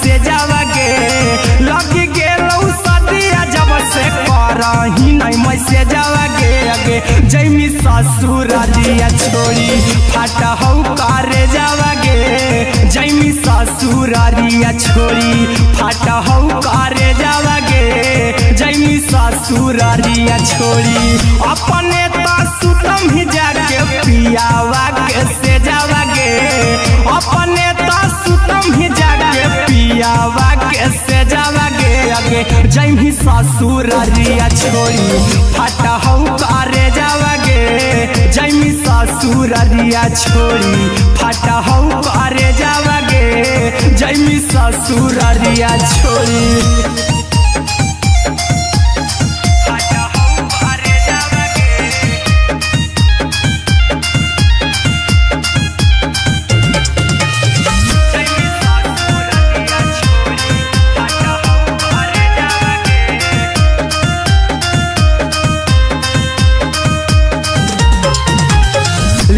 से जावागे लगी गेलौ सदिया जब से करही नहीं मैं से जावागे आगे जैमी ससुरारिया छोड़ी फाटा हौ करे जावागे जैमी ससुरारिया छोड़ी फाटा हौ करे जावागे जैमी ससुरारिया छोड़ी अपने तो सुतम ही जाके पियावा के से जावागे अपने तो सुतम ही जाके पियावा के से जावागे आगे जैमी ससुरारिया छोड़ी फाटा हौ करे जावागे जैमी ससुरारिया छोड़ी फाटा हौ करे जावागे जैमी ससुरारिया छोड़ी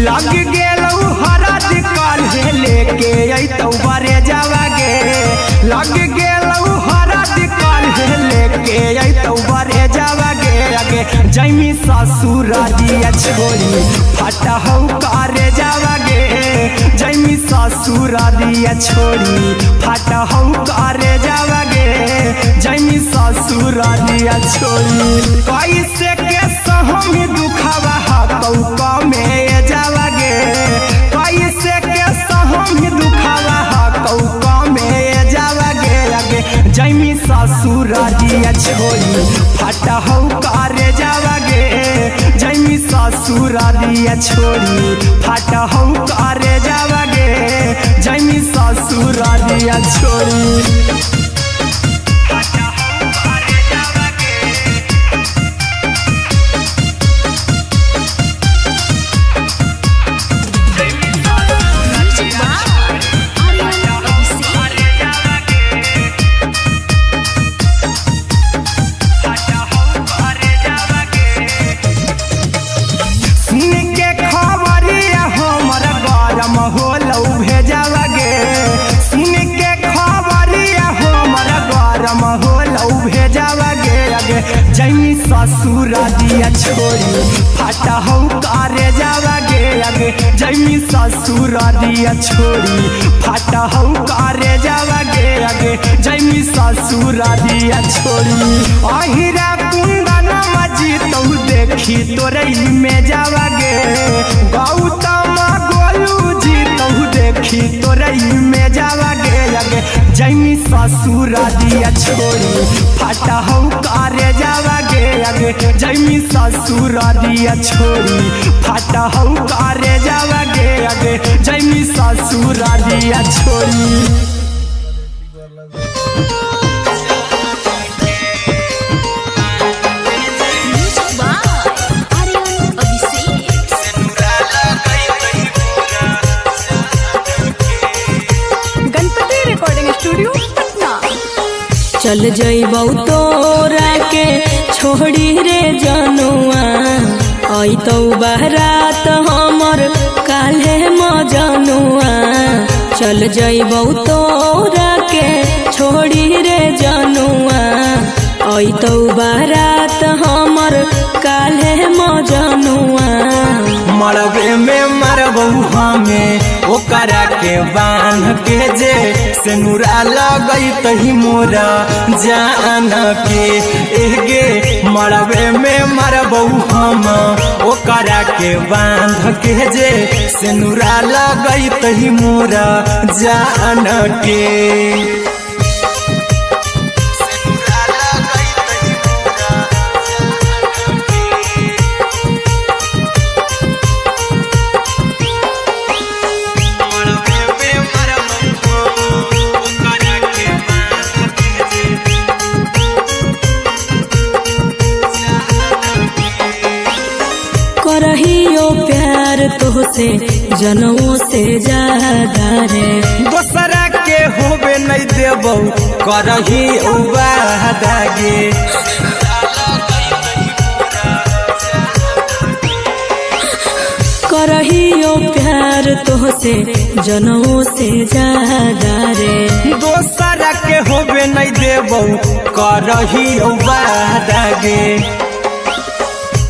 लग गेलौ हरा दिकाल हे लेके अइतौ बारे जावागे लग गेलौ हरा दिकाल हे लेके अइतौ बारे जावागे आगे जैमी ससुरारिया छोड़ी फाटा हौ करे जावागे जैमी ससुरारिया छोड़ी फाटा हौ करे जावागे जैमी ससुरारिया छोड़ी कैसे के सहम दुखावा हकौ में जावागे कैसे के सहम दुखावा हकौ में जावागे आगे जैमी ससुरारिया छोड़ी फाटा हौ करे जावागे जैमी ससुरारिया छोड़ी फाटा हौ करे जावागे जैमी ससुरारिया छोड़ी जैमी ससुरारिया छोड़ी फाटा हौ करे जावागे आगे जैमी ससुरारिया छोड़ी फाटा हौ करे जावागे आगे जैमी ससुरारिया छोड़ी अहिरा कुंदन मजी तौ देखी तोरई में जावागे गौतम गोलू जी तौ देखी तोरई में जावागे आगे जैमी ससुरारिया छोड़ी फाटा हौ करे जावागे आगे जैमी ससुरारिया छोड़ी फाटा हौ करे जावागे आगे जैमी ससुरारिया छोड़ी चल जइबौ तोरा के छोड़ी रे जनुआ अइतौ बारात हमर काल्हे मजनुआ चल जइबौ तोरा के छोड़ी रे जनुआ अइतौ बारात हमर काल्हे मजनुआ मरबे में मरबौ हमें ओकरा के बांध के जे सेनुरा लगई तही मोरा जान के एगे मरबे में मरबौ हम ओकरा के बांध के जे सेनुरा लगई तही मोरा जान के करहियो प्यार तोहसे जनों से ज्यादा रे दोसरा के होबे नहीं देबौ करही उबादागे करहियो प्यार तोहसे जनमों से ज्यादा रे। दोसरा के होबे नहीं देबो करहियो वादा गे।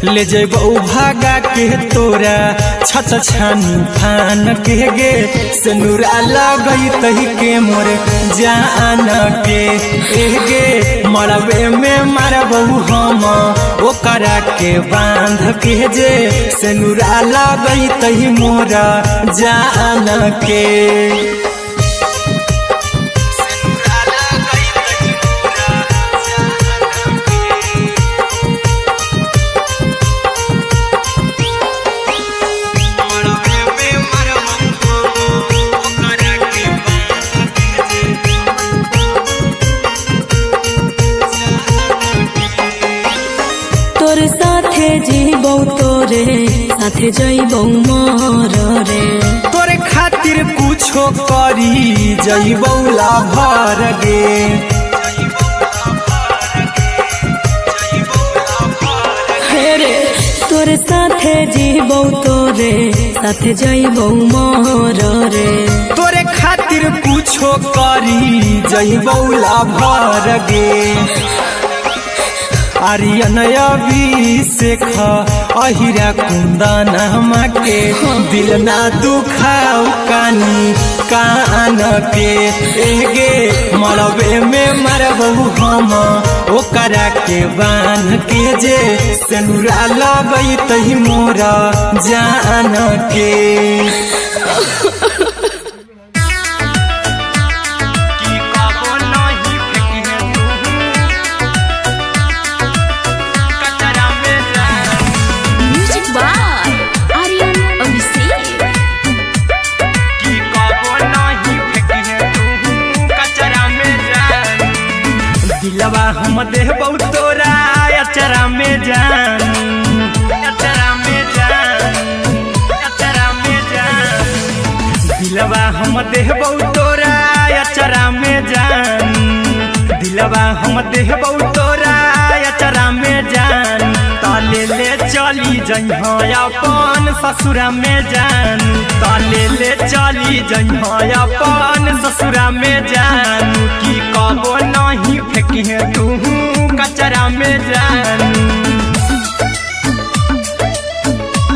ले जेबो भागा के तोरा छत छानी फान के गे। सिनुरा लगई तही के मोर जान के गे। मरबे में मारबो हम ओकरा के बांध के जे। सिनुरा लगई तही मोर जान के। तोर साथे जीबो तोरे साथे जइबो मर रे। तोरे खातिर कुछो करी जइबो लाभर गे। हेरे तोर साथे जीबो तोरे साथे जइबो मर रे। तोरे खातिर कुछो करी जइबो लाभर गे। आर्यन अभिषेक अहिरा कुंदन के दिल ना दुखाओ कानी कान के गे। मरबे में मारबो हम ओकरा के बांध के जे। सिनुरा लगई तही मोर जान के। दिलवा हम देबो तोरा अचरा में जान। अचरा में जान। अचरा में जान। दिलवा हम देबो तोरा अचरा में जान। दिलवा हम देबो तोरा अचरा में जान। ताले ले चली जइहा अपन ससुरा में जान। ताले ले चली जइहा अपन ससुरा में जान। की कबो नहीं फेंकिहे तू कचरा में जान।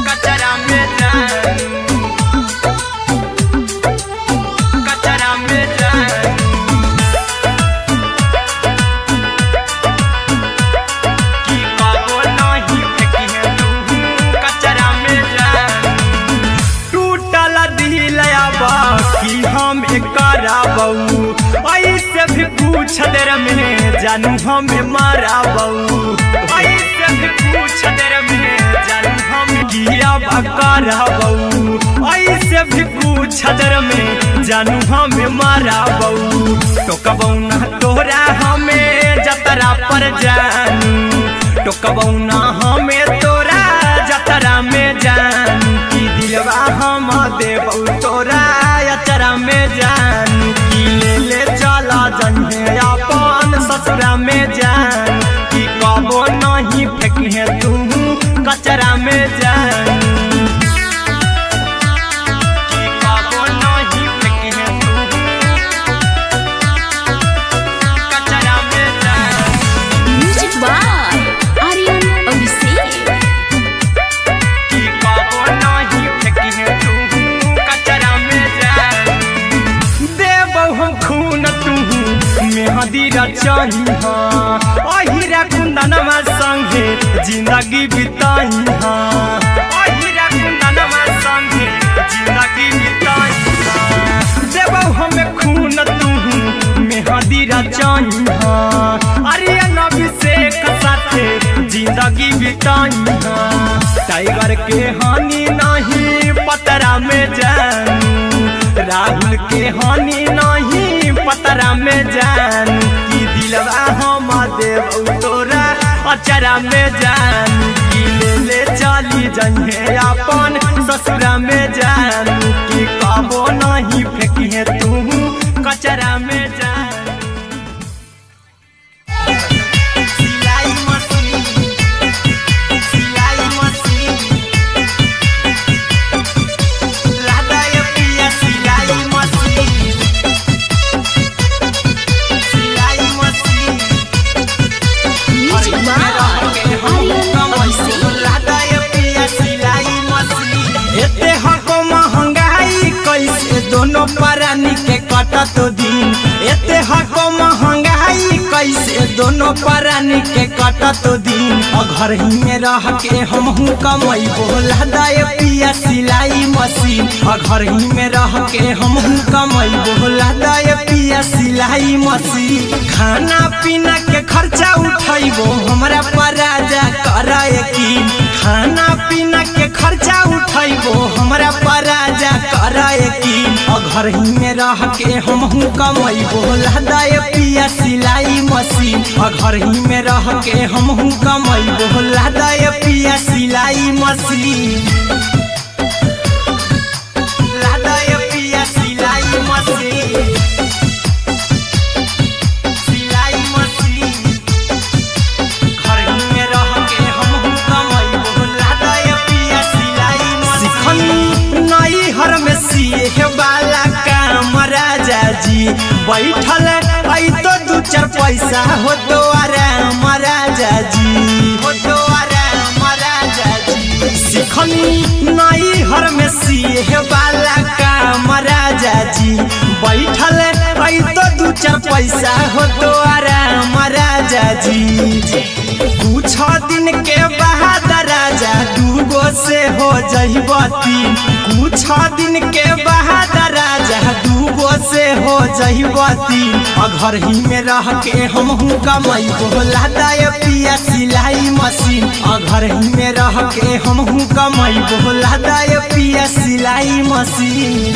कचरा में जान। कचरा में जान। की कबो नहीं फेंकिहे तू कचरा में जान। टूटल दिल बाकी हम कराबू ऐसे भी पूछ देर में जानू हमें माराबू। ऐसे भी पूछ देर में जानू हम किया कराबू। ऐसे भी पूछ देर में जानू हमें माराबू। टोकबू ना तोरा हमें जतरा पर जानू। टोकबू ना हमें तोरा जतरा में जानू। की दिलवा हम देबू तोरा अचरा में जानू। की ले चला जन्हे अपन ससुरा में जान। की कबो नहीं फेंकिहे तू कचरा में जान। की कबो नहीं फेंकिहे तू कचरा में जान। Music by Aryan Abhishek. की कबो नहीं फेंकिहे तू कचरा में जान। देबो हम खून तू मेहंदी रचाही अहिरा कुंदनमा संगे जिंदगी बिताई। अहिरा कुंदनमा संगे जिंदगी बिताई। देबो हमें खून तू मेहंदी रचाही आर्यन अभिषेक साथे जिंदगी बिताई। टाइगर के हानि नहीं पतरा में जानू। राहुल के हानि नहीं पतरा में जानू। की दिलवा हम देबू तोरा अचरा में जानू। की ले चली जइहे अपन ससुरा में जानू। की कबो नहीं फेंकिहे तू कचरा में जानू। सिलाई मशीन। सिलाई मशीन। प्राणी के कटत दिन एते हको महंगाई कैसे दोनों प्राणी के कटत दिन घर ही में रह के हमहू कमैबो लदाए पिया सिलाई मशीन घर ही में रह के हमहू कमैबो लदाए पिया सिलाई मशीन खाना पीना के खर्चा उठैबो हमरा पराजा कराए की खाना पीना के खर्चा उठैबो हमरा पराजा कराए की घर ही में रह के हमहू कमैबो लदाए पिया सिलाई मशीन घर ही में रह के हमहू कमैबो लदाए पिया सिलाई मशीन लदाए पिया सिलाई मशीन सिलाई मशीन घर ही में रह के हमहू कमैबो लदाए पिया सिलाई मशीन नई हर में सिए वाला काम राजा जी बैठल आई तो दू चार पैसा हो तो आराम राजा जी हो तो आराम राजा जी सिखनी नई हर में सिए वाला काम राजा जी बैठल आई तो दू चार पैसा हो तो आराम राजा जी कुछ दिन के बाद राजा दूगो से हो जइब तीन कुछ दिन के बाद राजा दूगो से हो जइब तीन घर ही में रह के हमहू कमैबो लदाए पिया सिलाई मशीन घर ही में रह के हमहू कमैबो लदाए पिया सिलाई मशीन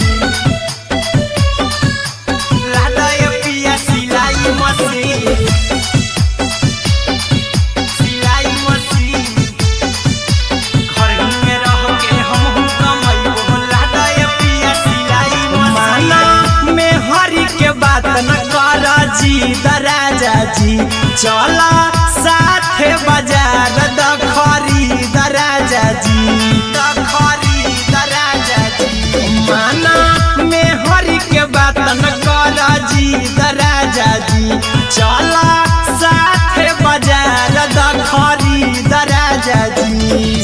लदाए पिया सिलाई मशीन सिलाई मशीन घर ही में रह के हमहू कमैबो लदाए पिया सिलाई मशीन में हरी के बात न कर जी दराजा जी चला साथे बाजार खरीद राजा जी खरीद राजा जी माना में हरी के बात न कर जी दराजा जी चला साथे बाजार खरीद राजा जी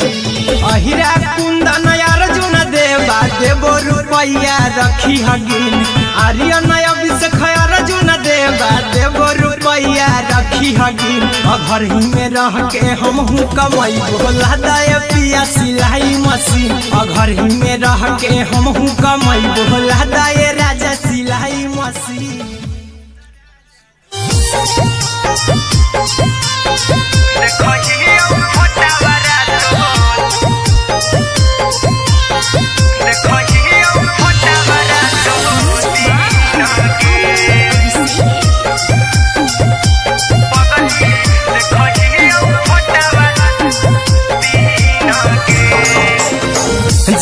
अहिरा कुंदन अर्जुन देवा देबो रुपैया रखी हगिन आर्यन अभिषेक अर्जुन देवा देबो रुपैया रखी हगिन घर ही में रह के हमहू कमैबो लदाए पिया सिलाई मशीन घर ही में रह के हमहू कमैबो लदाए राजा सिलाई मशीन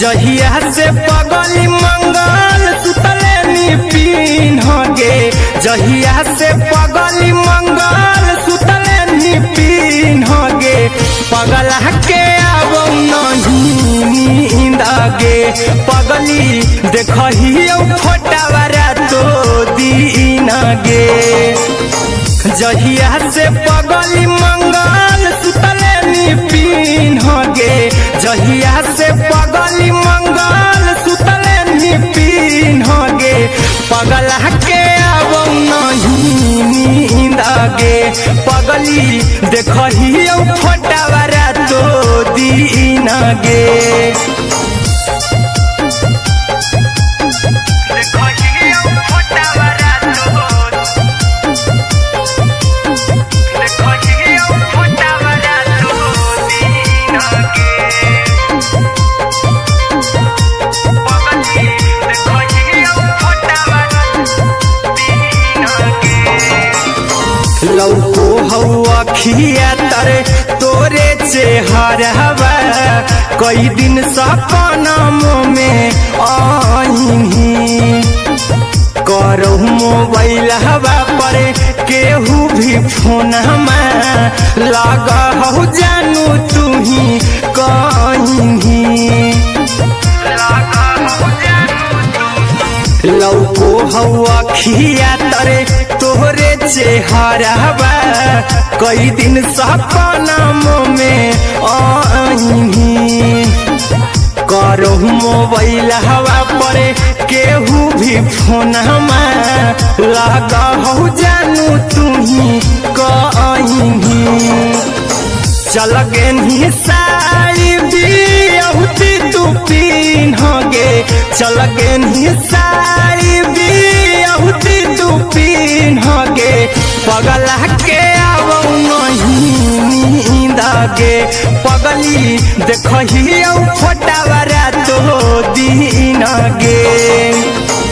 जहिया से पगली मंगल सुतले निपिन गे जहिया से पगली मंगल सुतले निपिन गे पगला के आवो नहीं नींद गे पगली देखहियो फोटावारा तो दीन गे जहिया से पगली मंगल सुतले निपिन गे जहिया से पगली मंगल सुतले निपिन गे पगला के आवो नहीं नींद गे पगली देखहियो फोटावारा तो दीन गे लौको हवा खिया तरे तोरे चेहरवा कई दिन सपनों में आईनी करो मोबाइल हवा पर केहू भी फोन में लगा हो जानू तू ही कहीं लौको हवा खिया तरे तोहरे चेहरवा कई दिन सपनों में आईनी करो मोबाइल हवा पर केहू भी फोन लगा हो जानू तुम्ही कहीं चल गेनी साड़ी बियहुती तू पिन्हगे चल गेनी साड़ी बियहुती तू पिन्हगे पगला के आवो नहीं नींद गे पगली देखही फोटावरा तो दिन गे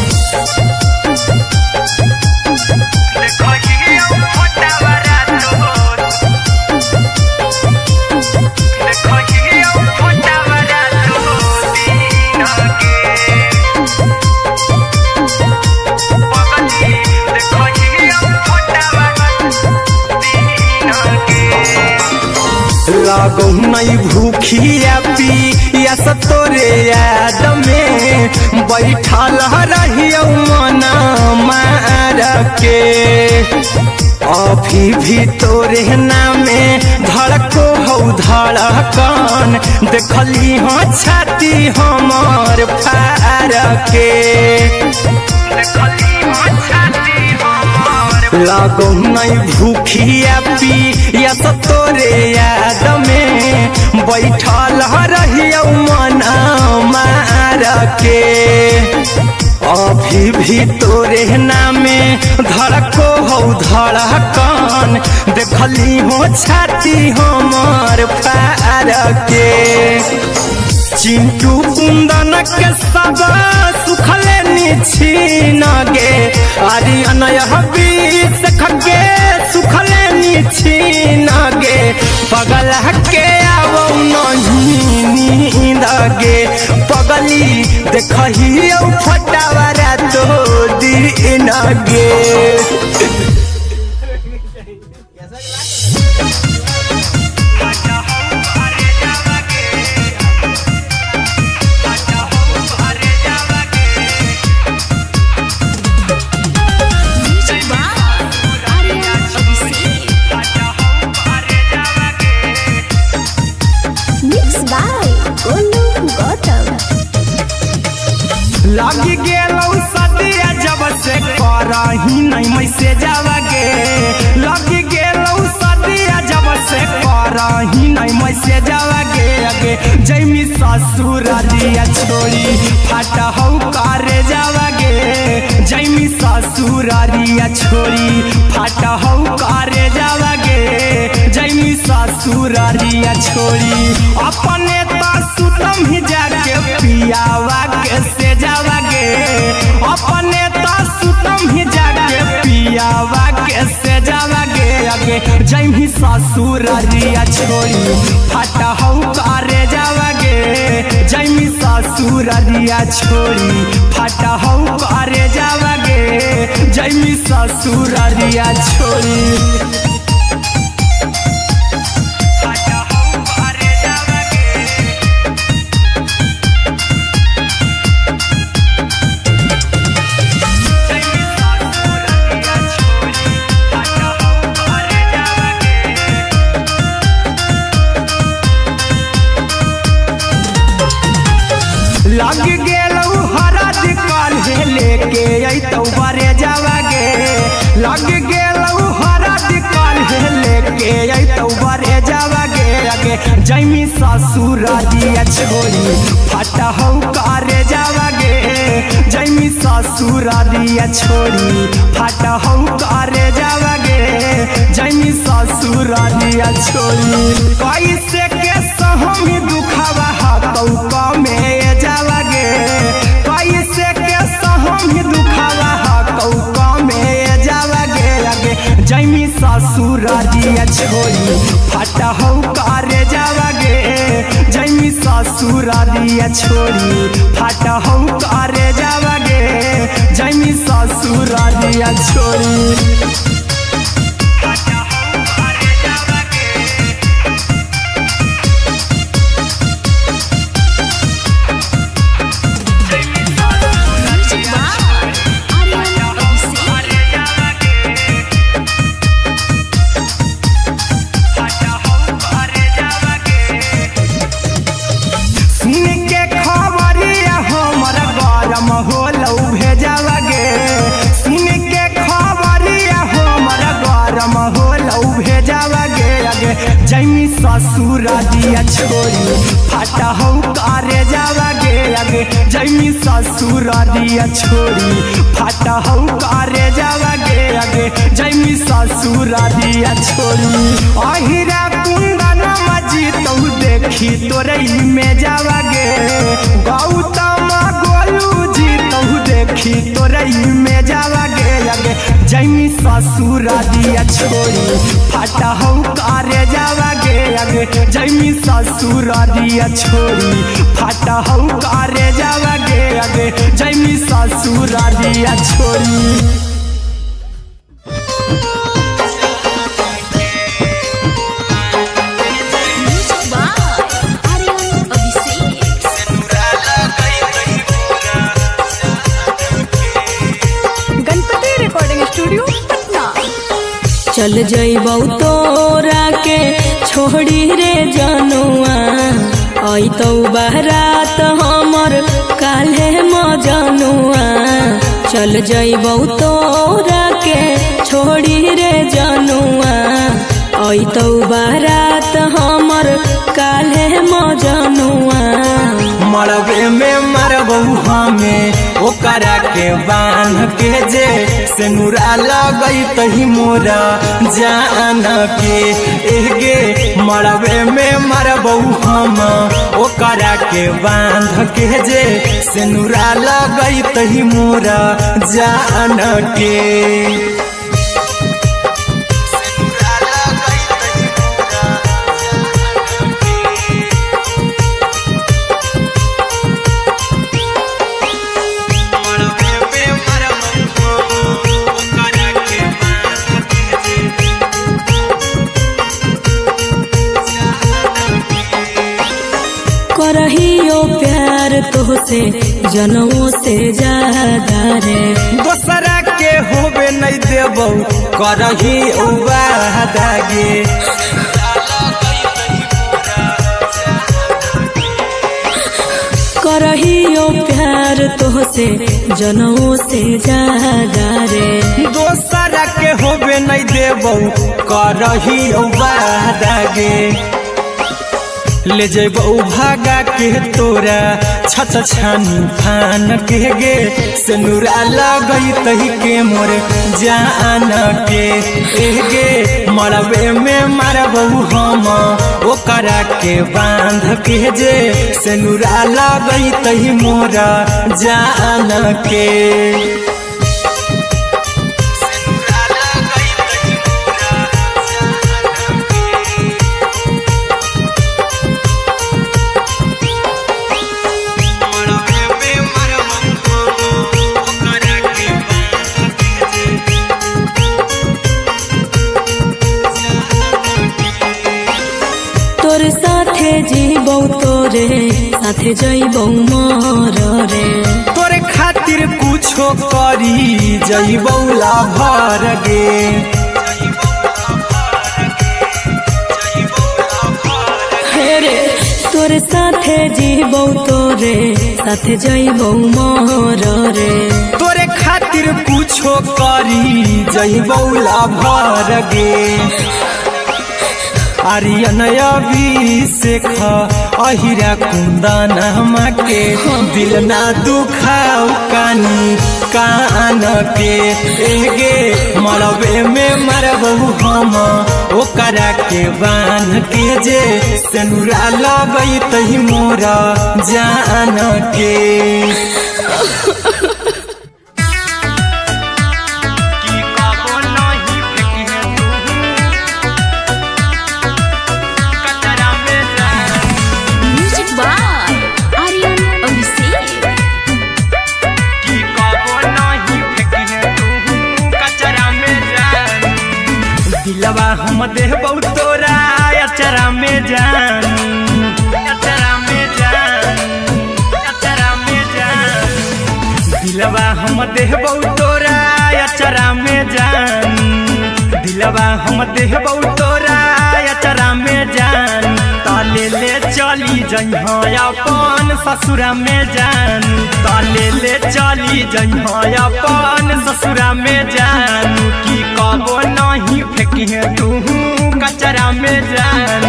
लागो नहीं भूखिया पिया तोरे याद में बैठल रहियो मना मार के अभी भी तोरे नामे धड़को हो धड़कन देखली हाँ छाती हमार फार के लागो नहीं भूखिया पिया तोरे याद में बैठल रहियो मना मार के अभी भी तोरे नामे धड़को हो धड़कन देखली हो छाती हमार फार के चिंटू कुंदन के सब सुखले निछीन गे आर्यन बीस खगे सुखले निछीन गे पगल के आवो नहीं नींद गे पगली देखही फटावरा तो दिन गे लगी गेलौ सदिया जब से करही नहीं मैसेज गे लगी गेलौ सदिया जब से करही नहीं मैसेज गे अगे जैमी ससुरारिया छोड़ी फाटा हौ करे जावगे जैमी ससुरारिया छोड़ी फाटा हौ करे जावगे जैमी ससुरारिया छोड़ी अपने तो सुतम ही जाके पियावा के से जावगे अपने तो सुतम ही जाके पियावा के से जावगे अगे जैमी ससुरारिया छोड़ी फाटा हौ करे जावगे जैमी ससुरारिया छोड़ी फाटा हौ करे जावगे जैमी ससुरारिया छोड़ी लग गेलौ हरद काल्हे लेके अइतौ बरे जावगे लग गेलौ हरद काल्हे लेके अइतौ बरे जावगे अगे जैमी ससुरारिया छोड़ी फाटा हौ करे जावगे जैमी ससुरारिया छोड़ी फाटा हौ करे जावगे जैमी ससुरारिया छोड़ी कैसे के सहमी दुखावा हतौ कमे जावगे कैसे के सहमी दुखावा हतौ कमे जावगे अगे जैमी ससुरारिया छोड़ी फाटा हौ करे जावगे जैमी ससुरारिया छोड़ी फाटा हौ करे जावगे जैमी ससुरारिया छोड़ी ससुर दिया छोड़ी फाटा हो करे जावा गे आगे जैमी ससुर दिया छोड़ी फाटा हो करे जावा गे आगे जैमी ससुर दिया छोड़ी अहिरा कुंदन मजी तो देखी तोरई में जावा गे गौतम गोलू जी तो देखी तोरई में जावा गे आगे जैमी ससुर दिया छोड़ी फाटा हो करे जावा गे आगे जैमी ससुर दिया छोड़ी फाटा हो करे जावा गे आगे जैमी ससुर दिया छोड़ी चल जइबौ तोरा के छोड़ी रे जनुआ अइतौ बारात हमर काल्हे मजनुआ चल जइबौ तोरा के छोड़ी रे जनुआ अइतौ बारात हमर काल्हे मजनुआ मरबे में मरबौ हमें ओकरा के बांध के जे सेनुरा लगई तही मोरा जान के एगे मरबे में मरबौ हम ओकरा के बांध के जे सेनुरा लगई तही मोरा जान के करहियो प्यार तोहसे जनों से ज्यादा रे दोसरा के होबे नहीं देबौ करही वादा गे करहियो प्यार तोहसे जनों से ज्यादा रे दोसरा के होबे नहीं देबौ करही वादा गे ले जेबौ भागा के तोरा छछ छानी फान के गे सेनुरा लगई तही के मोर जान के एगे मरबे में मरबौ हम ओकरा के बांध के जे सेनुरा लगई तही मोरा जान के तोर साथे जीबौ तोरे साथे जइबौ मर रे तोरे खातिर कुछो करी जइबौ लाभर गे हेरे तोर साथे जीबौ तोरे साथे जइबौ मर रे तोरे खातिर कुछो करी जइबौ लाभर गे आर्यन अभिषेक अहिरा कुंदन के दिल ना दुखाऊ कानी कान के एगे मरबे में मरबौ हम ओकरा के बांध के जे सेनुरा लगई तही मोरा जान के दिलवा हम देबौ तोरा अचरा में जान अचरा में जान अचरा में जान दिलवा हम देबौ तोरा अचरा में जान दिलवा हम देबौ तोरा अचरा में जान ताले ले चली जइहा अपन ससुरा में जान ताले ले चली जइहा अपन ससुरा में जान की कबो नहीं फेंकी तू कचरा में जान।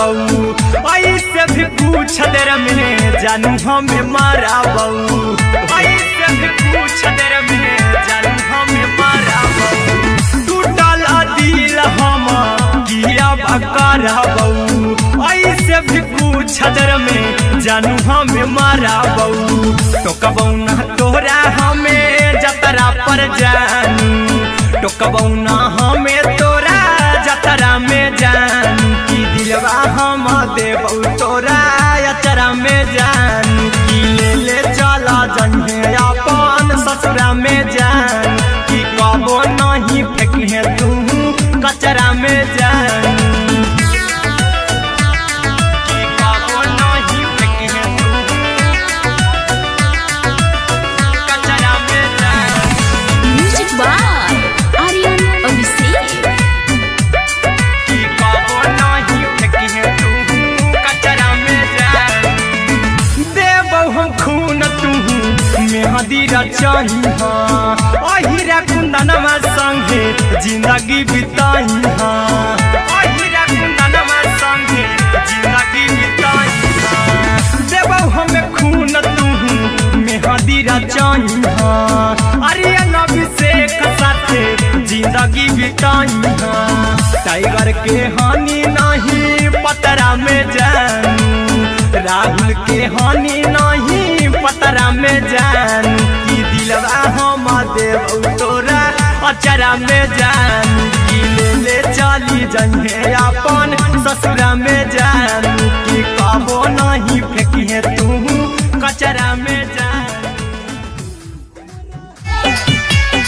बऊ ऐसे भी पूछ देर में जानू हमें मारा बऊ ऐसे भी पूछ देर में जानू हमें मारा बऊ टूटल दिल हम किया बकरा बऊ ऐसे भी पूछ देर में जानू हमें मारा बऊ टोकबऊ ना तोरा हमें जतरा पर जानू टोकबऊ ना हमें तोरा जतरा में जानू की दिलवा हम देबऊ तोरा अचरा में जानू की ले चला जन्हे अपन ससुरा में जानू की कबो नहीं फेंके तू कचरा में जानू की कबो नहीं फेंके तू कचरा में जानू म्यूजिक बाय आर्यन अभिषेक। की कबो नहीं फेंके तू कचरा में जानू देबऊ हम खून तू मेहंदी रचाई हाँ अहिरा कुंदनमा संगे जिंदगी बिताई हाँ अहिरा कुंदनमा संगे जिंदगी बिताई हाँ देबऊ हमें खून तू मेहंदी रचाई हाँ आर्यन अभिषेक साथे जिंदगी बिताई हाँ टाइगर के हानि नहीं पतरा में जानू राहुल के हानि नहीं पतरा में जानू की दिलवा हम देबऊ तोरा अचरा में जानू की ले चली जन्हे अपन ससुरा में जानू की कबो नहीं फेंकिए तू कचरा में जानू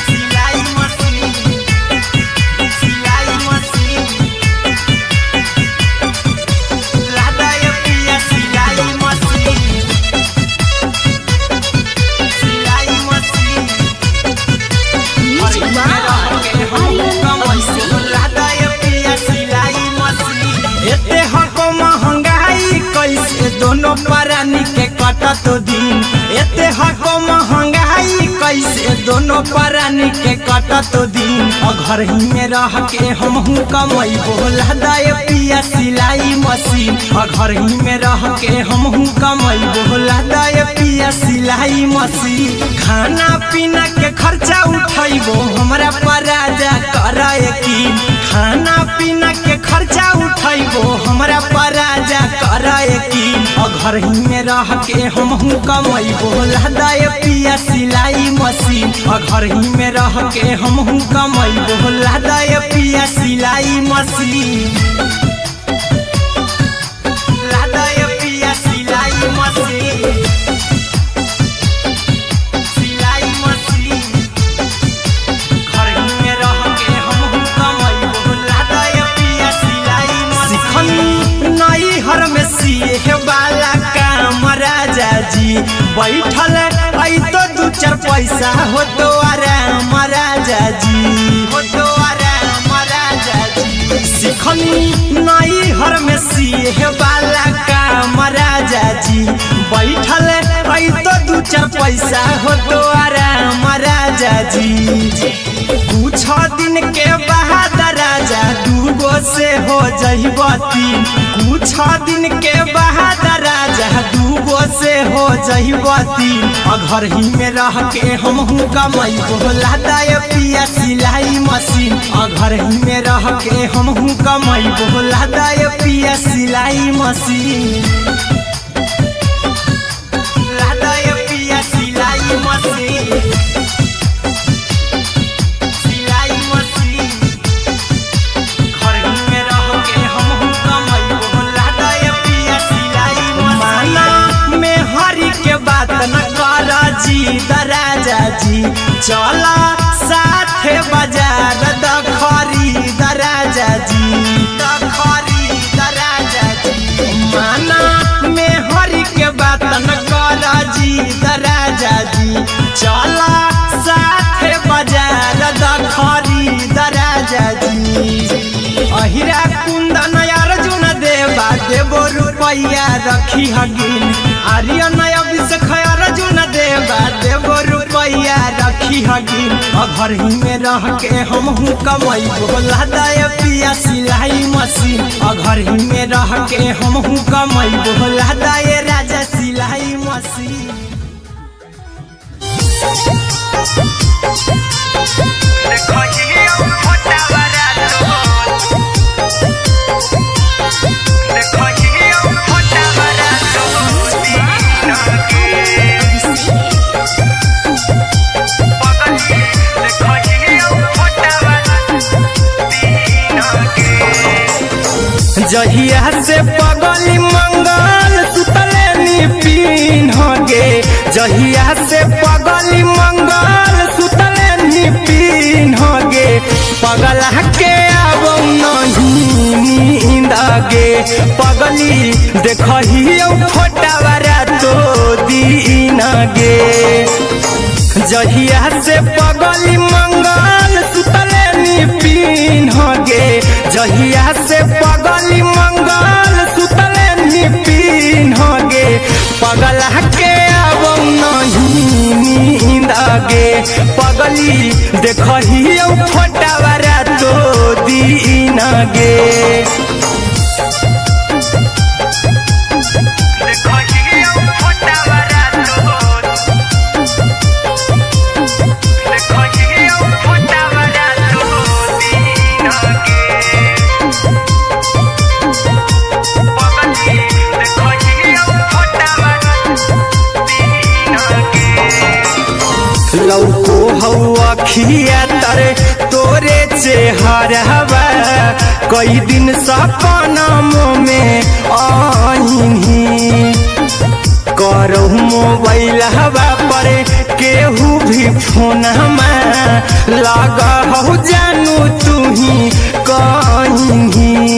सिलाई मशीन सिलाई मशीन लादा ये पिया सिलाई मशीन सिलाई machine music by Aryan Abhishek. लादा ये पिया सिलाई मशीन एते हको महंगाई कैसे दोनों परानी के कटत दिन एते हको महंगाई कैसे दोनों परानी के कटत दिन घर ही में रह के हमहू कमैबो लादा ये पिया सिलाई मशीन घर ही में रह के हमहू कमैबो लादा ये पिया सिलाई मशीन खाना पीना के खर्चा उठैबो हमरा पराजा कराए की खाना पीना के खर्चा उठैबो हमरा पराजा कराए की घर ही में रह के हमहू कमैबो लादा ये पिया सिलाई मशीन घर ही में रह के हमहू कमैबो लादा ये पिया सिलाई मशीन लादा ये पिया सिलाई मशीन सिलाई मशीन घर ही में रह के हमहू कमैबो लादा ये पिया सिलाई मशीन नई हर में सिए वाला काम राजा जी बैठल आई तो दू चार पैसा हो तो आराम राजा जी हो तो आराम राजा जी सिखनी नई हर में सिए वाला काम राजा जी बैठल आई तो दू चार पैसा हो तो आराम राजा जी कुछ दिन के बाद राजा दूगो से हो जहिबती कुछ दिन के बाद राजा दूगो से हो जहिबती घर ही में रह के हमहू कमैबो लादा ये पिया सिलाई मशीन घर ही में रह के हमहू कमैबो लादा ये पिया सिलाई मशीन लादा ये पिया सिलाई मशीन सिलाई मशीन घर ही में रह के हमहू कमैबो लादा ये पिया सिलाई मशीन माना में हरी के बात न कर जी दराजा जी चला साथे बाजार दखरी दराजा जी दखरी दराजा जी माना में हरी के बात न कर जी दराजा जी चला साथे बाजार दखरी दराजा जी अहिरा कुंदन अर्जुन देवा देबो रुपैया रखी हगिन आर्यन अभिषेक अर्जुन देवा देबो रुपैया रखी हगी घर ही में रह के हमहू कमैबो लदाए पिया सिलाई मशीन घर ही में रह के हमहू कमैबो लदाए राजा सिलाई मशीन। जहिया से पगली मंगल सुतले निपिन गे जहिया से पगली मंगल सुतले निपिन गे पगला के आबो नहीं नींद गे पगली देखही फोटावारा तो दीन गे जहिया से पगली मंगल सुतले निपिन गे जहिया से पगली मंगल सुतले निपिन गे पगला के आबो नहीं नींद गे पगली देखही फोटावारा तो दीन गे लौको हवा खिया तरे तोरे चेहरवा कई दिन सपनों में आईनी करो मोबाइल हवा पर केहू भी फोन लगा हो जानू तू ही कहीं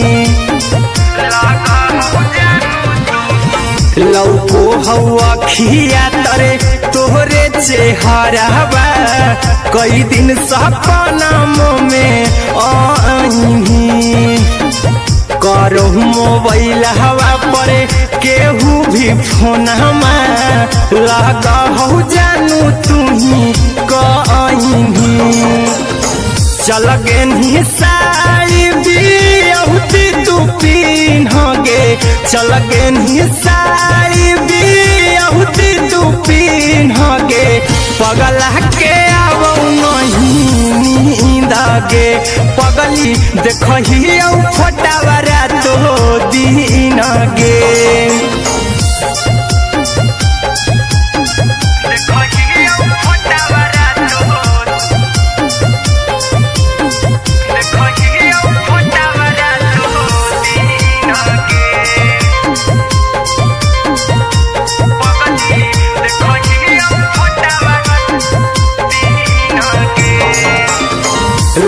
लौको हवा खिया तरे तोहरे चेहरवा कई दिन सपनों में आईनी करो मोबाइल हवा पर केहू भी फोन लगा हो जानू तू ही कहीं चल गे साड़ी बियहुती तू पीन गे चल गे साड़ी बियहुती तू पीन गे पगला के आबो नहीं नींद गे पगली देखही फोटावारा तो दीन गे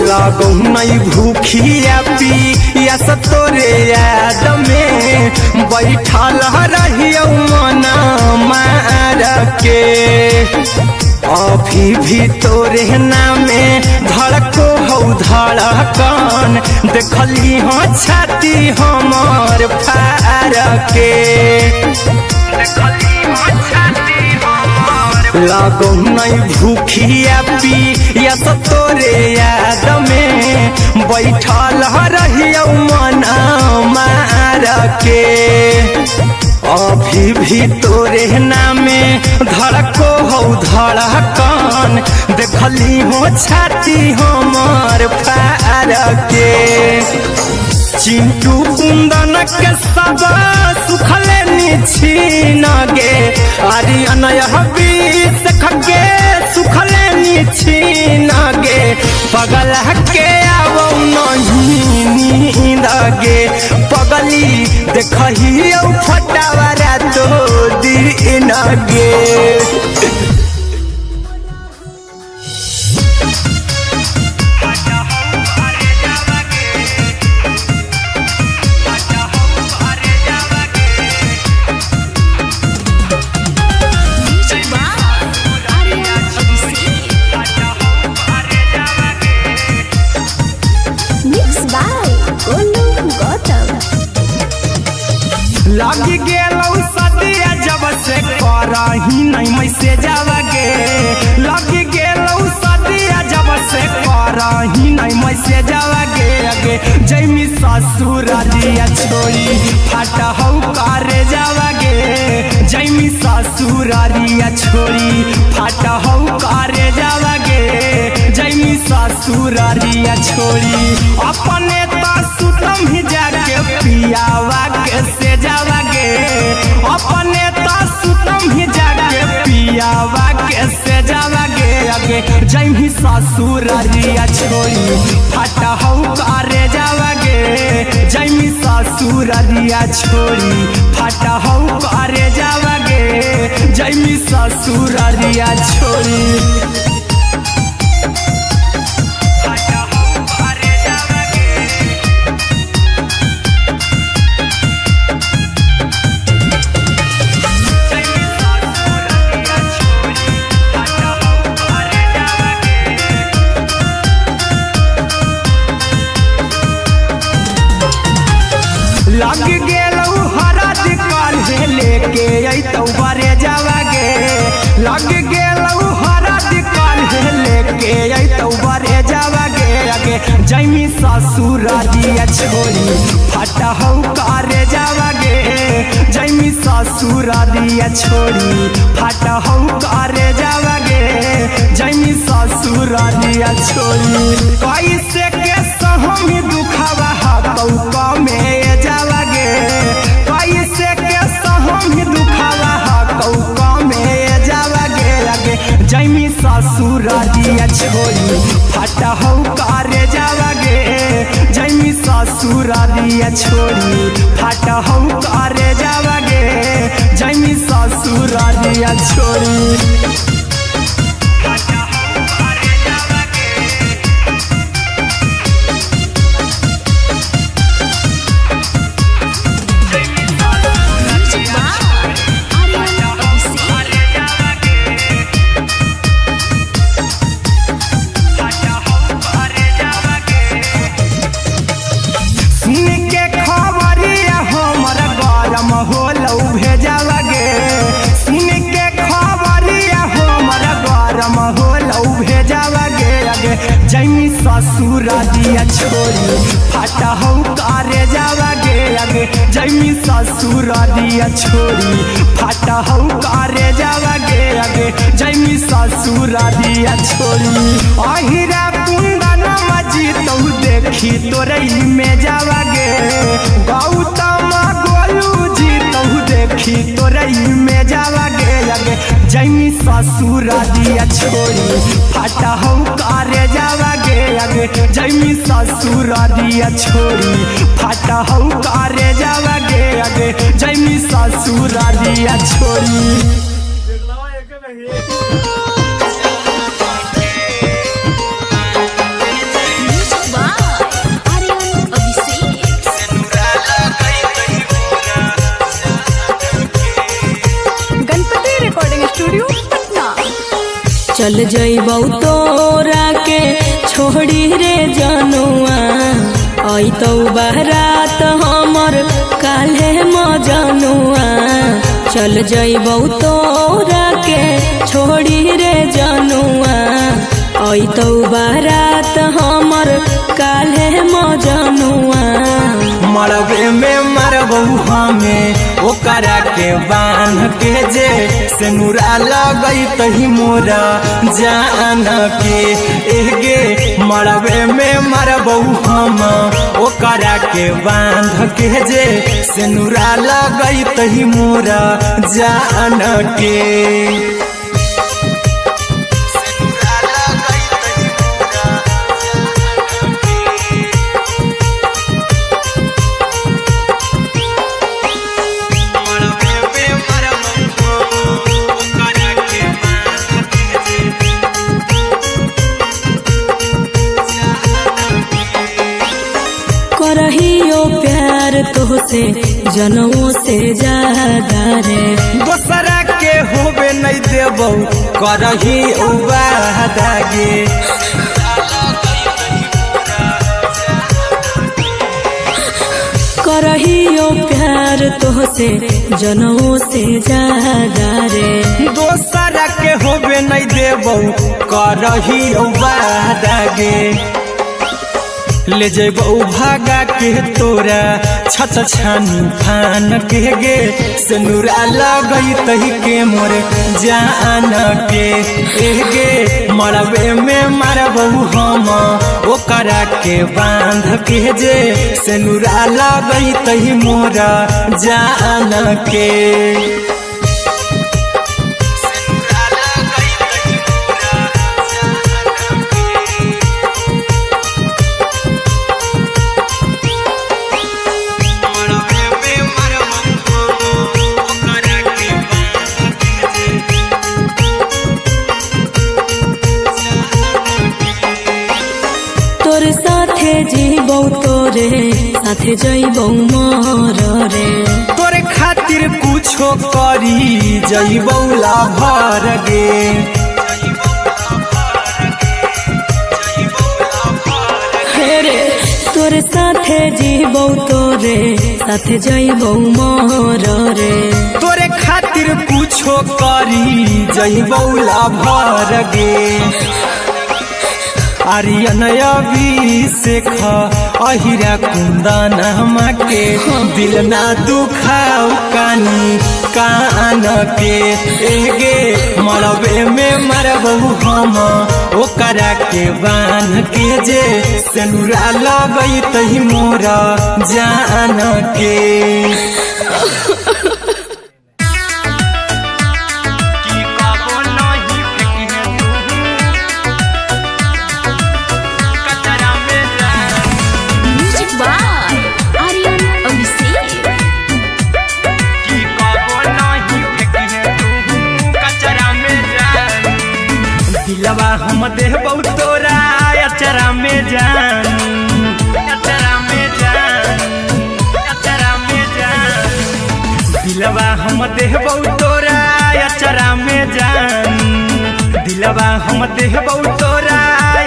लागो नहीं भूखिया पिया तोरे याद में बैठल रहियो मना मार के अभी भी तोरे नामे धड़को हो धड़कन देखली हो छाती हमर फार के लागो नहीं भूखिया पिया तोरे याद में बैठल रहियो मना मार के अभी भी तोरे नामे धड़को हो धड़कन देखली हो छाती हमर फार के चिंटू कुंदन के सब सुखले निछीन गे आर्यन हबीस खगे सुखले निछीन गे पगला के आबो नहीं नींद गे पगली देखही फोटावारा तो दीन गे लगी गेलौ सदिया जब से करही नहीं मैसेज गे लगी गेलौ से करही नहीं मैसेज आगे जैमी ससुरारिया छोड़ी फाटा हौ करे जावागे जैमी ससुरारिया छोड़ी फाटा हौ करे जावागे जैमी ससुरारिया छोड़ी अपने तो सुतम ही जाके पियावा के से जावागे अपने तो सुतम ही जाके पियावा के से जावागे आगे जैमी ससुरारिया छोड़ी फाटा हौ करे जावागे जैमी ससुरारिया छोड़ी फाटा हौ करे जावागे जैमी ससुरारिया छोड़ी लग गेलौ हरद काल्हे लेके अइतौ बरे जावागे लग गेलौ हरद काल्हे लेके अइतौ बरे जावागे आगे जैमी ससुरारिया छोड़ी फाटा हौ करे जावागे जैमी ससुरारिया छोड़ी फाटा हौ करे जावागे जैमी ससुरारिया छोड़ी कैसे के सहम दुखावा हाथौ कमे जावागे कैसे के सहम दुखावा हाथौ कमे जावागे आगे जैमी ससुरारिया छोड़ी फाटा हौ करे जावागे जैमी ससुरारिया छोड़ी फाटा हौ करे जावागे जैमी ससुरारिया छोड़ी होलौ भेजावागे सुन के खबरिया हमर गरम होलौ भेजावागे आगे जैमी ससुरारिया छोड़ी फाटा हौ करे जावागे आगे जैमी ससुरारिया छोड़ी फाटा हौ करे जावागे आगे जैमी ससुरारिया छोड़ी अहिरा कुंदन मजीतौ देखी तोरई में जावागे गौतम गोलू देखी तोरई में जावागे आगे जैमी ससुरारिया छोड़ी फाटा हौ करे जावागे आगे जैमी ससुरारिया छोड़ी फाटा हौ करे जावागे आगे जैमी ससुरारिया छोड़ी चल जइबौ तोरा के छोड़ी रे जनुआ अइतौ बारात हमर काल्हे मजनुआ चल जइबौ तोरा के छोड़ी रे जनुआ अइतौ बारात हमर काल्हे मजनुआ मरबे में मरबौ हमें ओकरा के बांध के जे सेनुरा लगैतहि मोरा जान के एगे मरबे में मरबौ हम ओकरा के बांध के जे सेनुरा लगैतहि मोरा जान के करहियो प्यार तोहसे जनमों से ज्यादा रे दोसरा के होबे नहीं देबौ करही उबादागे करहियो प्यार तोहसे जनमों से ज्यादा रे दोसरा के होबे नहीं देबौ करही बादागे ले जेबौ भागा के तोरा छछ छानी फान के गे सिनुरा लगई तही के मोर जान के गे मरबे में मारबौ हम ओकरा के बांध के जे सिनुरा लगई तही मोर जान के तोरे साथे जीबौ तोरे साथे जइबौ मोर रे तोरे खातिर कुछो करी जइबौ ला भर गे रे तोरे साथे जीबौ तोरे साथे जइबौ मोर रे तोरे खातिर कुछो करी जइबौ ला भर गे आर्यन अभिषेक अहिरा कुंदन के दिल ना दुखाओ कानी कान के एगे मरबे में मरबौ हम ओकरा के बान के जे सिनुरा लगई तही मोरा जान के दिलवा हम देबौ तोरा अचरा में जान अचरा में जान अचरा में जान दिलवा हम देबौ तोरा अचरा में जान दिलवा हम देबौ तोरा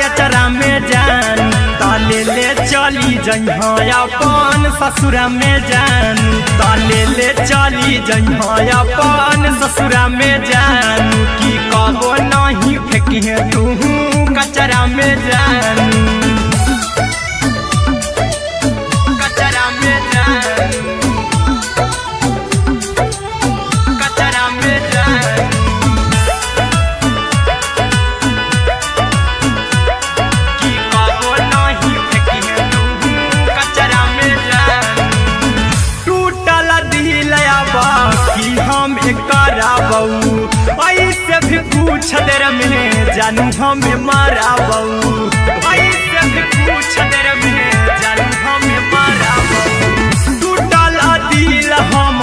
अचरा में जान ताले ले चली जइहा अपन ससुरा में जान ताले ले चली जइहा अपन ससुरा में जान की कहो नहीं फेंकिहे तू कचरा में जान कचरा में जान कचरा में जान की कहो नहीं फेंकिहे तू कचरा में जान टूटल दिल बाकी हम कराबौ ऐसे भी पूछ देर में जानू हमें माराबौ ऐसे भी पूछ देर में जानू हमें माराबौ टूटल दिल हम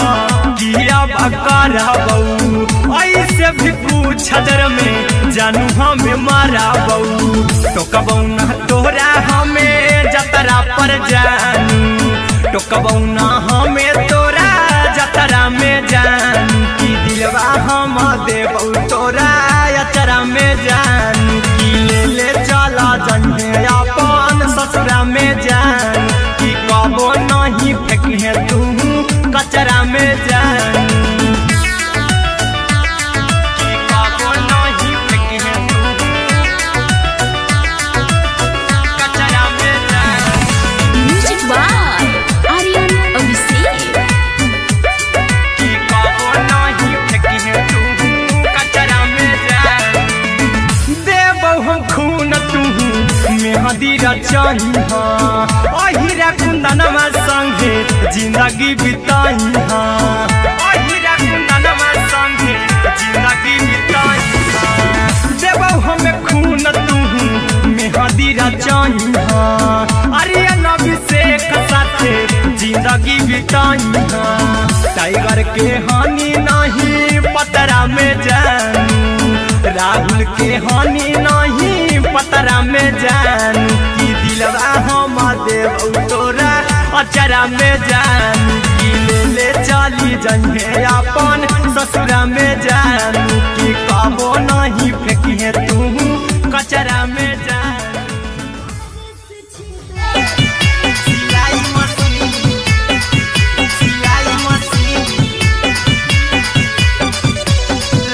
किया कराबौ ऐसे भी पूछ देर में जानू हमें माराबौ टोकबौ ना तोरा हमें जतरा पर जानू टोकबौ ना हमें तोरा जतरा में जान की दिलवा हम देबौ तोरा अचरा में जान की ले चला जइहे अपन ससुरा में जान की कबो नहीं फेंकिहे तू कचरा में जान की कबो नहीं फेंकिहे तू कचरा में जान म्यूजिक बाय आर्यन अभिषेक मेहदी रचही अहिरा कुंदनमा संगे जिंदगी बिताई अहिरा कुंदनमा संगे जिंदगी बिताई देबौ हमें खून तू मेहदी रचही आर्यन अभिषेक साथे जिंदगी बिताई टाइगर के हानि नहीं पतरा में जानू राहुल के हानि नहीं पतरा में जान की दिलवा हम देबौ तोरा अचरा में जान की ले चली जइहे अपन ससुरा में जान की कबो नहीं फेंकिहे तू कचरा में जान सिलाई मशीन सिलाई मशीन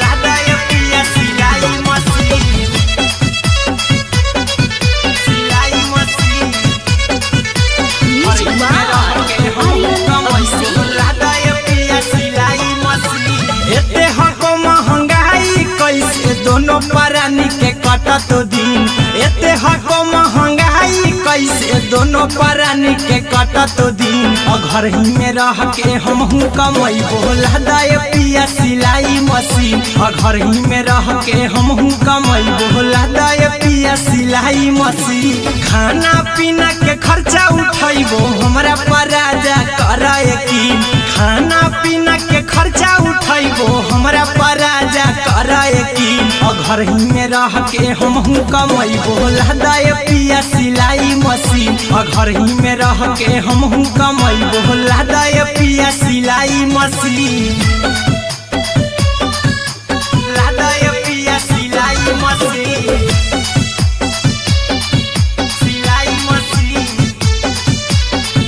राधा ये पिया कटत दिन एते हको महंगाई कैसे दोनों प्राणी के कटत दिन घर ही में रह के हमहू कमाई बोला दाए पिया सिलाई मशीन घर ही में रह के हमहू कमाई बोला दाए पिया सिलाई मशीन खाना पीना के खर्चा उठाइबो हमरा पर राजा करे यकीन खाना पीना के खर्चा उठाइबो हमरा पर राजा करे यकीन घर ही में रह के हमहू कमाई बोला दाए पिया सिलाई मशीन घर ही में रह के हमहू कमाई बोला दाए पिया सिलाई मशीन लादाए पिया सिलाई मशीन सिलाई मशीन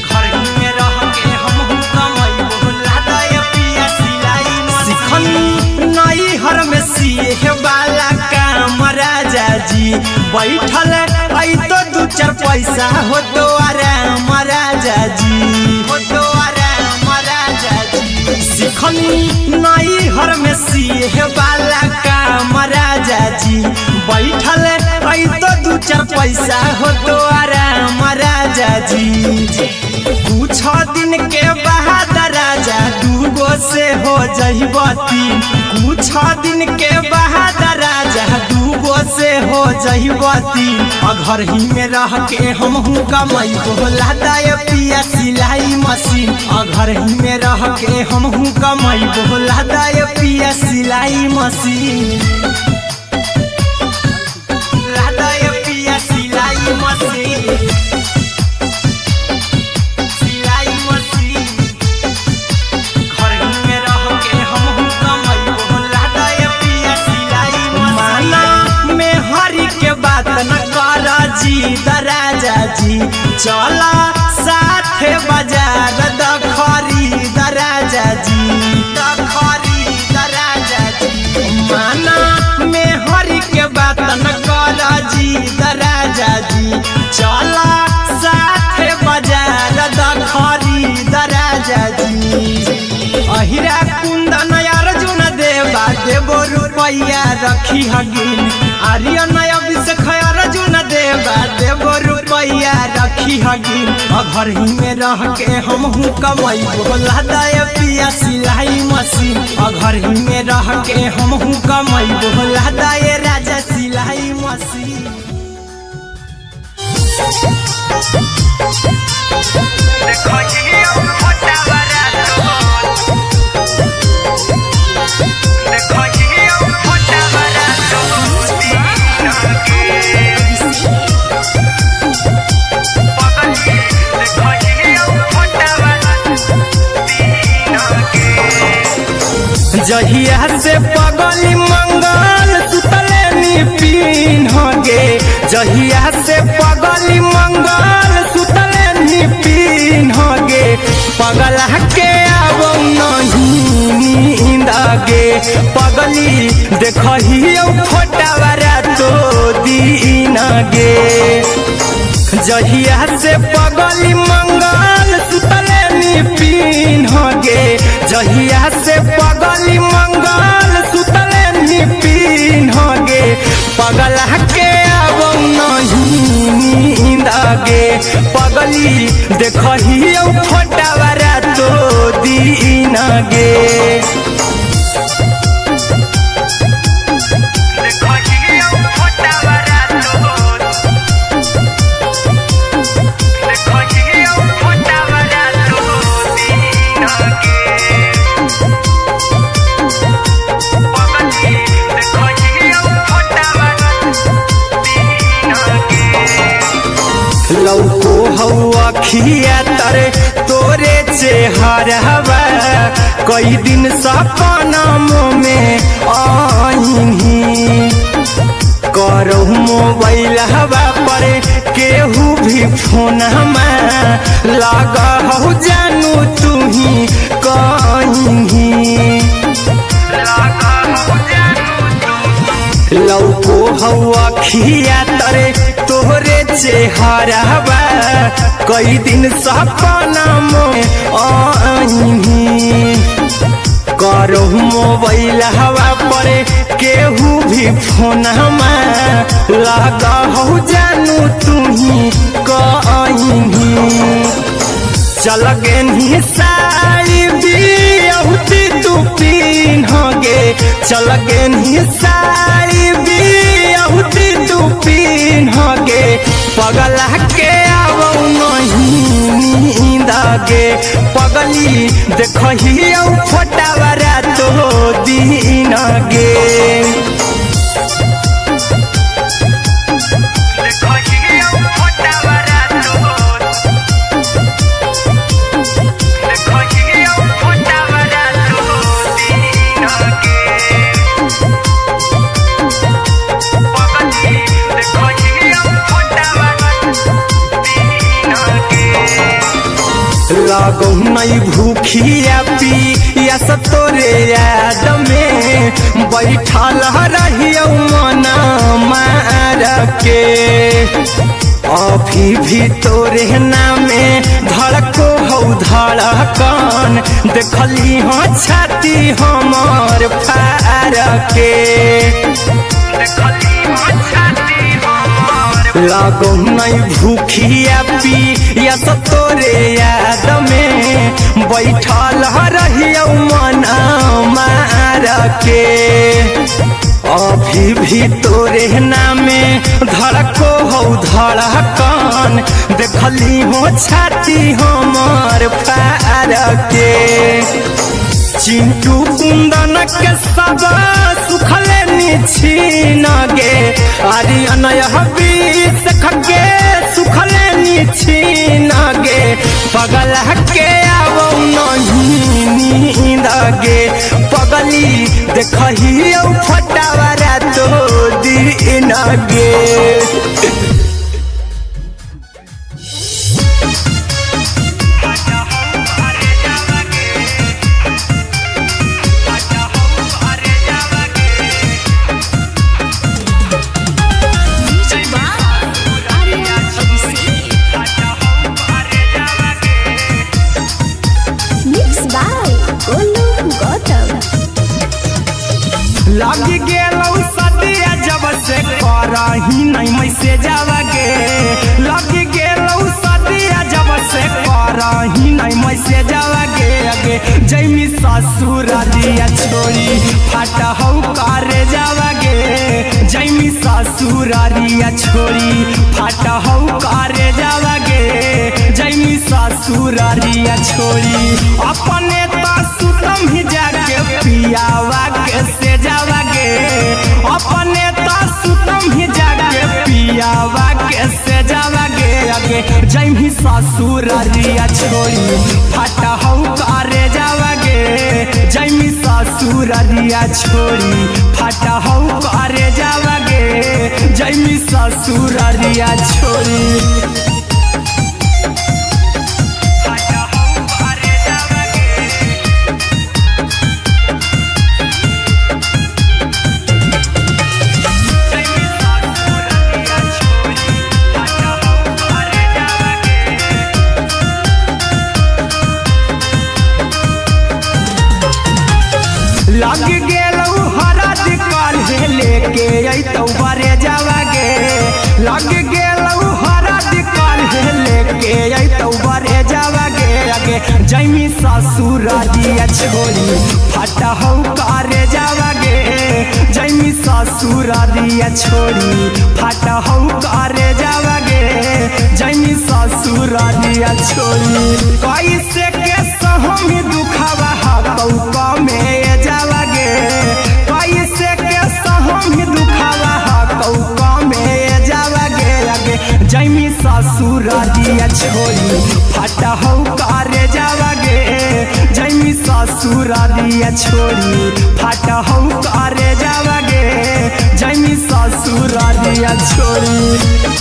घर ही में रह के हमहू कमाई बोला दाए पिया सिलाई मशीन नई हर में सिए वाला काम राजा जी बैठल आई तो दू चार पैसा हो तो आराम राजा जी हो तो आराम राजा जी सिखनी नई हर में सिए वाला काम राजा जी बैठल आई तो दू चार पैसा हो तो आराम राजा जी कुछ दिन के बाद राजा दूगो से हो जइबो तीन कुछ दिन के बाद राजा दूगो से हो जइबो तीन घर ही में रह के हमहू कमाई बोला दाए पिया सिलाई मशीन घर ही में रह के हमहू कमाई बोला दाए पिया सिलाई मशीन लादाए पिया सिलाई मशीन सिलाई मशीन घर ही में रह के हमहू कमाई बोला दाए पिया सिलाई मशीन में हरी के बात न कर जी दराजा जी चला साथे बाजार दखरी दराजा जी दखरी दराजा जी माना में हरी के बात न कर जी दराजा जी चला साथे बाजार दखरी दराजा जी अहिरा कुंदन अर्जुन देवा देवो रुपया रखी हगिन आर्यन अभिषेक अर्जुन देवा देवो रुपया रखी हगिन घर ही में रह के हमहू कमाई बोला दाए पिया सिलाई मशीन घर ही में रह के हमहू कमाई बोला दाए राजा सिलाई मशीन देखो ये छोटा बड़ा देखो ये छोटा बड़ा जहिया से पगली मंगल सुतले निपिन गे जहिया से पगली मंगल सुतले निपिन गे पगला के अब नहीं नींद गे पगली देखही फोटा बड़ा तो दीन गे जहिया से पगली मंगल सुतले निपिन गे जहिया से पगली मंगल सुतले निपिन गे पगला के अब नहीं नींद गे पगली देखही फोटा बड़ा तो दीन गे लौको हवा खिया तरे तोरे चेहरवा कई दिन सपना में आईनी करहु मोबाइल हवा पर केहू भी फोन लगा हो जानू तू ही कहीं लौको हवा खिया तरे तोहरे चेहरवा कई दिन सपना में आईनी करहु मोबाइल हवा करे केहू भी फोन लगा हो जानू तुही कहीं चल गे साड़ी बियहुती तू पिन्हगे चल गे साड़ी बियहुती तू पिन्हगे पगला के आवो नहीं नींद गे पगली देखही फोटावरा तो दीन गे लागो नहीं भूखिया पिया तोरे याद में बैठल रहियो मन मार के अभी भी तोरे नामे धड़को हो धड़कन देखली हो छाती हमार फार के लागो नहीं भूखिया पिया तोरे याद में बैठल रहियो मन मार के अभी भी तोरे नामे धड़को हो धड़कन देखली हो छाती हमार फार के चिंटू कुंदन के सब सुखले निछीन गे आर्यन बीस खगे सुखले निछीन गे पगला के आवो नहीं नींद गे पगली देखही फटावरा तो दीन गे लगी गेलौ सदिया जब से करही नहीं मैसे जावगे लगी गेलौ सदिया जब से करही नहीं मैसे जावगे अगे जैमी ससुर दिया छोड़ी फाटा हो करे जावगे जैमी ससुर दिया छोड़ी फाटा हो करे जावगे जैमी ससुर दिया छोड़ी अपने सुतम ही जाके पियावा के से जावगे अपने सुतम ही जाके पियावा के से जावगे अगे जैमी ससुर रिया छोड़ी फाटा हो करे जावगे जैमी ससुर रिया छोड़ी फाटा हो करे जावगे जैमी ससुर रिया छोड़ी लग गेलौ हरा दिकाल लेके अइतौ बारे जावगे लग गेलौ हरा दिकाल लेके अइतौ बारे जावगे अगे जैमी ससुर दिया छोड़ी फाटा हो करे जावगे जैमी ससुर दिया छोड़ी फाटा हो करे जावगे जैमी ससुर दिया छोड़ी कैसे के सहम दुखावा हकौ में जावगे कैसे के सहम दुखावा हकौ में जावगे अगे जैमी ससुर दिया छोड़ी फाटा हो करे जावगे जैमी ससुर दिया छोड़ी फाटा हो करे जावगे जैमी ससुर दिया छोड़ी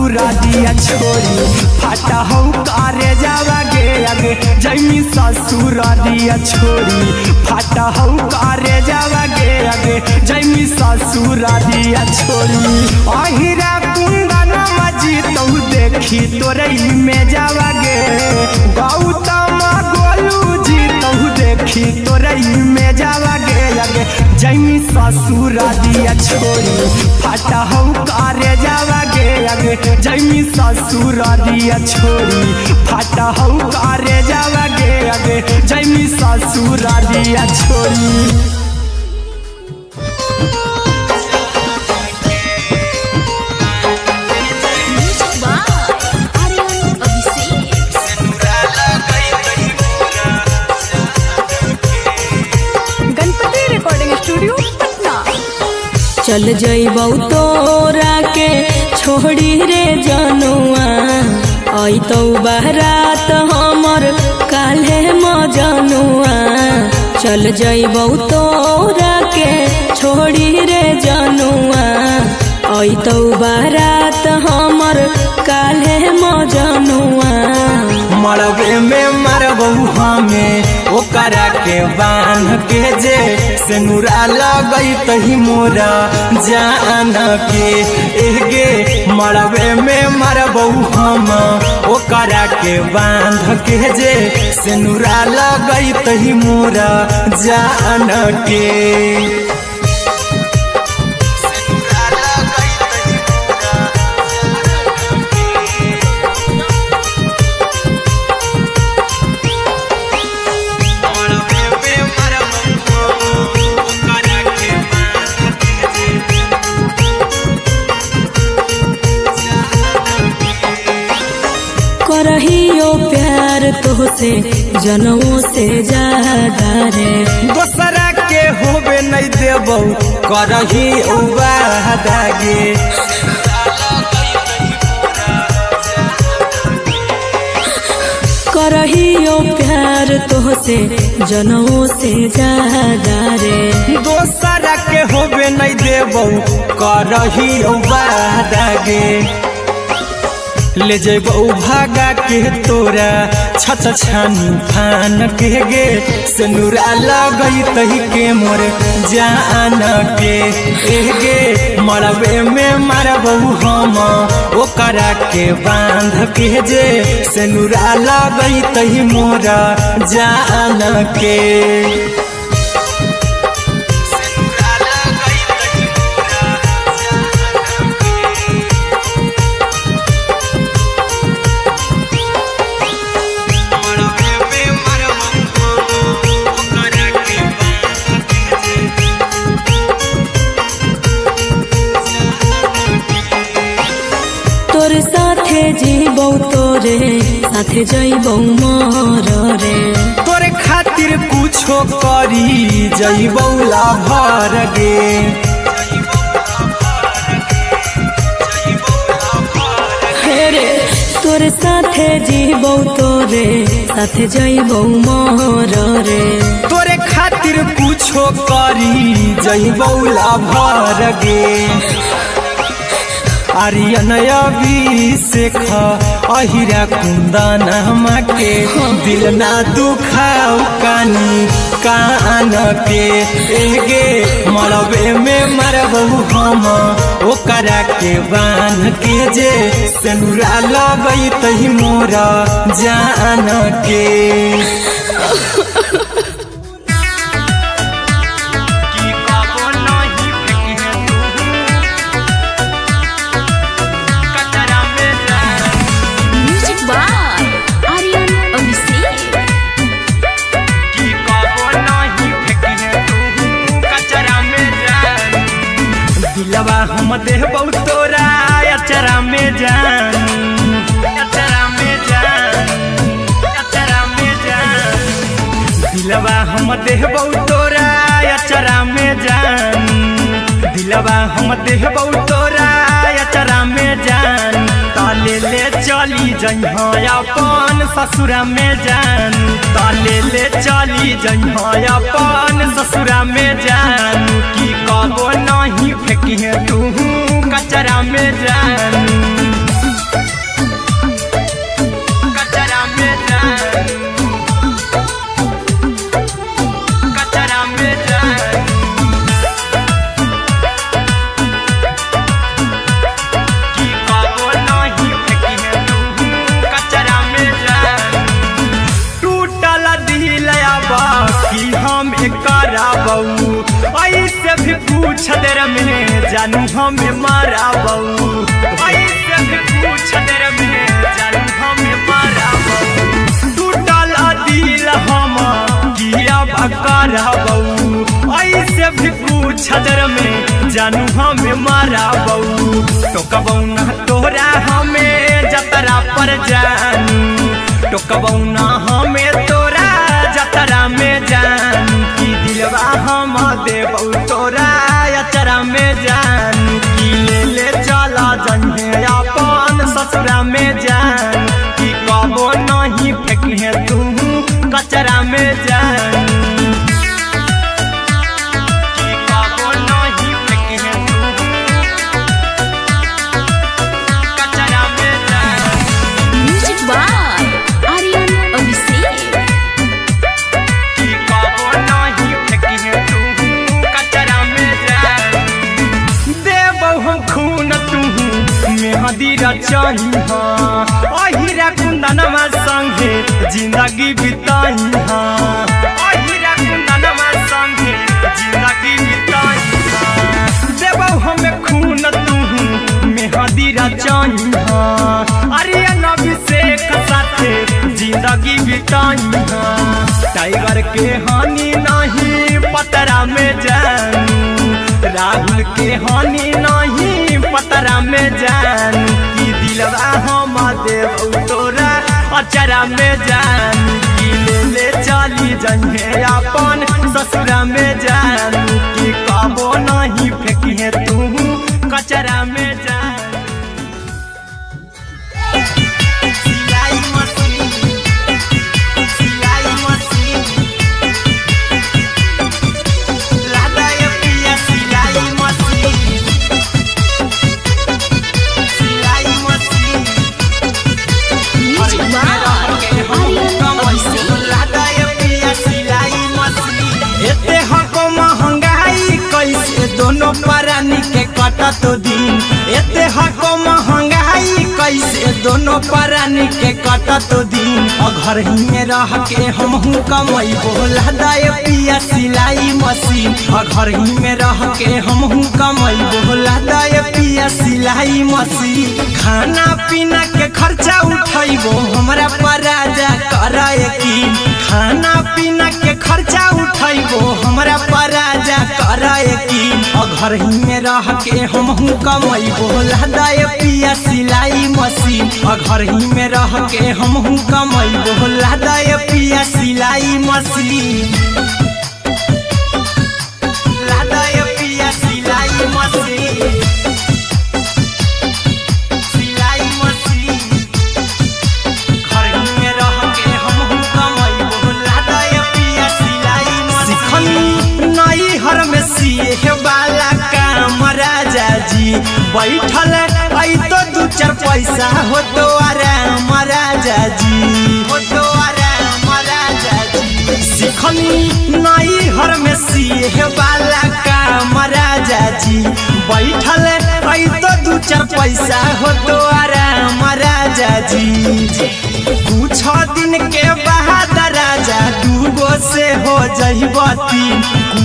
ससुर दिया छोड़ी फाटा हो करे जावा गे आगे जैमी ससुर दिया छोड़ी फाटा हो करे जावा गे आगे जैमी ससुर दिया छोड़ी अहिरा कुंदन मजी तो देखी तोरई में जावा गे गौतम गोलू जी तो देखी तोरई में जावा गे आगे जैमी ससुर दिया छोड़ी फाटा हो करे जावा गे आगे जैमी ससुर दिया छोड़ी फाटा हो करे जावा गे आगे जैमी ससुर दिया छोड़ी चल जइबौ तोरा के छोड़ी रे जनुआ अइतौ बारात हमर काल्हे मजनुआ चल जइबौ तोरा के छोड़ी रे जनुआ अइतौ बारात हमर काल्हे मजनुआ मरबे में मरबू हमें ओकरा के बांध के जे सेनुरा लगई तही मोरा जान के एगे मरबे में मरबू हम ओकरा के बांध के जे सेनुरा लगई तही मोरा जान के करहियो प्यार तोहसे जनों से ज्यादा रे दोसरा के होबे नहीं देबौ करही वादा गे करहियो प्यार तोहसे जनों से ज्यादा रे दोसरा के होबे नहीं देबौ करही वादा गे ले जेबौ भागा के तोरा छत छानी फान के गे सेनुरा लगई तही के मोर जान के एगे मरबे में मरबौ हम ओकरा के बांध के जे सेनुरा लगई तही मोरा जान के तोर साथे जीबौ तोरे साथे जइबौ मोर रे तोरे खातिर कुछो करी जइबौ लाभर गे रे तोर साथे जीबौ तोरे साथे जइबौ मोर रे तोरे खातिर कुछो करी जइबौ लाभर गे आर्यन अभिषेक अहिरा कुंदन के दिल ना दुखाऊ कानी कान के एगे मरबे में मरबू हम ओकरा के बांध के जे सेनुरा लगई तही मोरा जान के दिलवा हम देबौ तोरा अचरा में जान अचरा में जान अचरा में जान दिलवा हम देबौ तोरा अचरा में जान दिलवा हम देबौ तोरा अचरा में जान ताले ले चली जइहा अपन ससुरा में जान ताले ले चली जइहा अपन ससुरा में जान की कबो नहीं फेंकी तू कचरा में जान तोरा बहू ऐसे भी पूछ देर में जानू हमें मारा बहू ऐसे भी पूछ देर में जानू हमें मारा बहू टूटल दिल हम किया भकारा बहू ऐसे भी पूछ देर में जानू हमें मारा बहू तो कबौना तोरा हमें जतरा पर जानू तो कबौना हमें तोरा जतरा में जानू की दिलवा हम देबौ तोरा अचरा में जानू की ले चला जन्हे अपन ससुरा में जान की कबो नहीं फेंके तू कचरा में जानू अहिरा कुंदनमा संगे जिंदगी बिताई अहिरा कुंदनमा संगे जिंदगी बिताई देबौ हमें खून तू मेहदी रचाई आर्यन अभिषेक साथे जिंदगी बिताई टाइगर के हानि नहीं पतरा में जानू राहुल के हानि नहीं पतरा में जानू की दिलवा हम देबौ तोरा अचरा में जानू की ले चली जन्हे अपन ससुरा में जानू की कबो नहीं फेंकिए तू कचरा में जानू दोनों परानी के कटत दिन एते हको महंगाई कैसे दोनों परानी के कटत दिन घर ही में रह के हमहू कमाई बोला दाय पिया सिलाई मशीन घर ही में रह के हमहू कमाई बोला दाय पिया सिलाई मशीन खाना पीना के खर्चा उठाइबो हमरा पराजा कराए की खाना पीना के खर्चा उठाइबो हमरा पराजा कराए की घर ही में रह के हमहू कमाई बोला दाय पिया सिलाई मशीन घर ही में रह के हमहू कमाई बोला दाय पिया सिलाई मशीन लादाय पिया सिलाई मशीन सिलाई मशीन घर ही में रह के हमहू कमाई बोला दाय पिया सिलाई मशीन नई हर में सिए वाला काम राजा जी बैठल आई तो दू चार पैसा हो तो आराम राजा जी हो तो आराम राजा जी सिखनी नई हर में सिए वाला काम राजा जी बैठल आई तो दू चार पैसा हो तो आराम राजा जी कुछ दिन के बाद राजा दूगो से हो जहिबती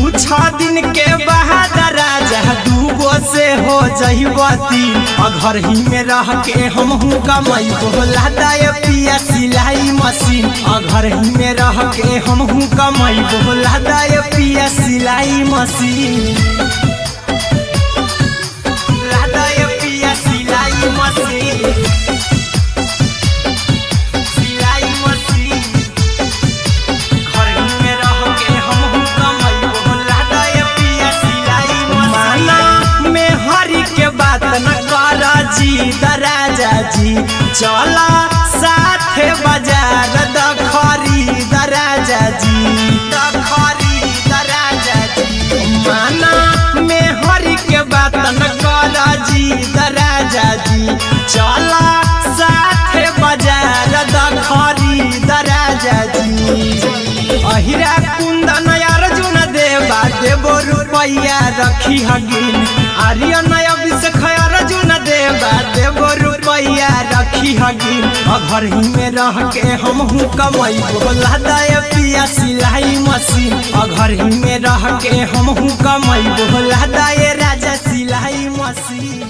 कुछ दिन के बाद राजा दूगो से हो जहिबती घर ही में रह के हमहू कमाई बोला दाय पिया सिलाई मशीन घर ही में रह के हमहू कमाई बोला दाय पिया सिलाई मशीन लादाय पिया सिलाई मशीन राजा जी चला साथे बाजार द खरीद राजा जी द खरीद राजा जी माना में हरी के बात न कर जी द राजा जी चला साथे बाजार द खरीद राजा जी अहिरा कुंदन अर्जुन देवा देबो रुपया रखी हगिन आर्यन अभिषेक अर्जुन देवा देबो रुपया रखी रखी हगी घर ही में रह के हम हूँ कमाई बोला दे पिया सिलाई मशीन घर ही में रह के हम हूँ कमाई बोला दे राजा सिलाई मशीन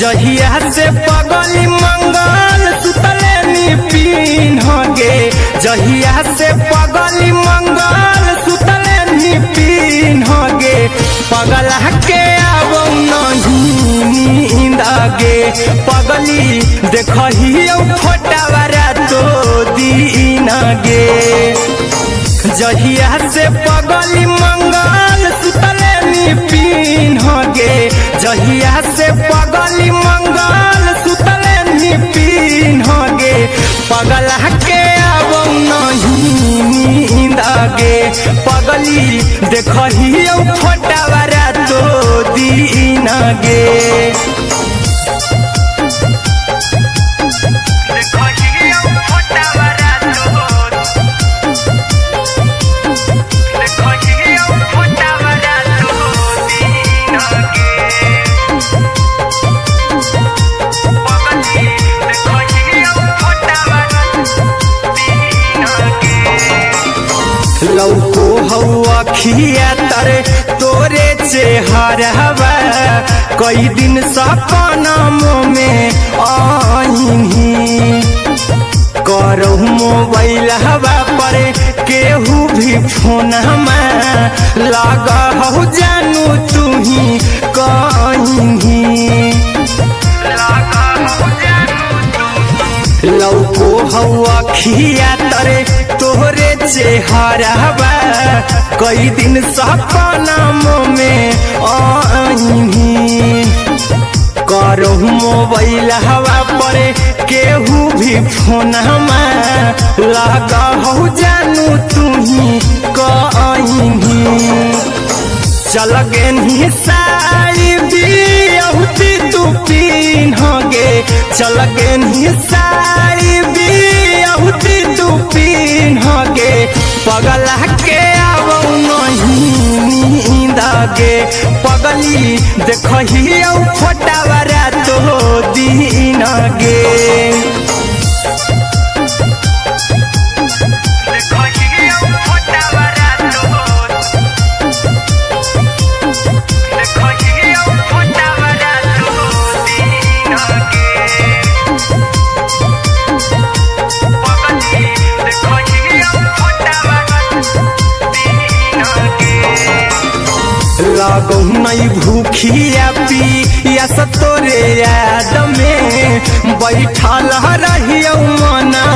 जहिया से पगली मंगल सुतले निपिन गे जहिया से पगली मंगल सुतले निपिन गे पगला के आब नहीं नींद गे पगली देखही फोटावारा तो दीन गे जहिया से पगली मंगल सुतले निपिन गे जहिया से पगली मंगल सुतले निपिन गे पगला के आब नहीं नींद गे पगली देखही फोटावारा तो दीन गे लौको हवा खिया तरे तोरे चेहरवा कई दिन सपनों में आईनी करो मोबाइल हवा पर केहू भी फोन लगा हो जानू तू ही कहीं लौको हवा खिया तरे तोहरे चेहरवा कई दिन सपनों में आईनी करो मोबाइल हवा पर केहू भी फोन लगा हो जानू तू ही कहीं चल गे साड़ी बियहुती तू पीन गे चल गे साड़ी बियहुती तू पीन गे पगला के आब नहीं नींद गे पगली देखही फोटावारा तो दीन गे लागो नहीं भूखिया पिया तोरे याद में बैठल रहियो मना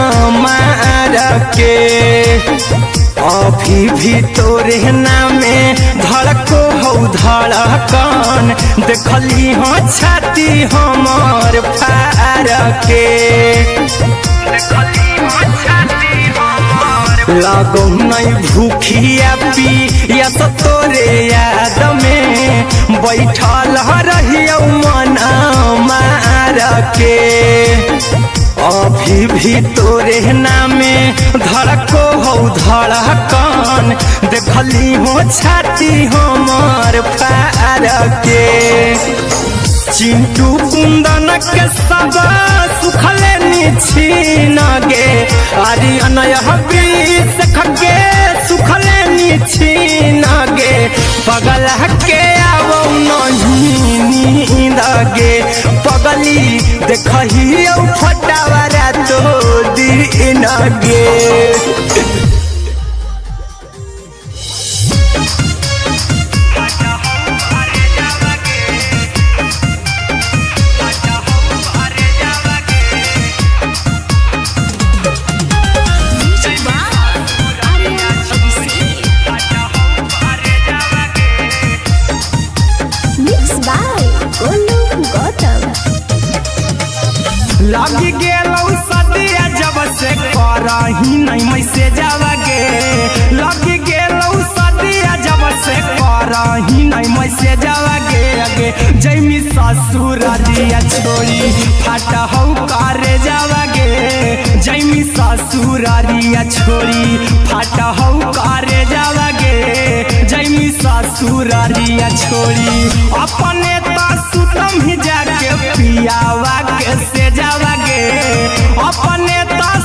मार के अभी भी तोरे नामे धड़को हो धड़कन देखली हाँ छाती हमार फार के लागो नहीं भूखिया पिया तोरे याद में बैठल रहियो मना मार के अभी भी तोरे नामे धड़को हो धड़कन देखली हो छाती हमार फार के चिंटू कुंदन के सब सुखले छीन गे आर्यन के सुखले छीन गे पगला के आब नहीं नींद गे पगली देखही फोटावारा तो दीन गे लगी गेलौ सदिया जब से करही नहीं मैसेज गे लगी गेलौ करही नहीं मैसेजवा गे अगे जैमी ससुरारिया छोड़ी फाट हौ करे जावा गे जैमी ससुरारिया छोड़ी फाट हौ करे जावा गे जैमी ससुरारिया छोड़ी अपने सुतम ही जाके पियावा के से जावा गे अपने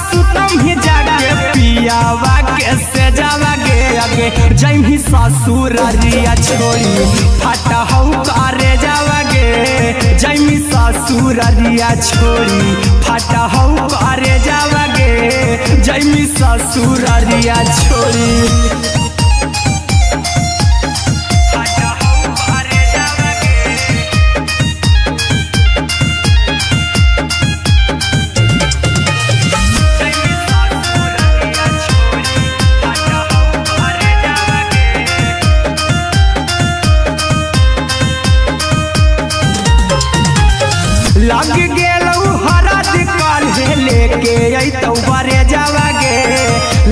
सुतम ही जाके पियावा के से जावा गे अगे जैमी ससुरारिया छोड़ी फाट हौ करे जावा गे जैमी ससुरारिया छोड़ी फाट हौ करे जावा गे जैमी ससुरारिया छोड़ी लग गेलौ हरद काल्हे लेके अइतौ बरे जावा गे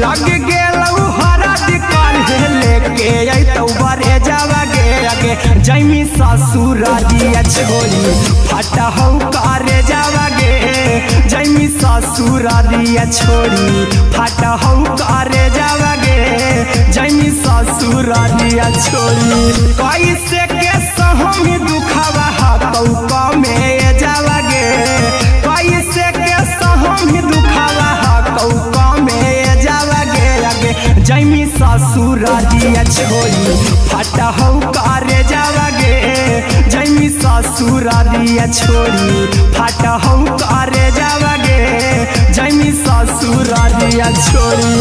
लग गेलौ हरद काल्हे लेके अइतौ बरे जावा गे अगे जैमी ससुरारिया छोड़ी फाट हौ करे जावा गे जैमी ससुरारिया छोड़ी फाट हौ करे जावा गे जैमी ससुरारिया छोड़ी कैसे के सहम दुखवा हाथौ कमे जावा गे कैसे के सहम दुखवा हाथौ कमे जावा गे अगे जैमी ससुरारिया छोड़ी फाट हौ करे जावा गे जैमी ससुरारिया छोड़ी फाट हौ करे जावा गे जैमी ससुरारिया छोड़ी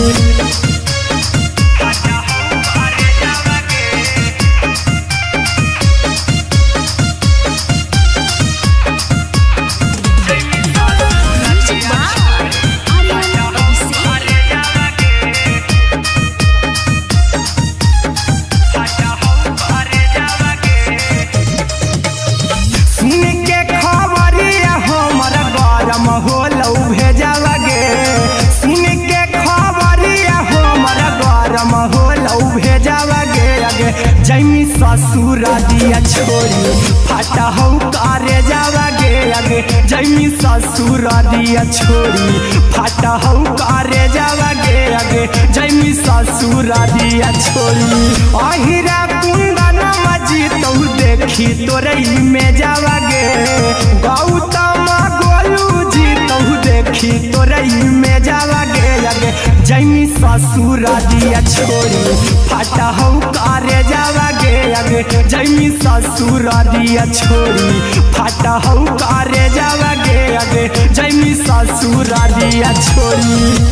जैमी ससुरारिया छोड़ी फाट हौ करे जावा गे अगे जैमी ससुरारिया छोड़ी फाट हौ करे जावा गे अगे जैमी ससुरारिया छोड़ी अहिरा कुंदन मजी तौ देखी तोरई में जावा गे गौतम गोलू जी तौ देखी तोरई में जावा गे अगे जैमी ससुरारिया छोड़ी फाट हौ करे जावा गे अगे जैमी ससुरारिया छोड़ी फाट हौ करे जावा गे अगे जैमी ससुरारिया छोड़ी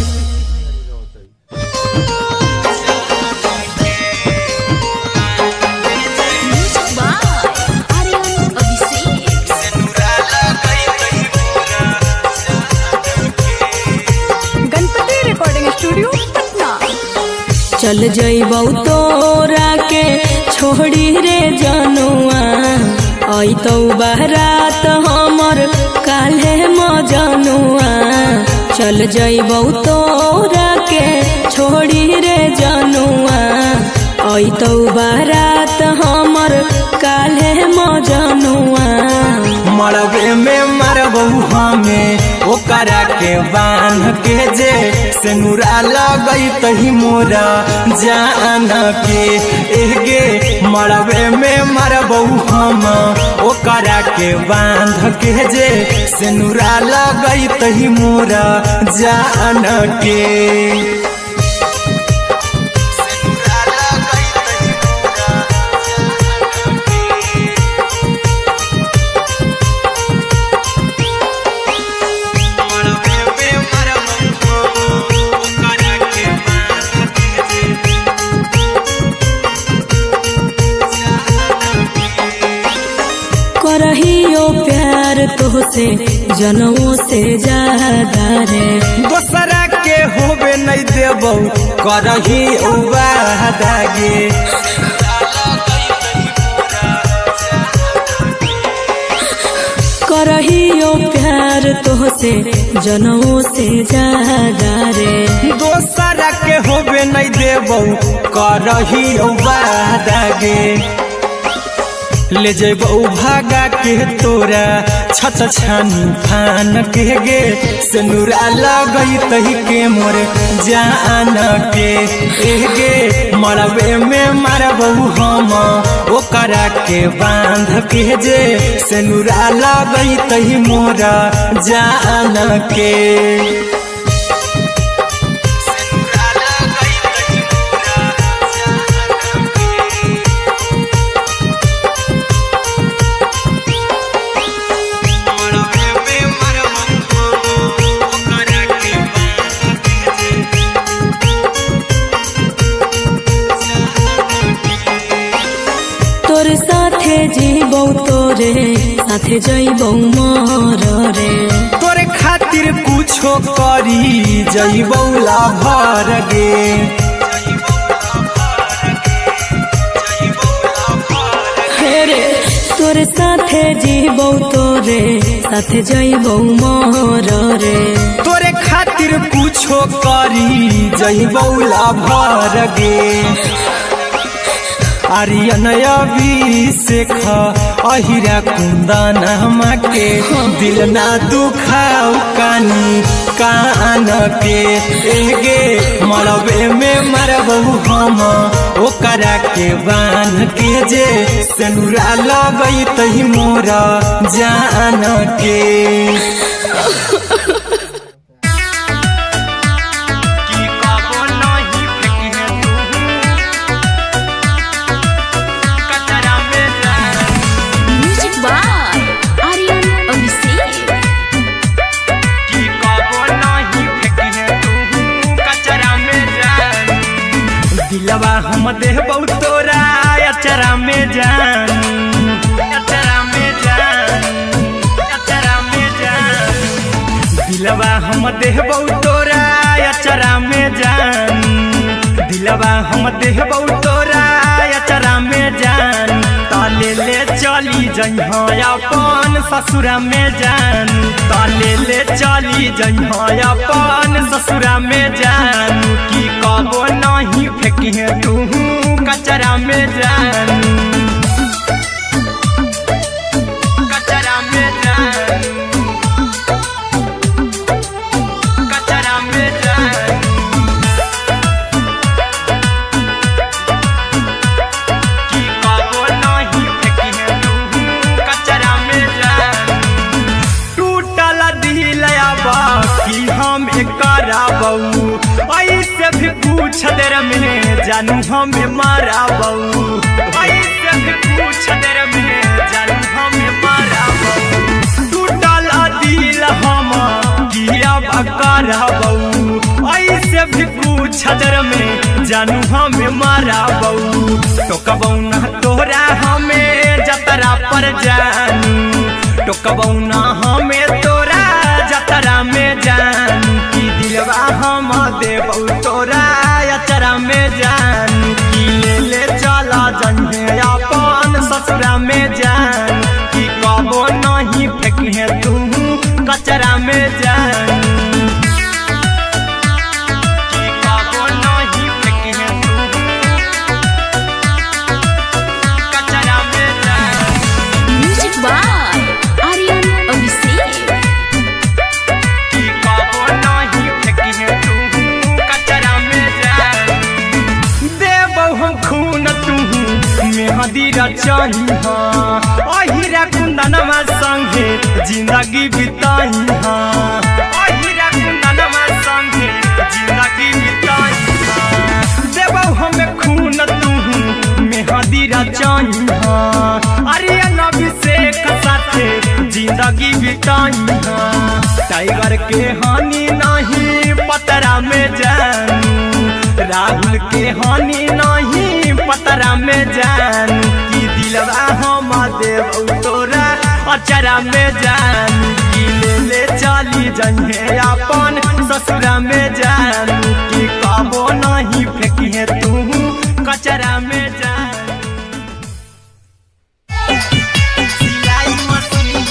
चल जइबौ तोरा के छोड़ी रे जनुआ अइतौ बारात हमर काल्हे मजनुआ चल जइबौ तोरा के छोड़ी रे जनुआ अइतौ बारात हमर काल्हे मजनुआ मरबे में मरबौ हमें ओकरा के बांध के जे सेनुरा लगई तही मोरा जान के एगे मरबे में मरबौ हम ओकरा के बांध के जे सेनुरा लगई तही मोरा जान के करहियो प्यार तोहसे जनमों से ज्यादा रे दोसरा के होबे नहीं देबौ करही वादा गे करहियो प्यार प्यार तोहसे जनमों से ज्यादा रे। दोसरा के होबे नहीं देबौ करही वादागे ले जेबौ भागा के तोरा छत छानी फान के गे से नूरा लगई तही के मोर जान के गे मरबे में मारबौ हम ओकरा के बांध के जे से नूरा लगई तही मोर जान के। तोर साथे जीबौ तोरे साथे जइबौ मर रे। तोरे खातिर कुछो करी जइबौ लाभर गे रे। तोर साथे जीबौ तोरे साथे जइबौ मर रे। तोरे खातिर कुछो करी जइबौ लाभर गे आर्यन अभिषेक अहिरा कुंदन के दिल ना दुखाऊ कानी कान के एगे मरबे में मरबौ हम ओकरा के बान के जे सेनुरा लगई तही मोरा जान के। दिलवा हम देबौ तोरा अचरा में जान अचरा में जान अचरा में जान दिलवा हम देबौ तोरा अचरा में जान दिलवा हम देबौ तोरा अचरा में जान ताले ले चली जइहा अपन ससुरा में जान ताले ले चली जइहा अपन ससुरा में जान की कबो नहीं फेंकिहे तू कचरा में जान कचरा में जान कचरा में जान की कबो नहीं फेंकिहे तू कचरा में जान टूटल दिलया बाकी हम कराबौ ऐसे भी पूछ देर में जानू हमें माराबौ ऐसे भी पूछ देर में जानू हमें माराबौ टूटल दिल हम किया कराबौ ऐसे भी पूछ देर में जानू हमें माराबौ टोकबौ ना तोरा हमें जतरा पर जानू टोकबौ ना हमें तोरा जतरा में जानू की दिलवा हम देबौ तोरा अचरा में जान की ले ले चला जन्हे अपन ससुरा में जान की कबो नहीं फेंकिहे तू कचरा में जान की कबो नहीं फेंकिहे तू कचरा में जान। Music by Aryan Abhishek. की कबो नहीं फेंकिहे तू कचरा में जान देबौ हम खून तू मेहदी रचही अहिरा कुंदनमा संगे जिंदगी बिताई अहिरा कुंदनमा संगे जिंदगी बिताई देबौ हमें खून तू मेहदी रचही आर्यन अभिषेक साथे जिंदगी बिताई टाइगर के हानि नहीं पतरा में जानू राहुल के हानि नहीं पतरा में जानू की दिलवा हम देबौ तोरा अचरा में जानू की ले ले चली जइहे अपन ससुरा में जानू की कबो नहीं फेंकिहे तू कचरा में जानू। सिलाई मशीन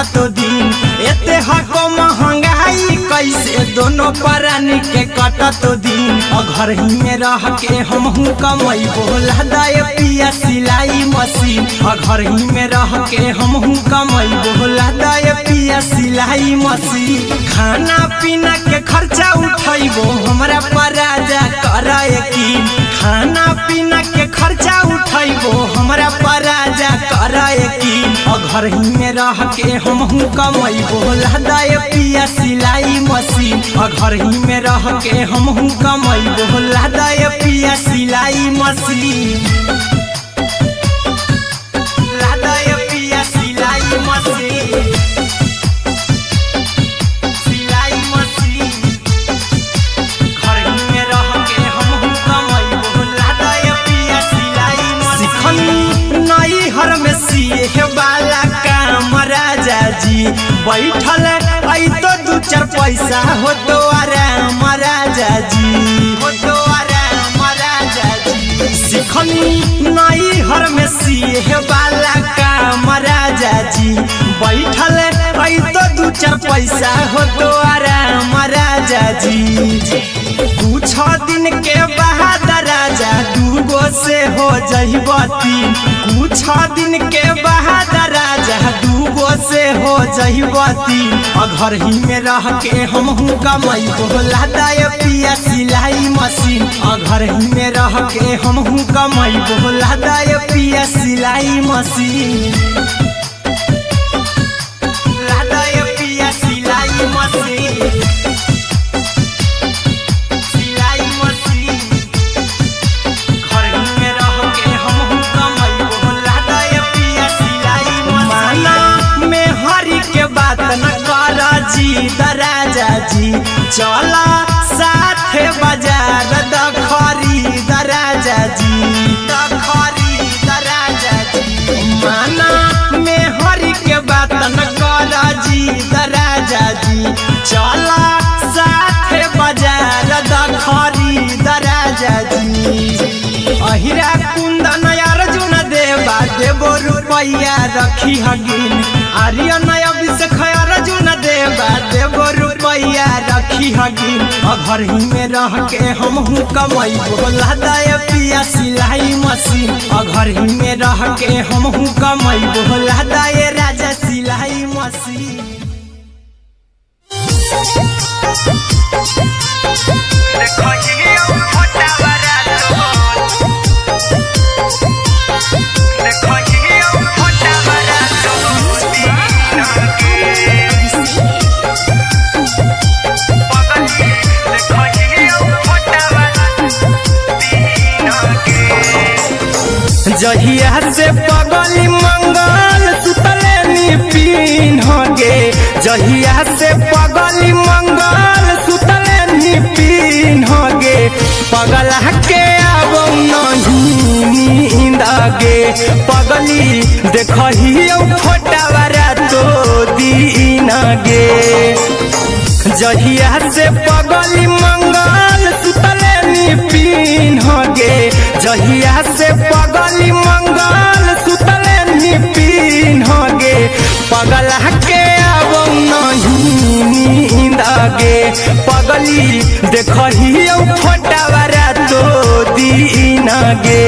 कटतो दिन एते हको महंगाई कैसे दोनों प्राणी के कटतो दिन घर ही में रह के हमहू कमाई बोला दाय पिया सिलाई मशीन घर ही में रह के हमहू कमाई बोला दाय पिया सिलाई मशीन खाना पीना के खर्चा उठाइबो हमरा पर राजा करा यकीन खाना पीना के खर्चा उठाइबो हमरा पर राजा करा यकीन घर ही में रह के हमहू कमाई बोला दाय पिया सिलाई मशीन घर ही में रह के हमहू कमाई बोला दाय पिया सिलाई मशीन लादाय पिया सिलाई मशीन सिलाई मशीन घर ही में रह के हमहू कमाई बोला दाय पिया सिलाई मशीन सिखनी नई हर में सिए वाला काम राजा जी बैठल आई तो दू चार पैसा हो तो आराम राजा जी हो तो आराम राजा जी सिखनी नई हर में सिए वाला काम राजा जी बैठल आई तो दू चार पैसा हो तो आराम राजा जी कुछ दिन के बाद राजा दूगो से हो जइबो तीन कुछ दिन के बाद राजा दूगो से हो जइबो तीन घर ही में रह के हमहू कमाई बोला दाय पिया सिलाई मशीन घर ही में रह के हमहू कमाई बोला दाय पिया सिलाई मशीन लादाय पिया सिलाई मशीन सिलाई मशीन घर ही में रह के हमहू कमाई बोला दाय पिया सिलाई मशीन माना में हरि के बात न कर जी दराजा जी चला साथे बाजार द खरीद राजा जी द खरीद राजा जी माना में हरि के बात न कर जी दराजा जी चला साथे बाजार द खरीद राजा जी अहिरा कुंदन अर्जुन देवा देबो रुपैया रखी हगिन आर्यन अभिषेक अर्जुन देवा देबो रुपैया रखी हगिन घर ही में रह के हमहू कमाई बोला दाय पिया सिलाई मशीन घर ही में रह के हमहू कमाई बोला दाय राजा सिलाई मशीन देखो ये छोटा बड़ा देखो ये छोटा बड़ा जहिया से पगली मंगल सुतले निपिन होगे जहिया से पगली मंगल सुतले निपिन होगे पगला के अब नहीं नींद गे पगली देखही फोटा वाला तो दीन गे जहिया से पगली मंगल सुतले निपिन होगे जहिया से पगली मंगल सुतले निपिन होगे पगला के अब नहीं नींद गे पगली देखही फोटा वाला तो दीन गे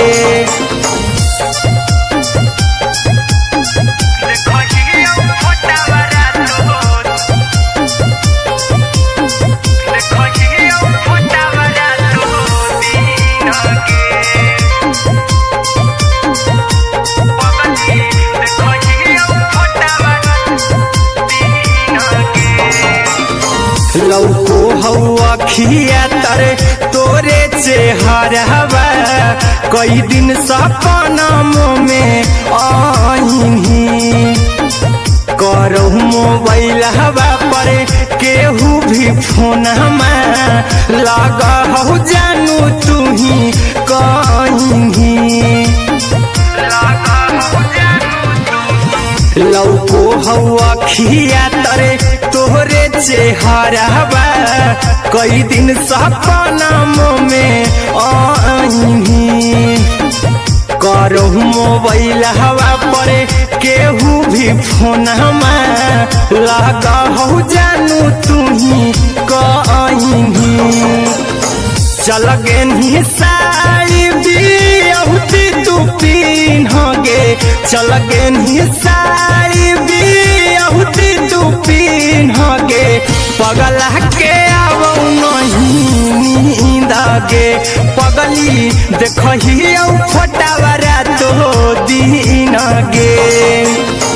लौको हवा खिया तरे तोरे चेहरवा कई दिन सपना में आईनी करो मोबाइल हवा पर केहू भी फोन में लगा हो जानू तू ही कहीं लौको हवा खिया तरे तोहरे चेहरवा कई दिन सपना में आईनी करो मोबाइल हवा पर केहू भी फोन लगा हो जानू तुही कहीं चल गे साड़ी बियहुती तू पिन्हगे चल गे साड़ी बियहुती तू पिन्हगे पगला के आवो नहीं नींदगे पगली देखही फोटावरा तो दिन गे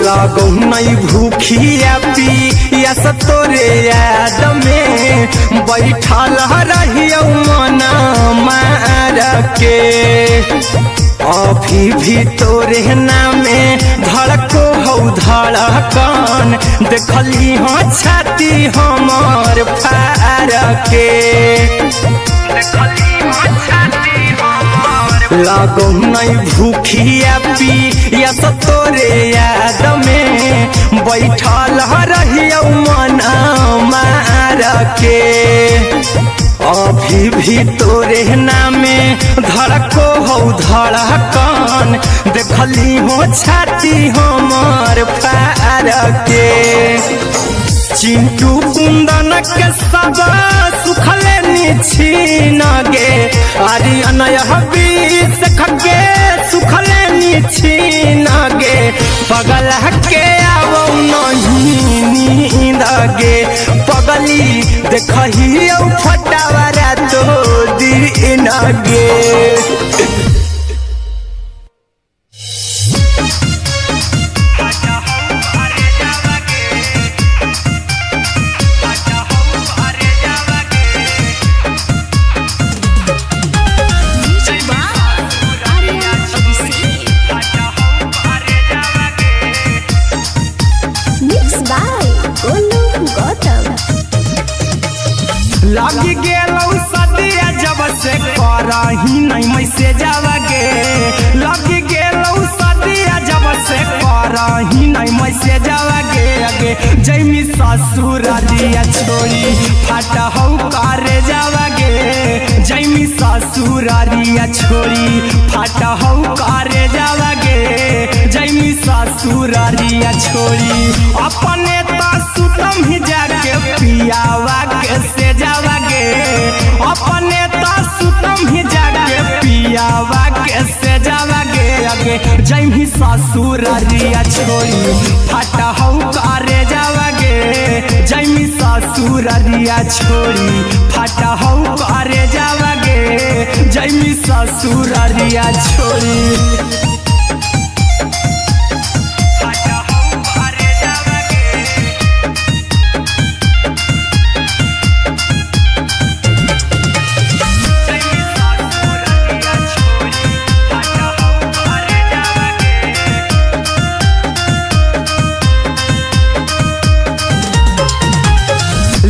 लगो नहीं भूखिया पिया तोरे याद में बैठल रहियो मन मार के अभी भी तोरे नामे धड़को हो धड़कन देखली हो छाती हमर फार के लगो नहीं भूखिया पिया तोरे याद में बैठल रहियो मन मार के अभी भी तोरे नामे धड़को हो धड़कन देखली हो छाती हमर फार के चिंटू कुंदन के सब सुखले छीन गे आर्यन हबीस खगे सुखले छीन गे पगला के आवो नहीं नींद गे पगली देखही फटावरा तो दिन गे लगी गेलौ सदिया जब से करही नहीं मैसे जावगे लगी गेलौ सदिया जब से करही नहीं मैसे जावगे अगे जैमी ससुरारिया छोड़ी फाटा हो करे जावगे जैमी ससुरारिया छोड़ी फाटा हो करे जावगे जैमी ससुरारिया छोड़ी अपने सुतम ही जाके पियावा के से जावागे अपने सुतम ही जाके पियावा के से जावागे अगे जैमी ससुरारिया छोड़ी फाटा हो करे जावागे जैमी ससुरारिया छोड़ी फाटा हो करे जावागे जैमी ससुरारिया छोड़ी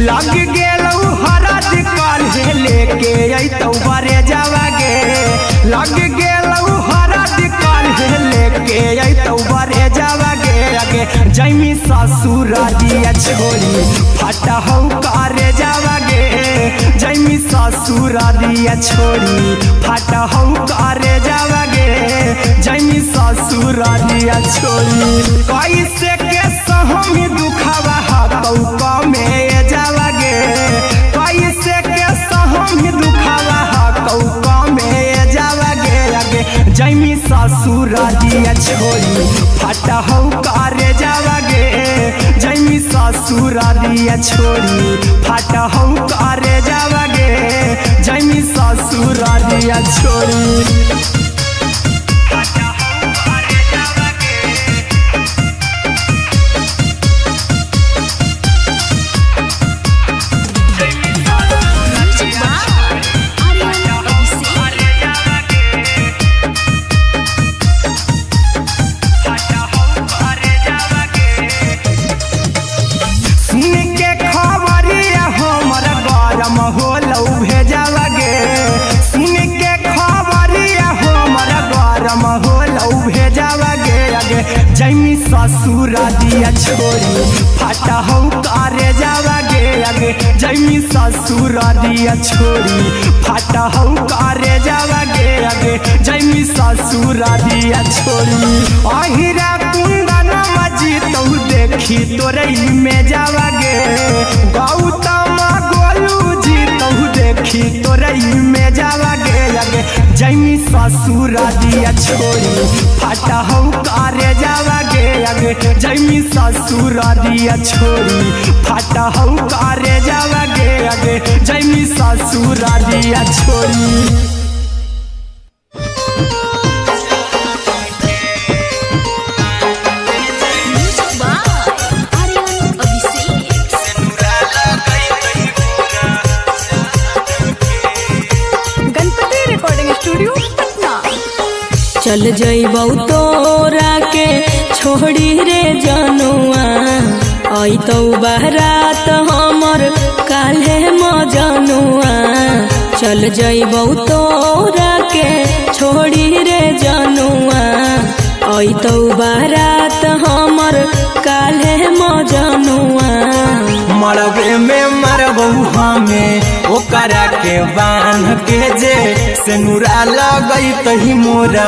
लग गेलौ हरद काल्हे लेके अइतौ बरे जावागे लग गेलौ हरद काल्हे लेके अइतौ बरे जावागे अगे जैमी ससुरारिया छोड़ी फाटा हो करे जावागे जैमी ससुरारिया छोड़ी फाटा हो करे जावागे जैमी ससुरारिया छोड़ी कैसे के सहमी दुखावा हाथौ कमे जावागे कैसे के सहमी दुखावा हाथौ में जावागे अगे जैमी ससुरारिया छोड़ी फाटा हो करे जावागे जैमी ससुरारिया छोड़ी फाटा हो करे जावागे जैमी ससुरारिया छोड़ी ससुर दिया छोड़ी फाटा हो करे जावा गे आगे जैमी ससुर दिया छोड़ी फाटा हो करे जावा गे आगे जैमी ससुर दिया छोड़ी अहिरा कुंदन मजी तो देखी तोरे में जावा गे गौतम गोलू जी तो देखी तोरे में जावा गे आगे जैमी ससुर दिया छोड़ी फाटा हो करे जावा गे आगे जैमी ससुर दिया छोड़ी फाटा हो करे जावा गे आगे जैमी ससुर दिया छोड़ी चल जइबौ तोरा के छोड़ी रे जनुआ अइतौ बारात हमर काल्हे मजनुआ चल जइबौ तोरा के छोड़ी रे जनुआ अइतौ बारात हमर काल्हे मजनुआ मरबे में मरबू हमें ओकरा के बांध के जे सेनुरा लगई तही मोरा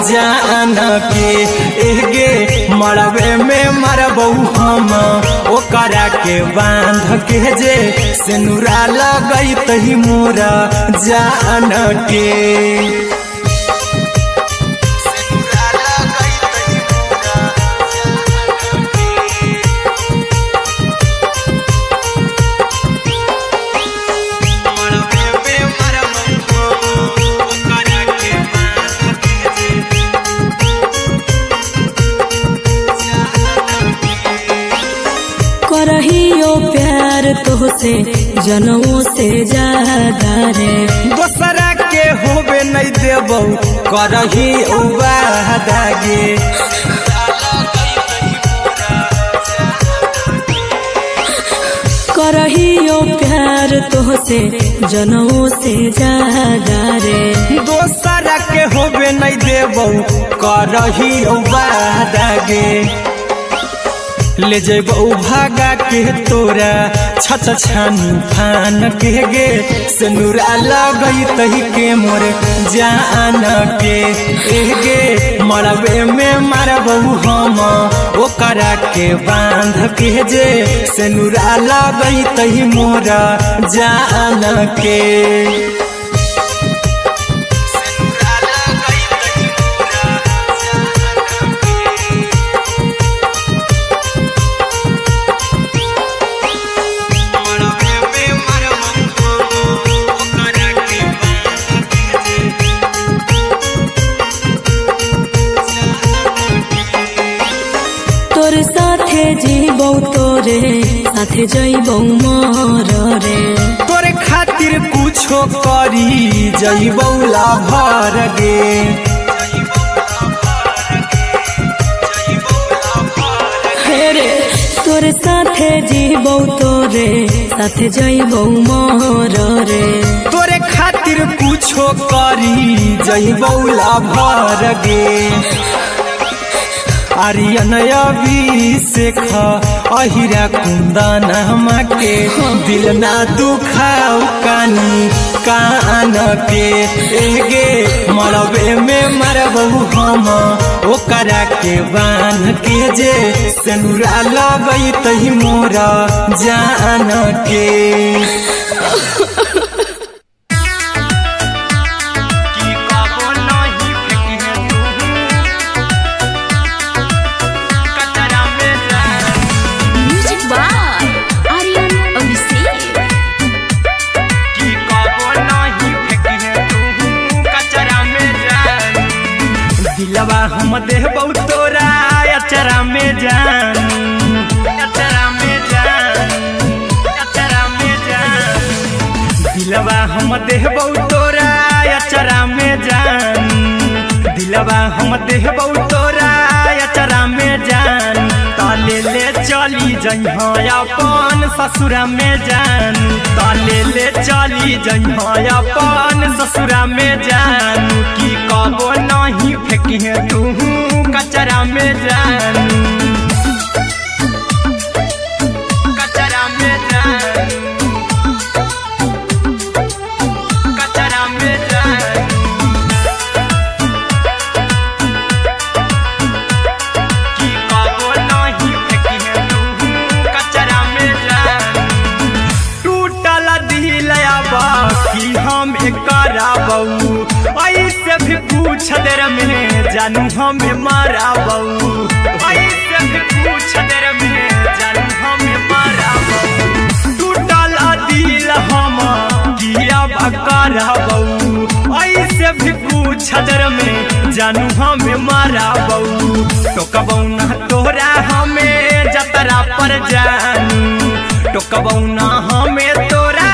जान के एगे मरबे में मरबू हम ओकरा के बांध के जे सेनुरा लगई तही मोरा जान के करहियो प्यार तोहसे जनों से ज्यादा रे दोसरा के होबे नहीं देबौ करही वादा गे करहियो प्यार तोहसे जनों से ज्यादा रे दोसरा के होबे नहीं देबौ करही वादा गे ले जेबौ भागा के तोरा छछ छानी फान के गे सेनुरा लगई तही के मोर जान के एगे मरबे में मरबौ हम ओकरा के बांध के जे सेनुरा लगई तही मोरा जान के जीबौ तोरे साथे जइबौ मोर रे तोरे खातिर कुछो करी जइबौ लाभर गे रे तोरे साथे जीबौ तोरे साथे जइबौ मोर रे तोरे खातिर कुछो करी जइबौ लाभर गे आर्यन अभिषेक अहिरा कुंदन के दिल ना दुखाओ कानी कान के एगे मरबे में मरबौ हम ओकरा के बांध के जे सेनुरा लगई तही मोरा जान के दिलवा हम देबौ तोरा अचरा में जान अचरा में जान अचरा में जान दिलवा हम देबौ तोरा अचरा में जान दिलवा हम देबौ तोरा अचरा में जान ताले ले चली जइहा अपन ससुरा में जान ताले ले चली जइहा अपन ससुरा में जान की कबो नहीं फेंकी तू कचरा में जान कुछ देर में जानू हमें मारा बहू ऐसे भी कुछ देर में जानू हमें मारा बहू टूटल दिल हम किया बकारा बहू ऐसे भी कुछ देर में जानू हमें मारा बहू टोकबौ ना तोरा हमें जतरा पर जानू टोकबौ ना हमें तोरा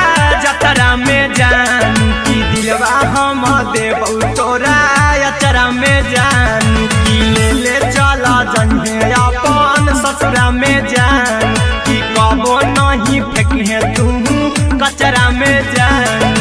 जतरा में जानू की दिलवा हम देबौ तोरा अचरा में जानू की ले चला जन्हे अपन ससुरा में जान की कबो नहीं फेंके तू कचरा में जानू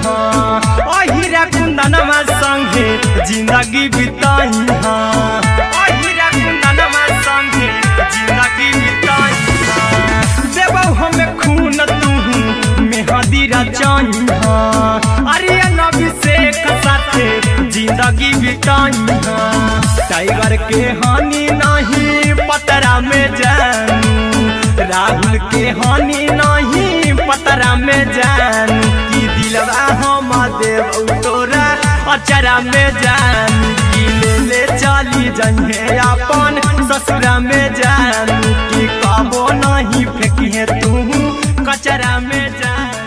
अहिरा कुंदनमा संगे जिंदगी बिताई अहिरा कुंदनमा संगे जिंदगी बिताई देबौ हमें खून तू मेहदी रचाई आर्यन अभिषेक साथे जिंदगी बिताई टाइगर के हानि नहीं पतरा में जानू राहुल के हानि नहीं पतरा में जानू की दिलवा हम देबौ तोरा अचरा में जानू की ले चली जन्हे अपन ससुरा में जानू की कबो नहीं फेंकिए तू कचरा में जानू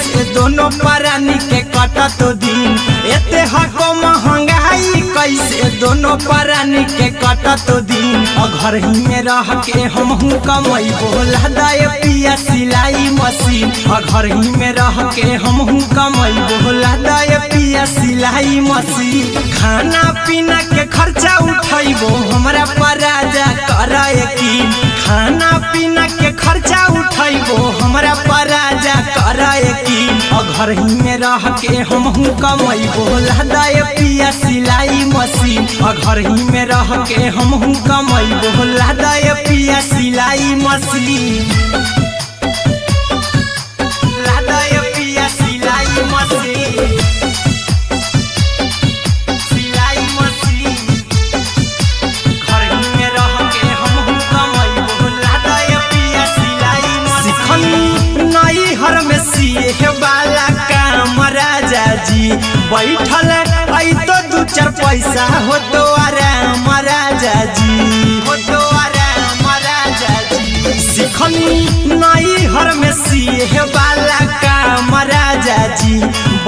परानी के कटत दिन एते हको महंगाई कैसे दोनों परानी के कटत दिन घर ही में रह के हमहू कमाई बोला दाय पिया सिलाई मशीन घर ही में रह के हमहू कमाई बोला दाय पिया सिलाई मशीन खाना पीना के खर्चा उठाइबो हमरा पराजा कराए की खाना पीना के खर्चा उठाइबो हमरा पराजा कराए की घर ही में रह के हमहू कमाई बोला दाय पिया सिलाई मशीन घर ही में रह के हमहू कमाई बोला दाय पिया सिलाई मशीन लादाय पिया सिलाई मशीन सिलाई मशीन घर ही में रह के हमहू कमाई बोला दाय पिया सिलाई मशीन नई हर में सिए वाला काम राजा जी बैठल आई तो दू चार पैसा हो तो आराम राजा जी हो तो आराम राजा जी सिखनी नई हर में सिए वाला काम राजा जी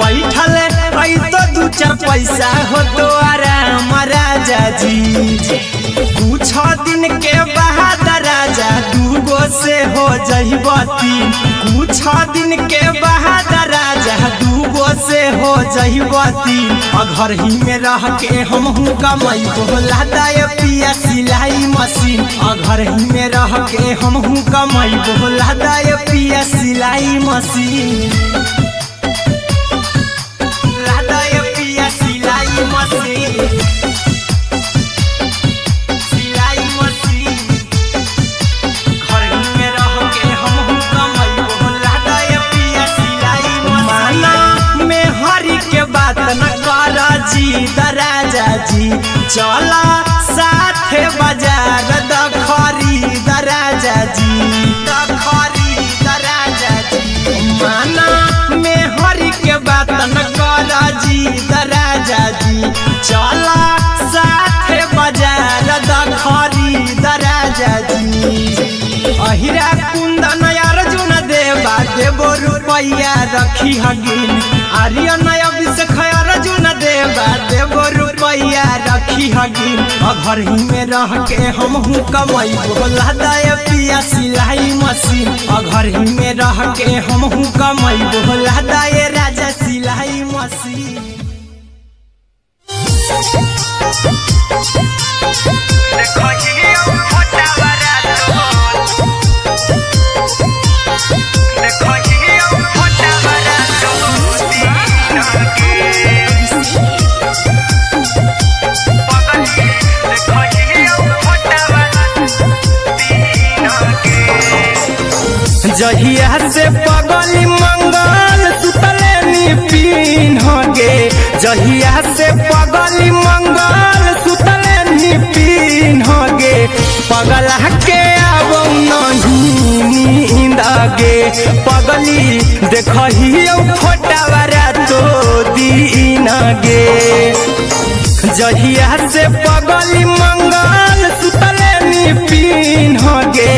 बैठल आई तो दू चार पैसा हो तो आराम राजा जी कुछ दिन के बाद राजा दूगो से हो जहिबती कुछ दिन के बाद राजा दूगो से हो जहिबती घर ही में रह के हमहू कमाई बोला दाय पिया सिलाई मशीन घर ही में रह के हमहू कमाई बोला दाय पिया सिलाई मशीन लादाय पिया सिलाई मशीन राजा जी चला साथे बाजार द खरीद राजा जी द खरीद राजा जी माना में हरी के बात न कर जी द राजा जी चला साथे बाजार द खरीद राजा जी अहिरा कुंदन अर्जुन देवा देबो रुपया रखी हगिन आर्यन अभिषेक अर्जुन देवा देबो रुपया रखी रखी हगी घर ही में रह के हम हूँ कमाई बोला दाए पिया सिलाई मशीन घर ही में रह के हम हूँ कमाई बोला दाए राजा सिलाई मशीन जहिया से पगली मंगल सुतले निपिन गे जहिया से पगली मंगल सुतले निपिन गे पगला के आब नहीं नींद गे पगली देखही फोटावारा तो दीन गे जहिया से पगली मंगल सुतले निपिन गे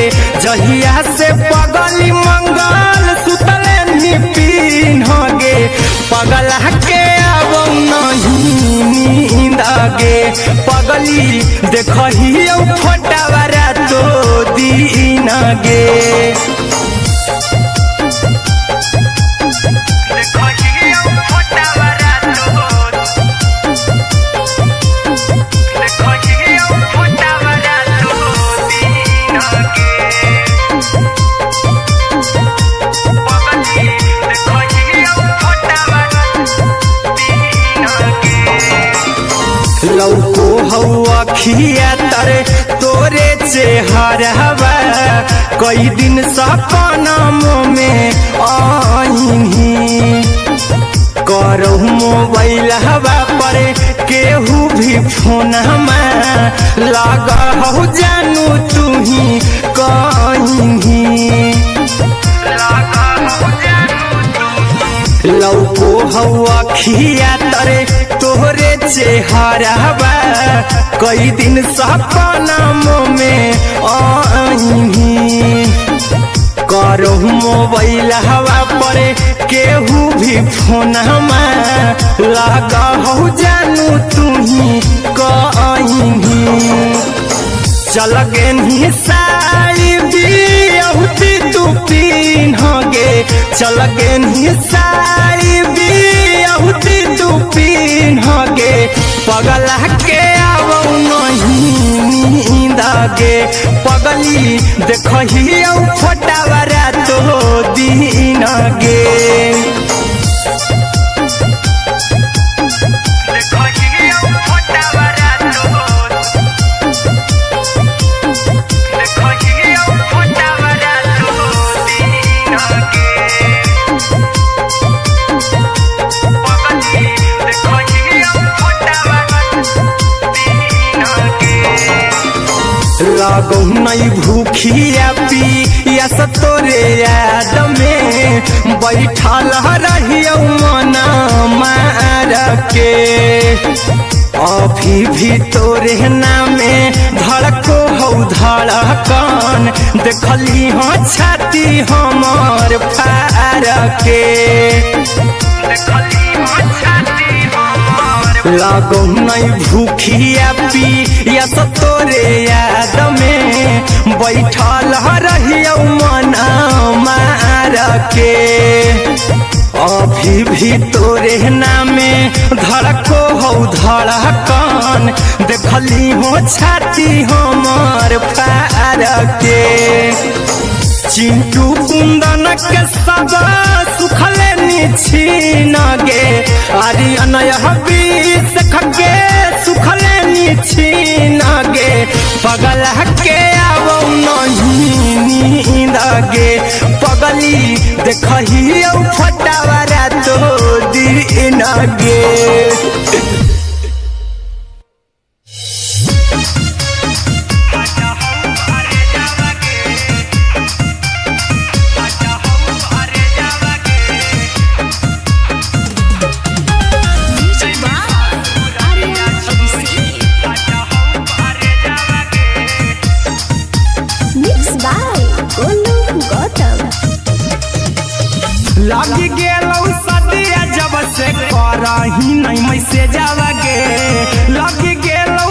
जहिया से पगली मंगल सुतले निपिन गे पगला के आब नहीं नींद गे पगली देखही फोटावारा तो दीन गे लौको हवा खिया तरे तोरे चेहरवा कई दिन सपना में आईनी करो मोबाइल हवा पर केहू भी फोन लगा हो जानू तू ही कहीं लौको हवा खिया तरे तोहरे चेहरवा कई दिन सपना में आईनी करो मोबाइल हवा पर केहू भी फोन लगा हो जानू तू ही कहीं चल गे साड़ी बियहुती तू पीन गे चल गे साड़ी बियहुती तू पीन गे पगला के आब नहीं नींद गे पगली देखही फोटावारा तो दीन गे लागो नहीं भूखिया पिया तोरे याद में बैठल रहियो मना मार के अभी भी तोरे नामे धड़को हो धड़कन देखली हाँ छाती हमार फार के लागो नहीं भूखिया पिया तोरे याद में बैठल रहियो मना मार के अभी भी तोरे नामे धड़को हो धड़कन देखली हो छाती हमार फार के चिंटू कुंदन के सब सुखले निछीन गे आर्यन बीस खगे सुखले निछीन गे पगला के आब नहीं नींद गे पगली देखही फोटावारा तो दीन गे लगी गेलौ सदिया जब से करही नहीं मैसेज आवा गे लगी गेलौ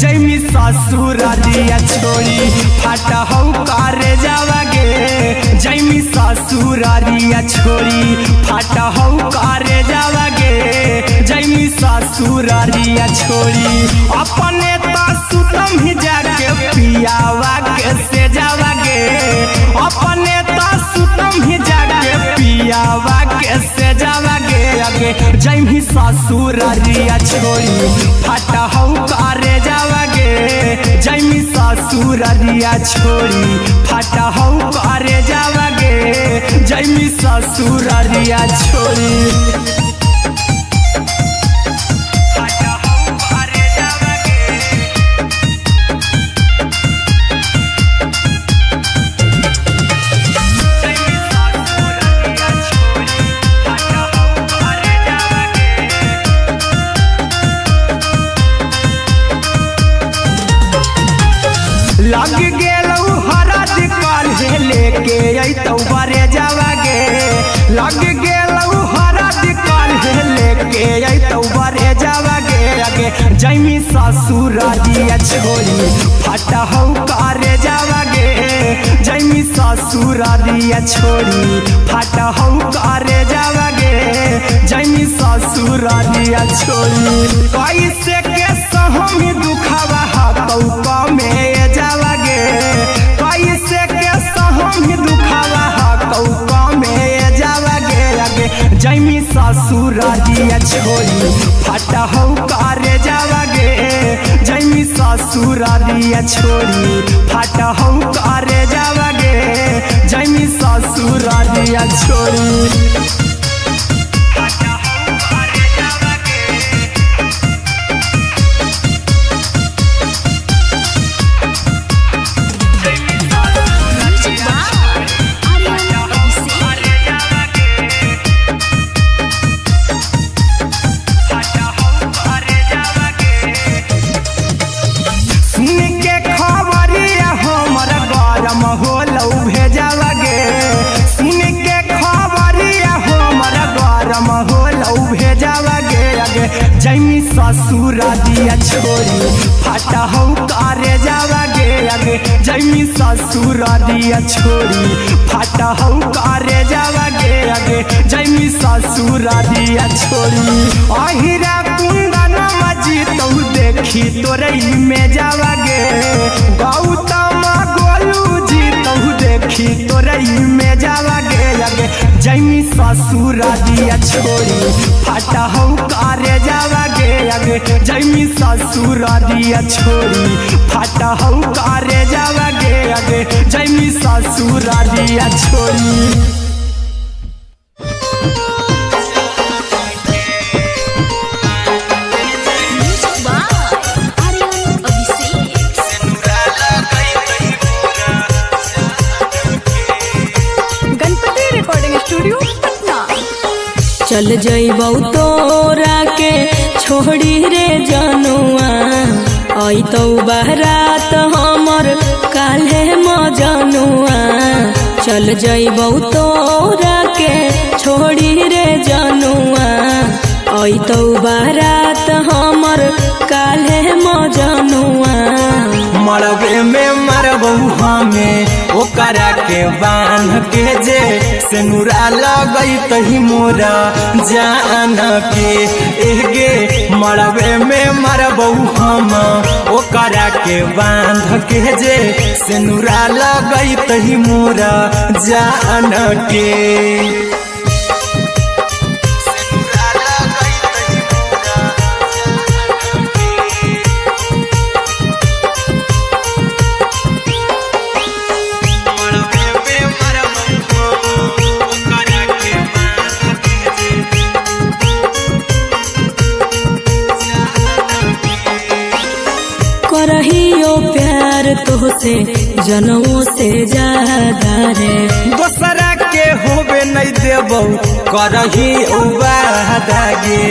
जैमी ससुरारिया छोड़ी फाटा हौ करे जावागे जैमी ससुरारिया छोड़ी फाटा हौ करे जावागे जैमी ससुरारिया छोड़ी अपने तो सुतम ही जाके पियावा के से जावागे अपने तो सुतम ही जाके पियावा के से जावागे आगे जैमी ससुरारिया छोड़ी फाटा हौ करे जावागे जैमी ससुरारिया छोड़ी फाटा हौ करे जावागे जैमी ससुरारिया छोड़ी लग गेलौ हरा दिकाल हे लेके अइतौ बारे जावागे लग गेलौ हरा दिकाल हे लेके अइतौ बारे जावागे आगे जैमी ससुरारिया छोड़ी फाटा हौ करे जावागे जैमी ससुरारिया छोड़ी फाटा हौ करे जावागे जैमी ससुरारिया छोड़ी कैसे के सहम दुखावा हाथौ कमे जावागे कैसे के सहम दुखावा कौका में जावागे आगे जैमी ससुरारिया छोड़ी फाटा हौ करे जावागे जैमी ससुरारिया छोड़ी फाटा हौ करे जावागे जैमी ससुरारिया छोड़ी जैमी ससुरारिया छोड़ी फाटा हौ करे जावागे आगे जैमी ससुरारिया छोड़ी फाटा हौ करे जावागे आगे जैमी ससुरारिया छोड़ी अहिरा कुंदन मजी तौ देखी तोरई में जावागे गौतम गोलू जी तौ देखी तोरई में जावागे आगे जैमी ससुरारिया छोड़ी फाटा हौ करे जावागे आगे जैमी ससुरारिया छोड़ी फाटा हौ करे जावागे आगे जैमी ससुरारिया छोड़ी चल जइबौ तोरा के छोड़ी रे जनुआ अइतौ बारात हमर काल्हे मजनुआ चल जइबौ तोरा के छोड़ी रे जनुआ अइतौ बारात हमर काल्हे मजनुआ मरबे में मरबौ हमें ओकरा के बांध के जे सेनुरा लगैतहि मोरा जान के एगे मरबे में मरबौ हम ओकरा के बांध के जे सेनुरा लगैतहि मोरा जान के करहियो प्यार तोहसे जनों से ज्यादा रे दोसरा के होबे नहीं देबौ करही उबादागे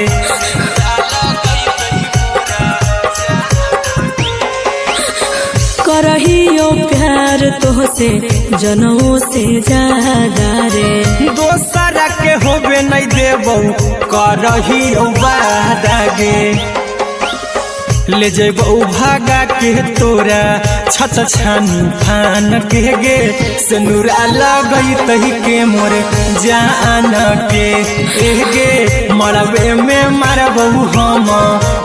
करहियो प्यार तोहसे जनों से ज्यादा रे दोसरा के होबे नहीं देबौ करही उबादागे ले जेबौ भागा के तोरा छत छानी फान के गे सिनुरा लगई तही के मोरे जान के गे मरबे में मारबौ हम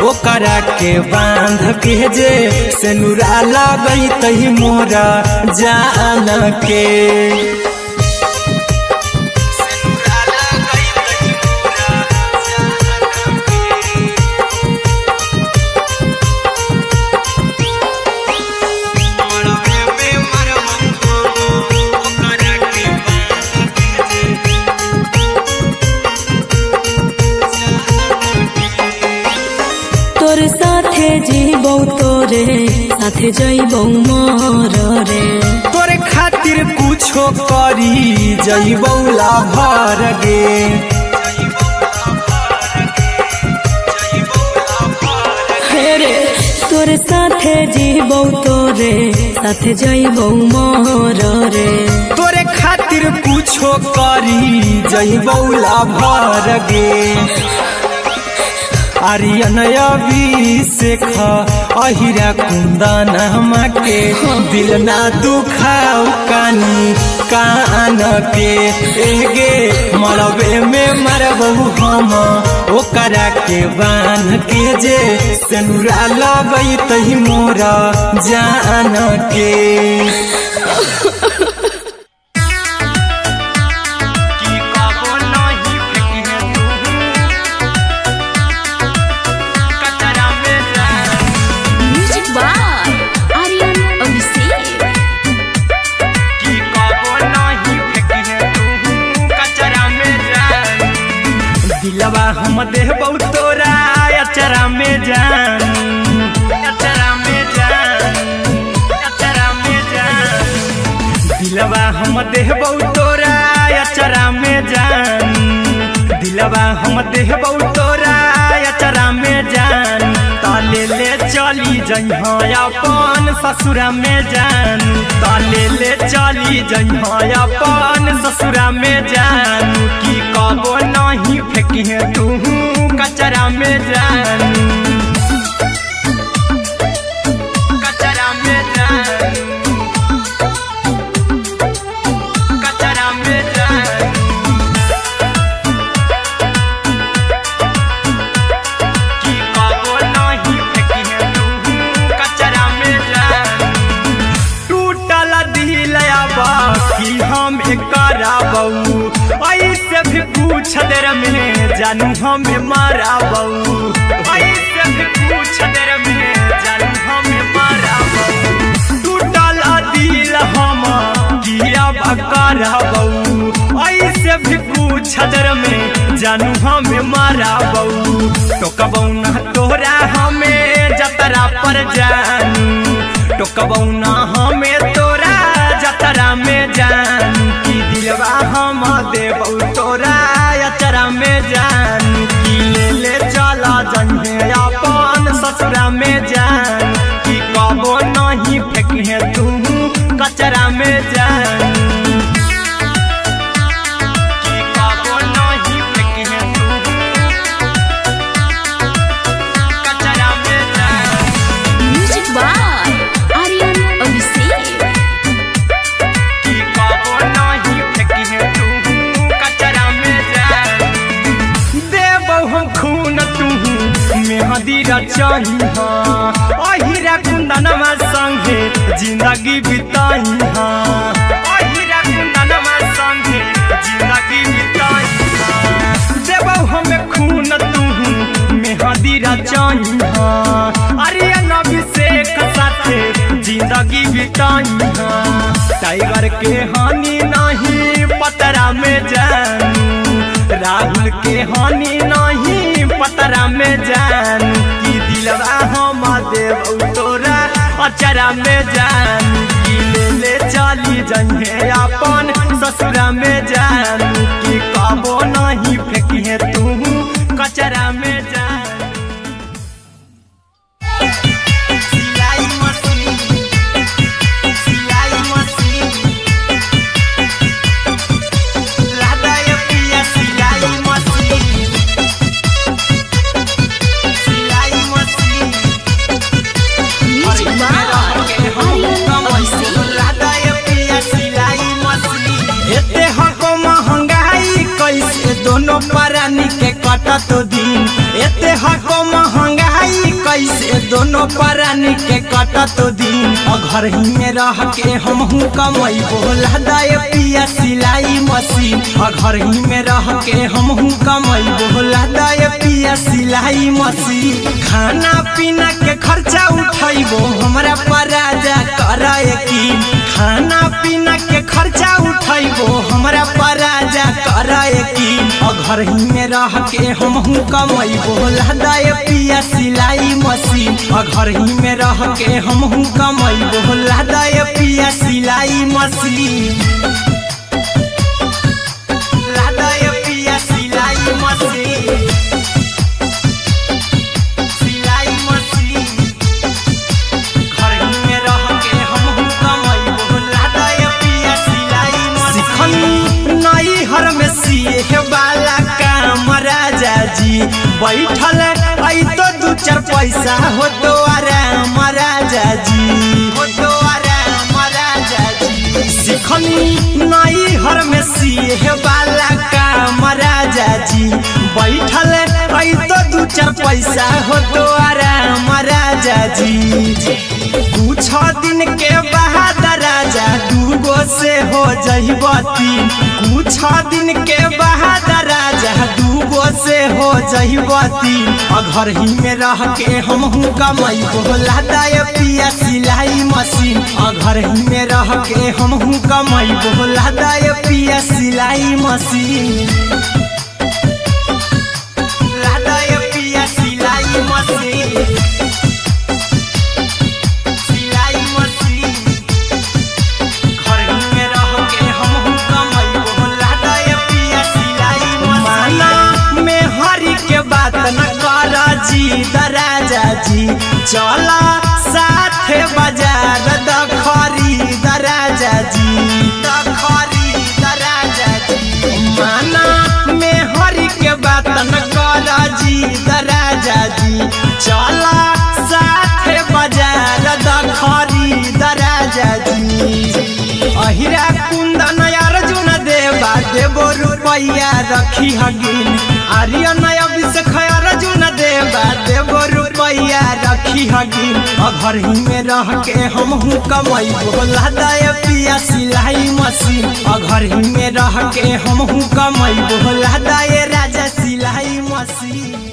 ओकरा के बांध के जे सिनुरा लगई तही मोरा जान के तोर साथे जीबौ तोरे साथे जइबौ मोर रे तोरे खातिर कुछो करी जइबौ लाभर गे रे तोर साथे जीबौ तोरे साथे जइबौ मोर रे तोरे खातिर कुछो करी जइबौ लाभर गे आर्यन अभिषेक अहिरा कुंदन के दिल ना दुखाऊ कानी कान के एगे मरबे में मरबौ हम ओकरा के बान के जे सिनुरा लगई तही मोरा जान के दिलवा हम देबौ तोरा अचरा में जान अचरा में जान अचरा में जान दिलवा हम देबौ तोरा अचरा में जान दिलवा हम देबौ तोरा अचरा में जान ताले ले चली जइहा अपन ससुरा में जान ताले ले चली जइहा अपन ससुरा में जान की कबो नहीं फेंकिहे तू कचरा में जान कचरा में जान कचरा में जान की कबो नहीं फेंकिहे तू कचरा में जान टूटल दिलया बाकी हम कराबौ ऐसे भी पूछ देर में जानू हमें माराबौ ऐसे भी पूछ देर में जानू हमें माराबौ टूटल दिल हम किया कराबौ ऐसे भी पूछ देर में जानू हमें माराबौ टोकबौ ना तोरा हमें जतरा पर जानू टोकबौ ना हमें तोरा जतरा में जानू की दिलवा हम देबौ तोरा अचरा में जान की ले चला जन्हे अपन ससुरा में जान की कबो नहीं फेंकिहे तू कचरा में जान की कबो नहीं फेंकिहे तू कचरा में जान म्यूजिक बाय आर्यन अभिषेक की कबो नहीं फेंकिहे तू कचरा में जान देबौ हम खून तू मेहदी रचही अहिरा कुंदनमा संगे जिंदगी बिताई अहिरा कुंदनमा संगे जिंदगी बिताई देबौ हमें खून तू मेहदी रचही आर्यन अभिषेक साथे जिंदगी बिताई टाइगर के हानि नहीं पतरा में जानू राहुल के हानि नहीं पतरा में जानू की दिलवा हम देबौ तोरा अचरा में जानू की ले चली जइहे अपन ससुरा में जानू की कबो नहीं फेंकिहे तू कचरा में जानू दोनों परानी के कटत दिन एते हको महंगाई कैसे दोनों परानी के कटत दिन घर ही में रह के हमहू कमाई बोला दाए पिया सिलाई मशीन घर ही में रह के हमहू कमाई बोला दाए पिया सिलाई मशीन खाना पीना के खर्चा उठाइबो हमरा पर राजा करा यकीन खाना पीना के खर्चा उठाइबो हमरा पर राजा करा यकीन घर ही में रह के हमहू कमाई बोला दाए पिया सिलाई मशीन घर ही में रह के हमहू कमाई बोला दाए पिया सिलाई मशीन लादाए पिया सिलाई मशीन सिलाई मशीन घर ही में रह के हमहू कमाई बोला दाए पिया सिलाई मशीन नई हर में सिए वाला काम राजा जी बैठल आई तो दू चार पैसा हो तो आराम राजा जी हो तो आराम राजा जी सिखनी नई हर में सिए वाला काम राजा जी बैठल आई तो दू चार पैसा हो तो आराम राजा जी कुछ दिन के बाद राजा दूगो से हो जहिबती कुछ दिन के बाद राजा दूगो से हो जहिबती घर ही में रह के हमहू कमाई बोला दाए पिया सिलाई मशीन घर ही में रह के हमहू कमाई बोला दाए पिया सिलाई मशीन लादाए पिया सिलाई मशीन सिलाई मशीन घर ही में रह के हमहू कमाई बोला दाए पिया सिलाई मशीन में हरी के बात न कर जी दराजा जी चला साथे बाजार दखरी दराजा जी दखरी दराजा जी माना में हरी के बात न कर जी दराजा जी चला साथे बाजार दखरी दराजा जी अहिरा कुंदन अर्जुन देवा देवो रुपैया रखी हगिन आर्यन अभिषेक अर्जुन देवा देवो रुपैया रखी हगिन घर ही में रह के हमहू कमाई बोला दाए पिया सिलाई मशीन घर ही में रह के हमहू कमाई बोला दाए राजा सिलाई मशीन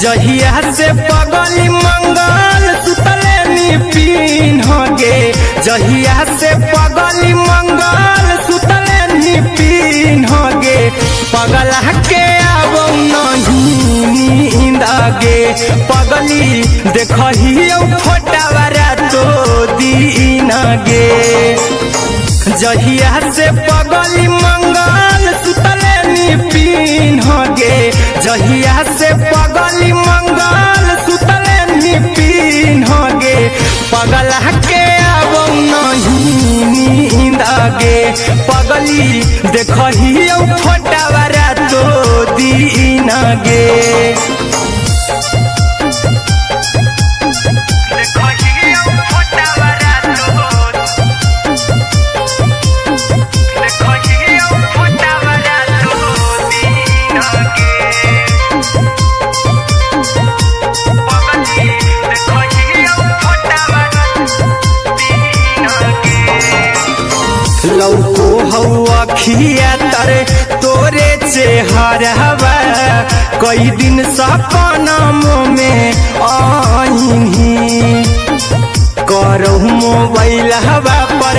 जहिया से पगली मंगल सुतले निपिन गे जहिया से पगली मंगल सुतले निपिन गे पगला के आब नहीं नींद गे पगली देखही फोटावारा तो दीन गे जहिया से पगली मंगल सुतले निपिन गे जहिया से पगली मंगल सुतले निपिन गे पगला के आब नहीं नींद गे पगली देखही फोटावारा तो दीन गे लौको हवा खिया तरे तोरे चेहरवा कई दिन सपना में आईनी करहु मोबाइल हवा पर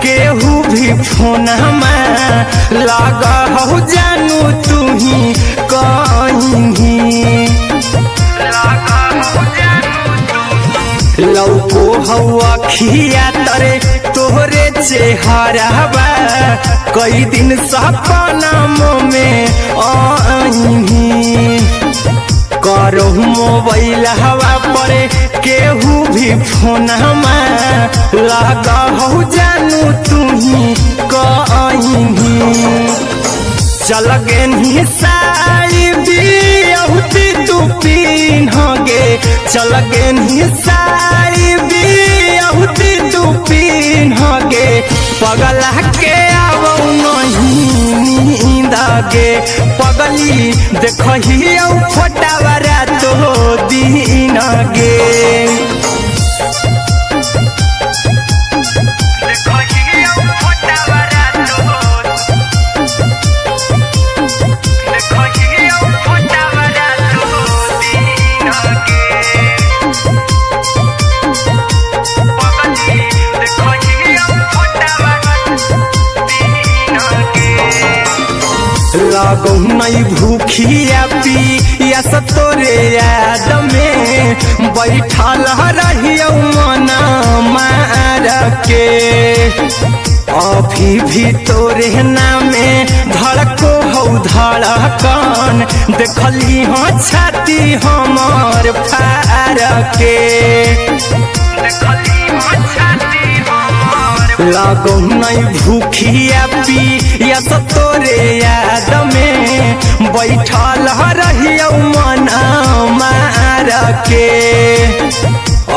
केहू भी फोन में लगा हो जानू तू ही कहीं लौको हवा खिया तरे तोहरे चेहरवा कई दिन सपना में आईनी करहु मोबाइल हवा पर केहू भी फोनमा लगा हो जानू तुही कहीं चल गे साड़ी बियहुती तू पिन्हगे चल गे साड़ी बियहुती तू पिन्हगे पगला के आवौ नहीं नींद गे पगली देखही फोटावरा तो दीन गे लागो नहीं भूखिया पिया तोरे याद में बैठल रहियो मना मार के अभी भी तोरे नामे धड़को हो धड़कन देखली हो छाती हमर फार के लागो नहीं भूखिया पिया तोरे याद में बैठल रहियो मना मार के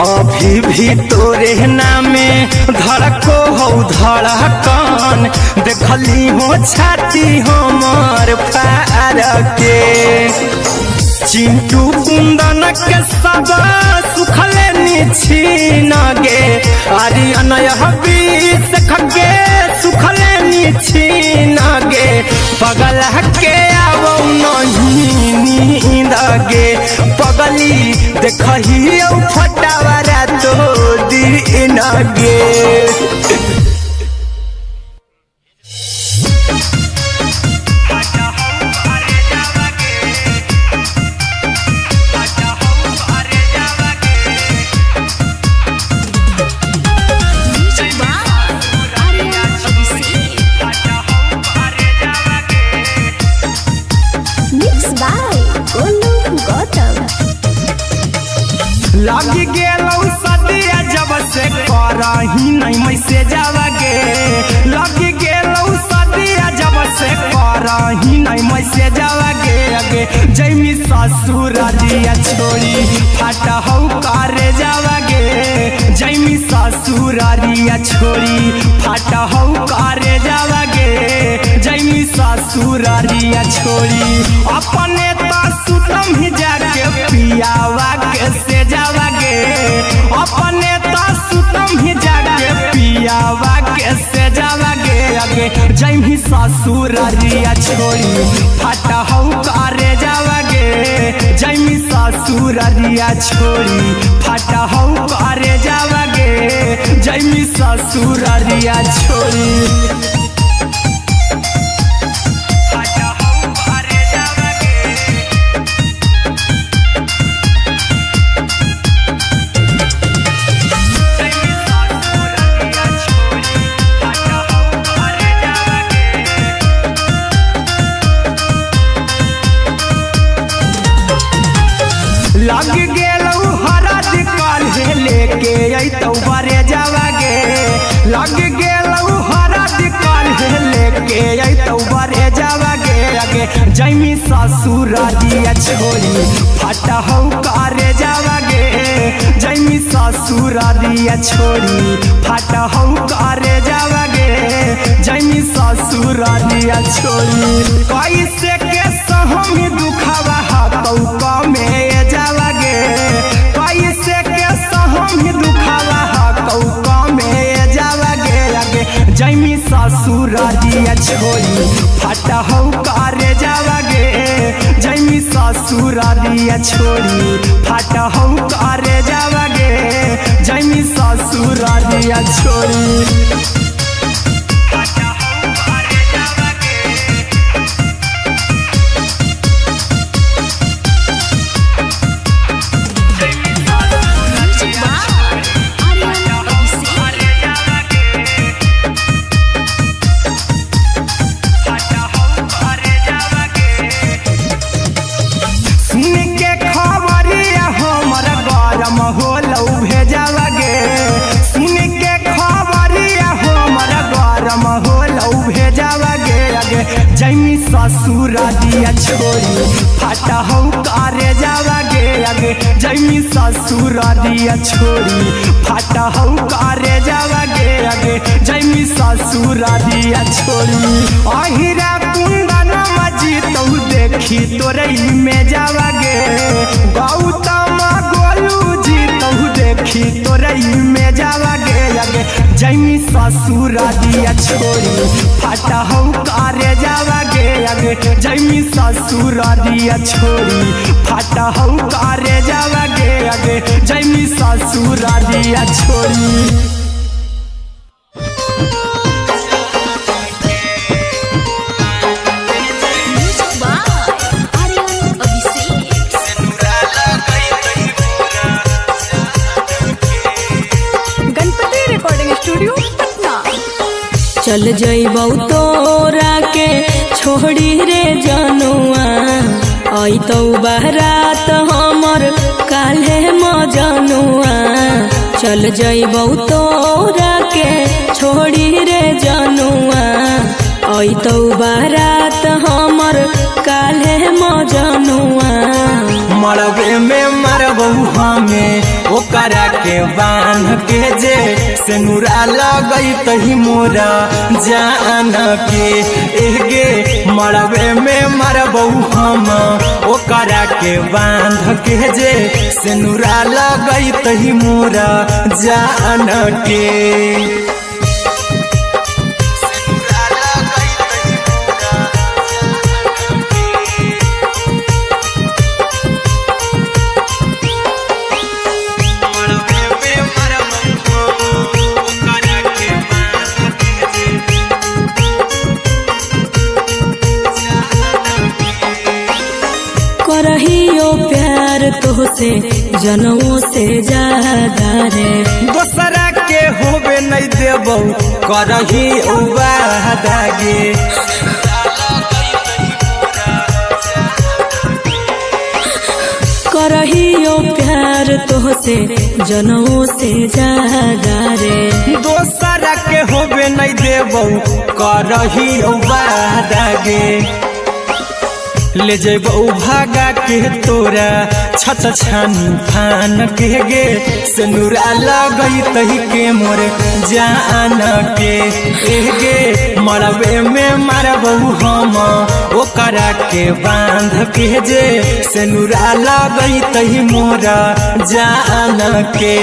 अभी भी तोरे नामे धड़को हो धड़कन देखली हो छाती हमर फार के चिंटू कुंदन के सब सुखले निछीन गे आर्यन हबीस खगे सुखले निछीन गे पगला के आवौ नहीं नींद गे पगली देखही फटावरा तो दीन गे लगी गेलौ सदिया जब से करही नहीं मैसे जावगे लगी गेलौ सदिया जब से करही नहीं मैसे जावगे अगे जैमी ससुरारिया छोड़ी फाटा हौ करे जावगे जैमी ससुरारिया छोड़ी फाटा हौ करे जावगे जैमी ससुरारिया छोड़ी अपने तो सुतम ही जाके पियावा के से जावगे अपने तो सुतम ही जाके पियावा के से जावगे अगे जैमी ससुरारिया छोड़ी फाटा हौ करे जावगे जैमी ससुरारिया छोड़ी फाटा हौ करे जावगे जैमी ससुरारिया छोड़ी लग गेलौ हरा दिकाल लेके अइतौ बरे जावगे लग गेलौ हरा दिकाल लेके अइतौ बरे जावगे अगे जैमी ससुरारिया छोड़ी फाटा हौ करे जावगे जैमी ससुरारिया छोड़ी फाटा हौ करे जावगे जैमी ससुरारिया छोड़ी कैसे के सहम दुखवा हतौ कमे जावगे कैसे के सहम दुखवा हतौ कमे जावगे अगे जैमी ससुरारिया छोड़ी फाटा हौ करे जावगे जैमी ससुरारिया छोड़ी फाटा हौ करे जावगे जैमी ससुरारिया छोड़ी हो लौ भेजावा ससुर दिया छोड़ी फाटा हो करे जावा गे आगे जैमी ससुर दिया छोड़ी फाटा हो करे जावा गे आगे जैमी ससुर दिया छोड़ी अहिरा कुंदन मजी तो देखी तोरे में जावा गे गौतम गोलू जी तो देखी तोरे में जावा गे आगे जैमी ससुर दिया छोड़ी फाटा हो करे जावा गे आगे जैमी ससुर दिया छोड़ी फाटा हो करे जावा गे आगे जैमी ससुर दिया छोड़ी चल जइबौ तोरा के छोड़ी रे जनुआ अइतौ बारात हमर काल्हे मजनुआ चल जइबौ तोरा के छोड़ी रे जनुआ अइतौ बारात हमर काल्हे मजनुआ मरबे में मरबू हमें ओकरा के बांध के जे सेनुरा लगई तही मोरा जान के एगे मरबे में मरबू हम ओकरा के बांध के जे सेनुरा लगई तही मोरा जान के करहियो प्यार तोहसे जनों से ज्यादा रे दोसरा के होबे नहीं देबौ करही वादा गे करहियो प्यार तोहसे जनों से ज्यादा रे दोसरा के होबे नहीं देबौ करही वादा गे ले जेबौ भागा के तोरा छत छानी फान के गे सेनुरा लगई तही के मोर जान के एगे मरबे में मरबौ हम ओकरा के बांध के जे सेनुरा लगई तही मोरा जान के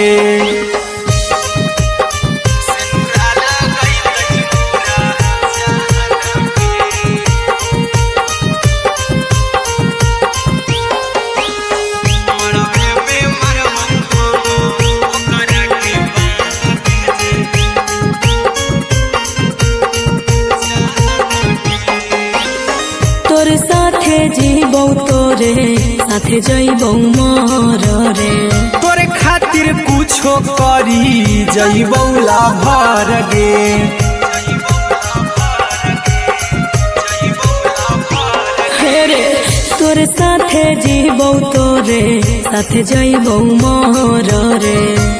जीबौ तोरे साथे जइबौ मोर रे तोरे खातिर कुछो करी जइबौ लाभर गे रे तोरे साथे जीबौ तोरे साथे जइबौ मोर रे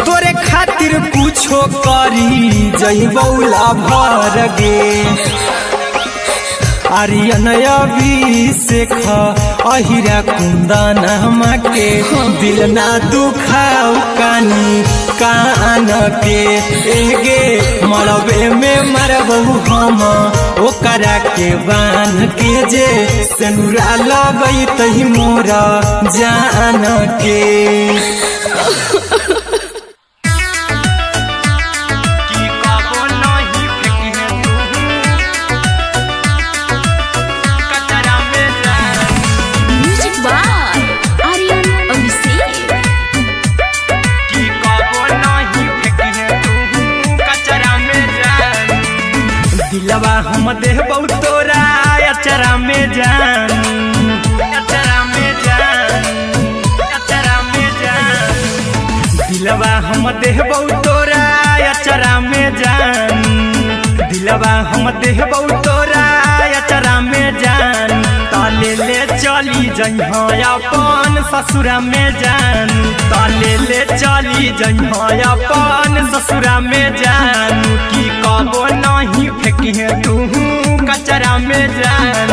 तोरे खातिर कुछो करी जइबौ लाभर गे आर्यन अभिषेक अहिरा कुंदन के दिल ना दुखाऊ कानी कान के एगे मरबे में मरबू हम ओकरा के बांध के जे सेनुरा लगई तही मोरा जान के दिलवा हम देबौ तोरा अचरा में जान अचरा में जान अचरा में जान दिलवा हम देबौ तोरा अचरा में जान दिलवा हम देबौ तोरा अचरा में जान ताले ले चली जइहा अपन ससुरा में जान ताले ले चली जइहा अपन ससुरा में जान की कबो नहीं फेंकी तू कचरा में जान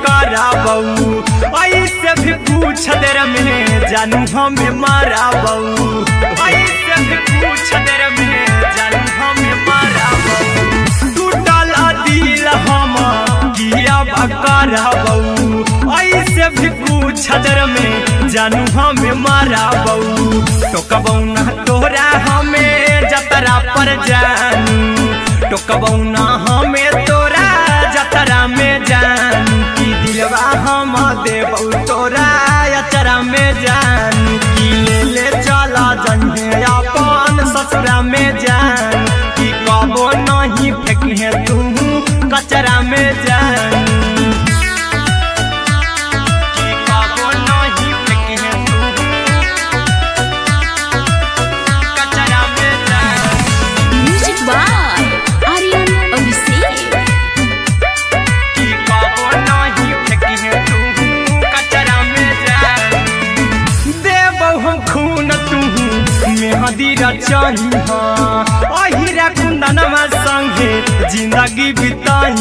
कराबऊ ऐसे भी पूछ देर में जानू हमें माराबऊ ऐसे भी पूछ देर में जानू हमें माराबऊ टूटल दिल हम किया कराबऊ ऐसे भी पूछ देर में जानू हमें माराबऊ टोकबऊ ना तोरा हमें जतरा पर जानू टोकबऊ ना हमें तोरा जतरा में जानू की दिलवा हम देबऊ तोरा अचरा में जानू की ले चला जन्हे अपन ससुरा में जान की कबो नहीं फेंके तू कचरा में जानू अहिरा कुंदनमा संगे जिंदगी बिताई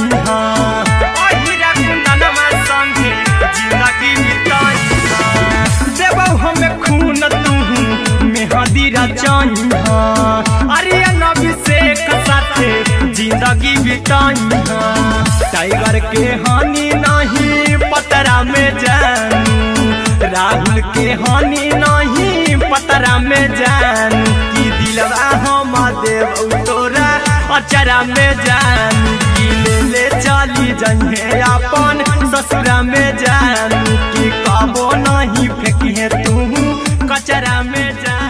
अहिरा कुंदनमा संगे जिंदगी बिताई देबौ हमें खून तू मेहदी रचाई आर्यन अभिषेक साथे जिंदगी बिताई टाइगर के हानि नहीं पतरा में जानू राहुल के हानि नहीं पतरा में जानू की दिलवा हम देबऊ तोरा अचरा में जानू की ले चली जन्हे अपन ससुरा में जानू की कबो नहीं फेंकिए तू कचरा में जानू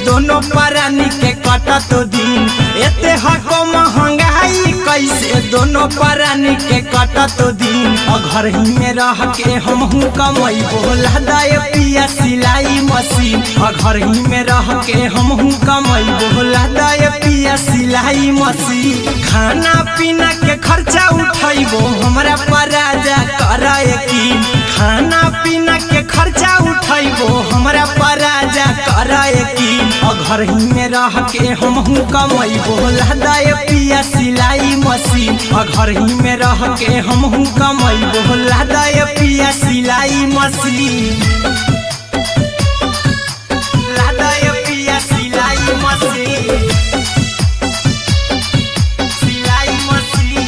दोनों परानी के कटत दिन एते हको महंगाई कैसे दोनों परानी के कटत दिन घर ही में रह के हमहू कमाई बोला दाय पिया सिलाई मशीन घर ही में रह के हमहू कमाई बोला दाय पिया सिलाई मशीन खाना पीना के खर्चा उठाइबो हमरा पराजा कराए की खाना पीना के खर्चा उठाइबो हमरा पराजा कराए की घर ही में रह के हमहू कमाई बोला दाय पिया सिलाई मशीन घर ही में रह के हमहू कमाई बोला दाय पिया सिलाई मशीन लादाय पिया सिलाई मशीन सिलाई मशीन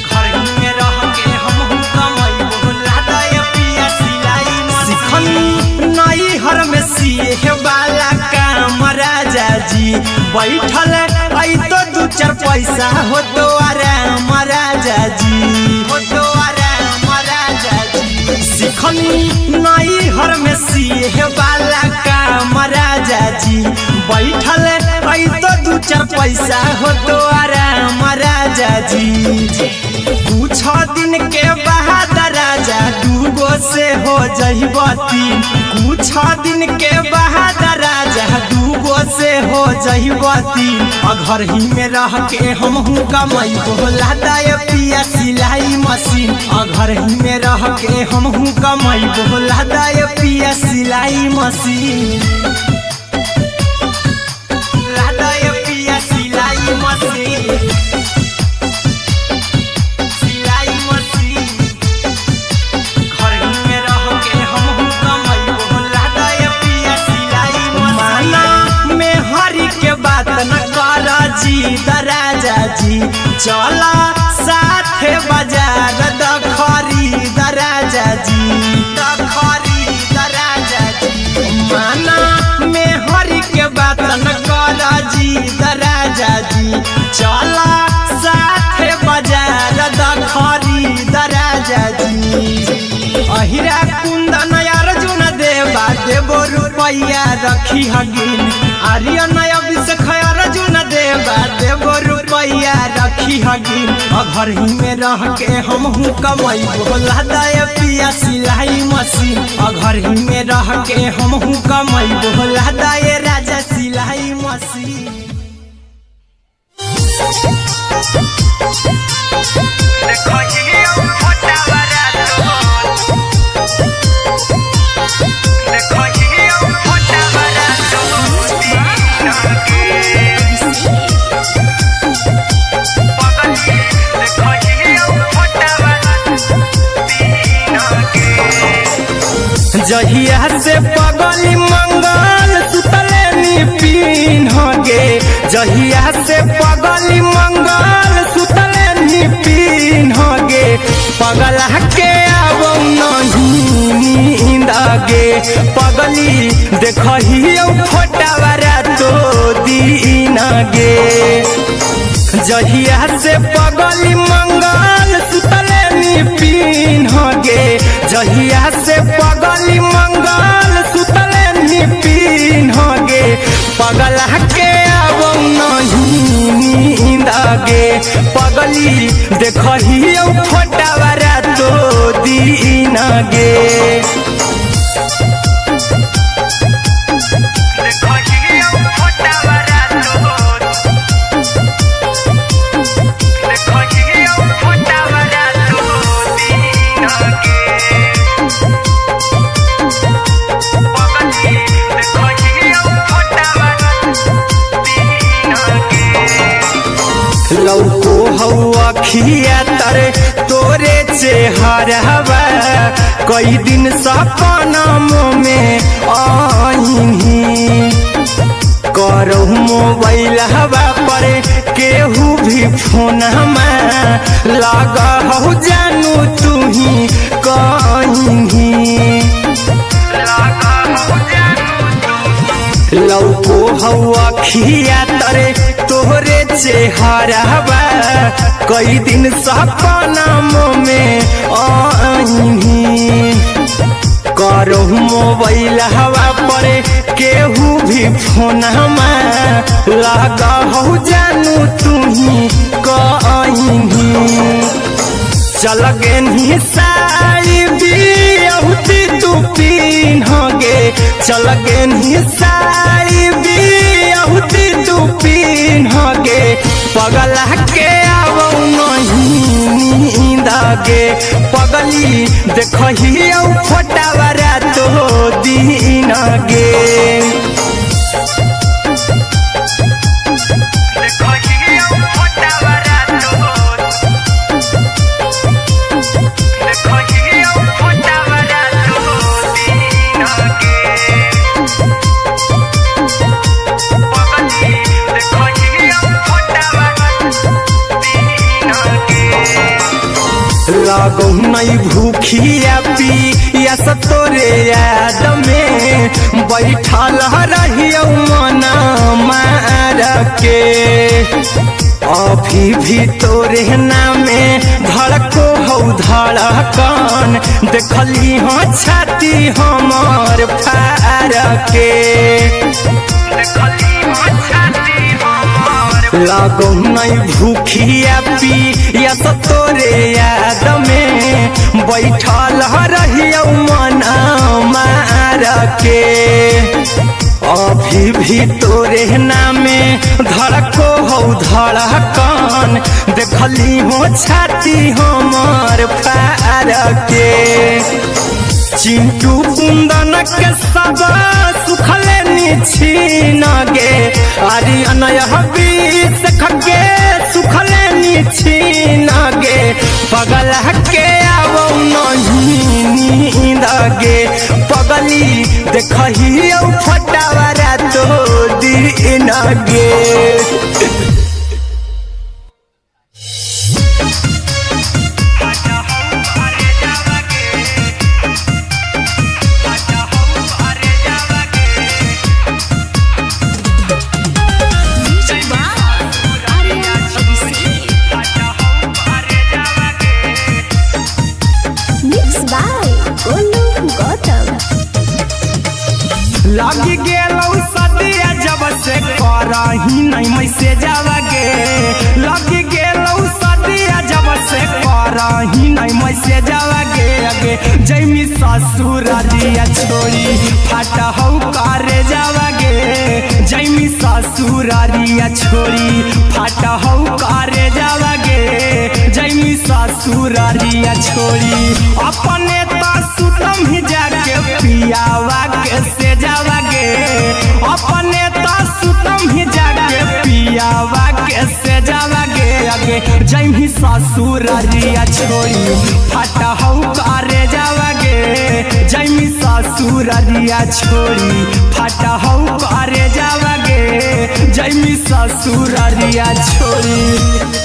घर ही में रह के हमहू कमाई बोला दाय पिया सिलाई मशीन नई हर में सिए वाला काम राजा जी बैठल आई तो दू चार पैसा हो तो आराम राजा जी हो तो आराम राजा जी सिखनी नई हर में सिए वाला काम राजा जी बैठल आई तो दू चार पैसा हो तो आराम राजा जी कुछ दिन के बाद राजा दूगो से हो जहिबती कुछ दिन के बाद राजा दूगो से हो जहिबती घर ही में रह के हमहू कमाई बोला दाय पिया सिलाई मशीन घर ही में रह के हमहू कमाई बोला दाय पिया सिलाई मशीन लादाय पिया सिलाई मशीन राजा जी चला साथे बाजार द खरीद राजा जी द खरीद राजा जी माना में हरी के बात न कर जी द राजा जी चला साथे बाजार द खरीद राजा जी अहिरा कुंदन अर्जुन देवा देबो रुपया रखी हगिन आर्यन अभिषेक अर्जुन देवा देबो रुपया रुपया रखी हगी घर ही में रह के हम कमाई बोला दे पिया सिलाई मशीन घर ही में रह के हम कमाई बोला दे राजा सिलाई मशीन। जहिया से पगली मंगल सुतले निपिन गे जहिया से पगली मंगल सुतले निपिन गे पगला के आब नहीं नींद गे पगली देखही फोटावारा तो दीन गे जहिया से पगली मंगल सुतले निपिन गे जहिया से पगली मंगल सुतले निपिन गे पगला के आब नहीं नींद गे पगली देखही फोटावारा तो दीन गे। लौको हवा खिया तरे तोरे चेहरवा कई दिन सपना में आईनी करो मोबाइल हवा पर केहू भी फोन में लगा हो जानू तू ही कहीं लौको हवा खिया तरे तोहरे चेहरवा कई दिन सपना में आईनी करो मोबाइल हवा पर केहू भी फोन में लगा हो जानू तू ही कहीं चल गे साड़ी बिहुती तू पीन गे चल गे साड़ी बिहुती तू पीन गे पगला के आब नहीं नींद गे पगली देखही फोटावारा तो दीन गे। लागो नहीं भूखिया पिया तोरे याद में बैठल रहियो मना मार के अभी भी तोरे नामे धड़को हो धड़कन देखली हाँ छाती हमार फार के लागो नहीं भूखिया पिया तोरे याद में बैठल रहियो मना मार के अभी भी तोरे नामे धड़को हो धड़कन देखली हो छाती हमार फार के चिंटू कुंदन के सब सुखले निछीन गे आर्यन बीस खगे सुखले निछीन गे पगला के आब नहीं नींद गे पगली देखही फटावारा तो दीन गे। लागी गेलौ सदिया जब से कर करही नहीं मैसे जावागे लग गेलौ सदिया जब से करही नहीं मैसे जावागे आगे जैमी ससुरारिया छोड़ी फाटा हौ करे जावागे जैमी ससुरारिया छोड़ी फाटा हौ करे जावागे जैमी ससुरारिया छोड़ी अपने सुतम ही जाके पियावा के से जावागे अपने सुतम ही जाके पियावा के से जावागे आगे जैमी ससुरारिया छोड़ी फाटा हौ करे जावागे जैमी ससुरारिया छोड़ी फाटा हौ करे जावागे जैमी ससुरारिया छोड़ी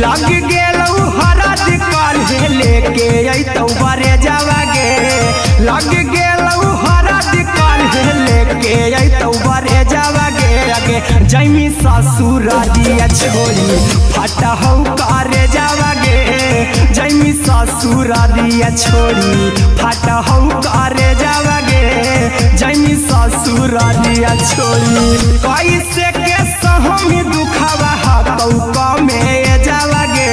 लग गेलौ हरद काल्हे लेके अइतौ बरे जावागे लग गेलौ हरद काल्हे लेके अइतौ बरे जावागे आगे जैमी ससुरारिया छोड़ी फाटा हौ करे जावागे जैमी ससुरारिया छोड़ी फाटा हौ करे जावागे जैमी ससुरारिया छोड़ी कैसे के सहम दुखावा हतौ कमे जावागे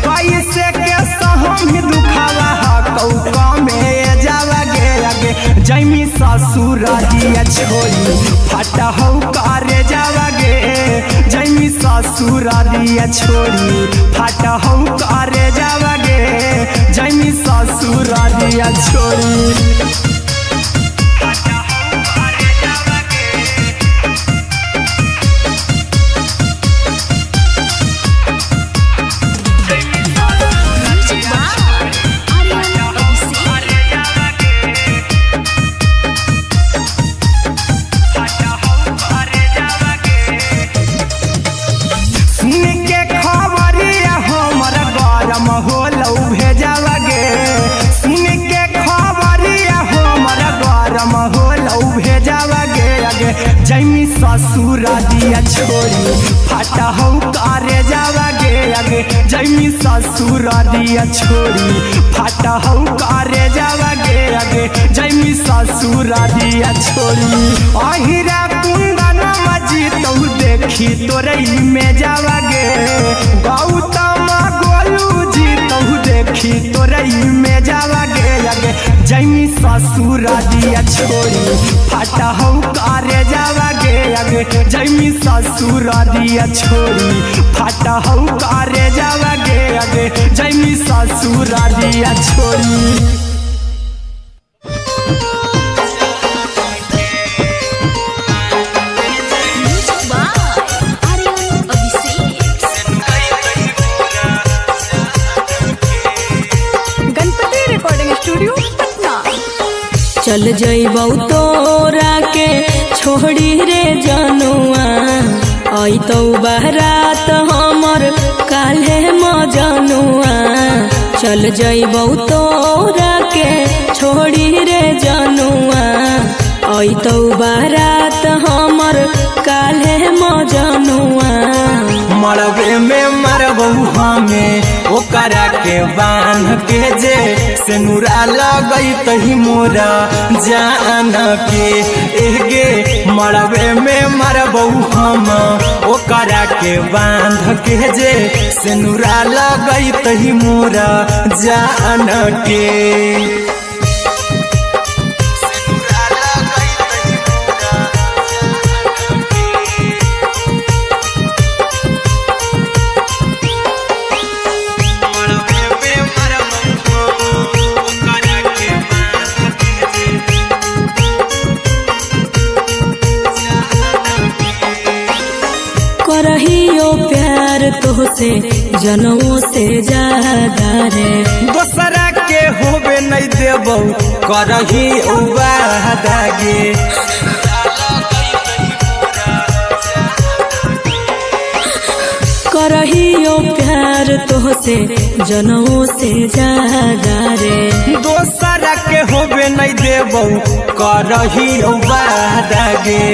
कैसे के सहम दुखावा हतौ में जावागे आगे जैमी ससुरारिया छोड़ी फाटा हौ करे जावागे जैमी ससुरारिया छोड़ी फाटा हौ करे जावागे जैमी ससुरारिया छोड़ी जैमी ससुरारिया छोड़ी फाटा हौ करे जावागे आगे जैमी ससुरारिया छोड़ी फाटा हौ करे जावागे आगे जैमी ससुरारिया छोड़ी अहिरा कुंदन मजी तौ देखी तोरई में जावागे गौतम गोलू जी तौ देखी तोरई में जावागे आगे जैमी ससुरारिया छोड़ी फाटा हौ करे जावागे आगे जैमी ससुरारिया छोड़ी फाटा हौ करे जावागे आगे जैमी ससुरारिया छोड़ी चल जइबौ तोरा के छोड़ी रे जनुआ अइतौ बारात हमर काल्हे मजनुआ चल जइबौ तोरा के छोड़ी रे जनुआ अइतौ बारात हमर काल्हे मजनुआ मरबे में मरबौ हमें ओकरा के बांध के जे सेनुरा लगैतहि मोरा जान के एगे मरबे में मरबौ हम ओकरा के बांध के जे सेनुरा लगैतहि मोरा जान के करहियो प्यार तोहसे जनों से ज्यादा रे दोसरा के होबे नहीं देबौ करही उबादागे करहियो प्यार तोहसे जनों से ज्यादा रे। दोसरा के होबे नहीं देबौ करही वादागे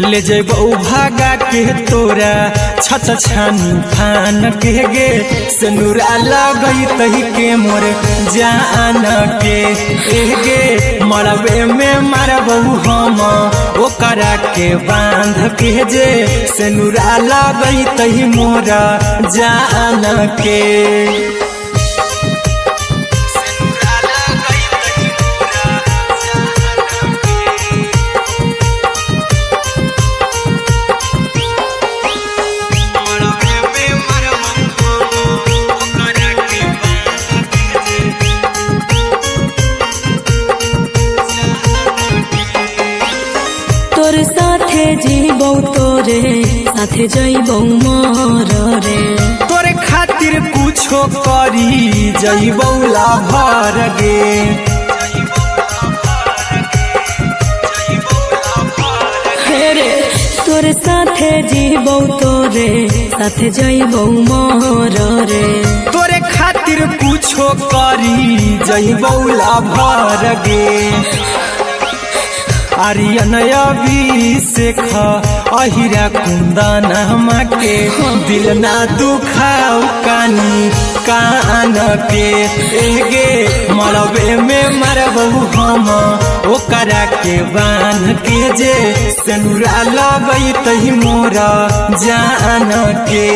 ले जेबौ भागा के तोरा छत छानी फान के गे सिनुरा लगई तही के मोर जान के एगे मरबे में मारबौ हम ओकरा के बांध के जे सिनुरा लगई तही मोर जान के। तोर साथे जीबौ तोरे साथे जइबौ मर रे। तोरे खातिर कुछो करी जइबौ लाभर गे रे। तोर साथे जीबौ तोरे साथे जइबौ मर रे। तोरे खातिर कुछो करी जइबौ लाभर गे आर्यन अभिषेक अहिरा कुंदन के दिल ना दुखाऊ कानी कान के एगे मरबे में मरबौ हम ओकरा के बांध के जे सिनुरा लगई तही मोरा जान के।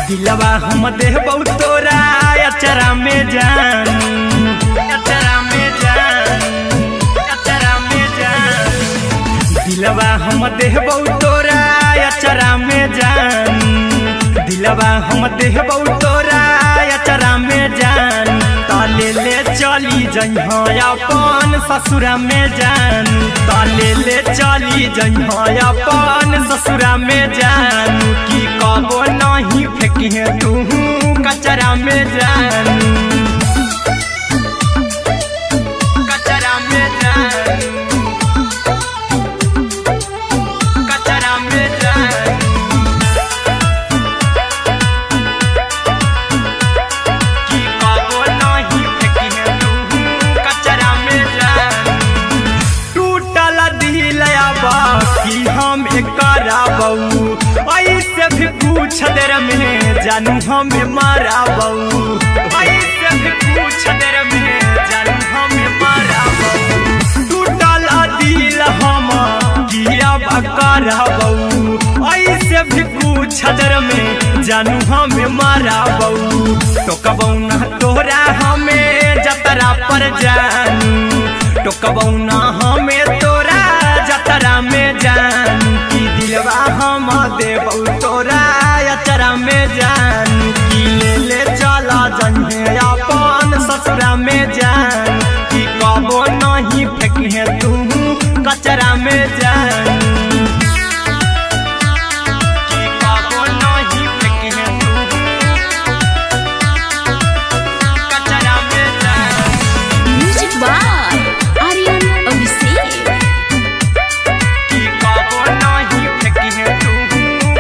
दिलवा हम देबौ तोरा अचरा में जान अचरा में जान अचरा में जान दिलवा हम देबौ तोरा अचरा में जान दिलवा हम देबौ तोरा अचरा में जान ताले ले चली जइहा अपन ससुरा में जान ताले ले चली जइहा अपन ससुरा में जान की कबो नहीं फेंकिहे तू कचरा में जान कचरा में जान कचरा में जान की कबो नहीं फेंकिहे तू कचरा में जान टूटल दिल आबा कि हम कराबौ ऐसे भी पूछ देर में जानू हमें माराबौ ऐसे भी पूछ देर में जानू हमें माराबौ टूटल दिल हम किया कराबौ ऐसे भी पूछ देर में जानू हमें माराबौ टोकबौ ना तोरा हमें जतरा पर जानू टोकबौ ना हमें तोरा जतरा में जानू की दिलवा हम देबौ तोरा अचरा में जान की ले चला जइहे अपन ससुरा में जान की कबो नहीं फेंकिहे तू कचरा में जान की कबो नहीं फेंकिहे तू कचरा में जान। Music by Aryan Abhishek. की कबो नहीं फेंकिहे तू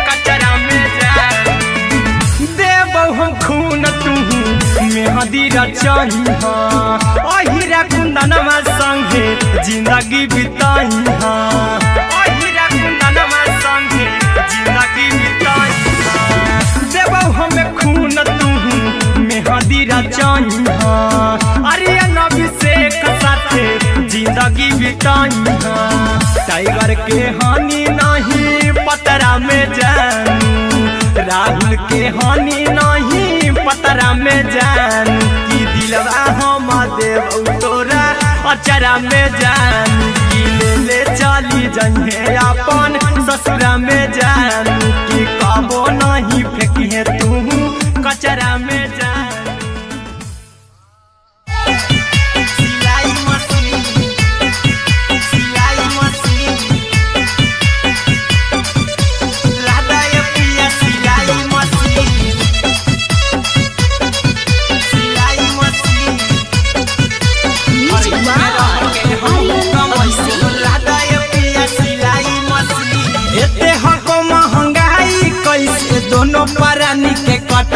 कचरा में जान देबौ हम खून तू मेहदी रचइहा अहिरा कुंदनमा संगे जिंदगी बिताइहा अहिरा कुंदनमा संगे जिंदगी बिताइहा देबौ हम खून तू मेहदी रचइहा आर्यन अभिषेक साथे जिंदगी बिताइहा टाइगर के हानि नहीं पतरा में जानू राहुल के हानि नहीं पतरा में जानू की दिलवा हम देबौ तोरा अचरा में जानू की ले चली जइहे अपन ससुरा में जानू की कबो नहीं फेंकिहे तू कचरा में जानू। सिलाई मशीन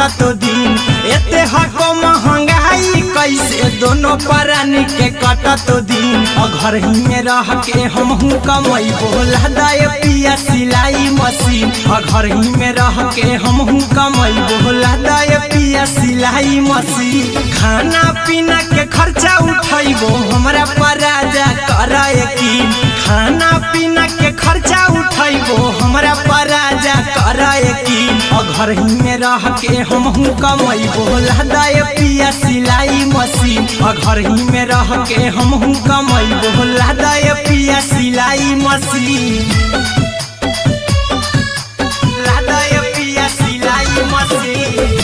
कटत दिन एते हको महंगाई कैसे दोनों प्राणी के कटत दिन घर ही में रह के हमहू कमाई बोला दाय पिया सिलाई मशीन घर ही में रह के हमहू कमाई बोला दाय पिया सिलाई मशीन खाना पीना के खर्चा उठाइबो हमरा पर राजा करा यकीन खाना पीना के खर्चा उठाइबो हमरा पर राजा करा यकीन घर ही में रह के हमहू कमाई बोला दाय पिया सिलाई मशीन घर ही में रह के हमहू कमाई बोला दाय पिया सिलाई मशीन लादाय पिया सिलाई मशीन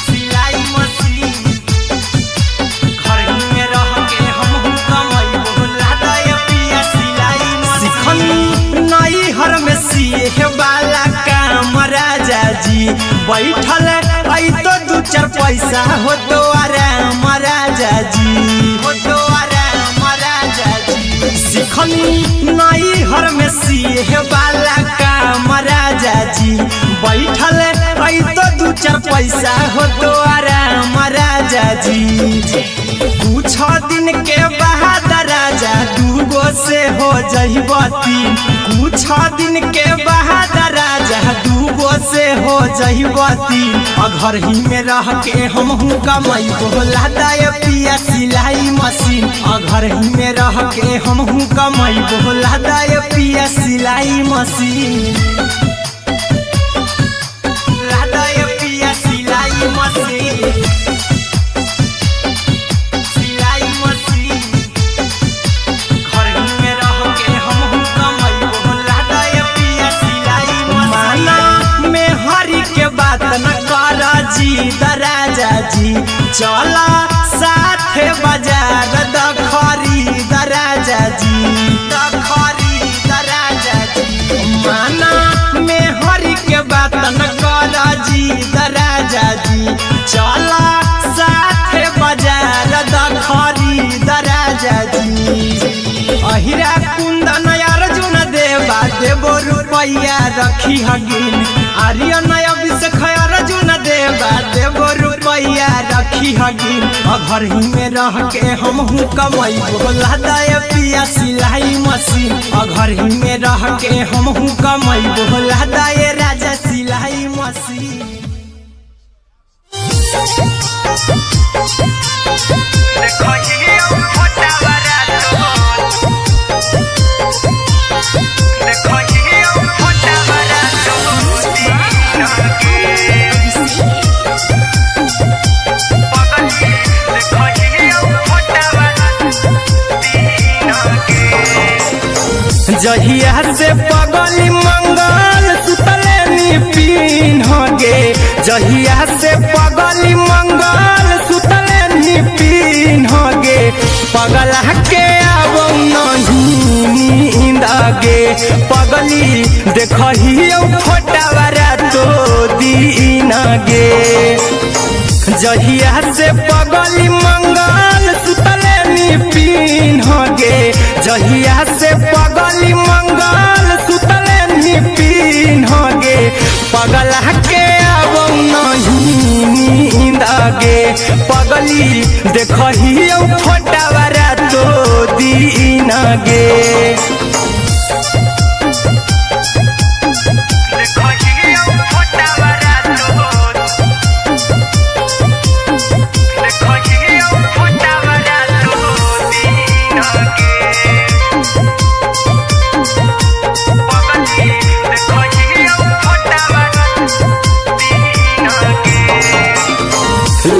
सिलाई मशीन घर ही में रह के हमहू कमाई बोला दाय पिया सिलाई मशीन नई हर में सिए वाला काम राजा जी बैठल आई तो दू चार पैसा हो तो आराम राजा जी हो तो आराम राजा जी सिखनी नई हर में सिए वाला काम राजा जी बैठल आई तो दू चार पैसा हो तो आराम राजा जी कुछ दिन के बाद राजा दूगो से हो जहिबती कुछ दिन के बाद राजा दूगो से हो जहिबती घर ही में रह के हमहू कमाई बोला दाय पिया सिलाई मशीन घर ही में रह के हमहू कमाई बोला दाय पिया सिलाई मशीन लादाय पिया सिलाई मशीन सिलाई मशीन घर ही में रह के हमहू कमाई बोला दाय पिया सिलाई मशीन में हरी के बात न कर जी दराजा जी चला साथे बाजार द खरीद राजा जी द खरीद राजा जी माना में हरी के बात न कर जी दराजा जी चला साथे बाजार द खरीद राजा जी अहिरा कुंदन अर्जुन देवा देबो रुपया रखी हगिन आर्यन अभिषेक अर्जुन देवा देबो रुपया रखी हगिन घर ही में रह के हमहू कमाई बोला दाय पिया सिलाई मशीन घर ही में रह के हमहू कमाई बोला दाय राजा सिलाई मशीन जहिया से पगली मंगल सुतले निपिन होगे जहिया से पगली मंगल सुतले निपिन होगे पगला के अब नहीं नींद आगे पगली देखही फोटावारा तो दीन गे जहिया से पगली मंगल सुतले निपिन होगे जहिया से पगली मंगल सुतले निपिन होगे पगला के अब नहीं नींद आगे पगली देखही फोटावारा तो दीन गे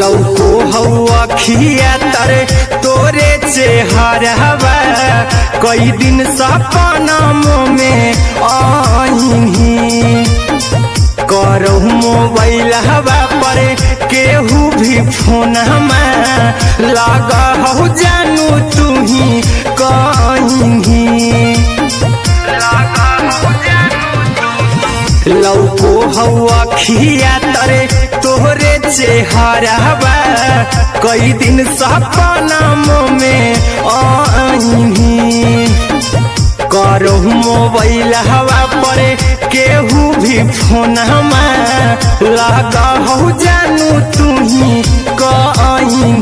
लौको हवा खिया तरे तोरे चेहरवा कई दिन सपना में आईनी करो मोबाइल हवा पर केहू भी फोन में लगा हो जानू तू ही कहीं लौको हवा खिया तरे तोहरे चेहरवा कई दिन सपना में आईनी करो मोबाइल हवा पर हमरे केहू भी फोनमा लगा हो जानू तुही कहीं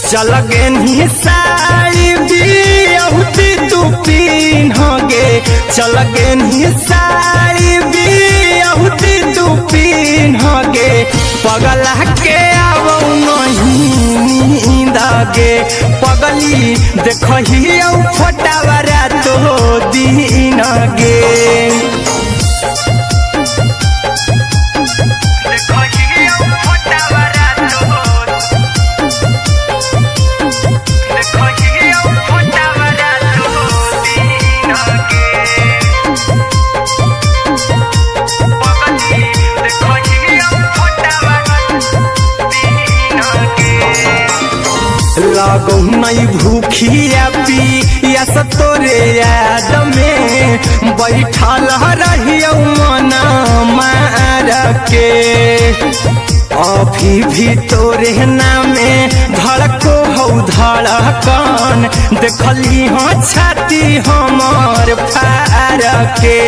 चल गेनी साड़ी बियहुती तू पिन्हगे चल गेनी साड़ी बियहुती तू पिन्हगे पगला के आवौ नहीं नींदगे पगली देखही फोटावरा तो दीनगे लागो नहीं भूखिया पिया तोरे याद में बैठल रहियो मना मार के अभी भी तोरे नामे धड़को हो धड़कन देखली हाँ छाती हमर फार के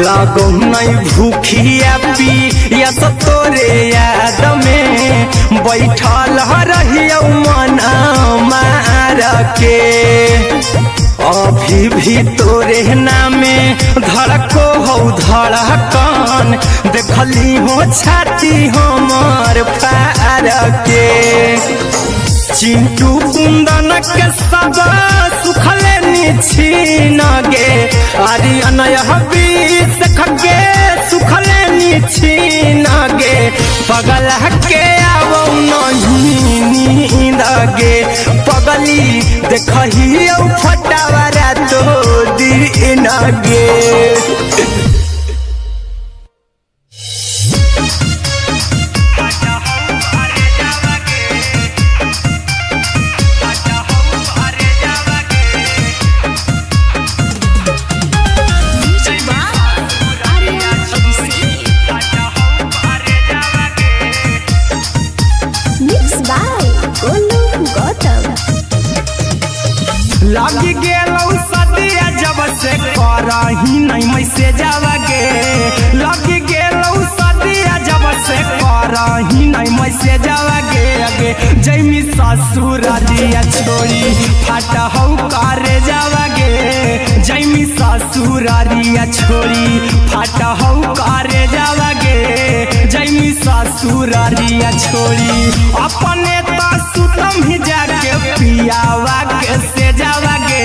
लागो नहीं भूखिया पिया तोरे याद में बैठल रहियो मना मार के अभी भी तोरे नामे धड़को हो धड़कन देखली हो छाती हमर फार के चिंटू कुंदन के सब सुखले छीन गे आर्यन बीस खगे सुखले छीन गे पगला के आवो नहीं नींद गे पगली देखही फटावरा तो दीन गे लगी गेलौ सदिया जब से करही नहीं मैसे जावगे लगी गेलौ सदिया जब से करही नहीं मैसे जावगे अगे जैमी ससुरारिया छोड़ी फाटा हौ करे जावगे जैमी ससुरारिया छोड़ी फाटा हौ करे जावगे जैमी ससुरारिया छोड़ी अपने तो सुतम ही जाके पियावा के से जावगे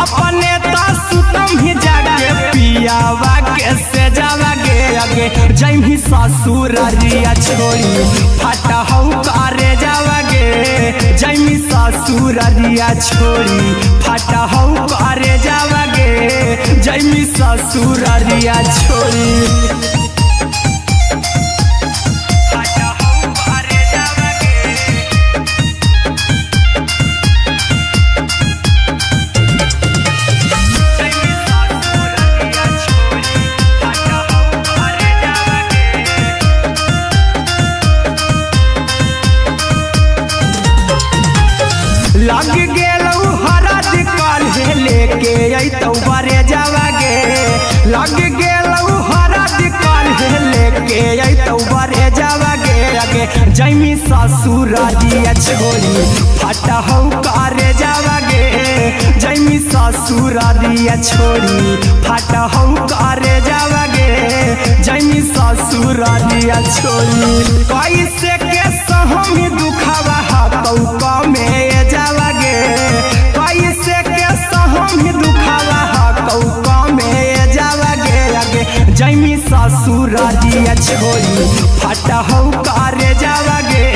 अपने तो सुतम ही जाके पियावा के से जावगे अगे जैमी ससुरारिया छोड़ी फाटा हौ करे जावगे जैमी ससुरारिया छोड़ी फाटा हौ करे जावगे जैमी ससुरारिया छोड़ी लग गेलौ हरद काल्हे लेके अइतौ बरे जावगे लग गेलौ हरद काल्हे लेके अइतौ बरे जावगे अगे जैमी ससुरारिया छोड़ी फाटा हौ करे जावगे जैमी ससुरारिया छोड़ी फाटा हौ करे जावगे जैमी ससुरारिया छोड़ी कैसे के सहम दुखवा हतौ कमे जावगे कैसे के सहम दुखवा हतौ कमे जावगे अगे जैमी ससुरारिया छोड़ी फाटा हौ करे जावगे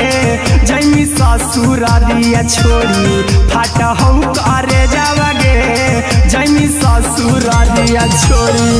जैमी ससुरारिया छोड़ी फाटा हौ करे जावगे जैमी ससुरारिया छोड़ी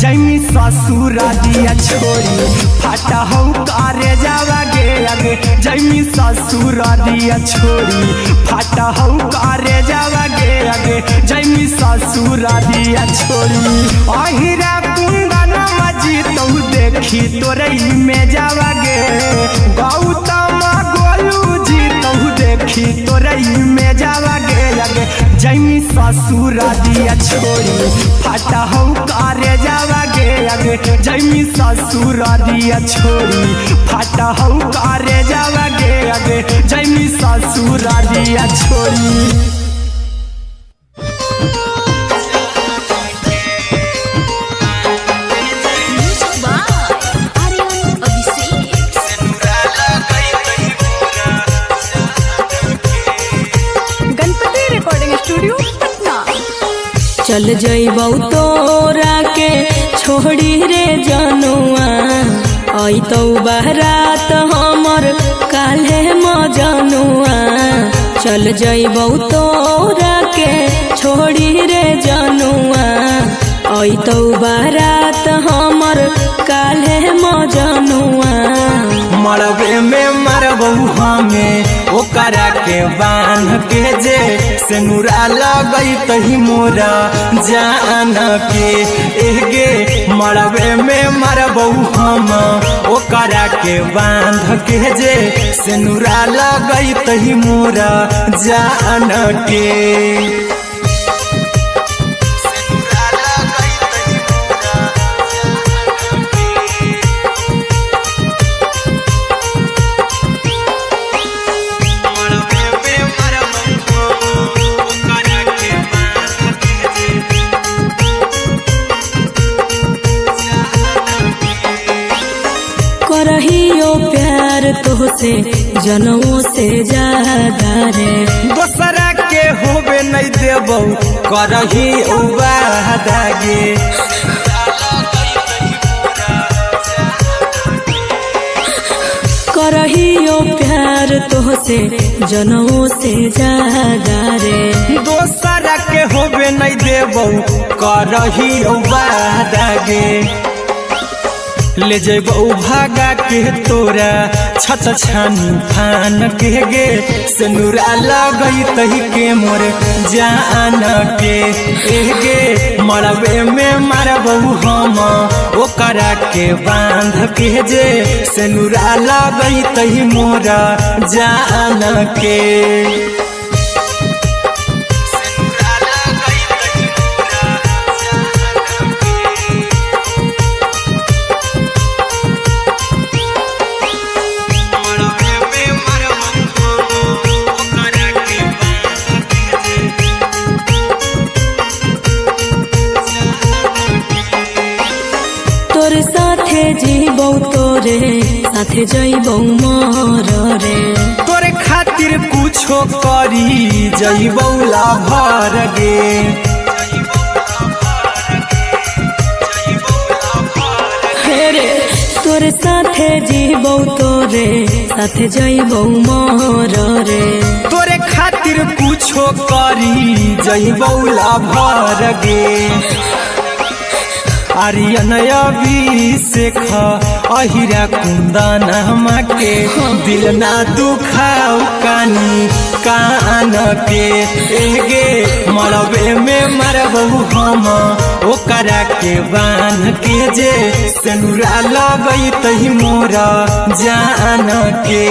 जैमी ससुर दिया छोड़ी फाटा हो करे जावा गे आगे जैमी ससुर दिया छोड़ी फाटा हो करे जावा गे आगे जैमी ससुर दिया छोड़ी अहिरा कुंदन मजी तो देखी तोरई में जावा गे गौतम गोलू जी तो देखी तोरई में जावा गे आगे जैमी ससुर दिया छोड़ी फाटा हो करे जावा गे आगे जैमी ससुर दिया छोड़ी फाटा हो करे जावा गे आगे जैमी ससुर दिया छोड़ी चल जइबौ तोरा के छोड़ी रे जनुआ अइतौ बारात हमर काल्हे मजनुआ चल जइबौ तोरा के छोड़ी रे जनुआ अइतौ बारात हमर काल्हे मजनुआ मरबे में मरबू हमें ओकरा के बांध के जे सेनुरा लगई तही मोरा जान के एगे मरबे में मरबू हम ओकरा के बांध के जे सेनुरा लगई तही मोरा जान के करहियो प्यार तोहसे जनों से ज्यादा रे दोसरा के होबे नहीं देबौ करही वादा गे करहियो प्यार तोहसे जनों से ज्यादा रे दोसरा के होबे नहीं देबौ करही वादा गे ले जेबौ भागा के तोरा छत छानी फान के गे सेनुरा लगई तही के मोर जान के एगे मरबे में मरबौ हम ओकरा के बांध के जे सेनुरा लगई तही मोरा जान के तोरे साथे जीबौ तोरे साथे जइबौ मोर रे तोरे खातिर कुछो करी जइबौ लाभर गे रे तोरे साथे जीबौ तोरे साथे जइबौ मोर रे तोरे खातिर कुछो करी जइबौ लाभर गे आर्यन अभिषेक अहिरा कुंदन के दिल ना दुखाऊ कानी कान के एगे मरबे में मरबू हम ओकरा के बांध के जे सेनुरा लगई तही मोरा जान के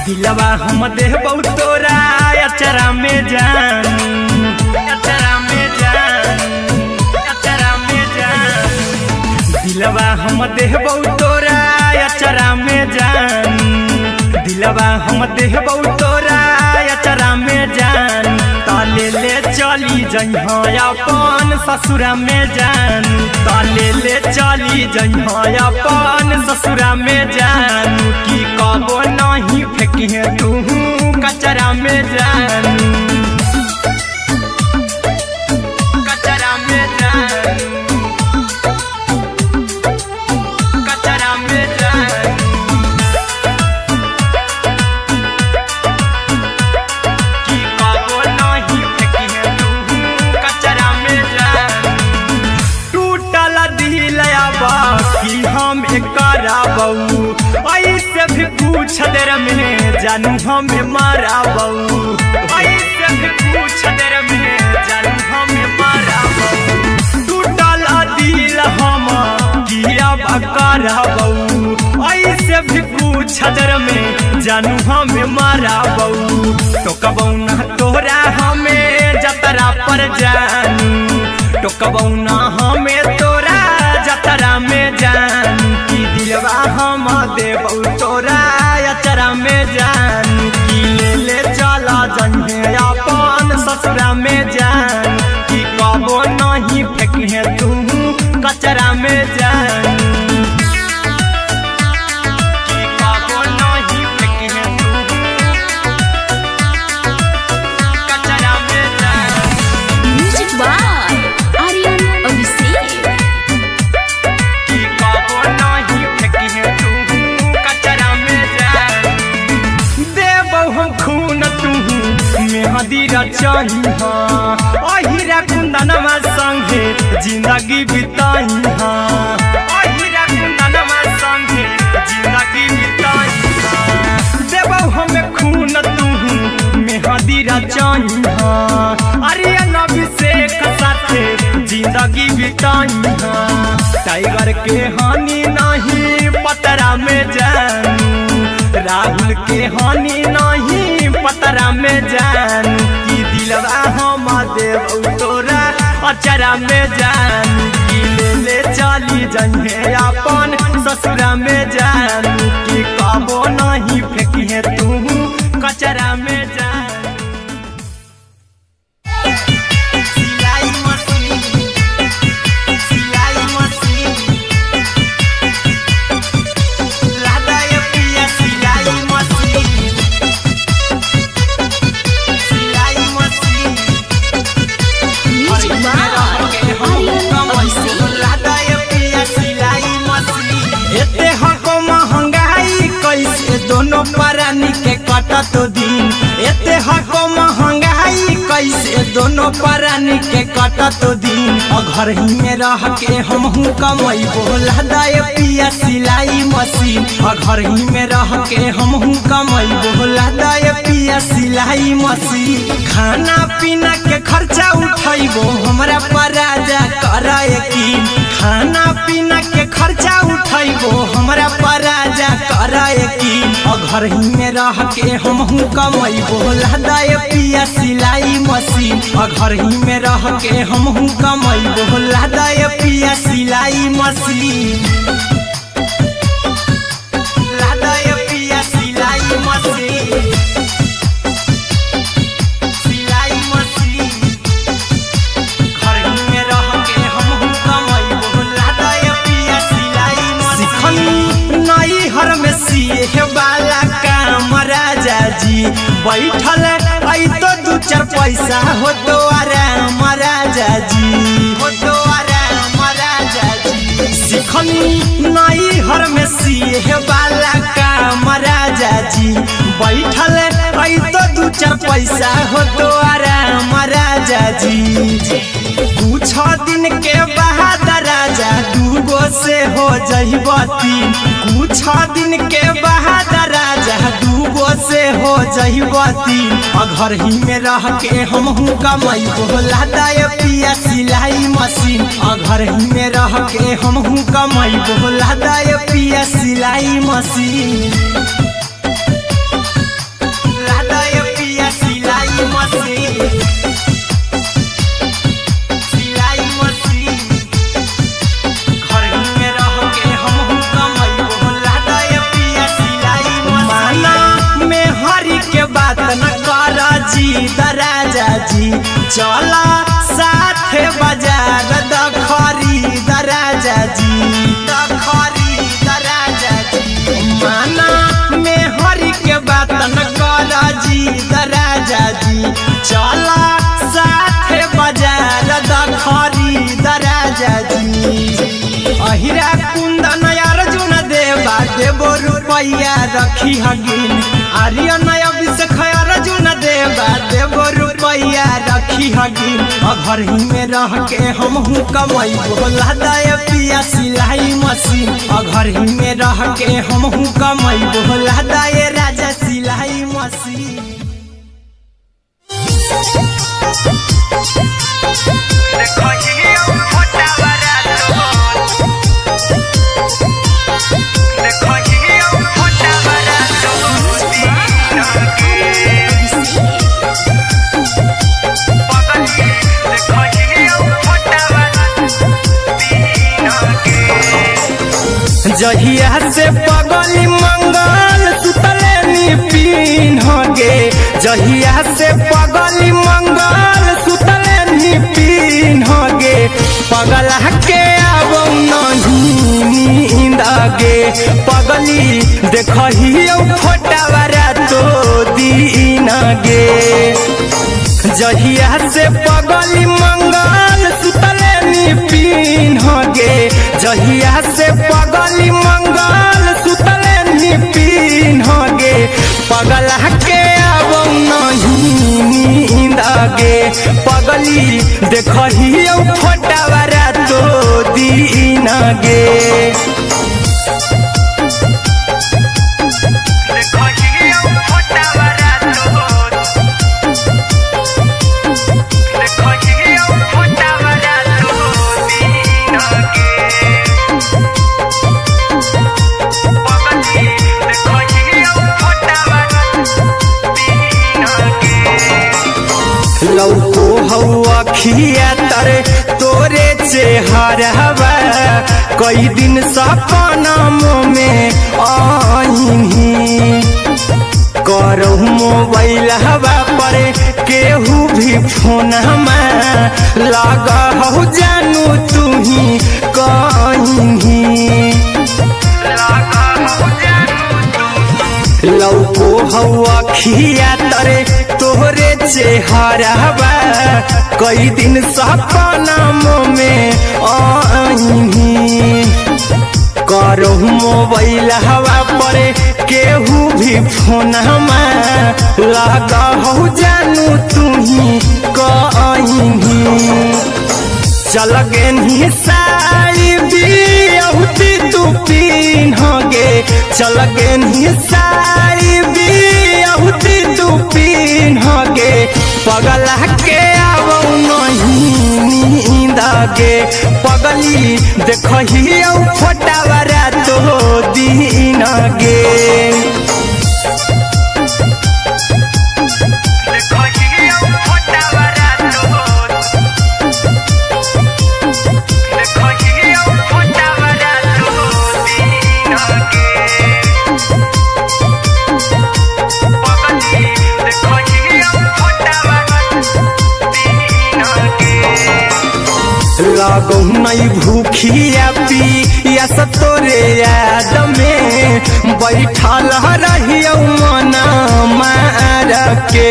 दिलवा हम देबौ तोरा अचरा में जान अचरा में जान अचरा में जान दिलवा हम देबौ तोरा अचरा में जान दिलवा हम देबौ तोरा अचरा में जान ताले ले चली जइहा अपन ससुरा में जानू ताले ले चली जइहा अपन ससुरा में जानू की कबो नहीं फेंकिहे तू कचरा में जानू कचरा में जानू कचरा में जानू की कबो नहीं फेंकिहे तू कचरा में जानू टूटल दिल आबा कि हम कराबू ऐसे भी पूछ देर में जानू हमें माराबू ऐसे भी पूछ देर में जानू हमें माराबू टूटल दिल हम किया कराबू ऐसे भी पूछ देर में जानू हमें माराबू टोकबू ना तोरा हमें जतरा पर जानू टोकबू ना हमें तोरा जतरा में जानू की दिलवा हम देबू तोरा अचरा में जानू की ले चला जन्हे अपन ससुरा में जानू की कबो नहीं फेंकिहे तू कचरा में जानू की कबो नहीं फेंकिहे तू कचरा में जानू म्यूजिक बाय आर्यन अभिषेक। की कबो नहीं फेंकिहे तू कचरा में जानू देबौ हम खून तू मेहदी रचहिहा अहिरा कुंदनमा संगे जिंदगी बिताइहा अहिरा कुंदनमा संगे जिंदगी बिताइहा देबौ हम खून तू मेहदी रचहिहा आर्यन अभिषेक साथे जिंदगी बिताइहा टाइगर के हानि नहीं पतरा में जानू राहुल के हानि नहीं पतरा में जानू की दिलवा हम देबू तोरा अचरा में जानू की ले चली जइहे अपन ससुरा में जानू की कबो नहीं फेंकिहे तू कचरा में जानू सिलाई मशीन सिलाई मशीन लादा ये पिया सिलाई मशीन सिलाई machine music by Aryan Abhishek. लादा ये पिया सिलाई मशीन एते हको महंगाई कैसे दोनों परानी के कटत दिन एते हको महंगाई कैसे दोनों परानी के कटत दिन घर ही में रह के हमहू कमैबो लादा ये पिया सिलाई मशीन घर ही में रह के हमहू कमैबो लादा ये पिया सिलाई मशीन खाना पीना के खर्चा उठैबो हमरा पर राजा करा यकीन खाना पीना के खर्चा उठैबो हमरा पर राजा करा यकीन घर ही में रह के हमहू कमैबो लादा ये पिया सिलाई मशीन घर ही में रह के हमहू कमैबो लादा ये पिया सिलाई मशीन लादा ये पिया सिलाई मशीन सिलाई मशीन घर ही में रह के हमहू कमैबो लादा ये पिया सिलाई मशीन सिखनी नई हर में सिए वाला काम राजा जी बैठल आई तो दू चार पैसा हो तो आराम राजा जी हो तो आराम राजा जी सिखनी नई हर में सिए वाला काम राजा जी बैठल आई तो दू चार पैसा हो तो आराम राजा जी कुछ दिन के बाद राजा दूगो से हो जहिबती कुछ दिन के बाद राजा दूगो से हो जहिबती घर ही में रह के हमहू कमैबो लादा ये पिया सिलाई मशीन घर ही में रह के हमहू कमैबो लादा ये पिया सिलाई मशीन लादा ये पिया सिलाई मशीन सिलाई मशीन घर ही में रह के हमहू कमैबो लादा ये पिया सिलाई मशीन माना में हरी के बात न कर जी राजा जी चला साथे बाजार चला साथे बाजार द खरीद राजा जी अहिरा कुंदन अर्जुन देवा देबो रुपैया रखी हगिन आर्यन अभिषेक अर्जुन देवा देबो रुपैया रखी हगिन घर ही में रह के हमहू कमैबो लदाय पिया सिलाई मशीन घर ही में रह के हमहू कमैबो लदाय राजा सिलाई मशीन जहिया से पगली मंगल सुतले निपिन गे जहिया से पगली मंगल सुतले निपिन गे पगला के अब नहीं नींद गे पगली देखही फोटावारा तो दीन गे जहिया से पगली मंगल सुतले निपिन गे जहिया से पगली मंगल सुतले निपिन गे पगला के अब नहीं नींद गे पगली देखही फोटावारा तो दीन गे लौको हवा खिया तरे तोरे चेहरवा कई दिन सपना में आईनी करहु मोबाइल हवा पर केहू भी फोन में लगा हो जानू तू ही कहीं लौको हवा खिया तरे तोहरे चेहरवा कई दिन सपना में आईनी करहु मोबाइल हवा पर केहू भी फोन में लगा हो जानू तू ही कहीं चल गे साड़ी बिहुती तू पीन गे चल गे साड़ी बिहुती तू पीन गे पगला के अब नहीं नींद गे पगली देखही फोटावारा तो दीन गे लागो नहीं भूखिया पिया तोरे याद में बैठल रहियो मना मार के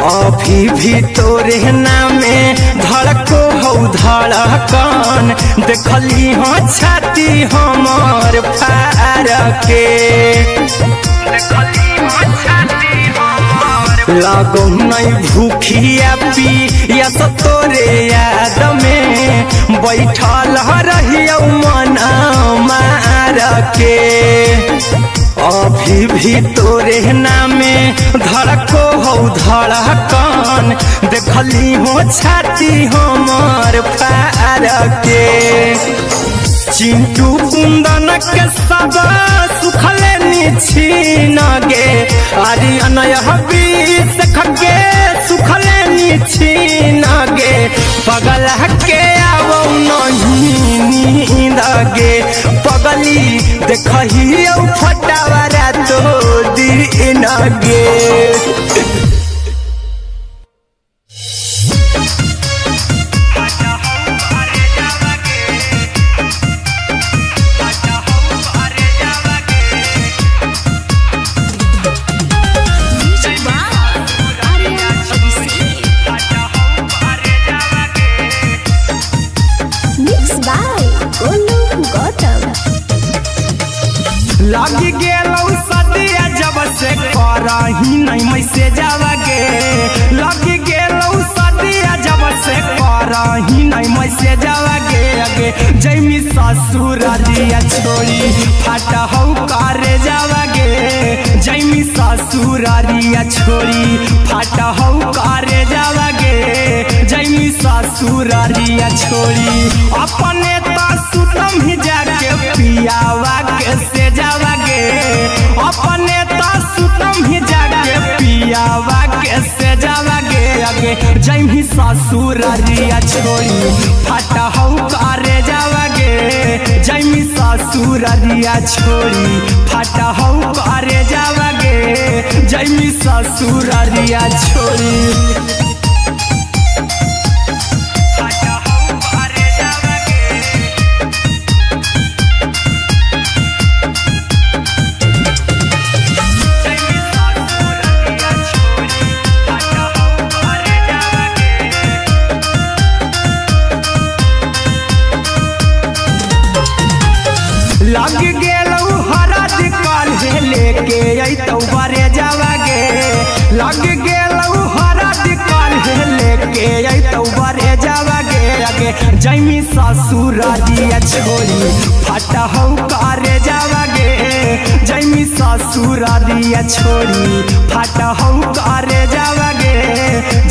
अभी भी तोरे नामे धड़को हो धड़कन देखली हाँ छाती हमार फार के लागो नहीं भूखिया पिया तोरे याद में बैठल रहियो मना मार के अभी भी तोरे नामे धड़को हो धड़कन देखली हो छाती हमार फार के चिंटू कुंदन के सब सुखले छीन गे आर्यन अभिषेक के सुखले छीन गे पगला के अब नहीं नींद गे पगली देखही फटावारा तो दीन गे लग गेलौ सदिया जब से करही नहीं मैसेजवा गे लग गेलौ सदिया जब से करही नहीं मैसेजवा गे जैमी ससुरारिया छोड़ी फाटहौ करे जावा गे जैमी ससुरारिया छोड़ी फाटहौ करे जावा गे जैमी ससुरारिया छोड़ी अपने तो सुतम ही जाके पियावा के से जावा गे अपने तो सुतम ही जाके पियावा के से जावा गे जैमी ससुरारिया छोड़ी फाटहौ करे जावा गे जैमी ससुरारिया छोड़ी फाटहौ करे जावा गे जैमी ससुरारिया छोड़ी लग गेलौ हरद काल्हे लेके अइतौ बरे जावा गे लग गेलौ हरद काल्हे लेके अइतौ बरे जावा गे जैमी ससुरारिया छोड़ी फाटहौ करे जावा गे जैमी ससुरारिया छोड़ी फाटहौ करे जावा गे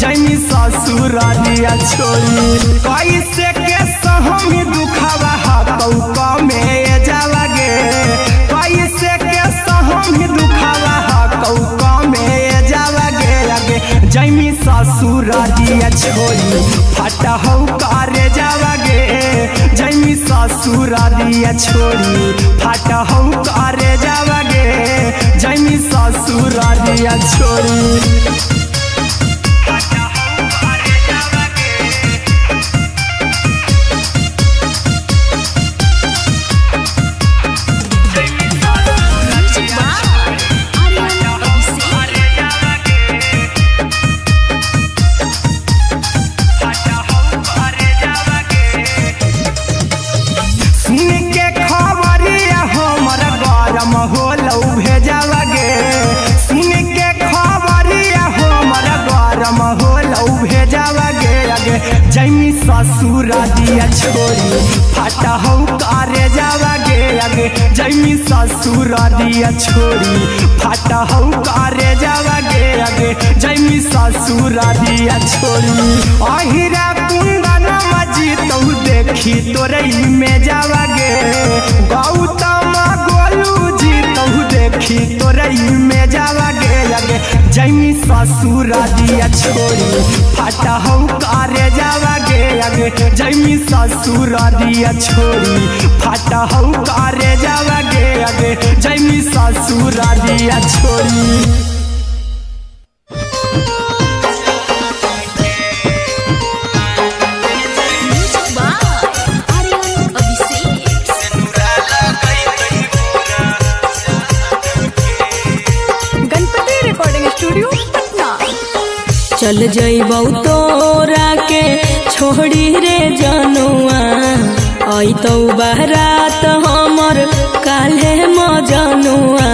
जैमी ससुरारिया छोड़ी कैसे के सहम दुखवा हतौ कमे जावा गे कैसे के सहम दुखवा हतौ कमे जावा गे जैमी ससुरारिया छोड़ी फाटहौ करे जावा गे जैमी ससुरारिया छोड़ी फाटहौ करे जावा गे जैमी ससुरारिया छोड़ी होलौ भेजावा गे सुन के खबरिया हमर गरम होलौ भेजावा गे जैमी ससुरारिया छोड़ी फाटहौ करे जावा गे जैमी ससुरारिया छोड़ी फाटहौ करे जावा गे जैमी ससुरारिया छोड़ी अहिरा कुंदन मजीतौ देखी तोरई में जावा गे गौतम देखी तोरई में जावा गे जैमी ससुरारिया छोड़ी फाटहौ करे जावा गे जैमी ससुरारिया छोड़ी फाटहौ करे जावा गे जैमी ससुरारिया छोड़ी चल जइबौ तोरा के छोड़ी रे जनुआ अइतौ बारात हमर काल्हे मजनुआ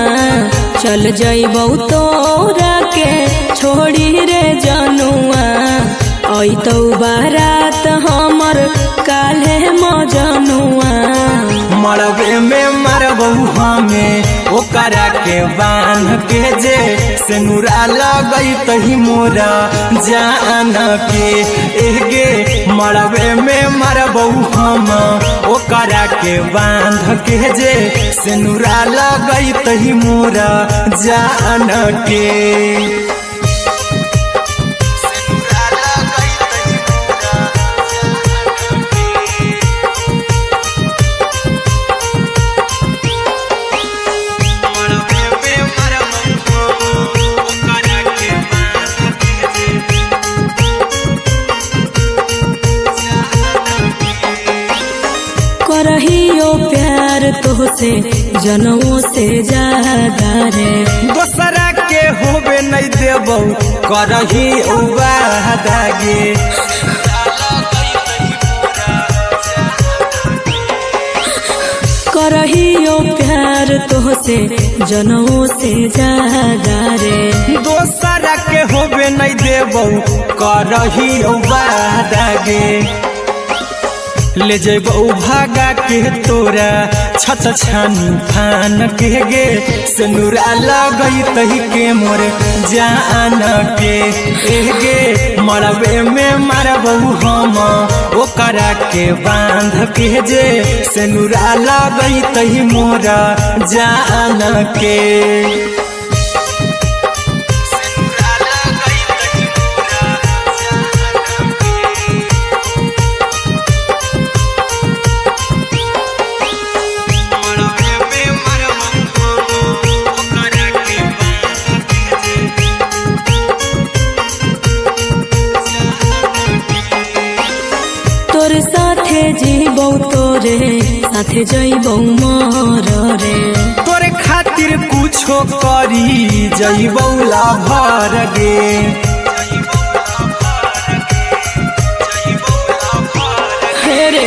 चल जइबौ तोरा के छोड़ी रे जनुआ अइतौ बारात हमर काल्हे मजनुआ मरबे में मरबौ हमें ओकरा के बांध के जे सेनुरा लगैतहि मोरा जान के एगे मरबे में मरबौ हम ओकरा के बांध के जे सेनुरा लगैतहि मोरा जान के करहियो प्यार तोहसे जनमों से ज्यादा रे दोसरा के होबे नहीं देबौ करही वादा गे करहियो प्यार तोहसे जनों से ज्यादा रे। दोसरा के होबे नहीं देबौ करही वादागे ले जेबौ भागा के तोरा छत छानी फान के गे सिनुरा लगई तही के मोर जान के गे मरबे में मारबौ हम ओकरा के बांध के जे सिनुरा लगई तही मोर जान के। तोर साथे जीबौ तोरे साथे जइबौ मर रे। तोरे खातिर कुछो करी जइबौ लाभर गे रे।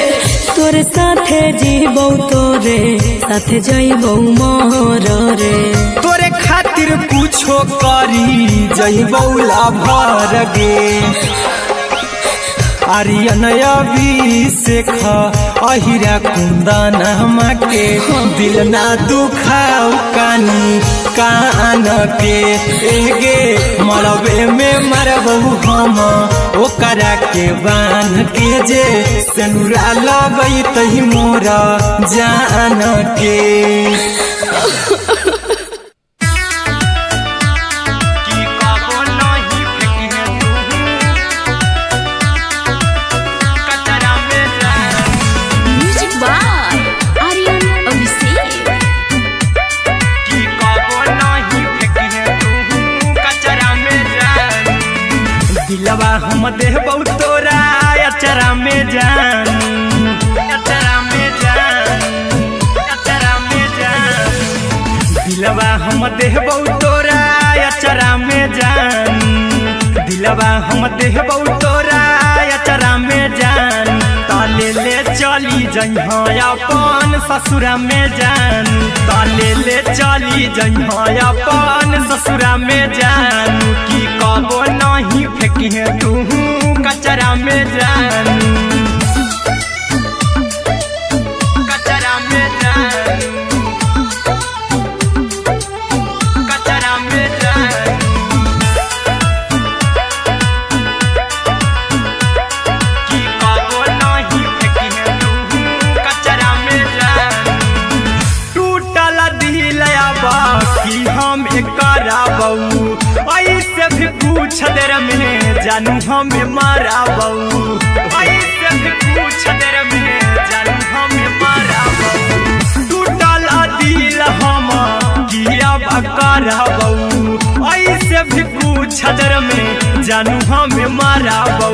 तोर साथे जीबौ तोरे साथे जइबौ मर रे। तोरे खातिर कुछो करी जइबौ लाभर गे आर्यन अभिषेक अहिरा कुंदन के दिल ना दुखाऊ कानी कान के गे मरबे में मरबौ हम ओकरा के बांध के जे सिनुरा लगई तही मोर जान के। दिलवा हम देबौ तोरा अचरा में जान अचरा में जान अचरा में जान दिलवा हम देबौ तोरा अचरा में जान दिलवा हम देबौ तोरा अचरा में जान ताले ले चली जइहा अपन ससुरा में जान ताले ले चली जइहा अपन ससुरा में जान की कबो नहीं फेंकिहे तू कचरा में जान कचरा में जान कचरा में जान की कबो नहीं फेंकिहे तू कचरा में जान टूटल दिल आबा कि हम कराबौ ऐसे भी पूछ देर में जानू हमें माराबौ ऐसे भी पूछ देर में जानू हमें माराबौ टूटल दिल हम किया कराबौ ऐसे भी पूछ देर में जानू हमें माराबौ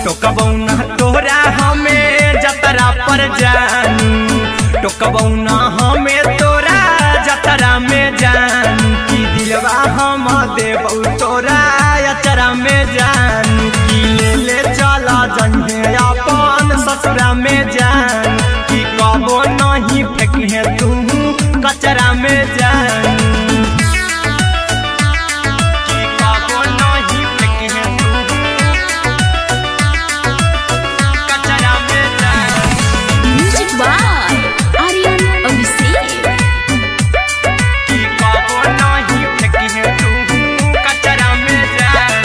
टोकबौ ना तोरा हमें जतरा पर जानू टोकबौ ना हमें तोरा जतरा में जानू की दिलवा हम देबौ तोरा अचरा में जान की ले चला जइहे अपन ससुरा में जान की कबो नहीं फेंकिहे तू कचरा में जान की कबो नहीं फेंकिहे तू कचरा में जान। Music by Aryan Abhishek. की कबो नहीं फेंकिहे तू कचरा में जान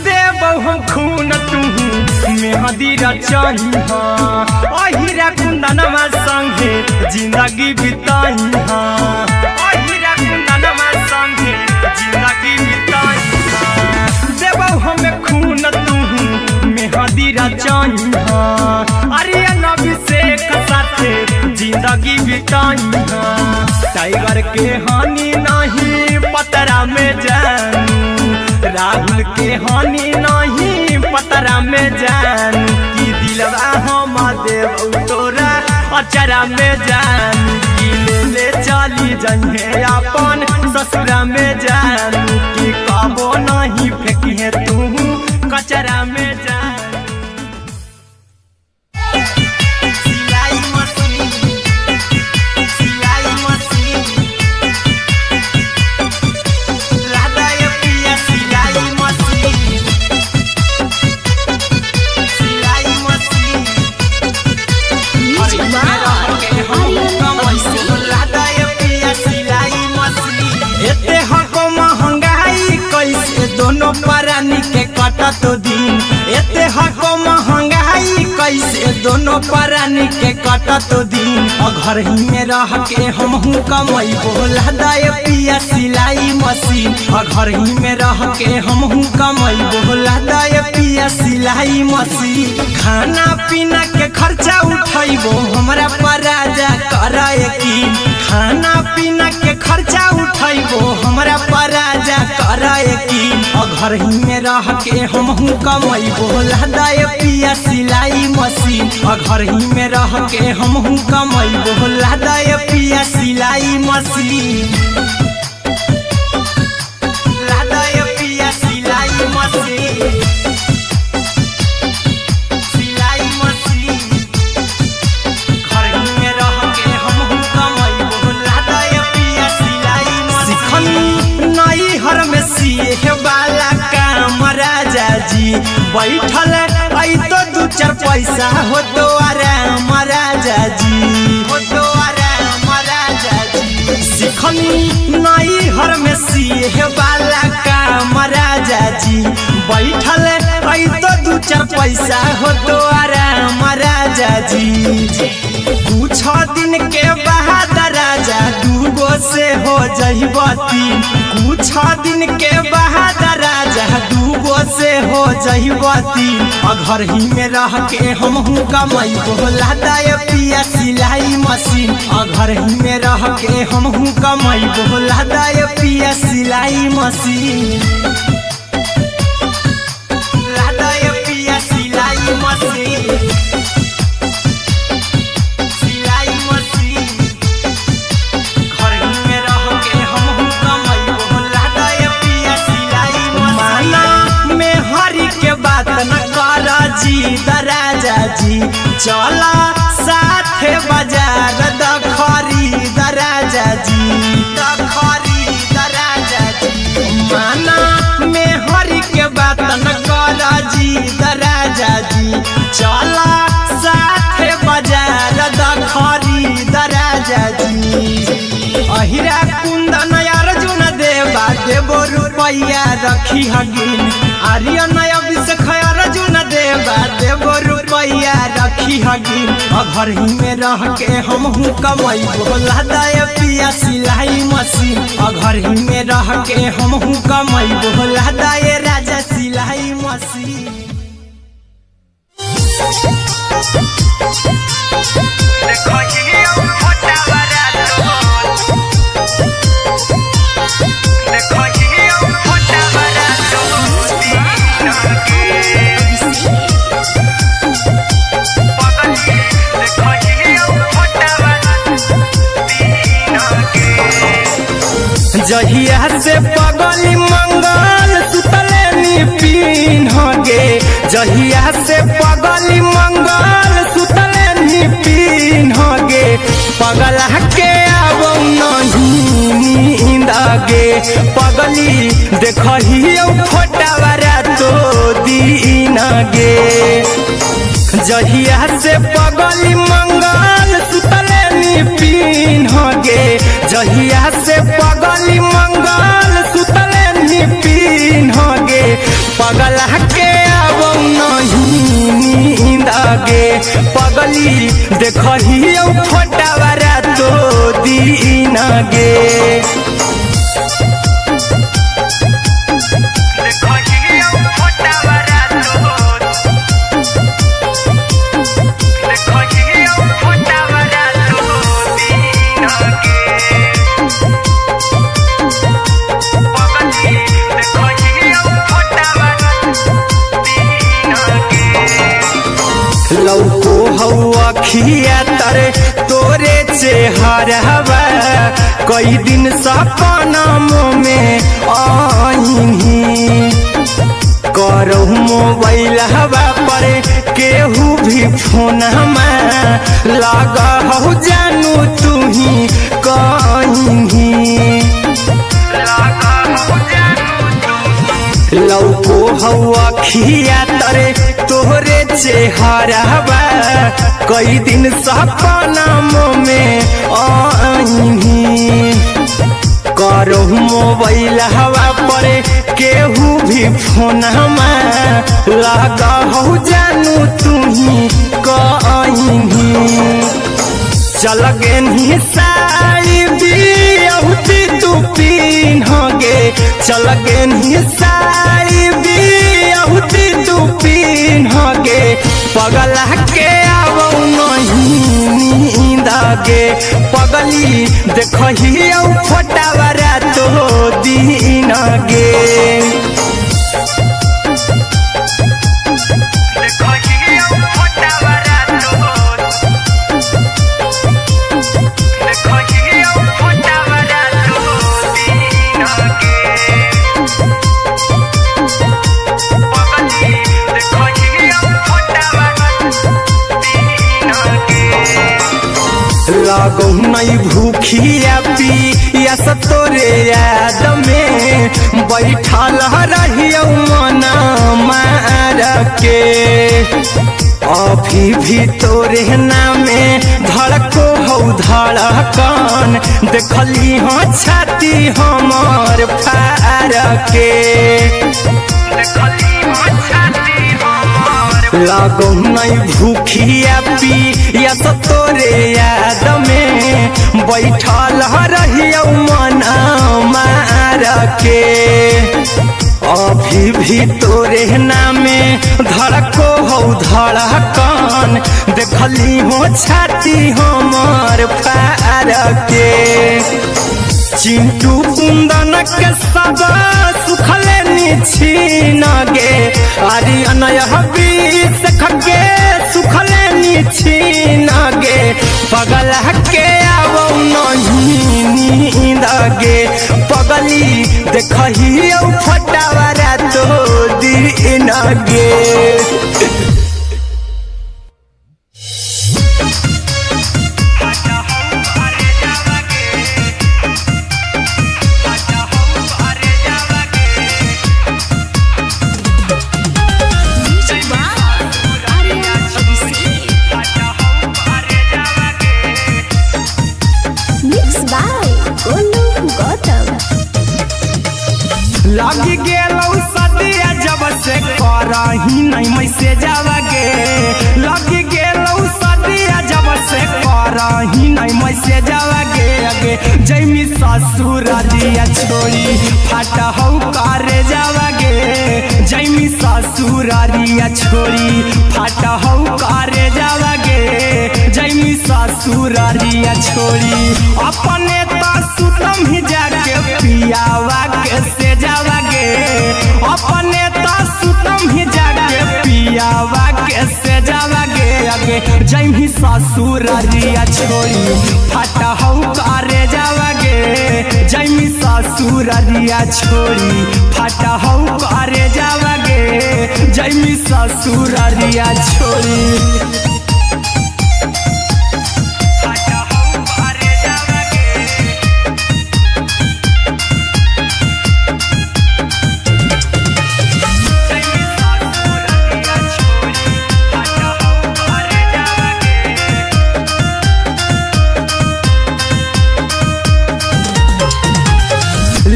देबौ हम खून तू मेहदी रचइहा अहिरा कुंदनमा संगे जिंदगी बिताइहा अहिरा कुंदनमा संगे जिंदगी बिताइहा देबौ हम खून तू मेहदी रचइहा आर्यन अभिषेक साथे जिंदगी बिताइहा टाइगर के हानि नहीं पतरा में जानू राहुल के हानि नहीं पतरा में जानू की दिलवा हम देबौ तोरा अचरा में जानू की ले चली जइहे अपन ससुरा में जानू की कबो नहीं फेंकिहे तू कचरा में जानू। सिलाई मशीन कटतो दिन एते हको महंगाई कैसे दोनों प्राणी के कटतो दिन घर ही में रह के हमहू कमाई बोला दाय पिया सिलाई मशीन घर ही में रह के हमहू कमाई बोला दाय पिया सिलाई मशीन खाना पीना के खर्चा उठाइबो हमरा पर राजा कराए यकीन खाना पीना के खर्चा उठाइबो हमरा पर राजा कराए यकीन घर ही में रह के हमहू कमाई बोला दाय पिया सिलाई मशीन घर ही में रह के हमहू कमाई बोला दाय पिया सिलाई मशीन लादाय पिया सिलाई मशीन सिलाई मशीन घर ही में रह के हमहू कमाई बोला दाय पिया सिलाई मशीन सिखनी नई हर में सिए वाला काम राजा जी बैठल आई तो दू चार पैसा हो तो आराम राजा जी हो तो आराम राजा जी सिखनी नई हर में सिए वाला काम राजा जी बैठल आई तो दू चार पैसा हो तो आराम राजा जी कुछ दिन के बाद राजा दूगो से हो जहिबती कुछ दिन के बाद राजा दूगो से हो जहिबती घर ही में रह के हमहू कमाई बोला दाय पिया सिलाई मशीन घर ही में रह के हमहू कमाई बोला दाय पिया सिलाई मशीन लादाय पिया सिलाई मशीन सिलाई मशीन घर ही में रह के हमहू कमाई बोला दाय पिया सिलाई मशीन में हरी के बात न कर जी दराजा जी चला साथे बाजार द खरीद राजा जी द खरीद राजा जी माना में हरी के बात न कर जी दराजा जी चला साथे बाजार द खरीद राजा जी अहिरा कुंदन अर्जुन देवा देवो रुपया रखी हगिन आर्यन अभिषेक अर्जुन देवा देवो रुपया रखी हगिन घर ही में रह के हमहू कमाई बोला दाय पिया सिलाई मशीन घर ही में रह के हमहू कमाई बोला दाय राजा सिलाई मशीन जहिया से पगली मंगल सुतले निपिन गे जहिया से पगली मंगल सुतले निपिन गे पगला के अब नहीं नींद गे पगली देखही फोटावारा तो दीन गे जहिया से पगली मंगल सुतले निपिन गे जहिया से पगली मंगल सुतले निपिन गे पगला के अब नहीं नींद गे पगली देखही फोटावारा तो दीन गे लौको हवा खिया तरे तोरे चेहरवा कई दिन सपना में आईनी करो मोबाइल हवा पर केहू भी फोन में लगा हो जानू तू ही कहीं लौको हवा खिया तरे तोहरे चेहरवा कई दिन सपना में आईनी करो मोबाइल हवा पर केहू भी फोन लगा हो जानू तुम्ही कहीं चल गे साड़ी बियहुती तू पिन्हगे चल गे साड़ी बियहुती तू पिन्हगे पगला के आवो नहीं नींदगे पगली देखही फोटावरा तो दिन गे लागो नहीं भूखिया पिया तोरे याद में बैठल रहियो मना मार के अभी भी तोरे नामे धड़को हो धड़कन देखली हाँ छाती हमर फार के लागो नहीं भूखिया पिया तोरे याद में बैठल रहियो मना मार के अभी भी तोरे नामे धड़को हो धड़कन देखली हो छाती हमर फार के चिंटू कुंदन के सब सुखले छीन गे आर्यन बीस खगे सुखले छीन गे पगला के आवो नहीं नींद गे पगली देखही फटावरा तो दिन गे लगी गेलौ सदिया जब से करही नहीं मैसे जावगे लगी गेलौ सदिया जब से करही नहीं मैसे जावगे अगे जैमी ससुरारिया छोड़ी फाटा हौ करे जावगे जैमी ससुरारिया छोड़ी फाटा हौ करे जावगे जैमी ससुरारिया छोड़ी अपने तो सुतम ही जाके पियावा के से जावगे अपने तो सुतम ही जाके पियावा के से जावगे अगे जैमी ससुरारिया छोड़ी फाटा हौ करे जावगे जैमी ससुरारिया छोड़ी फाटा हौ करे जावगे जैमी ससुरारिया छोड़ी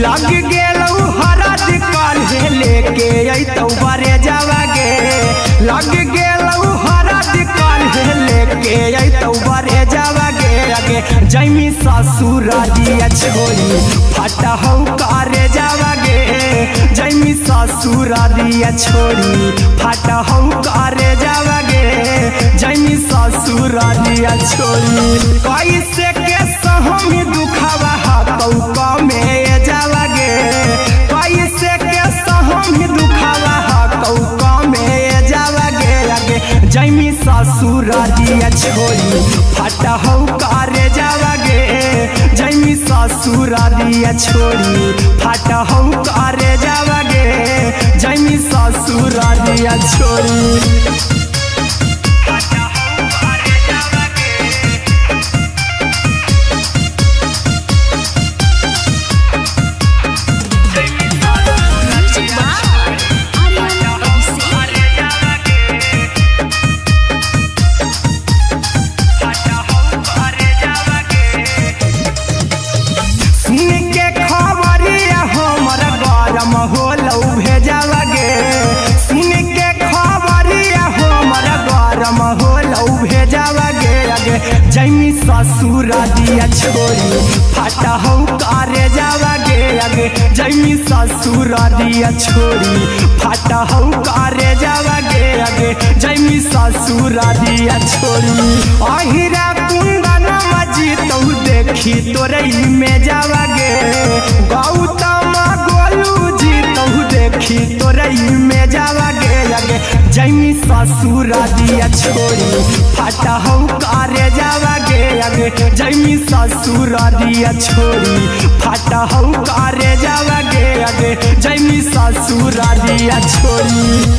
लग गेलौ हरद काल्हे लेके अइतौ बरे जावगे लग गेलौ हरद काल्हे लेके अइतौ बरे जावगे अगे जैमी ससुरारिया छोड़ी फाटा हौ करे जावगे जैमी ससुरारिया छोड़ी फाटा हौ करे जावगे जैमी ससुरारिया छोड़ी कैसे के सहम दुखवा हतौ कमे जावगे कैसे के सहम दुखवा हतौ कमे जावगे अगे जैमी ससुरारिया छोड़ी फाटा हौ करे जावगे जैमी ससुरारिया छोड़ी फाटा हौ करे जावगे जैमी ससुरारिया छोड़ी लौ भेजावा गे अगे जैमी ससुर दिया छोड़ी फाटा हो करे जावा गे अगे जैमी ससुर दिया छोड़ी फाटा हो करे जावा गे अगे जैमी ससुर दिया छोड़ी अहिरा कुंदन मजी तो देखी तोरई में जावा गे गौतम गोलू जी तो देखी तोरई में जावा गे अगे जैमी ससुर दिया छोड़ी फाटा हो करे जावा गे अगे जैमी ससुर दिया छोड़ी फाटा हो करे जावा गे अगे जैमी ससुर दिया छोड़ी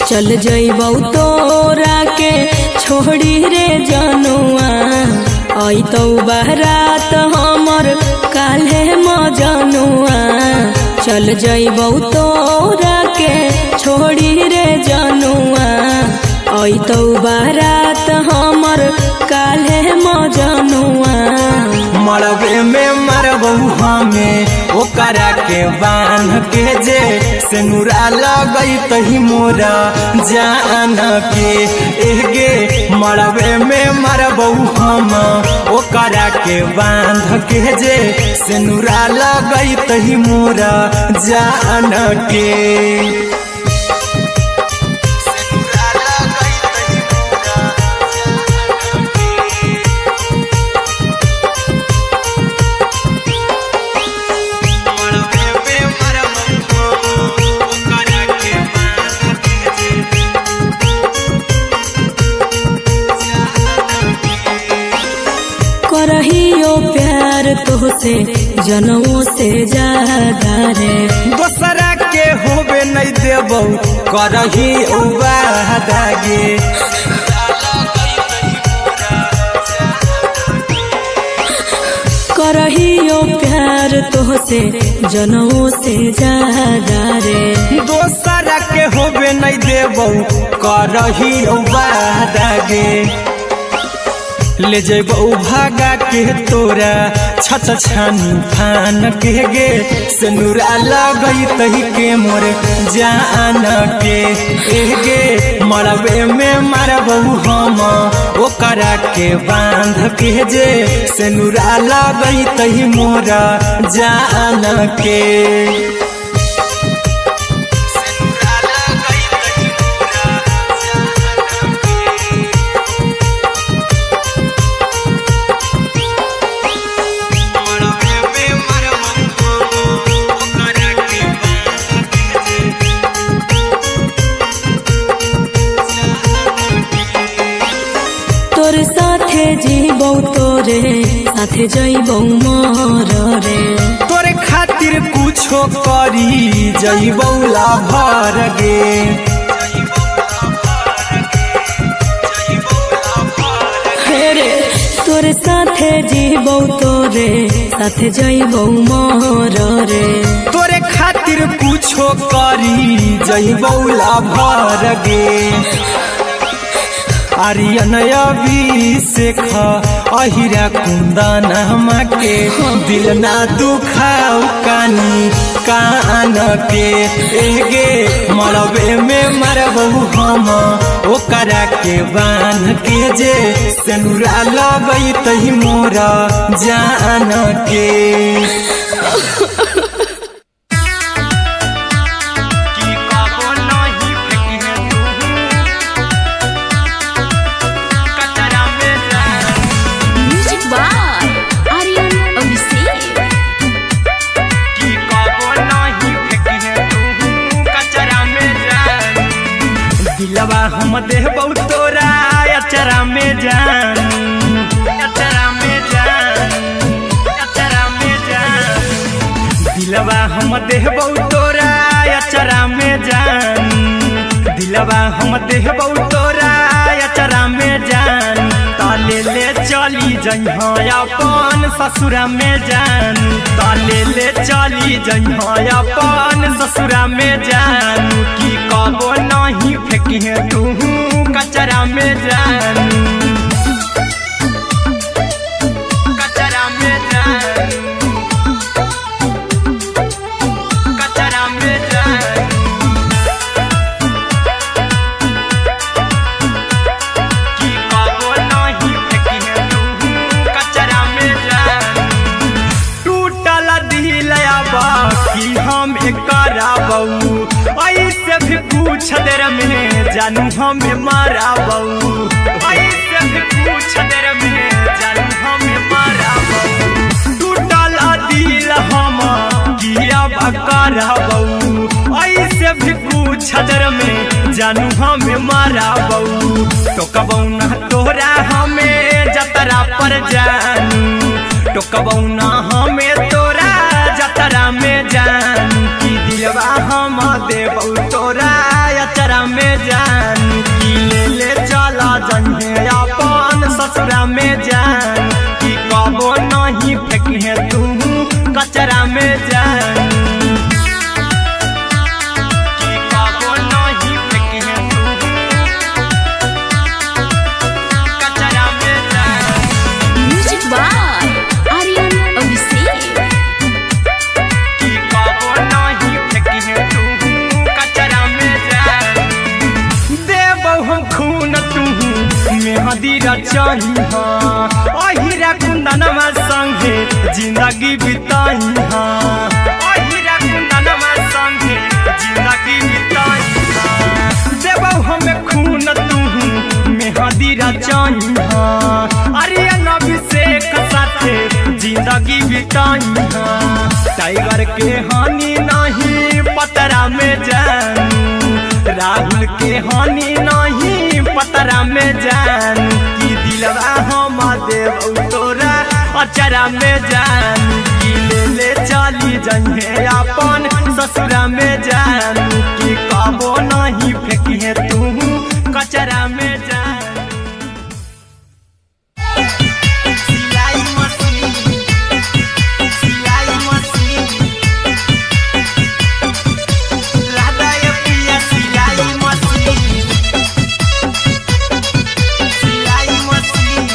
चल जइबौ तोरा के छोड़ी रे जनुआ अइतौ बारात हमर काल्हे मजनुआ चल जइबौ तोरा के छोड़ी रे जनुआ अइतौ बारात हमर काल्हे मजनुआ मरबे में मरबू हमें ओकरा के बांध के जे सेनुरा लगई तही मोरा जान के एगे मरबे में मरबू हम ओकरा के बांध के जे सेनुरा लगई तही मोरा जान के करहियो प्यार तोहसे जनमों से ज्यादा रे दोसरा के होबे नहीं देबौ करही वादा गे करहियो प्यार तोहसे जनमों से ज्यादा रे दोसरा के होबे नहीं देबौ करही वादा गे ले जेबौ भागा के तोरा छत छानी फान के गे सेनुरा लगई तही के मोर जान के एगे मरबे में मरबौ हम ओकरा के बांध के जे सेनुरा लगई तही मोरा जान के तोर साथे जीबौ तोरे साथे जइबौ मोर रे तोरे खातिर कुछो करी जइबौ लाभर गे रे तोर साथे जीबौ तोरे साथे जइबौ मोर रे तोरे खातिर कुछो करी जइबौ लाभर गे आर्यन अभिषेक अहिरा कुंदन के दिल ना दुखाऊ कानी कान के एगे मरबे में मरबू हम ओकरा के बांध के जे सेनुरा लगई तही मोरा जान के दिलवा हम देबौ तोरा अचरा में जान अचरा में जान अचरा में जान दिलवा हम देबौ तोरा अचरा में जान दिलवा हम देबौ तोरा अचरा में जान ता ताले ले चली जइहा अपन ससुरा में जानू ताले ले चली जइहा अपन ससुरा में जानू की कबो नहीं फेंकिहे तू कचरा में जानू कचरा में जानू कचरा में जानू की कबो नहीं फेंकिहे तू कचरा में जानू टूटल दिल आबा कि हम कराबू ऐसे भी पूछ देर में जानू हमें माराबू ऐसे भी पूछ देर में जानू हमें माराबू टूटल दिल हम किया कराबू ऐसे भी पूछ देर में जानू हमें माराबू टोकबू ना तोरा हमें जतरा पर जानू टोकबू ना हमें तोरा जतरा में जानू की दिलवा हम देबू तोरा अचरा में जानू की ले चला जइहे अपन ससुरा में जानू की कबो नहीं फेंकिहे तू कचरा में जानू की कबो नहीं फेंकिहे तू कचरा में जानू म्यूजिक बाय आर्यन अभिषेक की कबो नहीं फेंकिहे तू कचरा में जानू देबौ हम खून तू मेहदी रचइहा अहिरा कुंदनमा संगे जिंदगी बिताइहा अहिरा कुंदनमा संगे जिंदगी बिताइहा देबौ हम खून तू मेहदी रचइहा आर्यन अभिषेक साथे जिंदगी बिताइहा टाइगर के हानि नहीं पतरा में जानू राहुल के हानि नहीं पतरा में जानू की दिलवा हम देबू तोरा अचरा में जानू की ले चली जइहे अपन ससुरा में जानू की कबो नहीं फेंकिहे तू कचरा में जानू सिलाई मशीन सिलाई मशीन लादा ये पिया सिलाई मशीन सिलाई machine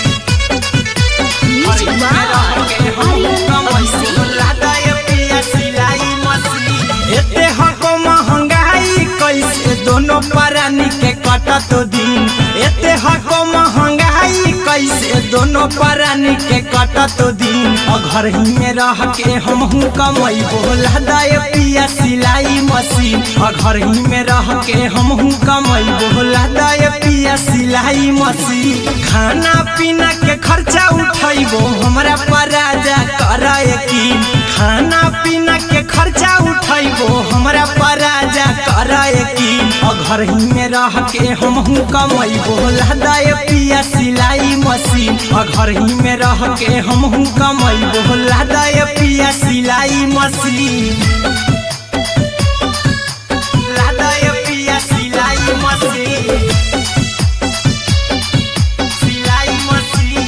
music by Aryan Abhishek लादा ये पिया सिलाई मशीन एते हको महंगाई कैसे दोनों परानी के कटत दिन एते हको महंगाई कैसे दोनों परानी के कटत दिन और घर ही में रह के हमहू कमैबो लादा ये पिया सिलाई मशीन और घर ही में रह के हमहू कमैबो लादा ये पिया सिलाई मशीन खाना पीना के खर्चा उठैबो हमरा पर राजा करा यकीन खाना पीना के खर्चा उठैबो हमरा पर राजा करा यकीन और घर ही में रह के हमहू कमैबो लादा ये पिया सिलाई मशीन और घर ही में रह के हमहू कमैबो लादा ये पिया सिलाई मशीन लादा ये पिया सिलाई मशीन सिलाई मशीन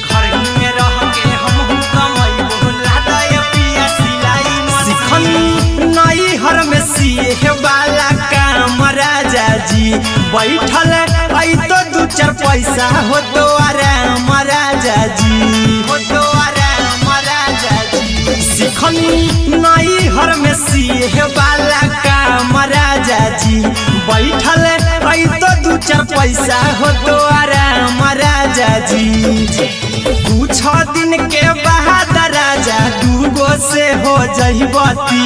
घर ही में रह के हमहू कमैबो लादा ये पिया सिलाई मशीन सिखनी नई हर में सिए वाला काम राजा जी बैठल आई तो दू चार पैसा हो तो आराम राजा जी हो तो आराम राजा जी सिखनी नई हर में सिए वाला काम राजा जी बैठल आई तो दू चार पैसा हो तो आराम राजा जी कुछ दिन के बाद राजा दूगो से हो जहिबती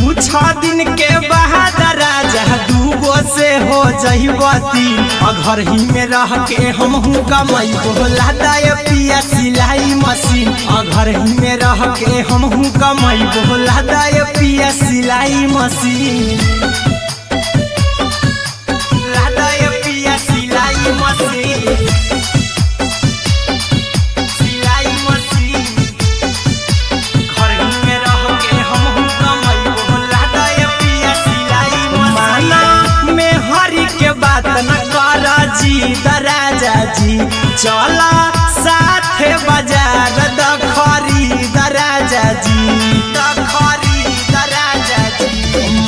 कुछ दिन के बाद राजा दूगो से हो जहिबती और घर ही में रह के हमहू कमैबो लादा ये पिया सिलाई मशीन और घर ही में रह के हमहू कमैबो लादा ये पिया सिलाई मशीन लादा ये पिया सिलाई मशीन सिलाई मशीन घर ही में रह के हमहू कमैबो लादा ये पिया सिलाई मशीन माना में हरी के बात न कर जी राजा जी चला साथे बाजार द खरीद राजा जी, द खरीद राजा जी।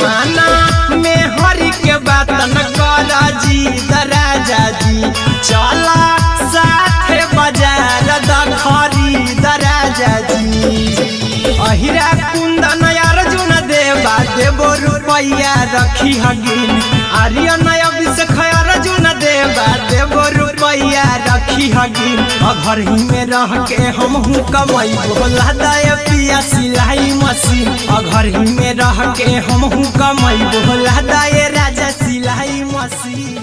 माना में हरि के बात न कर जी द राजा जी, चला साथे बाजार द खरीद राजा जी। अहिरा कुंदन अर्जुन देवा देवो रुपैया रखी हगिन, आर्यन अभिषेक अर्जुन देवा देवो रुपैया रखी हगिन। घर ही में रह के हमहू कमाई बोला दे पिया सिलाई मशीन, घर ही में रह के हमहू कमाई बोला दे राजा सिलाई मशीन।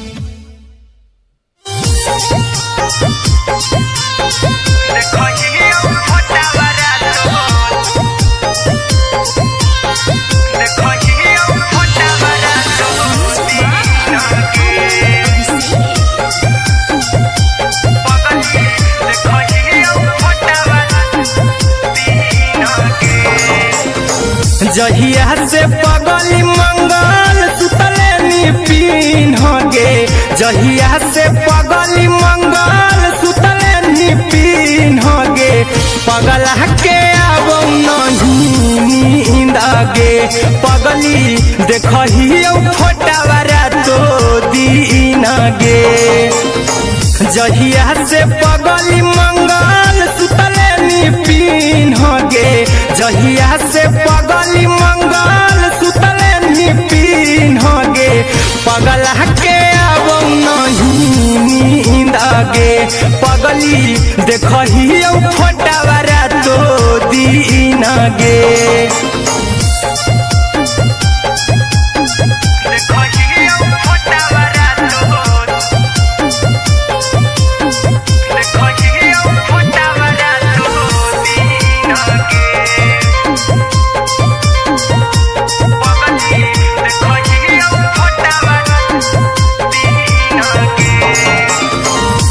जहिया से पगली मंगल सुतले निपिन गे, जहिया से पगली मंगल सुतले निपिन गे। पगला के अब नहीं नींद गे, पगली देखही फोटावारा तो दीन गे। जहिया से पगली मंगल सुतले निपिन गे, जहिया से पगली मंगल सुतले निपिन गे। पगला के अब नहीं नींद गे, पगली देखही फोटावारा तो दीन गे।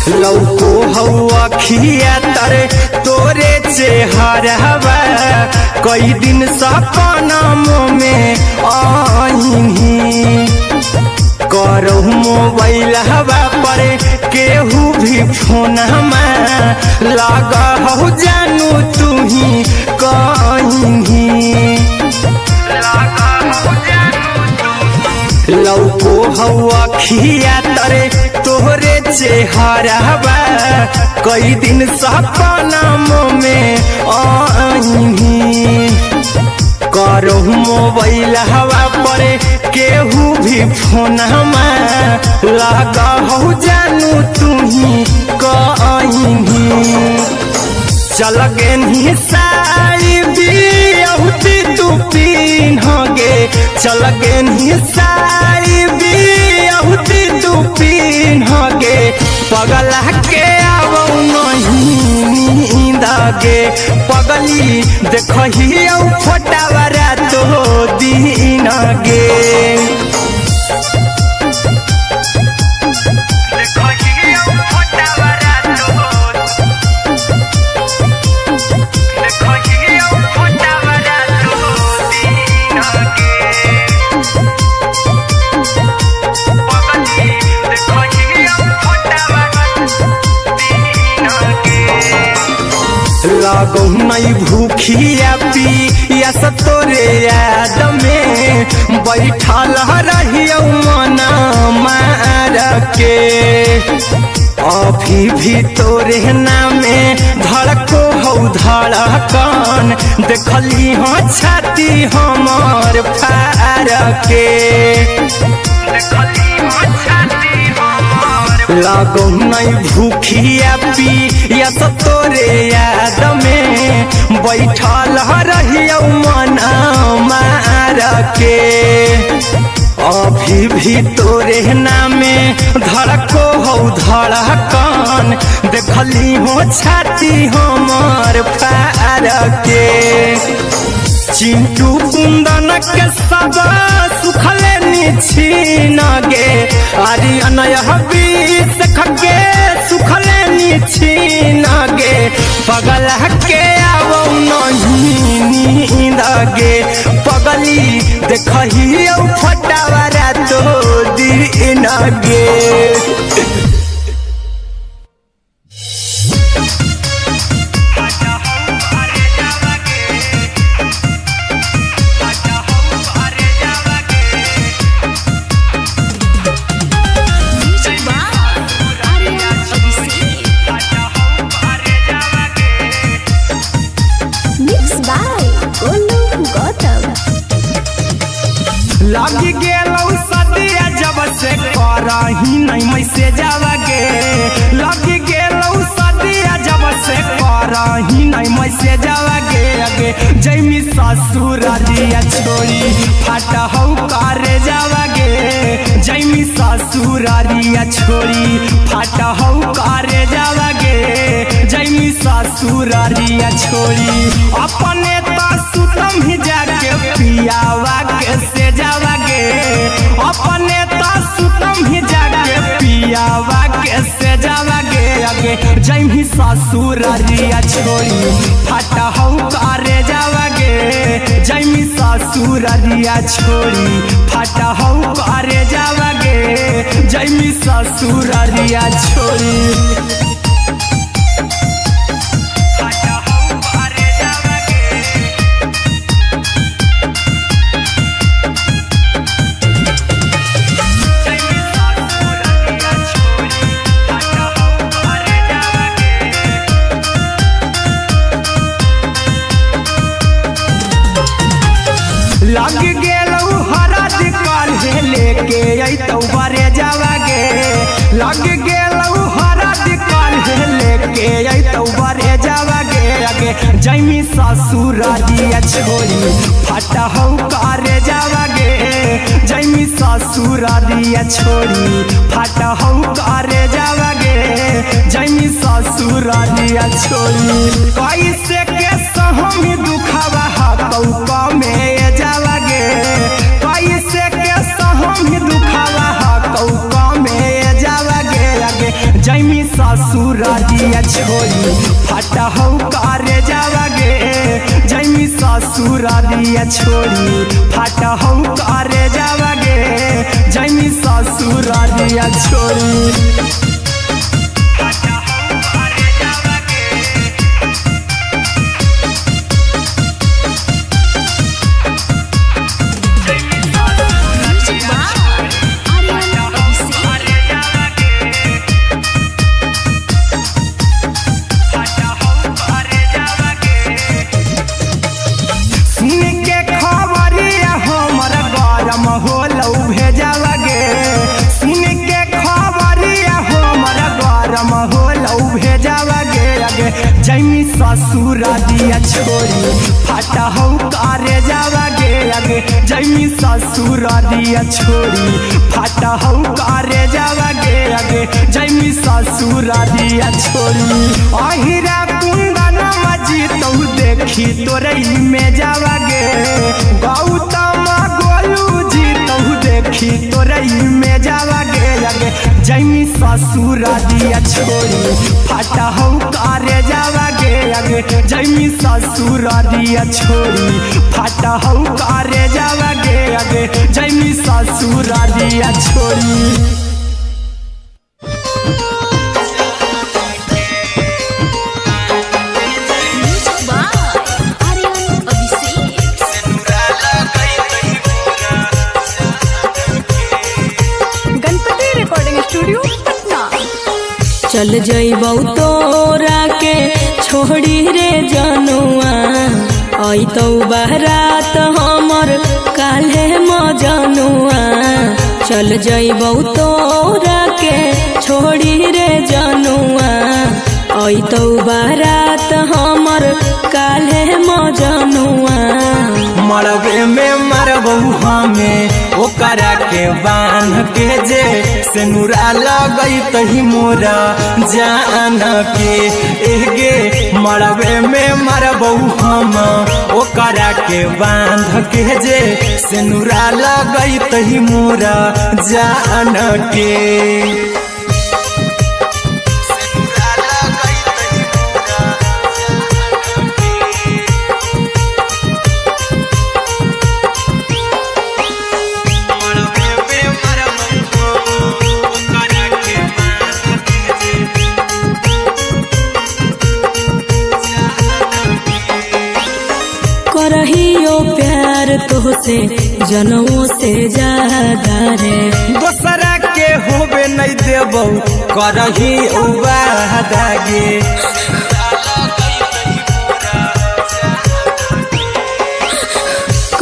लौको हवा खिया तरे तोरे चेहरवा, कई दिन सपना में आईनी। करो मोबाइल हवा पर केहू भी फोन में लगा हो जानू तू ही कहीं। लौको हवा खिया तरे तोहरे चेहरवा, कई दिन सपना में आईनी। करो मोबाइल हवा पर केहू भी फोन में लगा हो जानू तू ही कहीं। चल गे साड़ी बियहुती तू पीन गे, चल गे साड़ी बियहुती तू पीन गे। पगला के अब नहीं नींद गे, पगली देखही फोटावारा तो दीन गे। लागो नहीं भूखिया पिया तोरे याद में, बैठल रहियो मना मार के। अभी भी तोरे नामे धड़को हो धड़कन, देखली हो छाती हमर फार के। लागो नहीं भूखिया पिया तोरे याद में, बैठल रहियो मना मार के। अभी भी तोरे नामे धड़को हो धड़कन, देखली हो छाती हमर फार के। चिंटू कुंदन के सब सुखले निछीन गे, आर्यन अभिषेक के सुखले निछीन गे। पगला के अब नहीं नींद गे, पगली देखही फोटावारा तो दीन गे। नहीं मैसेजवा गे लगी गेलौ सदिया जब से करही नहीं मैसेजवा गे अगे जैमी ससुरारिया छोड़ी फाटा हौ करे जावा गे जैमी ससुरारिया छोड़ी फाटा हौ करे जावा गे जैमी ससुरारिया छोड़ी अपने तो सुतम ही जाके पियावा के से जावा गे अपने तो सुतम ही जाके पियावा के से जावा गे अगे जैमी ससुरारिया छोड़ी फाटा हौ करे जावा गे जैमी ससुरारिया छोड़ी फाटा हौ करे जावा गे जैमी ससुरारिया छोड़ी लग गेलौ हरद काल्हे लेके अइतौ बरे जावा गे लग गेलौ हरद काल्हे लेके अइतौ बरे जावा गे अगे जैमी ससुरारिया छोड़ी फाटा हौ करे जावा गे जैमी ससुरारिया छोड़ी फाटा हौ करे जावा गे जैमी ससुरारिया छोड़ी कैसे के सहम दुखवा हतौ कमे जावा गे कैसे के सहम दुखवा हतौ कमे जावा गे अगे जैमी ससुरारिया छोड़ी फाटा हौ करे जावा गे जैमी ससुरारिया छोड़ी फाटा हौ करे जावा गे जैमी ससुरारिया छोड़ी जैमी ससुरारिया छोड़ी फाटा हौ करे जावा गे अगे जैमी ससुरारिया छोड़ी फाटा हौ करे जावा गे अगे जैमी ससुरारिया छोड़ी अहिरा कुंदन मजी तौ देखी तोरई में जावा गे गौतम गोलू जी तौ देखी तोरई में जावा गे अगे जैमी ससुरारिया छोड़ी फाटा हौ करे जावा गे अगे जैमी ससुरारिया छोड़ी फाटा हौ करे जावा गे अगे जैमी ससुरारिया छोड़ी चल जइबौ तोरा के छोड़ी रे जनुआ अइतौ बारात हमर काल्हे मजनुआ चल जइबौ तोरा के छोड़ी रे जनुआ अइतौ बारात हमर काल्हे मजनुआ मरबे में मरबौ हमें ओकरा के बांध के जे सेनुरा लगैतहि मोरा जान के एगे मरबे में मरबौ हम ओकरा के बांध के जे सेनुरा लगैतहि मोरा जान के करहियो प्यार तोहसे जनों से ज्यादा रे दोसरा के होबे नहीं देबौ करही वादा गे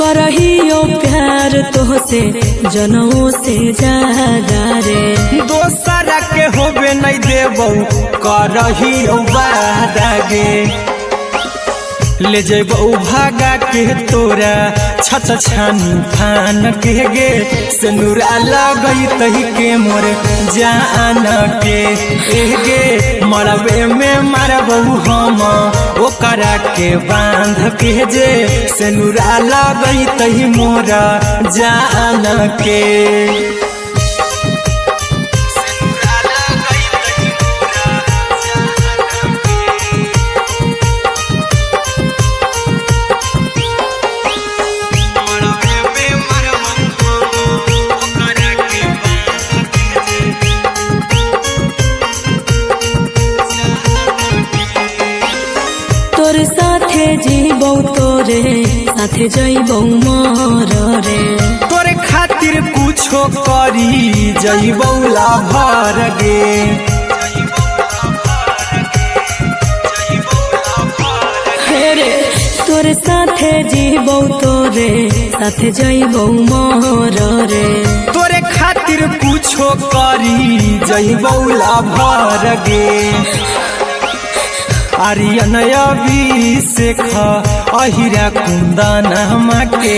करहियो प्यार तोहसे जनमों से ज्यादा रे। दोसरा के होबे नहीं देबौ करहियो वादा गे। ले जेबौ भागा के तोरा छत छानी फान के गे। सिनुरा लगई तही के मोर जान के गे। मरबे में मारबौ हम ओकरा के बांध के जे। सिनुरा लगई तही मोर जान के। तोर साथे जीबौ तोरे साथे जइबौ मर रे। तोरे खातिर कुछो करी जइबौ लाभर गे। रे तोर साथे जीबौ तोरे साथे जइबौ मर रे। तोरे खातिर कुछो करी जइबौ लाभर गे। आर्यन अभिषेक अहिरा कुंदन के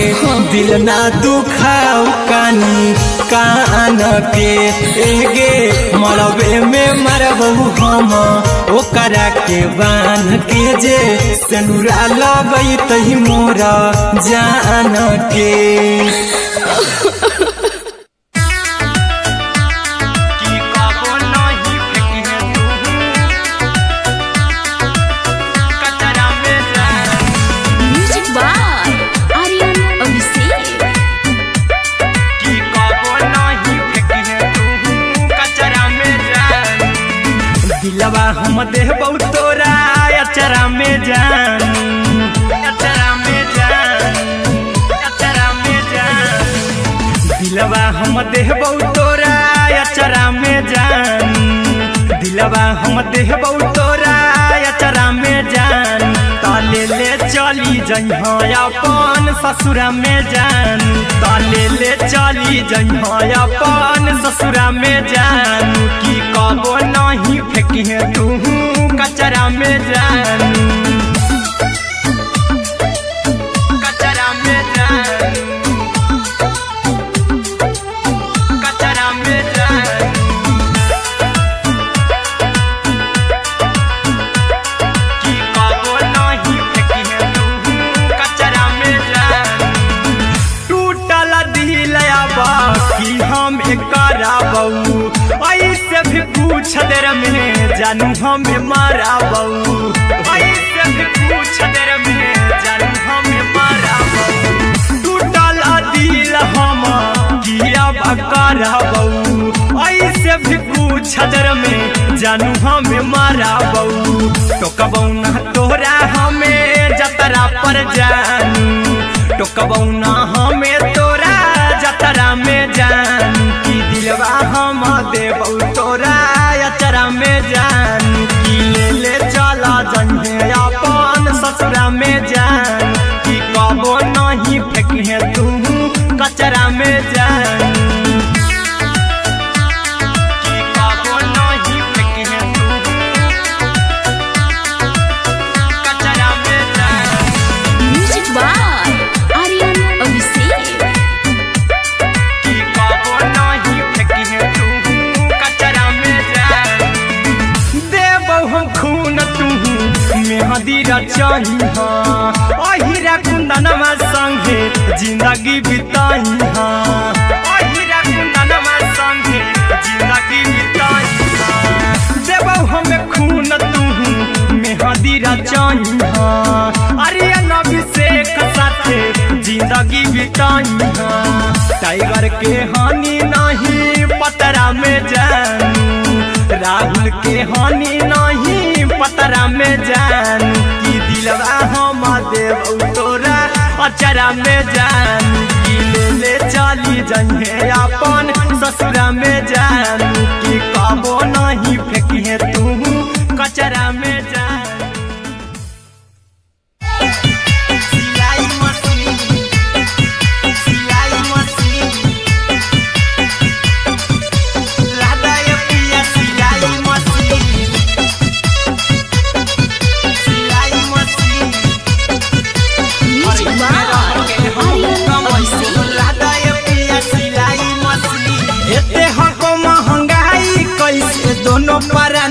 दिल ना दुखाऊ कानी कान के गे। मरबे में मरबौ हम ओकरा के बांध के जे। सिनुरा लगई तही मोरा जान के। दिलवा हम देबौ तोरा अचरा में जान। अचरा में जान। अचरा में जान। दिलवा हम देबौ तोरा अचरा में जान। दिलवा हम देबौ तोरा अचरा में जान। ताले ले चली जइहा अपन ससुरा में जान। ताले ले चली जइहा अपन ससुरा में जान। की कबो नहीं फेंकिहे तू कचरा में जान। कचरा में जान। कचरा में जान। की कबो नहीं फेंकिहे तू कचरा में जान। टूटल दिल आबा कि हम कराबौ। ऐसे भी पूछ देर में जानू हमें माराबौ। ऐसे भी पूछ देर में जानू हमें माराबौ। टूटल दिल हम किया कराबौ। ऐसे भी पूछ देर में जानू हमें माराबौ। टोकबौ ना तोरा हमें जतरा पर जानू। टोकबौ ना हमें तोरा जतरा में जानू। की दिलवा हम देबौ तोरा अचरा में जान। की ले चला जइहे अपन ससुरा में जान। की कबो नहीं फेंकिहे तू कचरा में जान। की कबो नहीं फेंकिहे तू कचरा में जान। Music by Aryan Abhishek. की कबो नहीं फेंकिहे तू कचरा में जान। देबौ हम खून तू मेहदी रचइहा। अहिरा कुंदनमा संगे जिंदगी बिताइहा। अहिरा कुंदनमा संगे जिंदगी बिताइहा। देबौ हमें खून तू मेहदी रचइहा। आर्यन अभिषेक साथे जिंदगी बिताइहा। टाइगर के हानि नहीं पतरा में जानू। राहुल के हानि नहीं पतरा में जानू। की दिलवा हम देबौ तोरा अचरा में जानू। की ले चली जइहे अपन ससुरा में जानू। की कबो नहीं फेंकिहे तू कचरा में जानू। सिलाई मशीन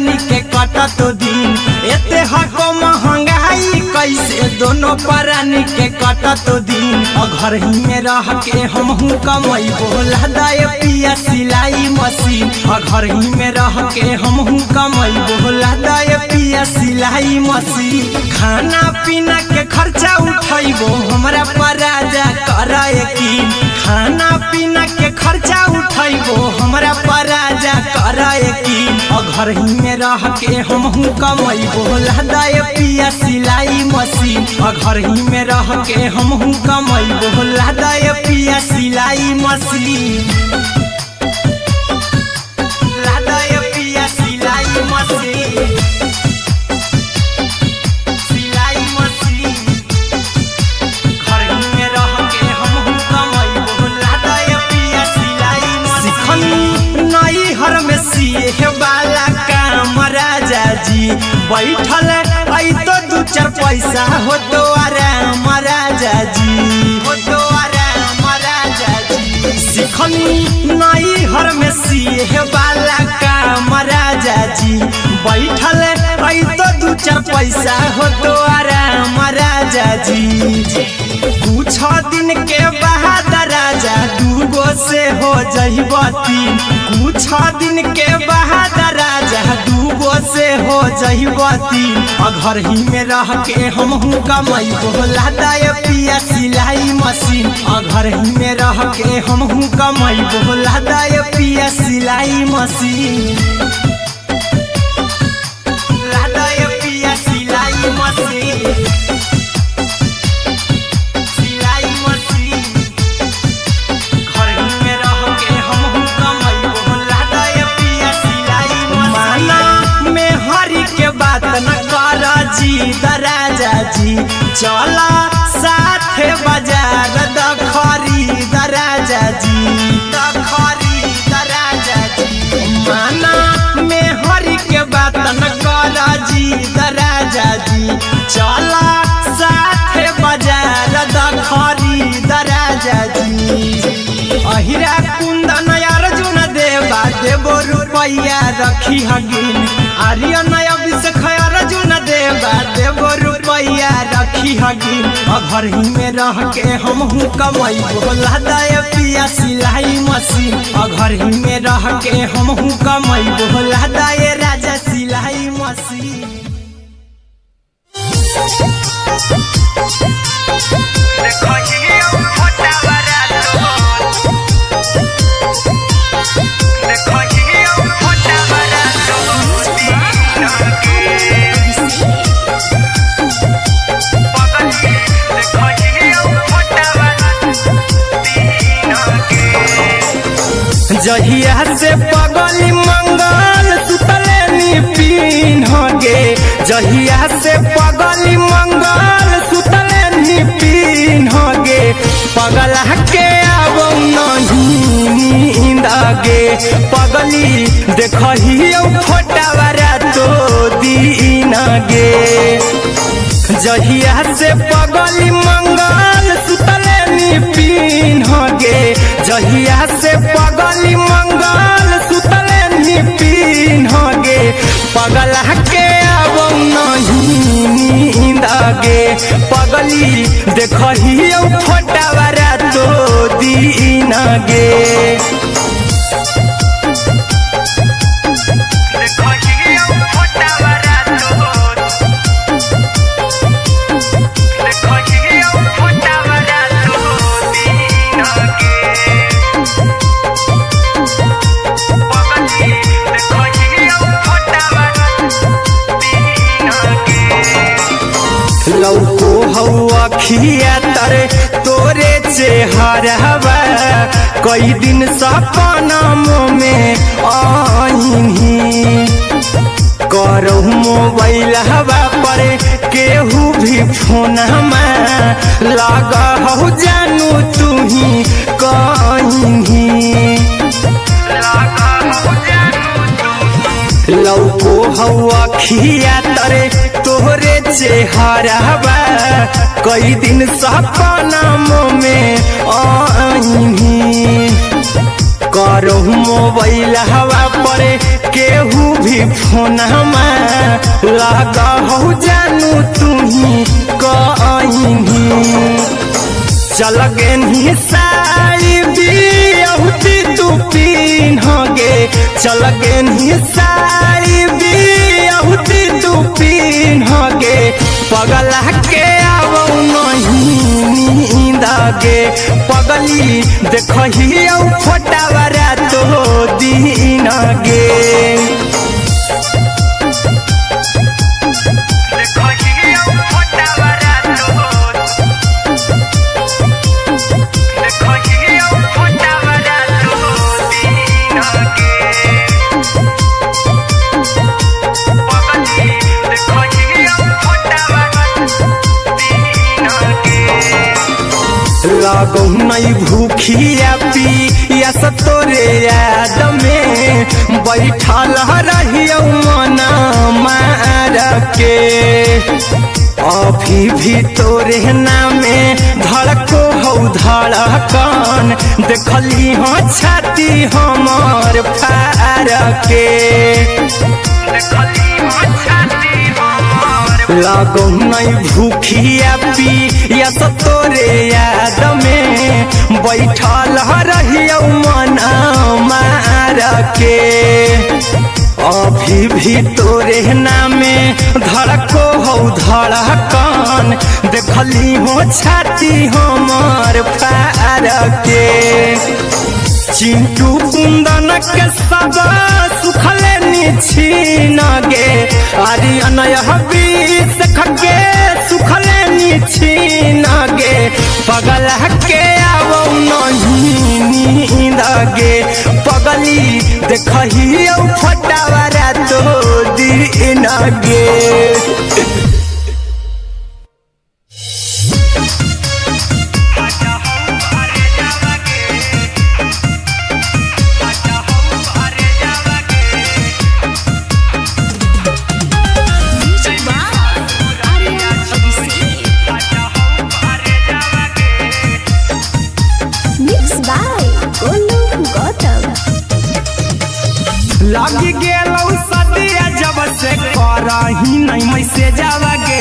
परानी के कटत दिन एते हको महंगाई कैसे दोनों परानी के कटत दिन घर ही में रह के हमहू कमाई बोला दाय पिया सिलाई मशीन घर ही में रह के हमहू कमाई बोला दाय पिया सिलाई मशीन खाना पीना के खर्चा उठाइबो हमरा पर राजा करा यकीन खाना पीना के खर्चा उठाइबो हमरा पर राजा करा यकीन घर ही में रह के हमहू कमाई बोला दाय पिया सिलाई मशीन घर ही में रह के हमहू कमाई बोला दाय पिया सिलाई मशीन लादाय पिया सिलाई मशीन सिलाई मशीन घर ही में रह के हमहू कमाई बोला दाय पिया सिलाई मशीन नई हर में सिए वाला काम राजा जी बैठल आई तो दू चार पैसा हो तो आराम राजा जी हो तो आराम राजा जी सिखनी नई हर में सिए वाला काम राजा जी बैठल आई तो दू चार पैसा हो तो आराम राजा जी कुछ दिन के बाद राजा दूगो से हो जहिबती कुछ दिन के बाद राजा दूगो से हो जहिबती घर ही में रह के हमहू कमाई बोला दाय पिया सिलाई मशीन घर ही में रह के हमहू कमाई बोला दाय पिया सिलाई मशीन लादाय पिया सिलाई मशीन सिलाई मशीन घर ही में रह के हमहू कमाई बोला दाय पिया सिलाई मशीन में हरी के बात न कर जी राजा जी चला साथे बाजार द खरीद राजा जी द खरीद राजा जी माना में हरी के बात न कर जी राजा जी चला साथे बाजार द खरीद राजा जी अहिरा कुंदन अर्जुन देवा देवो रुपया रखी हगिन आर्यन अभिषेक अर्जुन देवा देवो रुपया रखी हगिन घर ही में रह के हमहू कमाई बोला दाय पिया सिलाई मशीन घर ही में रह के हमहू कमाई बोला दाय राजा सिलाई मशीन जहिया से पगली मंगल सुतले पीन गे जहिया से पगली मंगल सुतले पीन गे पगला के अब नहीं नींद गे पगली देखही फोटावारा तो दीन गे जहिया से पगली मंगल सुतले पीन गे जहिया से पगली मंगल सुतले पीन गे पगला के अब नहीं नींद गे पगली देखही फोटावारा तो दीन गे लौको हवा खिया तरे तोरे चेहरवा कई दिन सपना में आईनी करो मोबाइल हवा पर केहू भी फोन में लगा हो जानू तू ही कहीं लौको हवा खिया तरे तोहरे चेहरवा कई दिन सपना में आईनी करो मोबाइल हवा पर केहू भी फोनमा लगा हो जानू तुही कहीं चल गे साड़ी बियहुती तू पिन्हगे चल गे साड़ी बियहुती तू पिन्हगे पगला के आवो नहीं नींदगे पगली देखही फोटावरा तो दिन गे लगो नहीं भूखिया पिया तोरे याद में बैठल रहियो मन मार के अभी भी तोरे नामे धड़को हो धड़कन देखली हो छाती हमर फार के लगो नहीं भूखिया पिया तोरे याद में बैठल रहियो मन मार के अभी भी तोरे नामे धड़को हो धड़कन देखली हो छाती हमर फार के चिंटू कुंदन के सब सुखले छीन गे आर्यन बीस खगे सुखले छीन गे पगला के आवो नहीं नींद गे पगली देखही फटावरा तो दिन गे लगी गेलौ सदिया जब से करही नहीं मैसे जावगे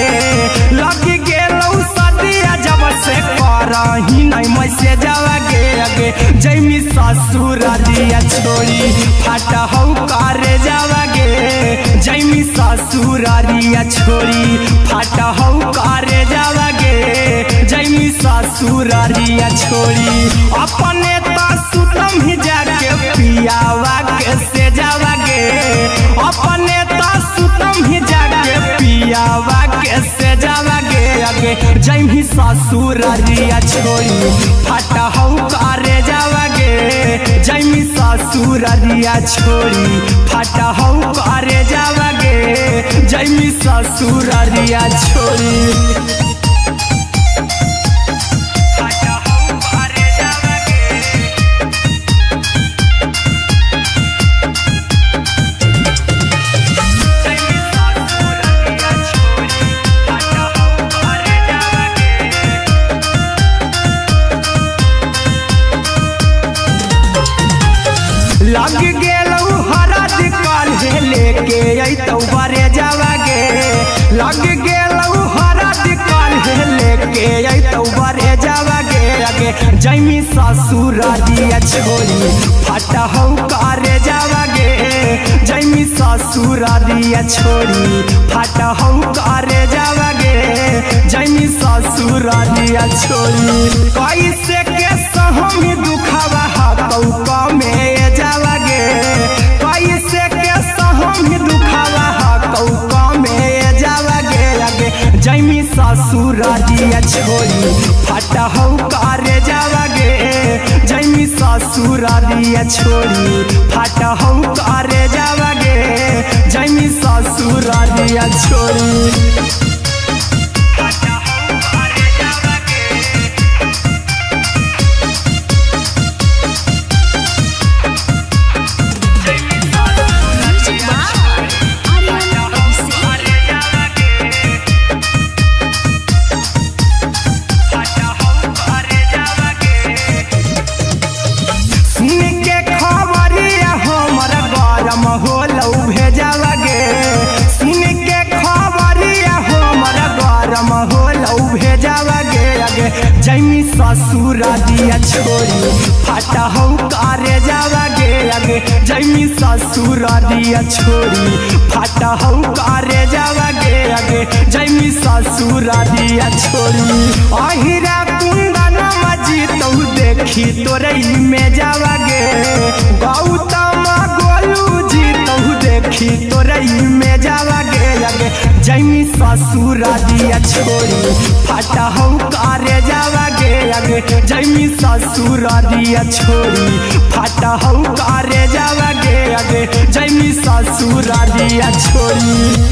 लगी गेलौ सदिया जब से करही नहीं मैसे जावगे अगे जैमी ससुर दिया छोड़ी फाटा हौ करे जावगे जैमी ससुर दिया छोड़ी फाटा हौ करे जावगे जैमी ससुर दिया छोड़ी अपने तो सुतम ही जाके पियावा के से जावगे अपने तो सुतम ही जाके पियावा के से जावगे अगे जैमी ससुर दिया छोड़ी फाटा हौ करे जावगे जैमी ससुर दिया छोड़ी फाटा हौ करे जावगे जैमी ससुर दिया छोड़ी लग गेलौ हरद काल्हे लेके अइतौ बरे जावगे लग गेलौ हरद काल्हे लेके अइतौ बरे जावगे अगे जैमी ससुर दिया छोड़ी फाटा हौ करे जावगे जैमी ससुर दिया छोड़ी फाटा हौ करे जावगे जैमी ससुर दिया छोड़ी कैसे के सहम दुखवा हतौ कमे जावगे कैसे के सहम दुखवा हतौ कमे जावगे अगे जैमी ससुर दिया छोड़ी फाटा हौ करे जावगे जैमी ससुर दिया छोड़ी फाटा हौ करे जावगे जैमी ससुर दिया छोड़ी हो लौ भेजावा जैमी ससुर दिया छोड़ी फाटा हो करे जावा गे आगे जैमी ससुर दिया छोड़ी फाटा हो करे जावा गे आगे जैमी ससुर दिया छोड़ी अहिरा कुंदन मजी तो देखी तोरई में जावा गे गौतम गोलू जी तो देखी तोरई में जावा गे आगे जैमी ससुर दिया छोड़ी फाटा हो करे जावा गे आगे जैमी ससुर दिया छोड़ी फाटा हो करे जावा गे आगे जैमी ससुर दिया छोड़ी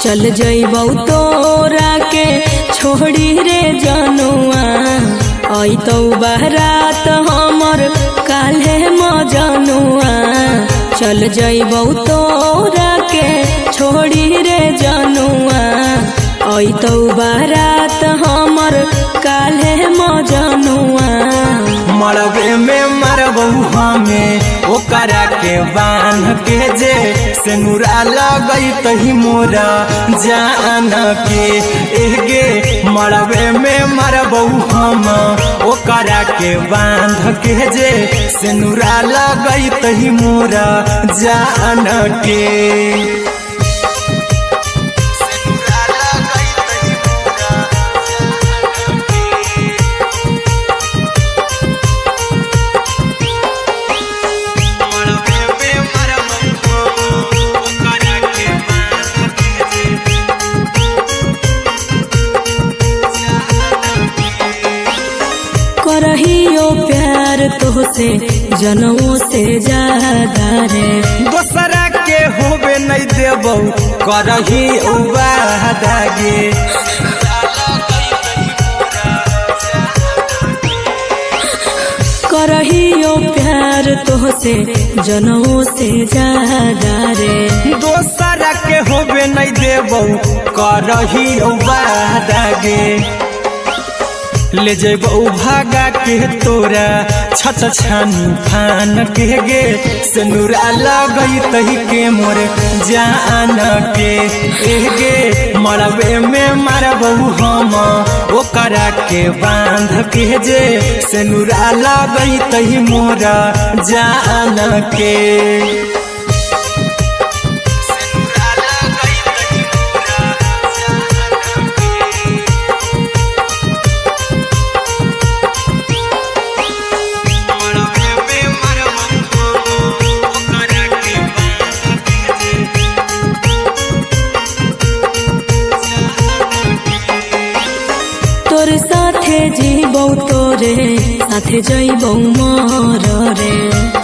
चल जइबौ तोरा के छोड़ी रे जनुआ अइतौ बारात हमर काल्हे मजनुआ चल जइबौ तोरा के छोड़ी रे जनुआ अइतौ बारात हमर काल्हे मजनुआ मरबे में मरबू हमें ओकरा के बांध के जे सेनुरा लगई तही मोरा जान के एगे मरबे में मरबू हम ओकरा के बांध के जे सेनुरा लगई तही मोरा जान के करहियो प्यार तोहसे जनों से ज्यादा रे दोसरा के होबे नहीं देबौ करही वादा गे करहियो प्यार तोहसे जनों से ज्यादा रे दोसरा के होबे नहीं देबौ करही वादा गे ले जेबौ भागा के तोरा छत छानी फान के गे सेनुरा लगई तही के मोर जान के एगे मरबे में मरबौ हम ओकरा के बांध के जे सेनुरा लगई तही मोरा जान के तोर साथे जीबौ तोरे साथे जइबौ मोर रे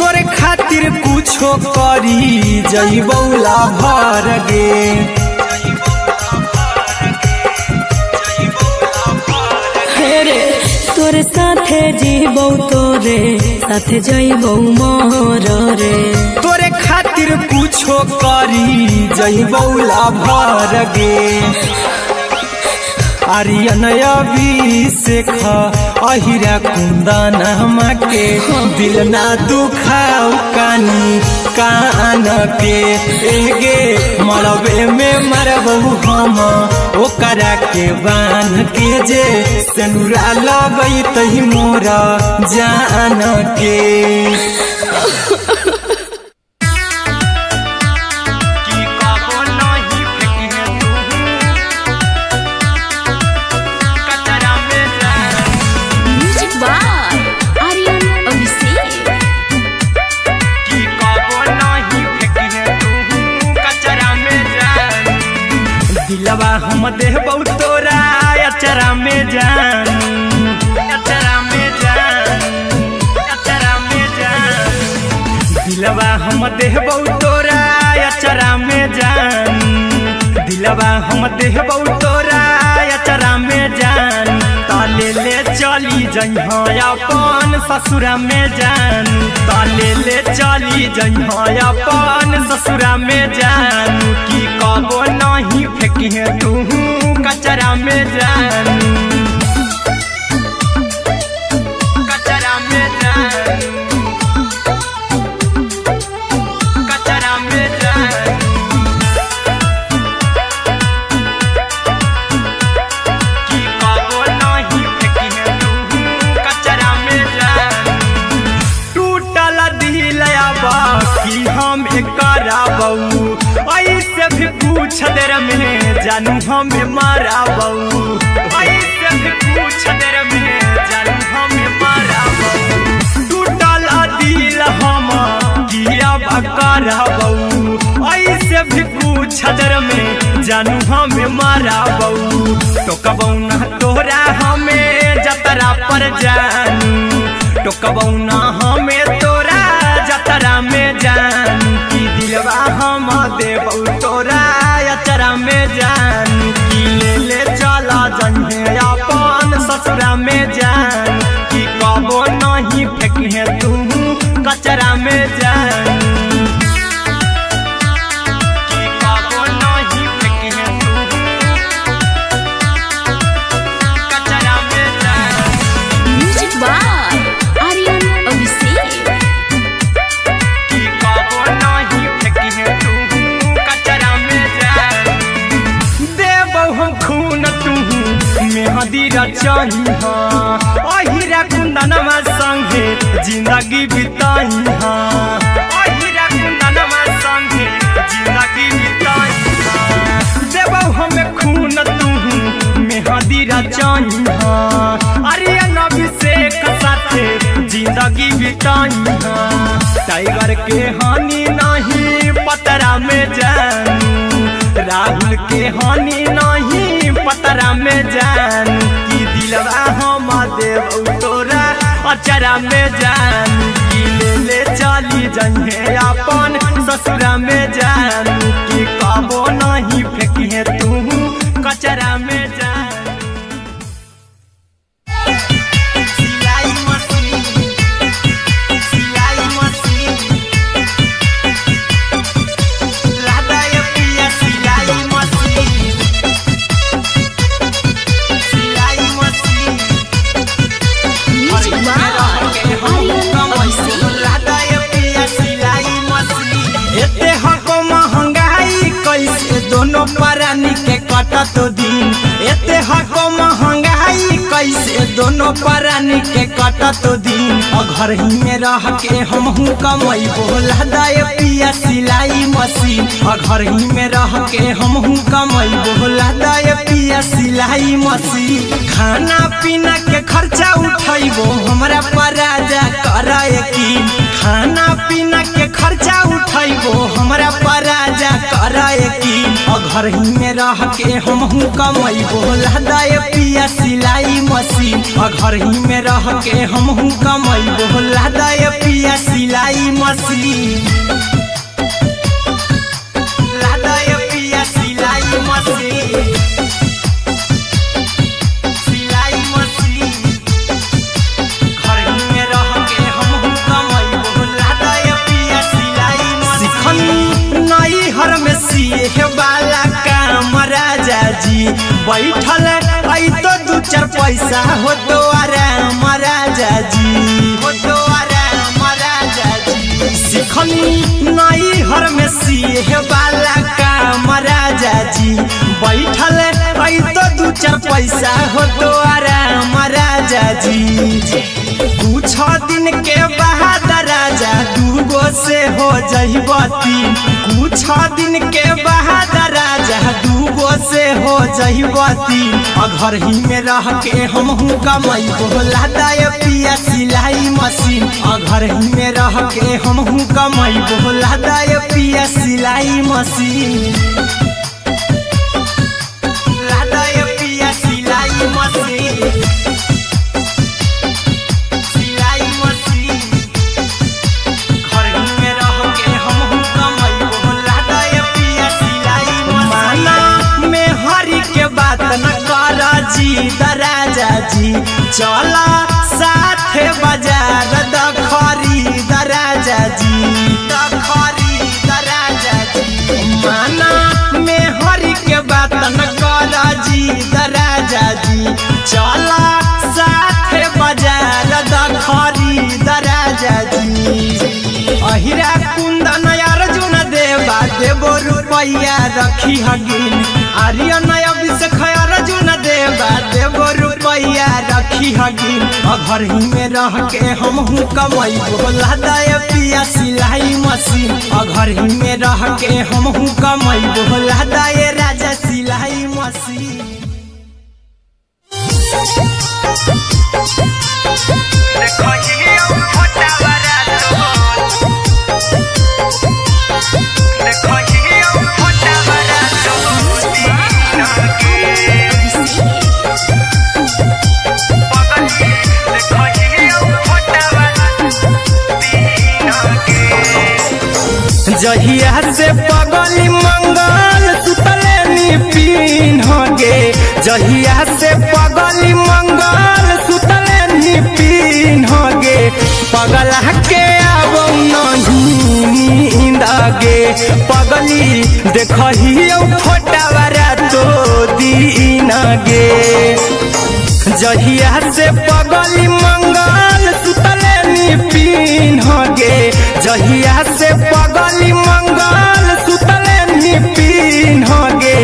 तोरे खातिर कुछो करी जइबौ लाभर गे हेरे तोर साथे जीबौ तोरे साथे जइबौ मोर रे तोरे खातिर कुछो करी जइबौ लाभर गे आर्यन अभिषेक अहिरा कुंदन के दिल ना दुखाऊ कानी कान के एगे मरबे में मरबू हम ओकरा के बांध के जे सेनुरा लगई तही मोरा जान के दिलवा हम देबौ तोरा अचरा में जान अचरा में जान अचरा में जान दिलवा हम देबौ तोरा अचरा में जान दिलवा हम देबौ तोरा अचरा में जान ताले ले चली जइहा अपन ससुरा में जान ताले ले चली जइहा अपन ससुरा में जान की कबो नहीं फेंकी तू कचरा में जानू, कचरा में जानू, कचरा में जानू। कि कबो नहीं फेंकी है तू कचरा में जानू। टूटल दिल बा कि हम कराबू, ऐसे भी पूछ देर में जानू हमें माराबू, ऐसे भी पूछ देर में जानू हमें माराबू। टूटल दिल हम किया कराबू, ऐसे भी पूछ देर में जानू हमें माराबू। टोकबू ना तोरा हमें जतरा पर जानू, टोकबू ना हमें तोरा जतरा में जानू। कि दिलवा हम देबू तोरा अचरा में जानू। कि ले चला जन्हे अपन ससुरा में जानू। कि कबो नहीं फेंकी तू कचरा में जानू। कि कबो नहीं फेंकी तू कचरा में जानू। Music by Aryan Abhishek. कि कबो नहीं फेंकी तू कचरा में जानू। देबौ हम खून तू मेहदी रचाई हाँ, अहिरा कुंदनमा संगे जिंदगी बिताई हाँ, अहिरा कुंदनमा संगे जिंदगी बिताई हाँ। देबौ हमें खून तू मेहदी रचाई हाँ, आर्यन अभिषेक साथे जिंदगी बिताई हाँ। टाइगर के हानि नहीं पतरा में जानू, राहुल के हानि नहीं पतरा में जानू। कि दिलवा हम देबू तोरा अचरा में जानू। कि ले चली जन्हे अपन ससुरा में जानू। कि कबो नहीं फेंकी तू कचरा में जानू। सिलाई मशीन, सिलाई मशीन, लादा ये पिया सिलाई मशीन, सिलाई machine. Music by Aryan Abhishek. लादा ये पिया सिलाई मशीन। एते हको महंगाई कैसे दोनों परानी के कटत दिन। एते हको महंगाई कैसे दोनों परानी के कटत दिन। और घर ही में रह के हमहू कमैबो लादा ये पिया सिलाई मशीन। और घर ही में रह के हमहू कमैबो लादा ये पिया सिलाई मशीन। खाना पीना के खर्चा उठैबो हमरा पर राजा करा यकीन। खाना पीना के खर्चा उठैबो हमरा पर राजा करा यकीन। और घर ही में रह के हमहू कमैबो लादा ये पिया सिलाई मशीन। और घर ही में रह के हमहू कमैबो लादा ये पिया सिलाई मशीन। लादा ये पिया सिलाई मशीन, सिलाई मशीन। घर ही में रह के हमहू कमैबो लादा ये पिया सिलाई मशीन। सिखनी नई हर में सिए वाला काम राजा जी। बैठल आई तो दू चार पैसा हो तो आराम राजा जी, हो तो आराम राजा जी। सिखनी नई हर में सिए वाला काम राजा जी। बैठल आई तो दू चार पैसा हो तो आराम राजा जी। कुछ दिन के बाद राजा दूगो से हो जहिबती। कुछ दिन के बाद राजा दूगो से हो जहिबती। और घर ही में रह के हमहू कमैबो लादा ये पिया सिलाई मशीन। और घर ही में रह के हमहू कमैबो लादा ये पिया सिलाई मशीन। लादा ये पिया सिलाई मशीन, सिलाई मशीन। घर ही में रह के हमहू कमैबो लादा ये पिया सिलाई मशीन। माना में हरी के बात न कर जी राजा जी। चला साथे बाजार द खरीद राजा जी, द खरीद राजा जी। माना में हरी के बात न कर जी अहिरा कुंदन अर्जुन देवा देवो रुपैया रखी हगिन आर्यन अभिषेक अर्जुन देवा देवो रुपैया रखी हगिन घर ही में रह के हम कमैबो लदाय पिया सिलाई मशीन घर ही में रह के हम कमैबो लदाय राजा सिलाई मशीन जहिया से पगली मंगल सुतले निपिन गे जहिया से पगली मंगल सुतले निपिन गे पगला के आब नहीं नींद गे पगली देखही फोटावारा तो दीन गे जहिया से पगली मंगल सुतले निपिन गे जहिया से पगली मंगल सुतले निपिन गे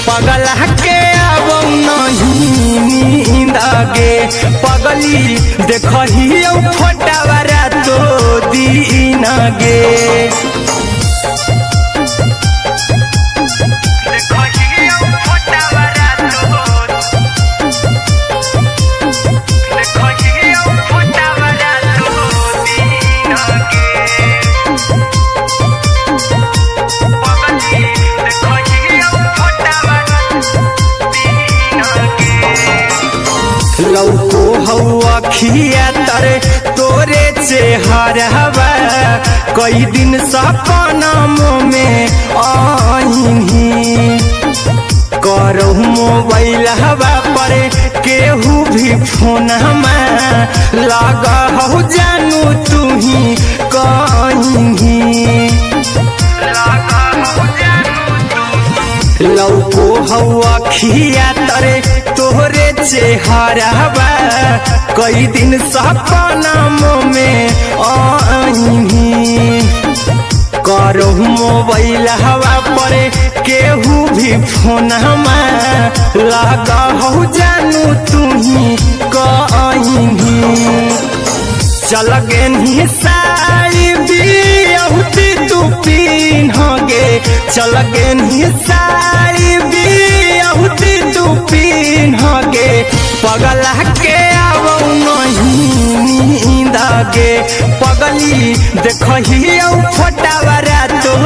पगला के आब नहीं नींद गे पगली देखही फोटावारा तो दीन गे लौको हवा खिया तरे तोरे चेहरवा कई दिन सपना में आईनी करो मोबाइल हवा पर केहू भी फोन लगा हो जानू तू ही कहीं लौको हवा खिया तरे तोहरे चेहरवा कई दिन सपना में आईनी करो मोबाइल हवा पर केहू भी फोन लगा हो जानू तू ही कहीं चल गे साड़ी बिहुती तू पीन गे चल गे साड़ी बिहुती तू पीन गे पगला के आब नहीं नींद गे पगली देखही फोटावारा तो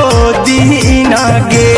दीन गे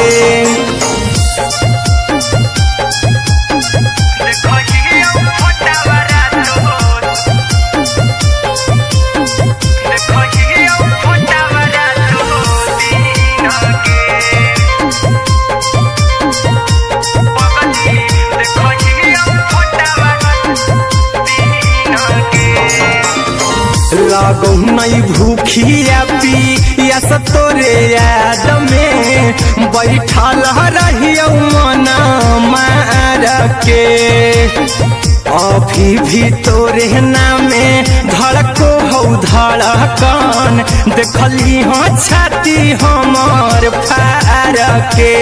लागो नहीं भूखिया पिया तोरे याद में बैठल रहियो मना मार के अभी भी तोरे नामे धड़को हो धड़कन देखली हो छाती हमर फार के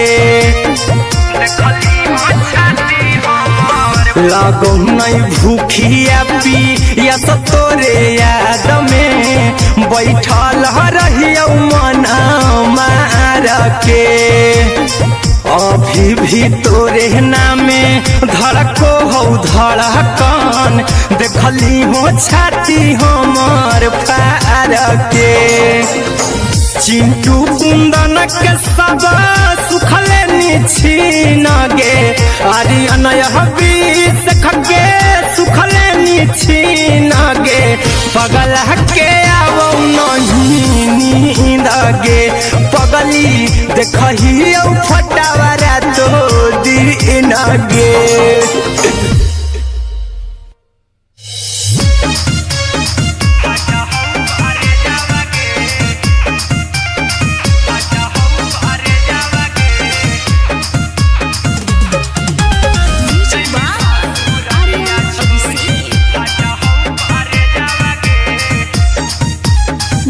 लागो नहीं भूखिया पिया तोरे याद में बैठल रहियो मना मार के अभी भी तोरे नामे धड़को हो धड़कन देखली हो छाती हमर फार के चिंटू कुंदन के सब सुखले निछीन गे आर्यन अभिषेक के सुखले निछीन गे पगला के आब नहीं नींद गे पगली देखही फोटावारा तो दीन गे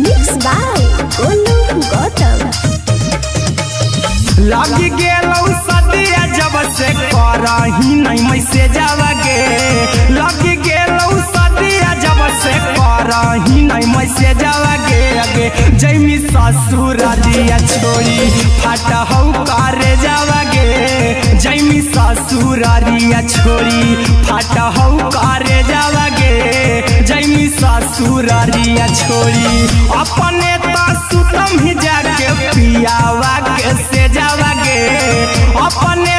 Mix लगी गेलौ सदिया जब से करही नहीं मैसे जावगे लगी गेलौ सदिया जब से करही नहीं मैसे जावगे अगे जैमी ससुर दिया छोड़ी फाटा हौ करे जावगे जैमी ससुर दिया छोड़ी फाटा हौ करे जावगे जैमी ससुर दिया छोड़ी अपने सुतम ही जाके पियावा के से जावागे अपने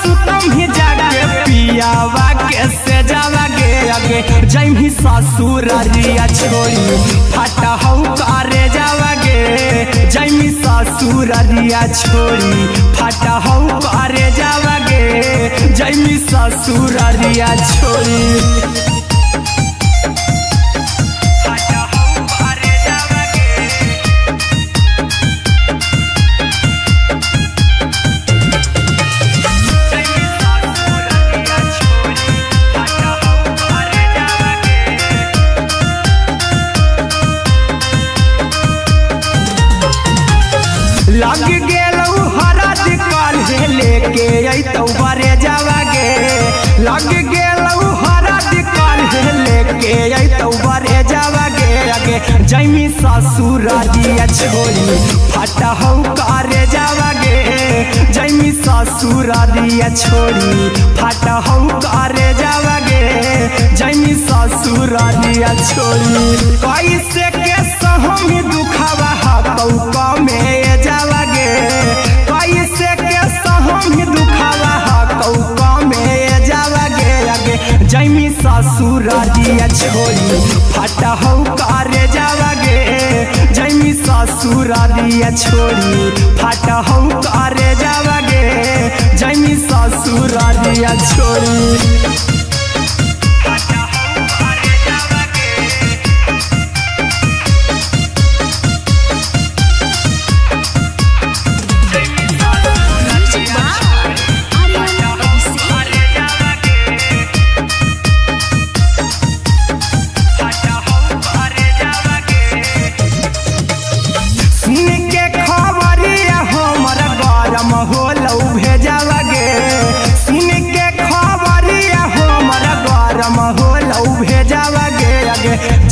सुतम ही जाके पियावा के से जावागे अगे जैमी ससुर रिया छोड़ी फाटा हौ करे जावागे जैमी ससुर रिया छोड़ी फाटा हौ करे जावागे जैमी ससुर रिया छोड़ी लग गेलौ हरद काल्हे लेके अइतौ बरे जावागे लग गेलौ हरद काल्हे लेके अइतौ बरे जावागे अगे जैमी ससुर दिया छोड़ी फाटा हौ करे जावागे जैमी ससुर दिया छोड़ी फाटा हौ करे जावागे जैमी ससुर दिया छोड़ी कैसे के सहम दुखावा हतौ कमे जावागे कैसे के सहम दुखावा हतौ कमे जावागे अगे जैमी ससुर दिया छोड़ी फाटा हौ करे जावागे जैमी ससुर दिया छोड़ी फाटा हौ करे जावागे जैमी ससुर दिया छोड़ी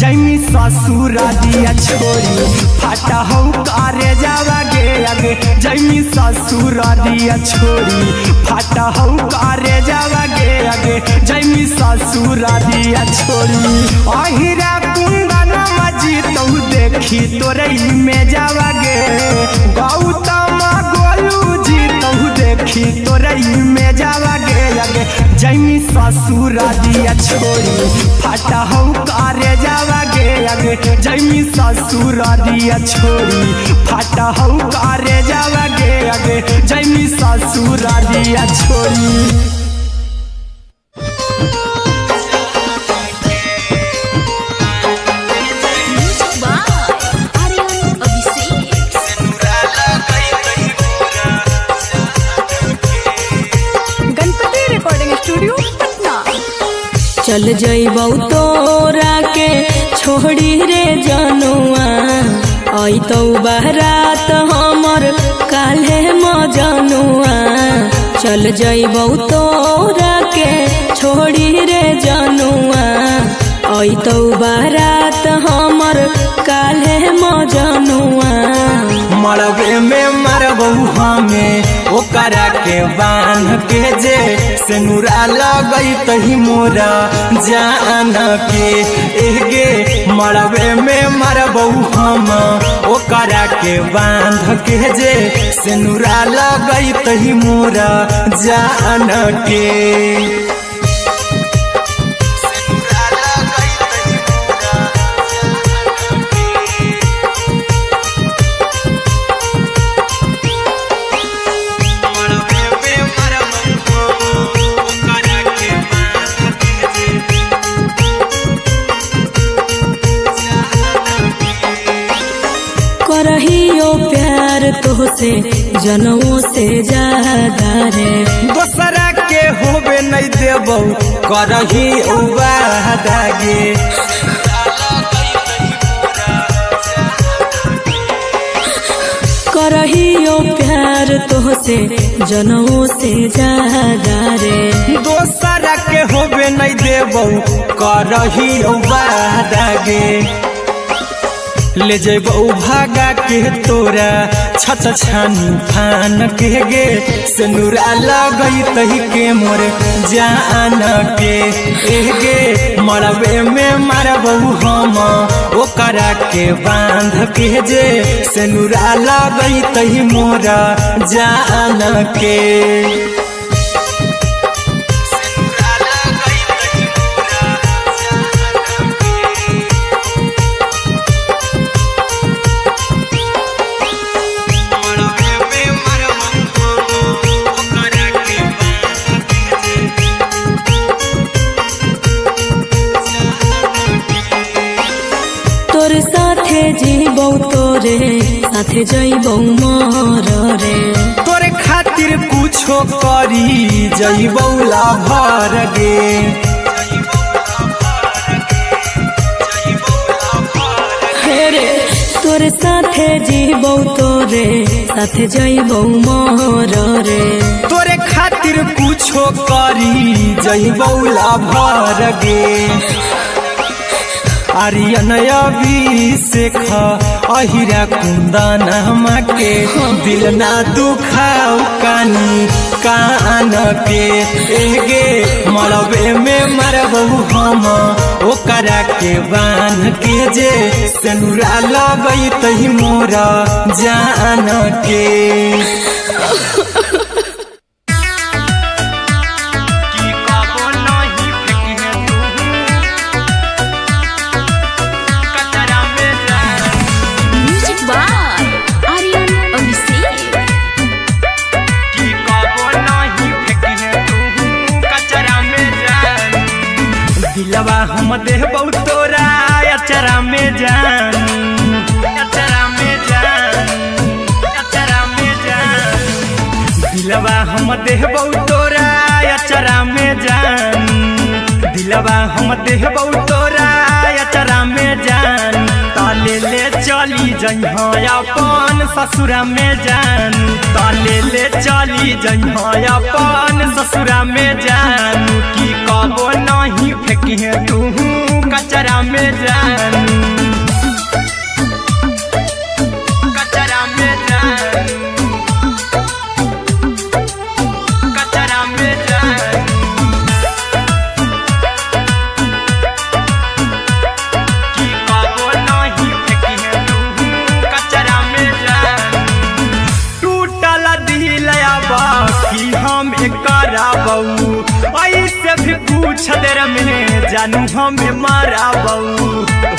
जैमी ससुर दिया छोड़ी फाटा हौ करे जावागे अगे जैमी ससुर दिया छोड़ी फाटा हौ करे जावागे अगे जैमी ससुर दिया छोड़ी अहिरा कुंदन मजी तौ देखी तोरई में जावागे गौतम गोलू जी तौ देखी तोरई में जावागे अगे जैमी ससुर दिया छोड़ी फाटा हौ करे जावागे अगे जैमी ससुर दिया छोड़ी फाटा हौ करे जावागे अगे जैमी ससुर दिया छोड़ी चल जइबौ तोरा के छोड़ी रे जनुआ अइतौ बारात हमर काल्हे मजनुआ चल जइबौ तोरा के छोड़ी रे जनुआ अइतौ बारात हमर काल्हे मजनुआ मरबे में मरबौ हमें ओकरा के बांध के जे सेनुरा लगई तही मोरा जान के एगे मरबे में मरबौ हम ओकरा के बांध के जे सेनुरा लगई तही मोरा जान के करहियो प्यार तोहसे जनों से ज्यादा रे दोसरा के होबे नहीं देबौ करही उबादागे करहियो प्यार प्यार तोहसे जनमों से ज्यादा रे। दोसरा के होबे नहीं देबौ करही वादा गे, ले जेबौ भागा के तोरा छत छानी फान के गे, सिनुरा लगई तही के मोर जान के गे, मरबे में मारबौ हम ओकरा के बांध के जे, सिनुरा लगई तही मोर जान के। तोर साथे जीबौ तोरे साथे जइबौ मर रे, तोरे खातिर कुछो करी जइबौ लाभर गे, रे तोर साथे जीबौ तोरे साथे जइबौ मर रे, तोरे खातिर कुछो करी जइबौ लाभर गे। आर्यन अभिषेक अहिरा कुंदन के, दिल ना दुखाऊ कानी कान के गे, मरबे में मरबौ हम ओकरा के बांध के जे, सिनुरा लगई तही मोरा जान के। दिलवा हम देबौ तोरा अचरा में जान, अचरा में जान, अचरा में जान, दिलवा हम देबौ तोरा अचरा में जान, दिलवा हम देबौ तोरा अचरा में जान, ताले ले चली जइहा अपन ससुरा में जान, ताले ले चली जइहा अपन ससुरा में जान, की कबो नहीं फेंकिहे तू कचरा में जान, कचरा में जान, कचरा में जान। की कबो नहीं फेंकिहे तू कचरा में जान, टूटल दिल आबा कि हम कराबौ, ऐसे भी पूछ देर में जानू हमें माराबौ,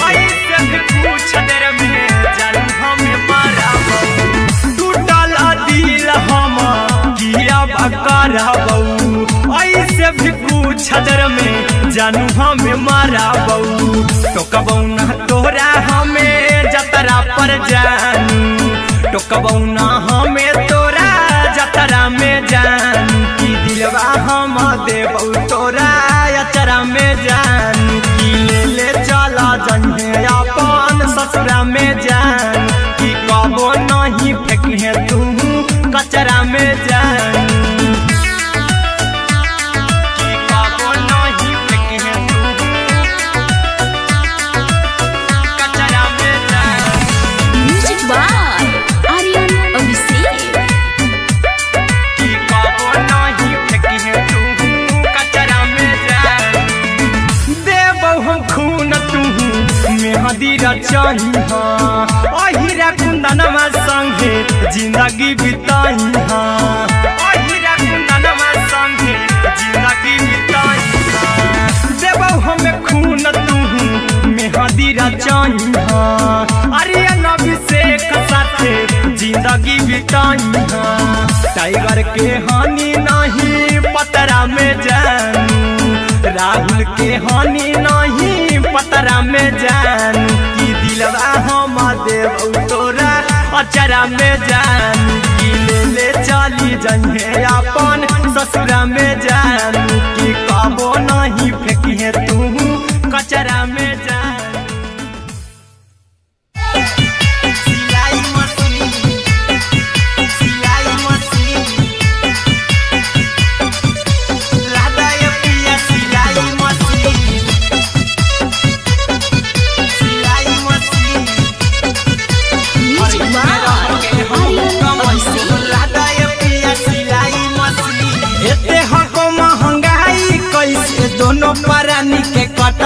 ऐसे भी पूछ देर में जानू हमें माराबौ, टूटल दिल हम किया कराबौ, ऐसे भी पूछ देर में जानू हमें माराबौ, टोकबौ ना तोरा हमें जतरा पर जानू, टोकबौ ना हमें तोरा जतरा में जानू, की दिलवा हम देबौ तोरा अचरा में जान, की ले ले चला जइहे अपन ससुरा में जान, की कबो नहीं फेंकिहे तू कचरा में जान, की कबो नहीं फेंकिहे तू कचरा में जान। Music by Aryan Abhishek. की कबो नहीं फेंकिहे तू कचरा में जान, देबौ हम खून तू मेहदी रचइहा, अहिरा कुंदनमा संगे जिंदगी बिताइहा, अहिरा कुंदनमा संगे जिंदगी बिताइहा, देबौ हमें खून तू मेहदी रचइहा, आर्यन अभिषेक साथे जिंदगी बिताइहा, टाइगर के हानि नहीं पतरा में जानू, राहुल के हानि नहीं पतरा में जानू, की दिलवा हम देबौ तोरा अचरा में जानू, की ले ले चली जइहे अपन ससुरा में जानू, की कबो नहीं फेंकिहे तू कचरा में जानू। सिलाई मशीन, सिलाई मशीन।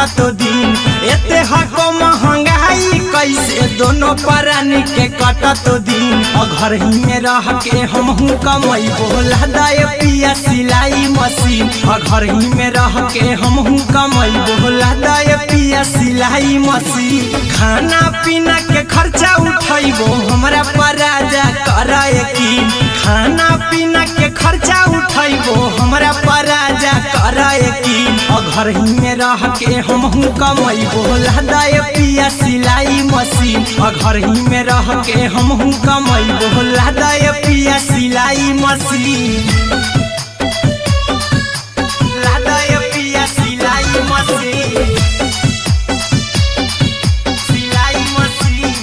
कटतो दिन एते हको महंगाई कैसे दोनों प्राणी के कटतो दिन घर ही में रह के हमहू कमाई बोला दाय पिया सिलाई मशीन घर ही में रह के हमहू कमाई बोला दाय पिया सिलाई मशीन खाना पीना के खर्चा उठाइबो हमरा पर राजा करा यकीन खाना पीना के खर्चा उठाइबो हमरा पर राजा करा यकीन घर ही में रह के हमहू कमाई बोला दाय पिया सिलाई मशीन घर ही में रह के हमहू कमाई बोला दाय पिया सिलाई मशीन लादाय पिया सिलाई मशीन सिलाई मशीन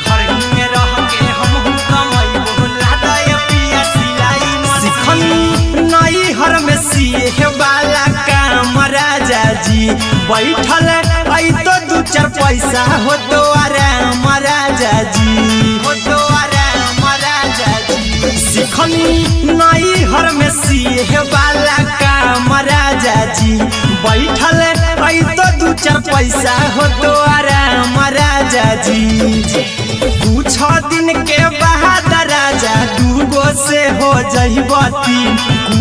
घर ही में रह के हमहू कमाई बोला दाय पिया सिलाई मशीन नई हर में सिए वाला काम राजा जी बैठल आई तो दू चार पैसा हो तो आराम राजा जी हो तो आराम राजा जी सिखनी नई हर में सिए वाला काम राजा जी बैठल आई तो दू चार पैसा हो तो आराम राजा जी कुछ दिन के बाद राजा दूगो से हो जहिबती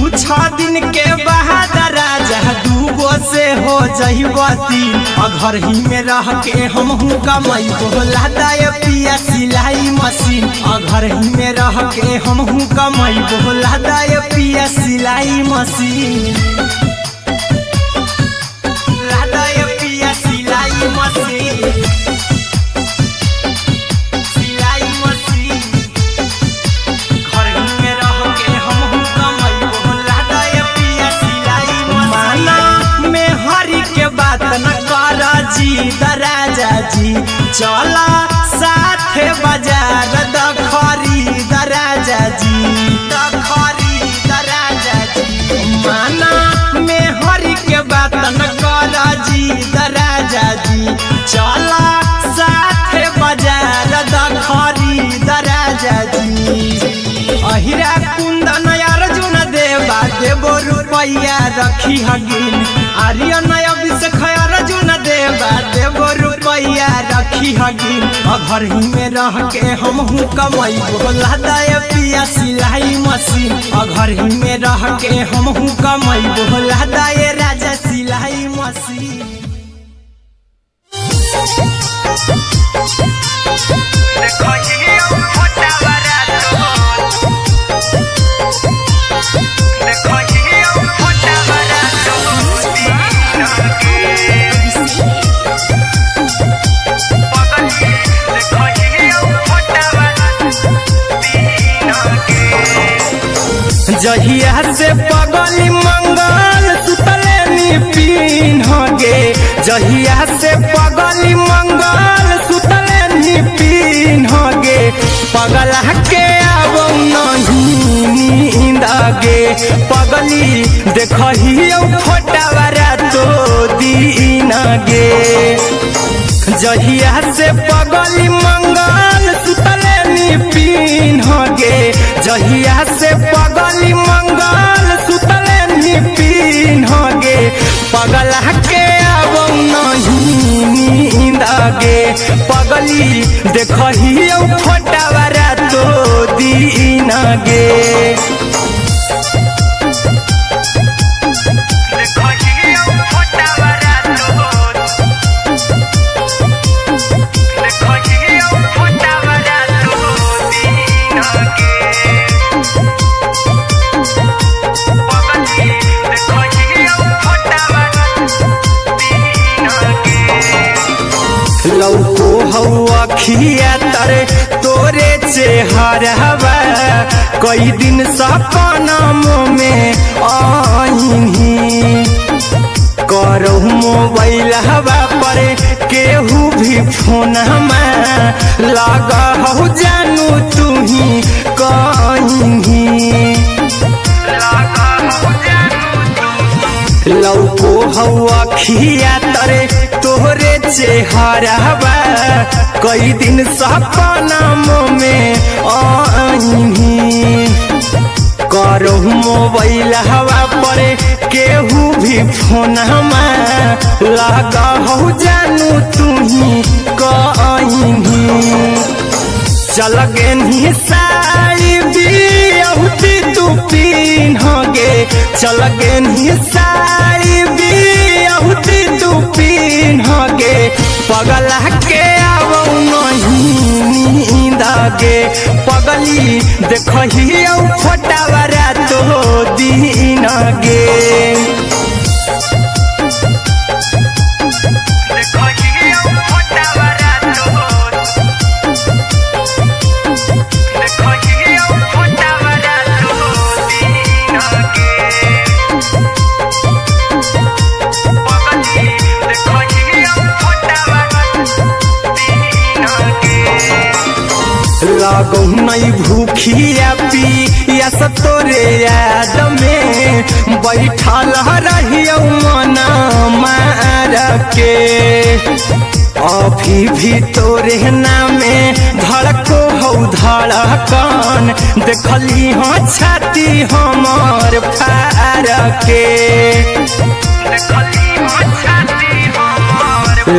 कुछ दिन के बाद राजा दूगो से हो जहिबती घर ही में रह के हमहू कमाई बोला दाय पिया सिलाई मशीन घर ही में रह के हमहू कमाई बोला दाय पिया सिलाई मशीन लादाय पिया सिलाई मशीन सिलाई मशीन घर ही में रह के हमहू कमाई बोला दाय पिया सिलाई मशीन में हरी के बात न कर जी राजा जी चला साथे बाजार द खरीद राजा जी द खरीद राजा जी माना में हरी के बात न कर जी राजा जी चला साथे बाजार द खरीद राजा जी अहिरा कुंदन अर्जुन देवा देवो रुपया रखी हगिन आर्यन अभिषेक अर्जुन देवा देवो रुपया रखी हगिन घर ही में रह के हमहू कमाई बोला दाय पिया सिलाई मशीन घर ही में रह के हमहू कमाई बोला दाय राजा सिलाई मशीन जहिया से पगली मंगल सुतले निपिन गे जहिया से पगली मंगल सुतले निपिन गे पगला के अब नहीं नींद गे पगली देखही फोटावारा तो दीन गे जहिया से पगली मंगल सुतले निपिन गे जहिया से पगली मंगल सुतले निपिन गे पगला के अब नहीं नींद गे पगली देखही फोटावारा तो दीन गे लौको हवा खिया तरे तोरे चेहरवा कई दिन सपना में आईनी करो मोबाइल हवा पर केहू भी फोन में लगा हो जानू तू ही कहीं लौको हवा खिया तरे तोहरे चेहरवा कई दिन सपना में आईनी करो मोबाइल हवा पर केहू भी फोन लगा हो जानू तुही कहीं चल गे साड़ी बियहुती तू पिन्हगे चल गे साड़ी बियहुती तू पिन्हगे पगला के आवो नहीं नींदगे पगली देखही फोटावरा तो दिन गे लागो नहीं भूखिया पिया तोरे याद में बैठल रहियो मना मार के अभी भी तोरे नामे धड़को हो धड़कन देखली हो छाती हमर फार के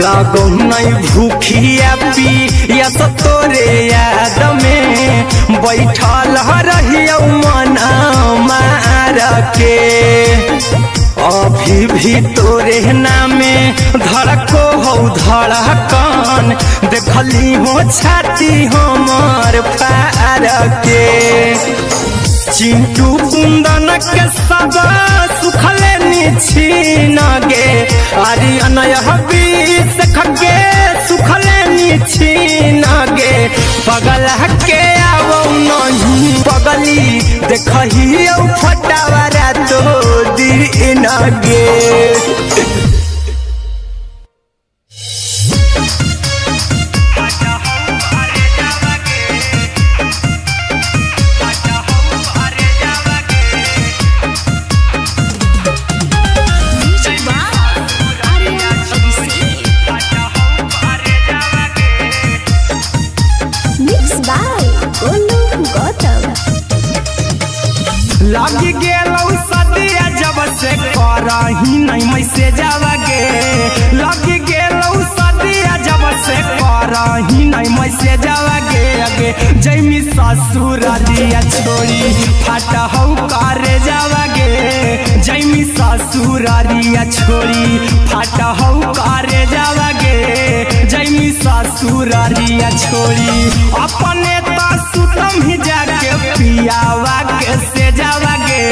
लागो नहीं भूखिया पिया तोरे याद में बैठल रहियो मना मार के अभी भी तोरे नामे धड़को हो धड़कन देखली हो छाती हमर फार के चिंटू कुंदन के सब सुखले छीन गे आर्यन बीस खगे सुखले छीन गे पगला के आवो नहीं पगली देखही फटावरा तो दिन गे लगी गेलौ सदिया जब से करही नहीं मैसे जावगे लगी गेलौ सदिया जब से करही नहीं मैसे जावगे अगे जैमी ससुरालिया छोड़ी फाटा हौ करे जावगे जैमी ससुरालिया छोड़ी फाटा हौ करे जावगे जैमी ससुरालिया छोड़ी अपने तो सुतम ही जाके पियावा के से जावगे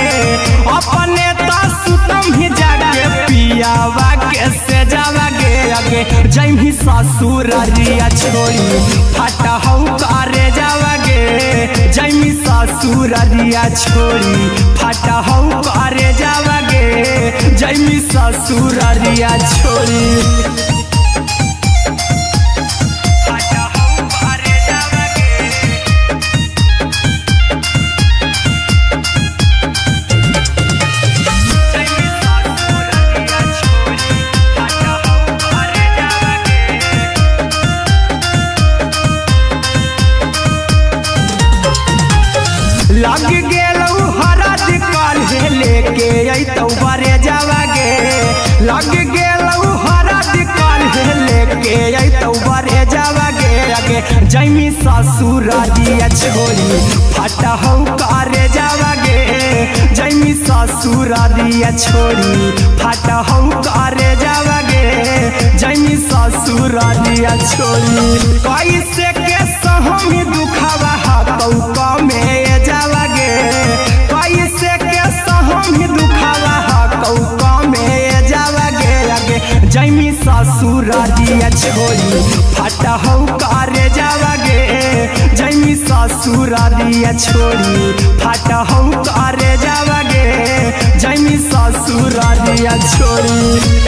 अपने तो सुतम ही जाके पियावा के से जावगे अगे जैमी ससुरालिया छोड़ी फाटा हौ करे जावगे जैमी ससुरालिया छोड़ी फाटा हौ करे जावगे जैमी ससुरालिया छोड़ी लग गेलौ हरद काल्हे लेके अइतौ बरे जावगे लग गेलौ हरद काल्हे लेके अइतौ बरे जावगे अगे जैमी ससुरालिया छोड़ी फाटा हौ करे जावगे जैमी ससुरालिया छोड़ी फाटा हौ करे जावगे जैमी ससुरालिया छोड़ी कैसे के सहम दुखवा हतौ कमे जावगे कैसे के सहम दुखवा हतौ कमे जावगे अगे जैमी ससुरालिया छोड़ी फाटा हौ करे जावगे जैमी ससुरालिया छोड़ी फाटा हौ करे जावगे जैमी ससुरालिया छोड़ी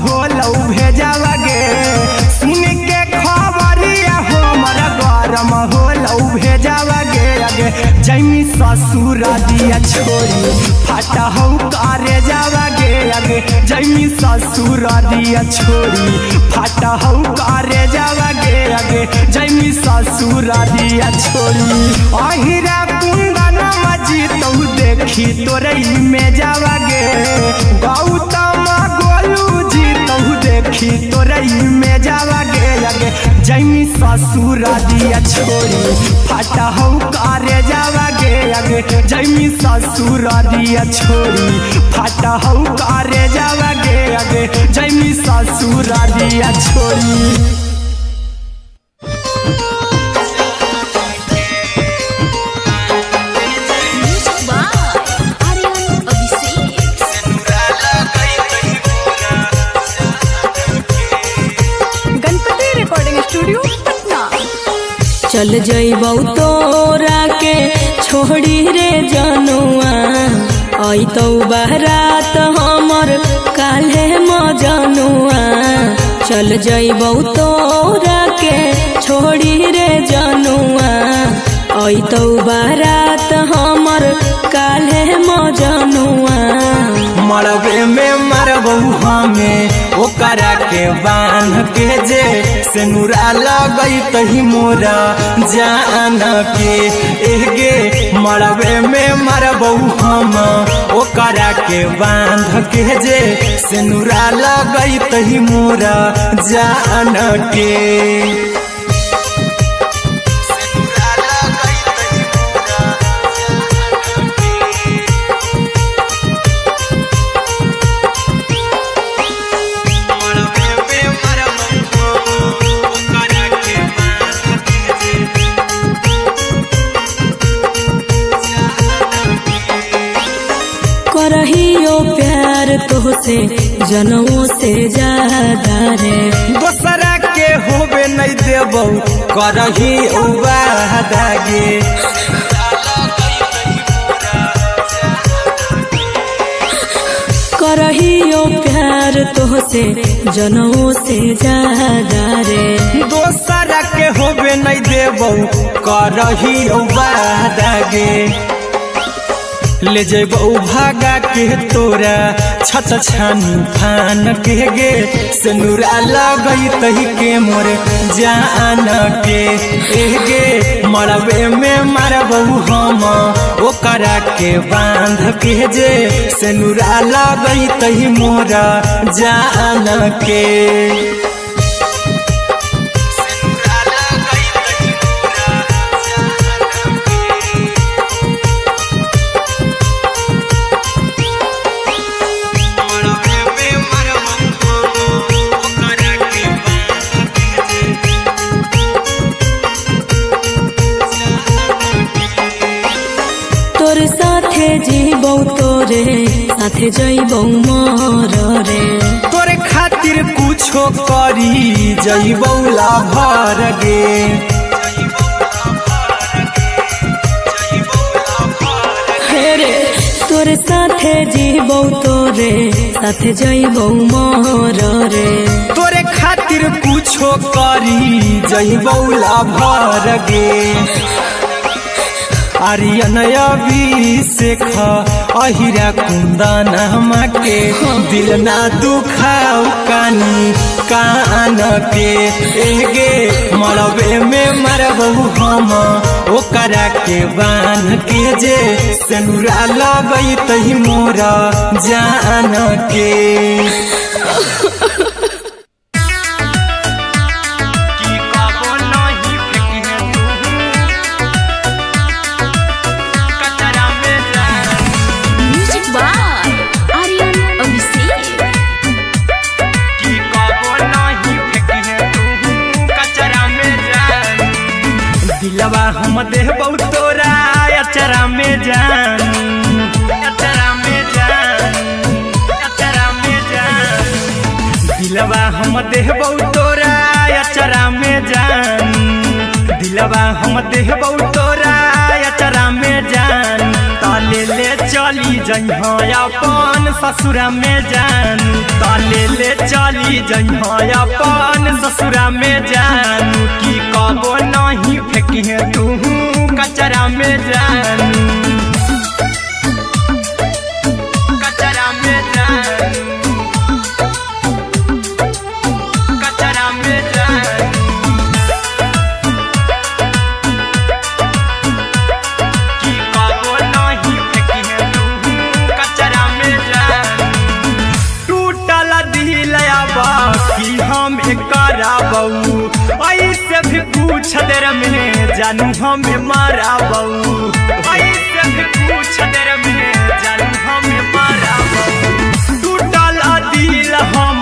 होलौ भेजावगे सुन के ससुर दिया छोड़ी फाटा हो करे जावा गे आगे जैमी ससुर दिया छोड़ी फाटा हो करे जावा गे आगे जैमी ससुर दिया छोड़ी अहिरा कुंदन मजी तो देखी तोरई में जावा गे गौतम गोलू जी तो देखी तोरई में जावा गे आगे जैमी ससुर दिया छोड़ी फाटा हो करे जावा गे आगे जैमी ससुर दिया छोड़ी फाटा हो करे जावा गे आगे जैमी ससुर दिया छोड़ी चल जइबौ तोरा के छोड़ी रे जनुआ अइतौ बारात हमर काल्हे मजनुआ चल जइबौ तोरा के छोड़ी रे जनुआ अइतौ बारात हमर काल्हे मजनुआ मरबे में मरबौ हमें ओकरा के बांध के जे सेनुरा लगई तही मोरा जान के एगे मरबे में मरबौ हम ओकरा के बांध के जे सेनुरा लगई तही मोरा जान के करहियो प्यार तोहसे जनों से ज्यादा रे दोसरा के होबे नहीं देबौ करही वादा गे करहियो प्यार तोहसे जनों से ज्यादा रे दोसरा के होबे नहीं देबौ करही वादा गे ले जेबौ भागा के तोरा छत छानी फान के गे सेनुरा लगई तही के मोर जान के एगे मरबे में मरबौ हम ओकरा के बांध के जे सेनुरा लगई तही मोरा जान के जीबौ तोरे साथे जइबौ मोर रे तोरे खातिर कुछो करी जइबौ लाभर गे हेरे तोरे साथे जीबौ तोरे साथे जइबौ मोर रे तोरे खातिर कुछो करी जइबौ लाभर गे आर्यन अभिषेक अहिरा कुंदन के दिल ना दुखाओ कानी कान के एगे मरबे में मरबौ हम ओकरा के बांध के जे सेनुरा लगई तही मोरा जान के दिलवा हम देबौ तोरा अचरा में जान अचरा में जान अचरा में जान दिलवा हम देबौ तोरा अचरा में जान दिलवा हम देबौ तोरा अचरा में जान ताले ले चली जइहा अपन ससुरा में जानू ताले ले चली जइहा अपन ससुरा में जानू की कबो नहीं फेंकिहे तू कचरा में जानू कचरा में जानू कचरा में जानू की कबो नहीं फेंकिहे तू कचरा में जानू टूटल दिल आबा कि हम कराबू ऐसे भी पूछ देर में जानू हमें माराबू ऐसे भी पूछ देर में जानू हमें माराबू टूटल दिल हम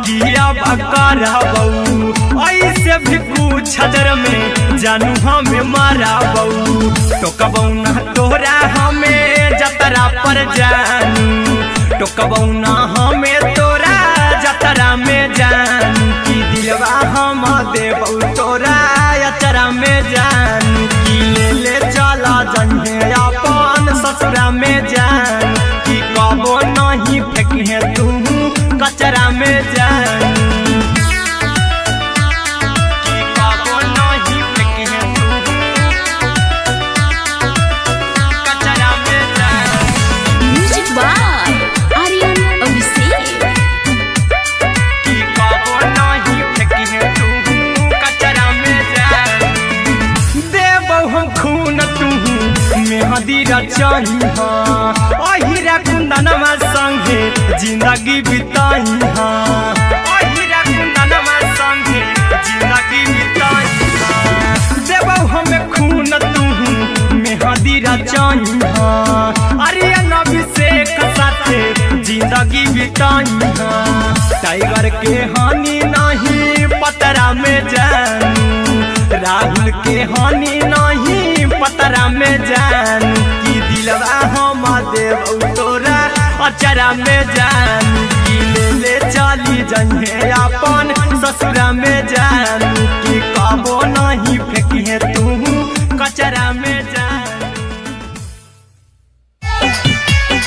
किया कराबू ऐसे भी पूछ देर में जानू हमें माराबू टोकबू ना तोरा हमें जतरा पर जानू टोकबू ना हमें तोरा जतरा में जानू की दिलवा हम देबू तोरा अचरा में जानू की ले चला जइहे अपन ससुरा में जानू की कबो नहीं फेंकिहे तू कचरा में जानू की कबो नहीं फेंकिहे तू कचरा में जानू म्यूजिक बाय आर्यन अभिषेक। की कबो नहीं फेंकिहे तू कचरा में जानू देबौ हम खून तू मेहंदी रचहिहा अहिरा कुंदनमा संगे जिंदगी बिताइहा अहिरा कुंदनमा संगे जिंदगी बिताइहा देबौ हम खून तू मेहंदी रचहिहा आर्यन अभिषेक साथे जिंदगी बिताइहा टाइगर के हानि नहीं पतरा में जानू राहुल के हानि नहीं पतरा में जानू की दिलवा हम देबू तोरा अचरा में जानू की ले चली जइहे अपन ससुरा में जानू की कबो नहीं फेंकिहे तू कचरा में जानू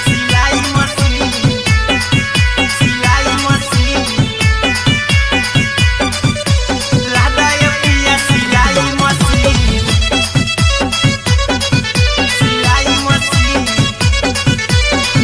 सिलाई मछली सिलाई मछली लादाय पिया सिलाई मछली सिलाई मछली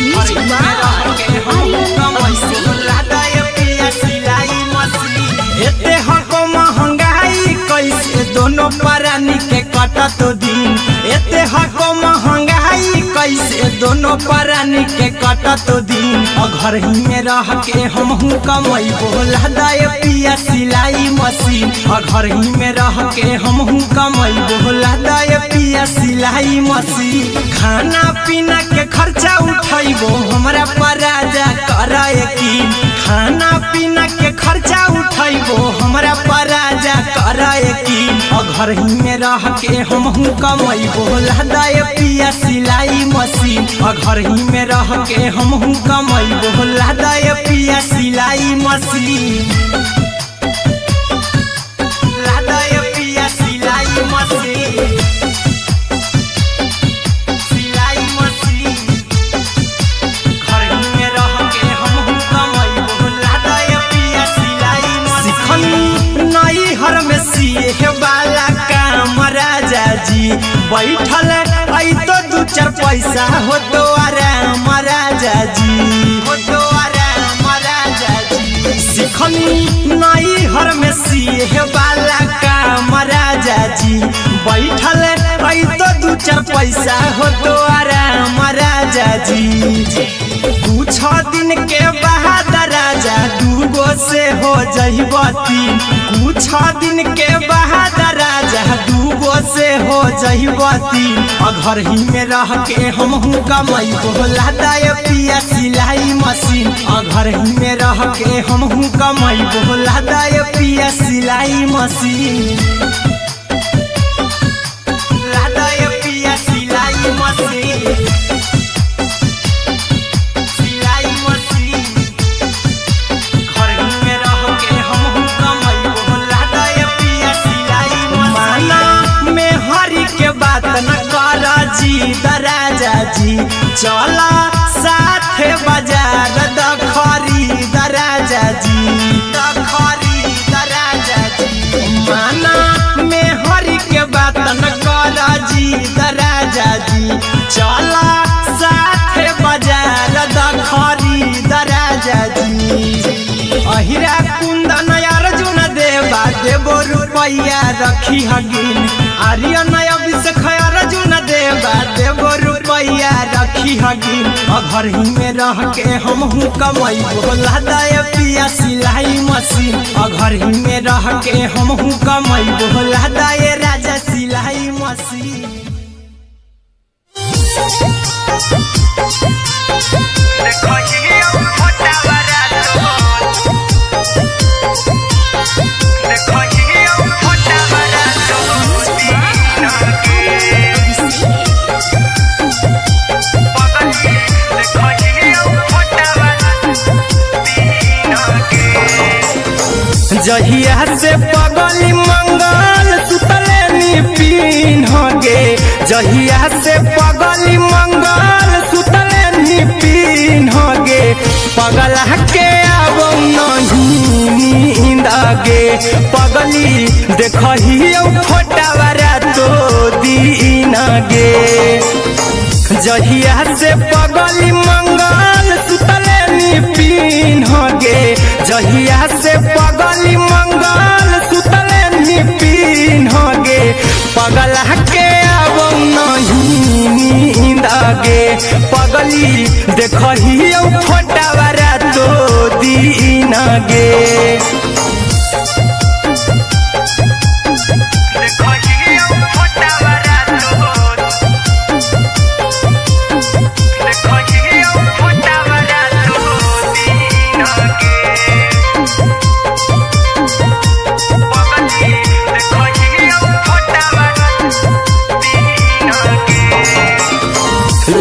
म्यूजिक बाय आर्यन अभिषेक। लादाय पिया सिलाई मछली एते हको महंगाई कैसे दोनों प्राणी के कटत दिन एते हको महंगाई कैसे दोनों प्राणी के कटत दिन घर ही में रह के हमहू कमैबो लादाय पिया सिलाई मशीन घर ही में रह के हमहू कमैबो लादाय पिया सिलाई मशीन खाना पीना के खर्चा उठैबो हमरा पराजा कराए की खाना पीना के खर्चा उठैबो हमरा पराजा कराए की घर ही में रह के हमहू कमैबो लादाय पिया सिलाई मशीन घर ही में रह के हमहू कमैबो लादाय पिया सिलाई मशीन लादाय पिया सिलाई मशीन सिलाई मशीन घर ही में रह के हमहू कमैबो लादाय पिया सिलाई मशीन नई हर में सिए वाला काम राजा जी बैठल आई तो दू चार पैसा हो तो आराम राजा जी हो तो आराम राजा जी सिखनी नई हर में सिए वाला काम राजा जी बैठल आई तो दू चार पैसा हो तो आराम राजा जी कुछ दिन के बाद राजा दूगो से हो जहिबती कुछ दिन के बाद राजा दूगो से हो जहिबती घर ही में रह के हमहू कमैबो लादाय पिया सिलाई मशीन घर ही में रह के हमहू कमैबो लादाय पिया सिलाई मशीन लादाय पिया सिलाई मशीन सिलाई मशीन घर ही में रह के हमहू कमैबो लादाय पिया सिलाई मशीन माना में हरी के बात न कर जी दराजा जी चला रुपया रखी हगिन आर्यन अभिषेक अर्जुन देव रुपया रखी हगिन घर ही में रह के हमहू कमैबो लदाय पिया सिलाई मशीन घर ही में रह के हमहू कमैबो लदाय राजा सिलाई मशीन। जहिया से पगली मंगल सुतले निपिन गे जहिया से पगली मंगल सुतले निपिन गे पगला के आबो नहीं नींद गे पगली देखही फोटावारा तो दीन गे जहिया से पगली मंगल सुतले निपिन गे जहिया से पगली मंगल सुतले निपिन गे पगला के आबो नहीं नींद गे पगली देखही फोटावारा तो दीन गे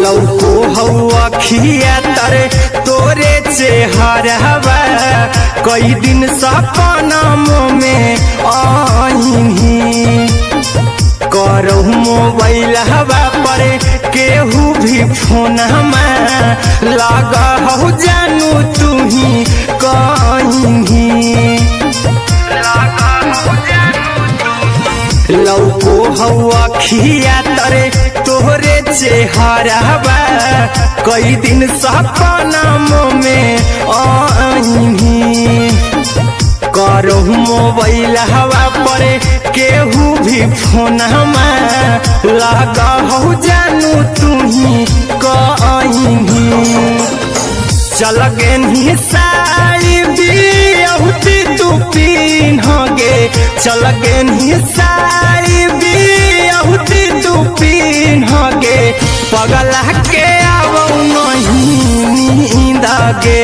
लौको हवा खिया तरे तोरे चेहरवा कई दिन सपना में आईनी करहु मोबाइल हवा पर केहू भी फोन में लगा हो जानू तू ही कहीं लौको हवा खिया तरे तोहरे चेहरवा कई दिन सपना में आईनी करहु मोबाइल हवा पर केहू भी फोन में लगा हो जानू तू ही कहीं चल गे साड़ी बिहुती तू पीन गे चल गे साड़ी बिहुती तू पीन गे पगला के आबो नहीं नींद गे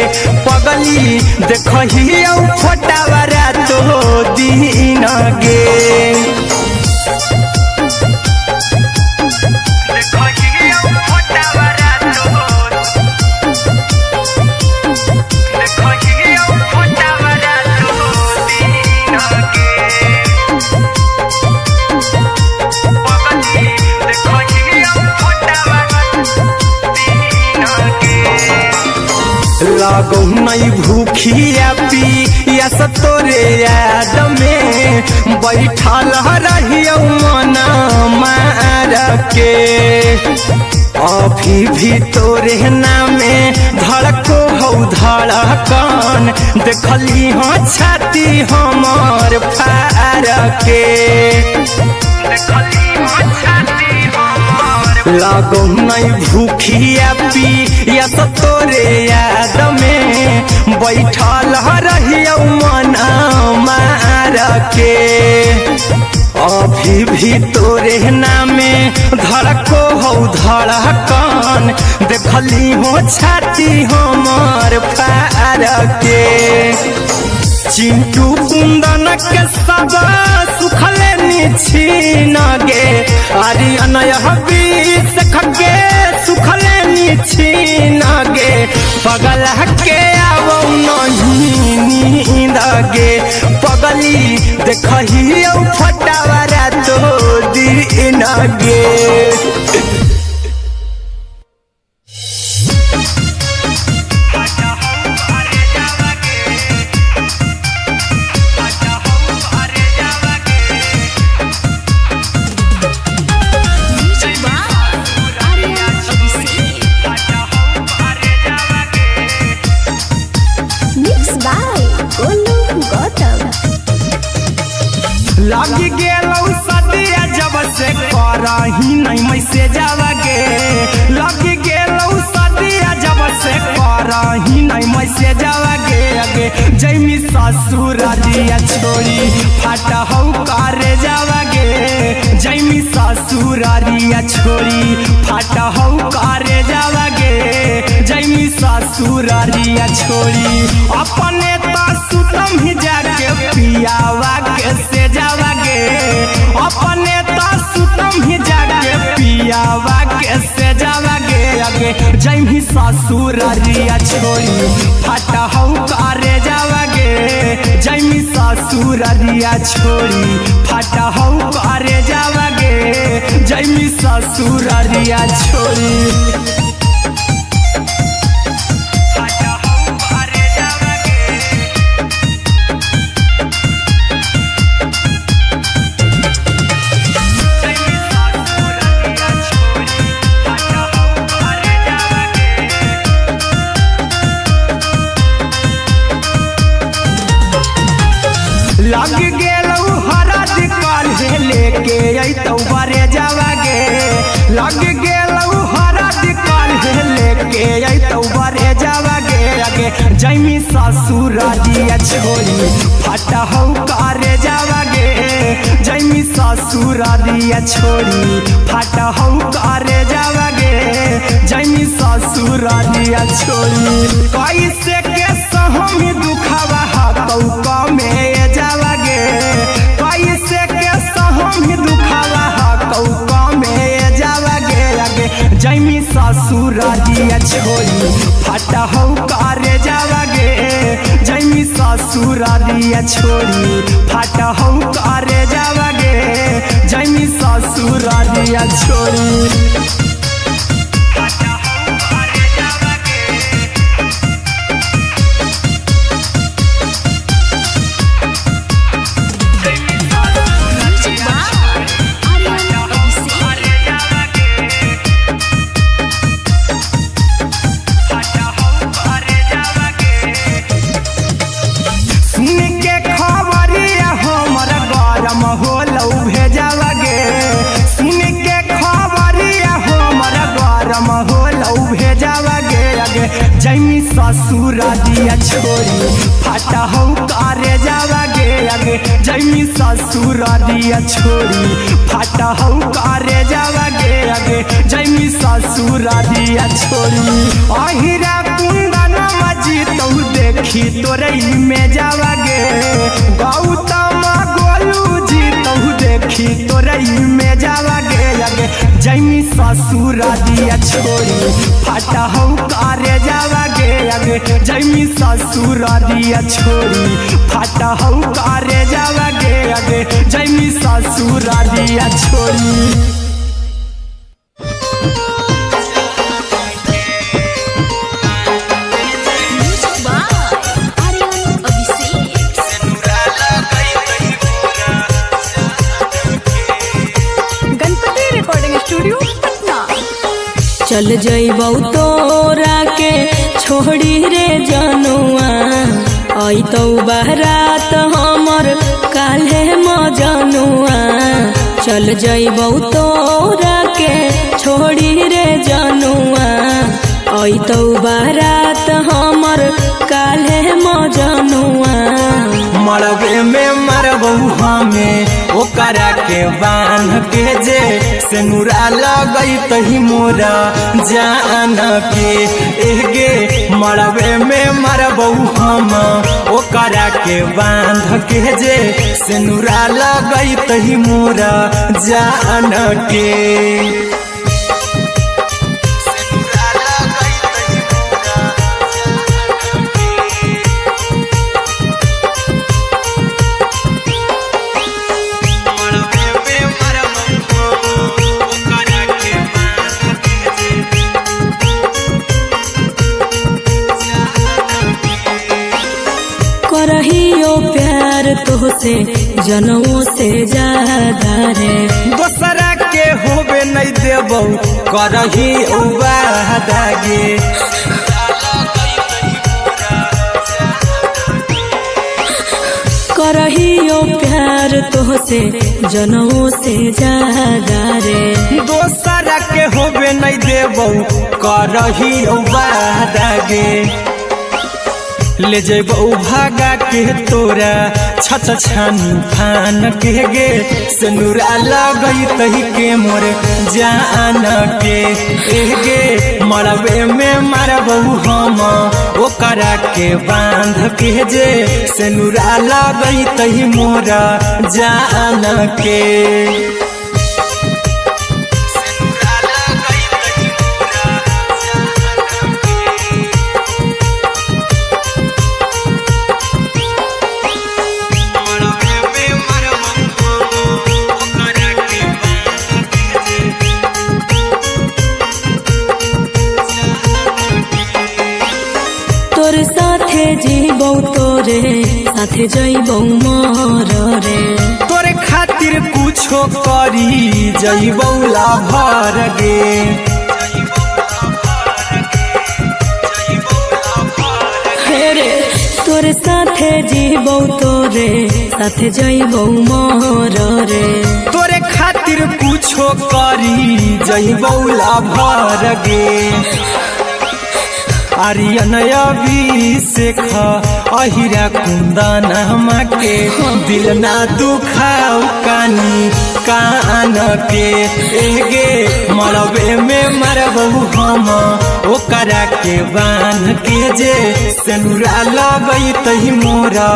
पगली देखही फोटावारा तो दीन गे लागो नहीं भूखिया पिया तोरे याद में बैठल रहियो मन मार के अभी भी तोरे नामे धड़को हो धड़कन देखली हाँ छाती हमर फार के लागो नहीं भूखिया पिया तोरे याद में बैठल रहियो मन मार के अभी भी तोरे नामे धड़को हो धड़कन देखली हो छाती हमर फार के चिंटू कुंदन के सब सुखले छीन गे आर्यन अभिषेक के सुखले छीन गे पगला के आबो नहीं नींद गे पगली देखही फटावारा तो दीन गे लागे से जावागे लग गेलौ सदिया जब से करही नहीं मैं से जावागे आगे जैमी ससुरारिया छोड़ी फाटा हौ करे जावागे जैमी ससुरारिया छोड़ी फाटा हौ करे जावागे जैमी ससुरारिया छोड़ी अपने तो सुतम ही जाके पियावा के से जावागे अपने तो सुतम ही जाके पियावा के से जावागे आगे जैमी ससुरारिया छोड़ी फाटा हौ करे जावागे जैमी ससुरारिया छोड़ी फाटा हौ करे जावागे जैमी ससुरारिया छोड़ी लग गेलौ हरद काल्हे लेके अइतौ बरे जावागे लग गेलौ हरद काल्हे लेके अइतौ बरे जावागे आगे जैमी ससुरारिया छोड़ी फाटा हौ करे जावागे जैमी ससुरारिया छोड़ी फाटा हौ करे जावागे जैमी ससुरारिया छोड़ी कैसे के सहम दुखवा हतौ कमे जावागे कैसे के सहम दुखवा हतौ कमे जावागे आगे जैमी ससुरारिया छोड़ी फाटा हौ करे जावागे जैमी ससुरारिया छोड़ी फाटा हौ करे जावागे जैमी ससुरारिया छोड़ी जैमी ससुरारिया छोड़ी फाटा हौ करे जावागे आगे जैमी ससुरारिया छोड़ी फाटा हौ करे जावागे आगे जैमी ससुरारिया छोड़ी अहिरा कुंदन मजी तौ देखी तोरई में जावागे गौतम गोलू जी तौ देखी तोरई में जावागे आगे जैमी ससुरारिया छोड़ी फाटा हौ करे जावागे आगे जैमी ससुरारिया छोड़ी फाटा हौ करे जावागे आगे जैमी ससुरारिया छोड़ी चल जइबौ तोरा के छोड़ी रे जनुआ अइतौ बारात हमर काल्हे मजनुआ चल जइबौ तोरा के छोड़ी रे जनुआ अइतौ बारात हमर काल्हे मजनुआ मरबे में मरबौ हमें ओकरा के बांध के जे सेनुरा लगई तही मोरा जान के एगे मरबे में मरबौ हम ओकरा के बांध के जे सेनुरा लगई तही मोरा जान के करहियो प्यार तोहसे जनों से ज्यादा रे दोसरा के होबे नहीं देबौ करही उबादागे करहियो प्यार प्यार तोहसे जनमों से ज्यादा रे। दोसरा के होबे नहीं देबो करही वादागे ले जेबो भागा के तोरा छछ छानी फान के गे सिनुरा लगई तही के मोर जान के गे मरबे में मारबो हम ओकरा के बांध के जे सिनुरा लगई तही मोर जान के। तोर साथे जीबौ तोरे साथे जइबौ मर रे। तोरे खातिर कुछो करी जइबौ लाभर गे रे तोर साथे जीबौ तोरे साथे जइबौ मर रे। तोरे खातिर कुछो करी जइबौ लाभर गे आर्यन अभिषेक अहिरा कुंदन के दिल ना दुखाओ कानी कान के गे मरबे में मरबो हम ओकरा के बांध के जे सिनुरा लगई तही मोरा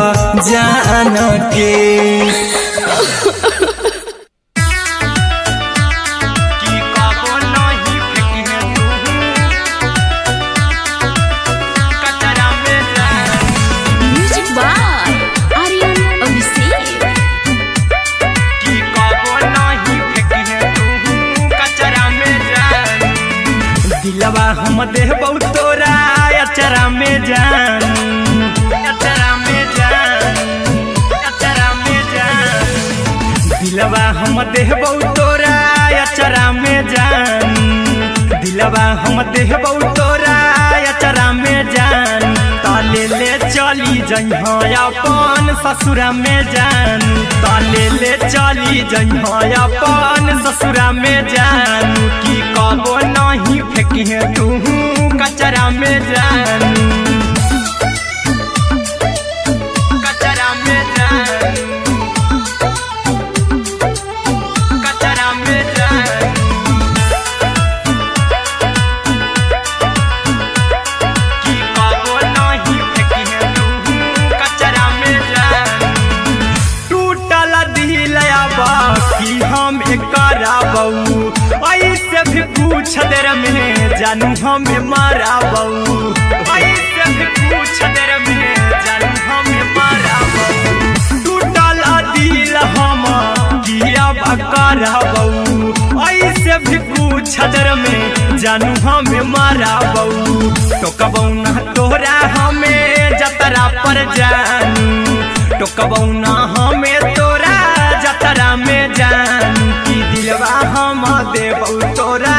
जान के। दिलवा हम देबौ तोरा अचरा में जान अचरा में जान अचरा में जान दिलवा हम देबौ तोरा अचरा में जान दिलवा हम देबौ तोरा अचरा में जान ताले ले चली जइहा अपन ससुरा में जान ताले ले चली जइहा अपन ससुरा में जान की कबो नहीं फेंकिहे तू कचरा में जान कचरा में जान कचरा में जान की कबो नहीं फेंकिहे तू कचरा में जान टूटल दिल बाकी हम कराबौ ऐसे भी पूछ देर में जानू हमें माराबौ ऐसे भी पूछ देर में जानू हमें माराबौ टूटल दिल हम किया कराबौ ऐसे भी पूछ देर में जानू हमें माराबौ टोकबौ ना तोरा हमें जतरा पर जानू टोकबौ ना हमें तोरा जतरा में जानू की दिलवा हम देबौ तोरा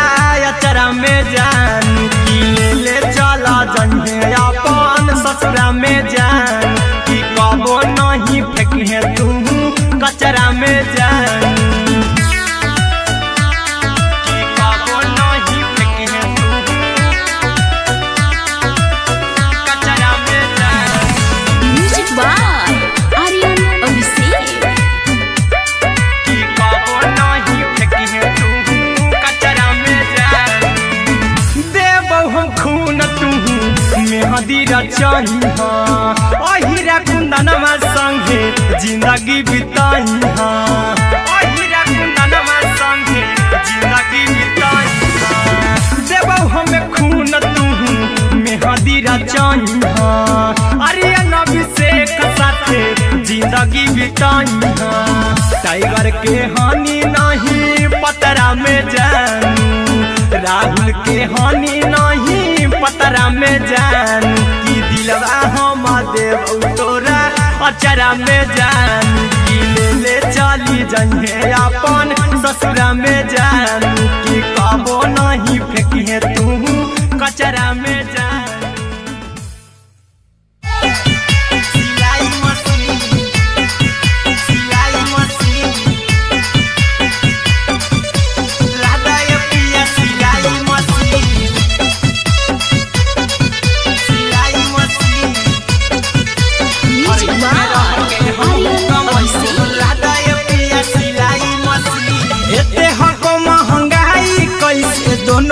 अचरा में जानू की ले चला जइहे अपन ससुरा में जान की कबो नहीं फेंकिहे तू कचरा में जानू की कबो नहीं फेंकिहे तू कचरा में जान। Music by Aryan Abhishek. की कबो नहीं फेंकिहे तू कचरा में जान देबौ हम खून तू मेहंदी रचइहा अहिरा कुंदनमा संगे जिंदगी बिताइहा अहिरा कुंदनमा संगे जिंदगी बिताइहा देबौ हम खून तू मेहंदी रचइहा आर्यन अभिषेक साथे जिंदगी बिताइहा टाइगर के हानि नहीं पतरा में जानू राहुल के हानि नहीं पतरा में जानू की दिलवा हम देबौ तोरा अचरा में जानू की ले चली जइहे अपन ससुरा में जानू की कबो नहीं फेंकिहे तू कचरा में जानू। सिलाई मशीन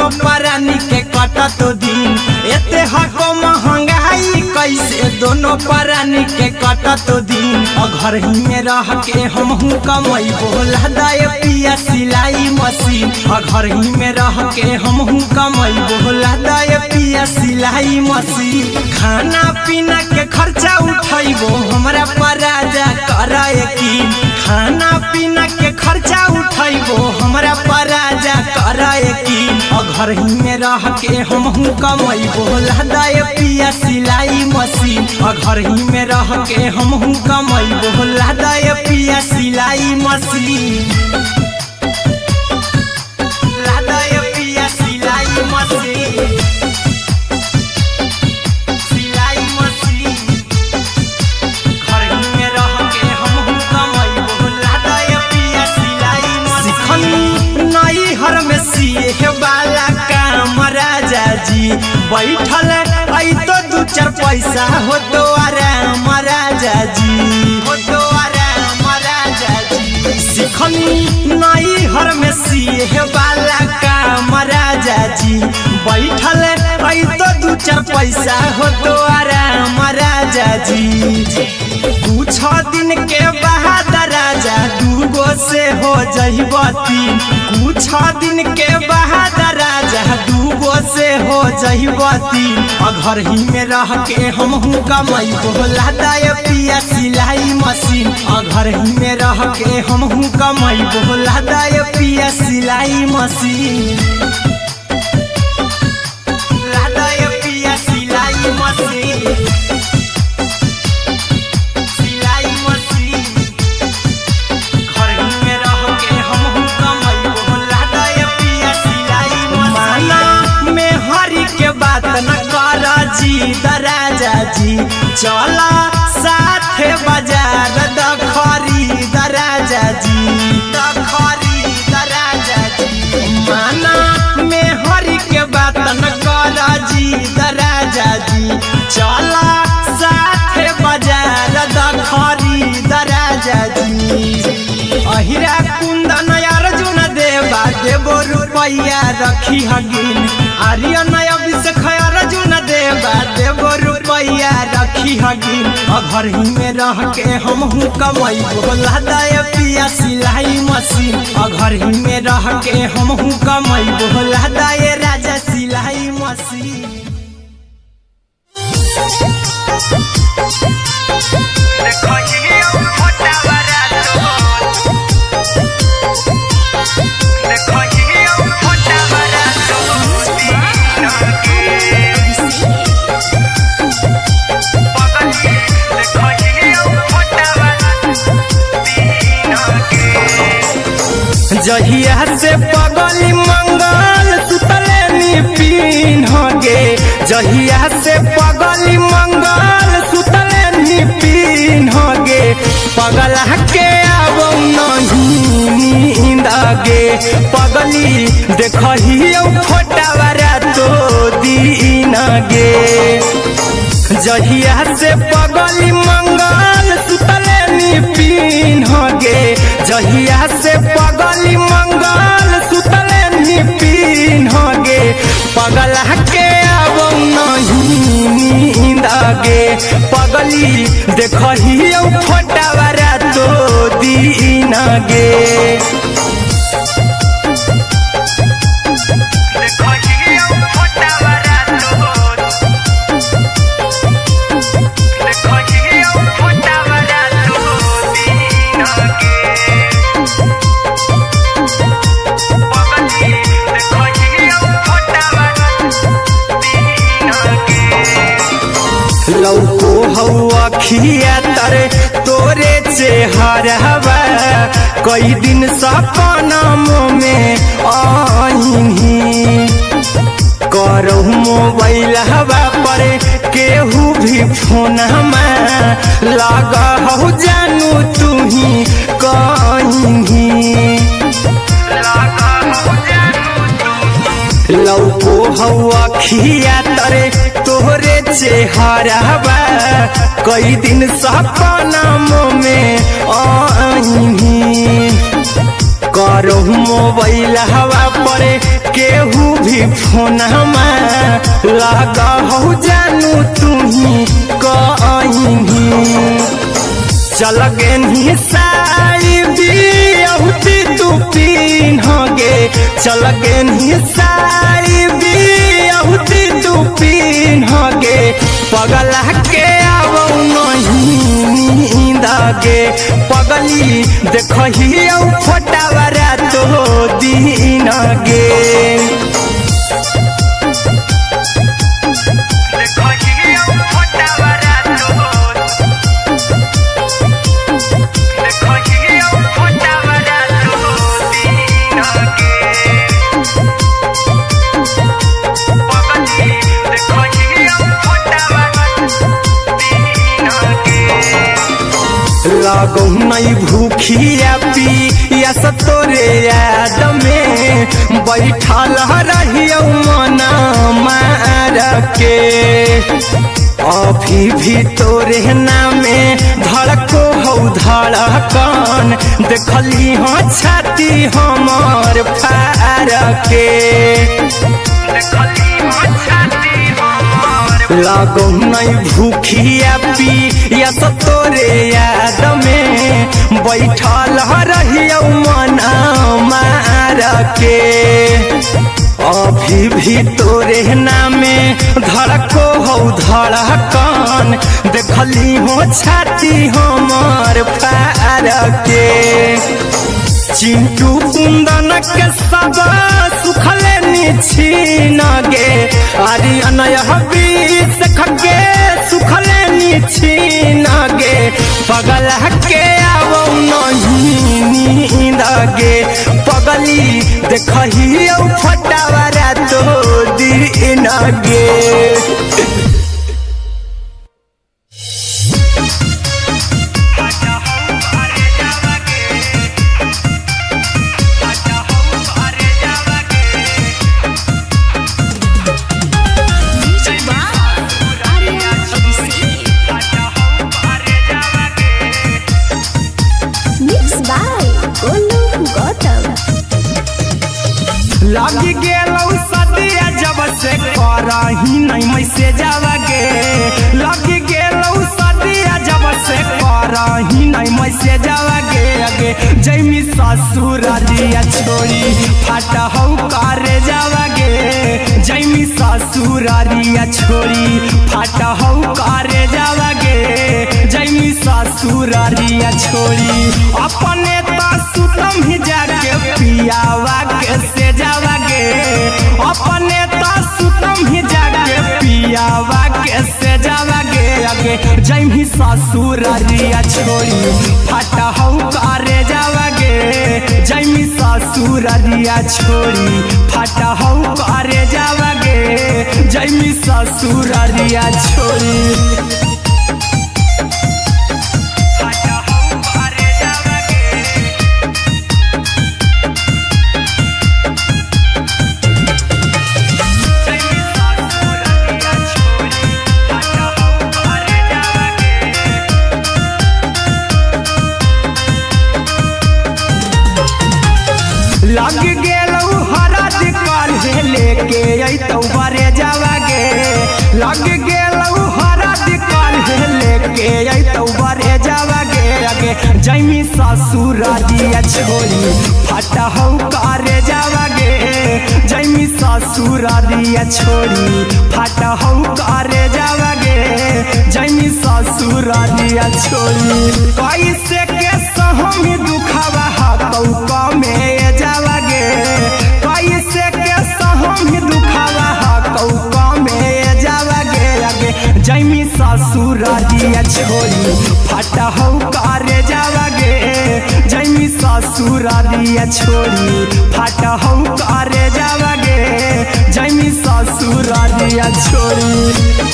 दोनों परानी के कटत दिन एते हको महंगाई कैसे दोनों परानी के कटत दिन घर ही में रह के हमहू कमाई बोला दाय पिया सिलाई मशीन घर ही में रह के हमहू कमाई बोला दाय पिया सिलाई मशीन खाना पीना के खर्चा उठाइबो हमरा पर राजा कराए यकीन खाना पीना के खर्चा उठाइबो हमरा पर राजा कराए यकीन घर ही में रह के हमहू कमाई बोला दाय पिया सिलाई मशीन घर ही में रह के हमहू कमाई बोला दाय पिया सिलाई मशीन लादाय पिया सिलाई मशीन सिलाई मशीन घर ही में रह के हमहू कमाई बोला दाय पिया सिलाई मशीन नई हर में सिए वाला काम राजा जी बैठल आई तो दू चार पैसा हो तो आराम राजा जी हो तो आराम राजा जी सिखनी नई हर में सिए वाला काम राजा जी बैठल आई तो दू चार पैसा हो तो आराम राजा जी कुछ दिन के बाद राजा दूगो से हो जहिबती कुछ दिन के बाद राजा दूगो से हो जहिबती घर ही में रह के हमहू कमाई बोला दाय पिया सिलाई मशीन घर ही में रह के हमहू कमाई बोला दाय पिया सिलाई मशीन लादाय पिया सिलाई मशीन सिलाई मशीन घर ही में रह के हमहू कमाई बोला दाय पिया सिलाई मशीन में हरी के बात न कर जी दराजा जी चला साथे बाजार द खरीद राजा जी द खरीद राजा जी माना में हरी के बात न कर जी दराजा जी चला साथे बाजार द खरीद राजा जी अहिरा कुंदन अर्जुन देवा देवो रुपया रखी हगिन आर्यन अभिषेक अर्जुन देवा देवो रुपया रखी हगिन घर ही में रह के हमहू कमाई बोला दाय पिया सिलाई मशीन घर ही में रह के हमहू कमाई बोला दाय राजा सिलाई मशीन जहिया से पगली मंगल सुतले निपिन होगे जहिया से पगली मंगल सुतले निपिन होगे पगला के आवो नहीं नींद गे पगली देखही फोटावारा तो दीन गे जहिया से पगली मंगल सुतले निपिन होगे जहिया से पगली मंगल सुतले निपिन होगे पगला के आवो नहीं नींद गे पगली देखही फोटावारा तो दीन गे लौको हवा खिया तरे तोरे चेहरवा कई दिन सपनों में आईनी करो मोबाइल हवा पर केहू भी फोन में लगा हो जानू तू ही कहीं लौको हवा खिया तरे तोहरे चेहरवा कई दिन सपनों में आईनी करो मोबाइल हवा पर केहू भी फोन लगा हो जानू तुम्ही कहीं चल गे साड़ी बियहुती तू पिन्हगे चल गे साड़ी बियहुती तू पिन्हगे पगला के आवो नहीं नींदगे पगली देखही फोटावरा तो दिन गे लागो नहीं भूखिया पिया तोरे याद में बैठल रहियो मना मार के अभी भी तोरे नामे धड़को हो धड़कन देखली हाँ छाती हमर फार के लागो नहीं भूखिया पिया तोरे याद में बैठल रहियो मना मार के अभी भी तोरे नामे धड़को हो धड़कन देखली हो छाती हमर फार के चिंटू कुंदन के सब सुखले छीन गे आर्यन बीस खगे सुखले छीन गे पगल के आवो नहीं नींद गे पगली देखही फटावरा तो दिन गे लगी गेलौ सदिया जब से करही नहीं मैसेज आवागे लगी गेलौ सदिया जब से करही नहीं मैसेज आवागे अगे जैमी ससुरारिया छोड़ी फाटा हौ करे जावागे जैमी ससुरारिया छोड़ी फाटा हौ करे जावागे जैमी ससुरारिया छोड़ी अपने सुतम ही जाके पियावा के से जावागे अपने सुतम ही जाके पियावा के से जावागे आगे जैमी ससुरारिया छोड़ी फाटा हौ करे जावागे जैमी ससुरारिया छोड़ी फाटा हौ करे जावागे जैमी ससुरारिया छोड़ी लग गेलौ हरद काल्हे लेके अइतौ बरे जावागे लग गेलौ हरद काल्हे लेके अइतौ बरे जावागे आगे जैमी ससुरारिया छोड़ी फाटा हौ करे जावागे जैमी ससुरारिया छोड़ी फाटा हौ करे जावागे जैमी ससुरारिया छोड़ी कैसे के सहम दुखवा हतौ कमे जावागे कैसे के सहम दुखवा हतौ कमे जावागे आगे जैमी ससुरारिया छोड़ी फाटा हौ करे जावागे जैमी ससुरारिया छोड़ी फाटा हौ करे जावागे जैमी ससुरारिया छोड़ी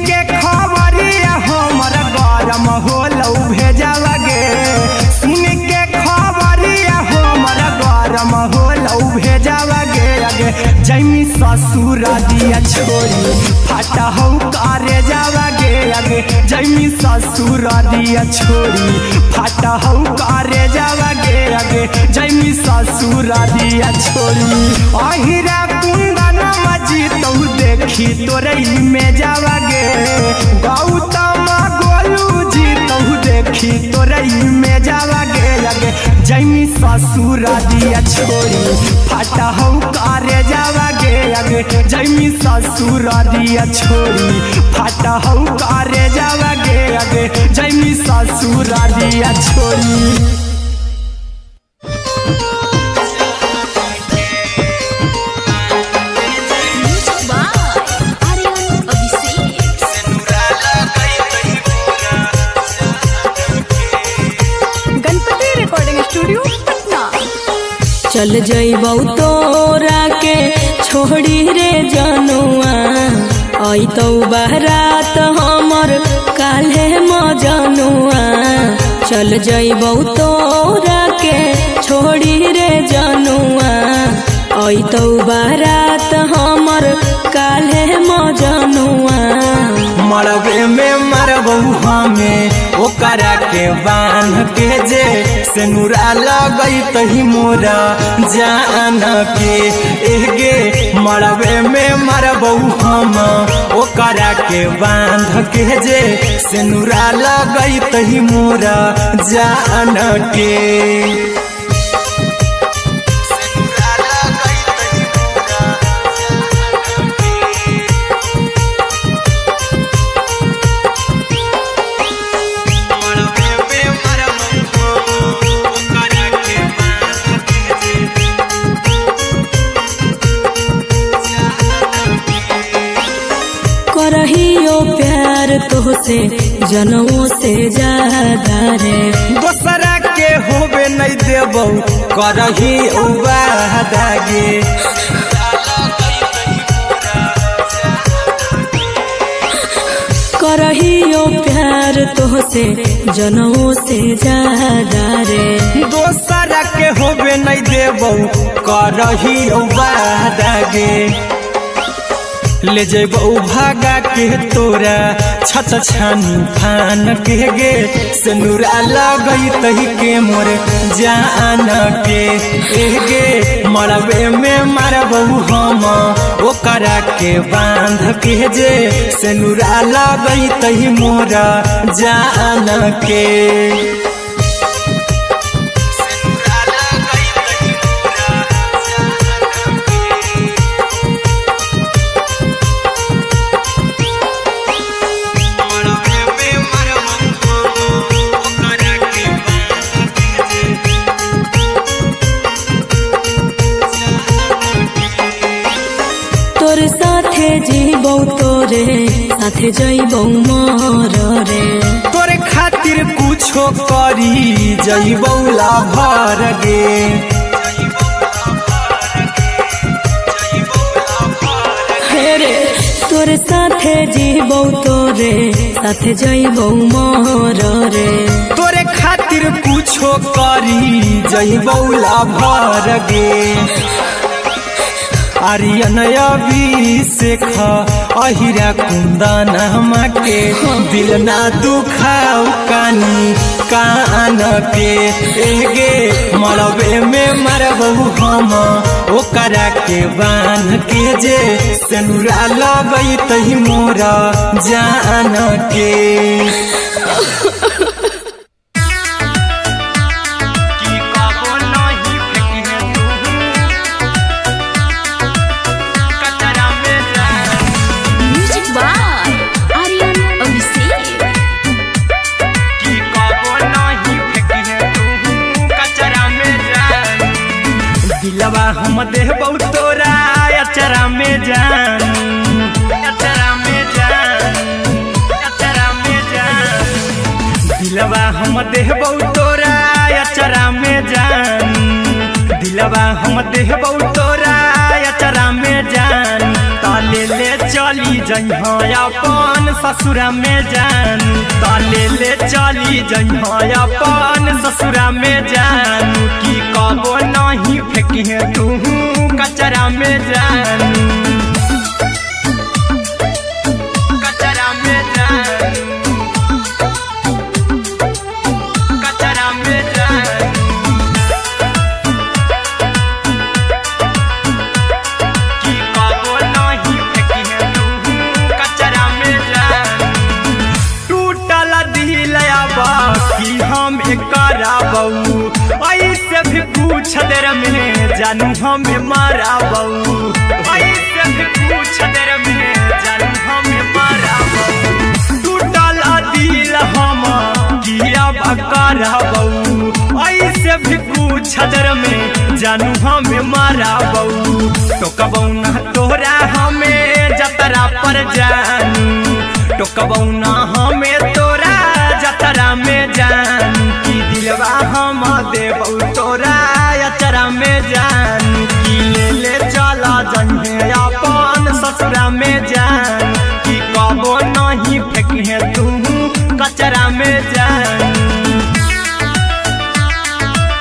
के भेजावा गे आगे जैमी ससुर दिया छोड़ी फाटा हो करे जावा गे आगे जैमी ससुर दिया छोड़ी फाटा हो करे जावा गे आगे जैमी ससुर दिया छोड़ी अहिरा कुंदन मजी तो देखी तोरई में जावा गे गौतम गोलू जी तो देखी तोरई में जावा गे आगे जैमी ससुर दिया छोड़ी फाटा हो करे जावा गे आगे जैमी ससुर दिया छोड़ी फाटा हो करे जावा गे आगे जैमी ससुर दिया छोड़ी चल जइबौ तोरा के छोड़ी रे जनुआ अइतौ बारात हमर काल्हे मजनुआ चल जइबौ तोरा के छोड़ी रे जनुआ अइतौ बारात हमर काल्हे मजनुआ मरबे में मरबू हमें ओकरा के बांध के जे सेनुरा लगई तही मोरा जान के एगे मरबे में मरबू हम ओकरा के बांध के जे सेनुरा लगई तही मोरा जान के करहियो प्यार तोहसे जनमों से ज्यादा रे दोसरा के होबे नहीं देबौ करही वादा गे करहियो प्यार तोहसे जनमों से ज्यादा रे दोसरा के होबे नहीं देबौ करही वादा गे ले जेबौ भागा के तोरा छत छानी फान के गे सेनुरा लगई तही के मोर जान के एगे मरबे में मरबौ हम ओकरा के बांध के जे सेनुरा लगई तही मोरा जान के तोर साथे जीबौ तोरे साथे जइबौ मर रे तोरे खातिर कुछो करी जइबौ लाभर गे हेरे तोर साथे जीबौ तोरे साथे जइबौ मर रे तोरे खातिर कुछो करी जइबौ लाभर गे आर्यन अभिषेक अहिरा कुंदन के दिल ना दुखाओ कानी कान के एगे मरबे में मरबू हम ओकरा के बांध के जे सेनुरा लगई तही मोरा जान के दिलवा हम देबौ तोरा अचरा में जान अचरा में जान अचरा में जान दिलवा हम देबौ तोरा अचरा में जान दिलवा हम देबौ तोरा अचरा में जान ताले ले चली जइहा अपन ससुरा में जानू ताले ले चली जइहा अपन ससुरा में जानू कि कबो नहीं फेंकिहे तू कचरा में जानू कचरा में जानू कचरा में जानू कि कबो नहीं फेंकिहे तू कचरा में जानू टूटल दिल आबा कि हम कराबू ऐसे भी पूछ देर में जानू हमें माराबू ऐसे भी पूछ देर में जानू हमें माराबू टूटल दिल हम किया कराबू ऐसे भी पूछ देर में जानू हमें माराबू टोकबू ना तोरा हमें जतरा पर जानू टोकबू ना हमें तोरा जतरा में जानू कि दिलवा हम देबू तोरा अचरा में जानू कि ले चला जइहे अपन ससुरा में जानू कि कबो नहीं फेंकिहे तू कचरा में जानू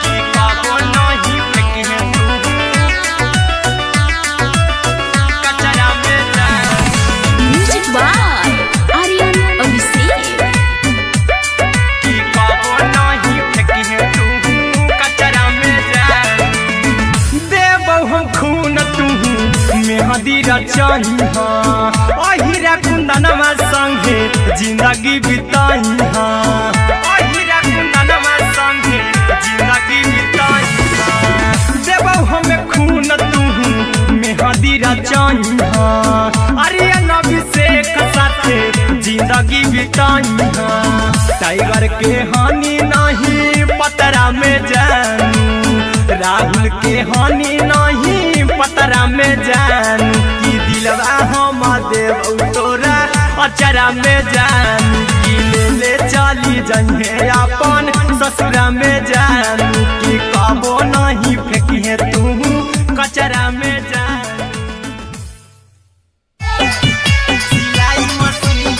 कि कबो नहीं फेंकिहे तू कचरा में जानू म्यूजिक बाय आर्यन अभिषेक। कि कबो नहीं फेंकिहे तू कचरा में जानू देबौ हम खून तू मेहंदी रचहिहा अहिरा कुंदनमा संगे जिंदगी बिताइहा अहिरा कुंदनमा संगे जिंदगी बिताइहा देबौ हम खून तू मेहंदी रचहिहा आर्यन अभिषेक साथे जिंदगी बिताइहा टाइगर के हानि नहीं पतरा में जानू राहुल के हानि नहीं पतरा में जानू कि दिलवा हम देबू तोरा अचरा में जानू कि ले चली जइहे अपन ससुरा में जानू कि कबो नहीं फेंकिहे तू कचरा में जानू सिलाई मशीन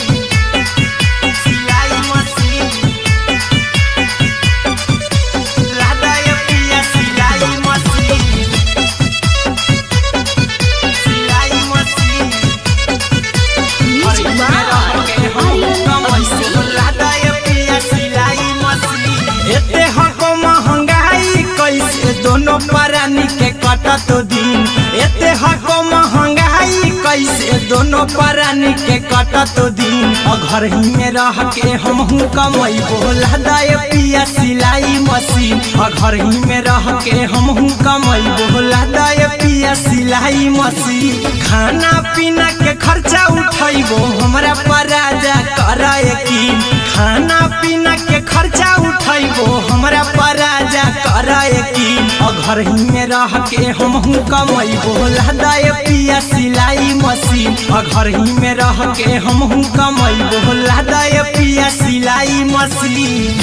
सिलाई मशीन लादाय पिया सिलाई मशीन सिलाई machine music by Aryan Abhishek. लादाय पिया सिलाई मशीन एते हको महंगाई कैसे दोनों परानी के कटत दिन एते हको महंगाई कैसे दोनों परानी के कटत दिन घर ही में रह के हमहू कमैबो लादाय पिया सिलाई मशीन घर ही में रह के हमहू कमैबो लादाय पिया सिलाई मशीन खाना पीना के खर्चा उठैबो हमरा पराजा करे यकीन खाना पीना के खर्चा उठैबो हमरा पराजा करे यकीन घर ही में रह के हमहू कमैबो लादाय पिया सिलाई मशीन घर ही में रह के हमहू कमैबो लादाय पिया सिलाई मशीन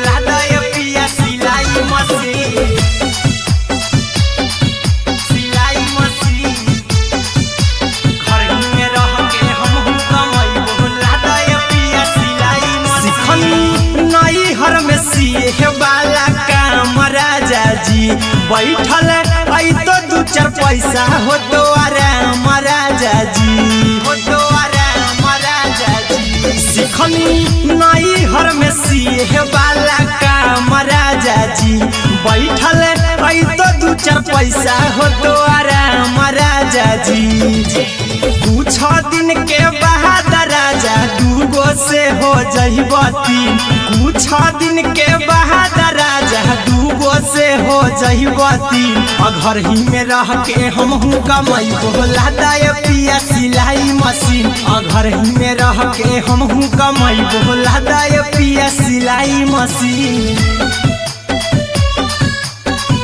लादाय पिया सिलाई मशीन सिलाई मशीन घर ही में रह के हमहू कमैबो लादाय पिया सिलाई मशीन सिखनी नई हर में सिए वाला काम राजा जी बैठल आई तो दू चार पैसा हो तो आराम राजा जी हो तो आराम राजा जी सिखनी नई हर में सिए वाला काम राजा जी बैठल आई तो दू चार पैसा हो तो आराम राजा जी कुछ दिन के बाद राजा दूगो से हो जहिबती कुछ दिन के बाद राजा दूगो से हो जहिबती घर ही में रह के हमहू कमैबो लादाय पिया सिलाई मशीन घर ही में रह के हमहू कमैबो लादाय पिया सिलाई मशीन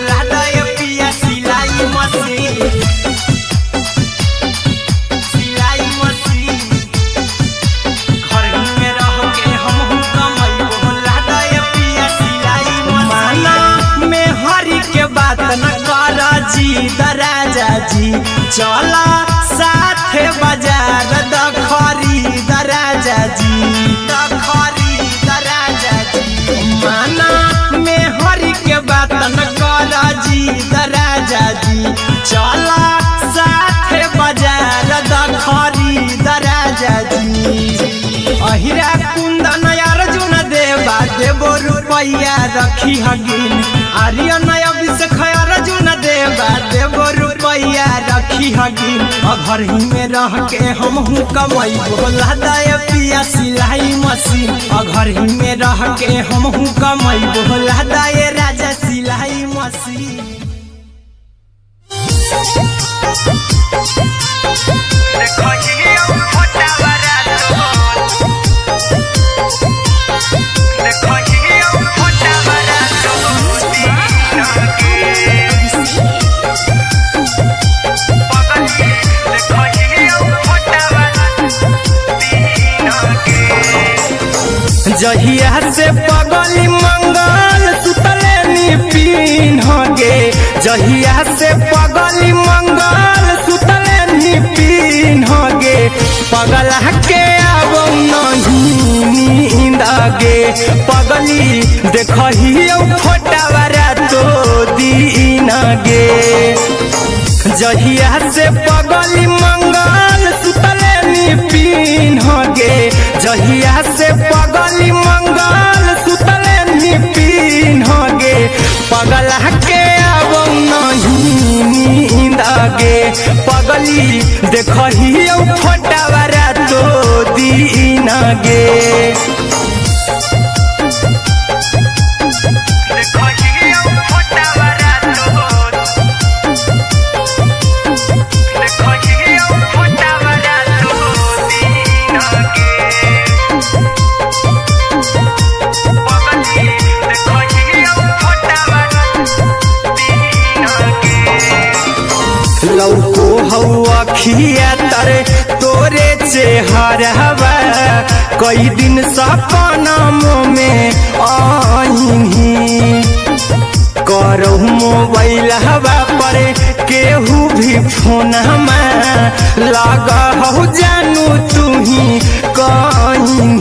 लादाय पिया सिलाई मशीन सिलाई मशीन घर ही में रह के हमहू कमैबो लादाय पिया सिलाई मशीन माना में हरी के बात न कर जी दराजा जी चला साथे बाजार दखरी दराजा जी दखरी दराजा जी माना में हरि के बात न कर जी दराजा जी चला साथे बाजार दखरी दराजा जी अहिरा कुंदन अर्जुन देवा देवो रुपैया रखी हगिन आर्यन अभिषेक अर्जुन देवा देवो रुपैया रखी हगिन घर ही में रह के हमहू कमाई बोला दे पिया सिलाई मशीन घर ही में रह के हमहू कमाई बोला दे राजा सिलाई मशीन जहिया से पगली मंगल सुतले निपिन होगे जहिया से पगली मंगल सुतले निपिन होगे पगला के अब नहीं नींद गे पगली देखही फोटावारा तो दीन गे जहिया से पगली मंगल सुतले निपिन होगे जहिया से पगली मंगल सुतले निपिन होगे पगला के अब नहीं नींद गे पगली देखही फोटावारा तो दीन गे लौको हवा खिया तरे तोरे चेहरवा कई दिन सपना में आईनी करो मोबाइल हवा पर केहू भी फोन में लगा हो जानू तू ही कहीं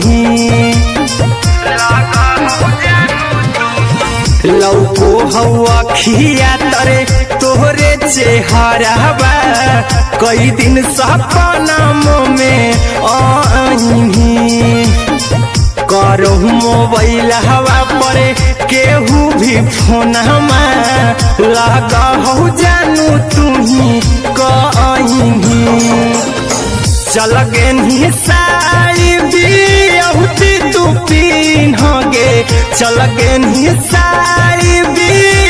लौको हवा खिया तरे तोहरे चेहरवा कई दिन सपना में आईनी करो मोबाइल हवा पर केहू भी फोन में लगा हो जानू तू ही कहीं चल गे साड़ी बिहुती तू पीन होगे चल गे साड़ी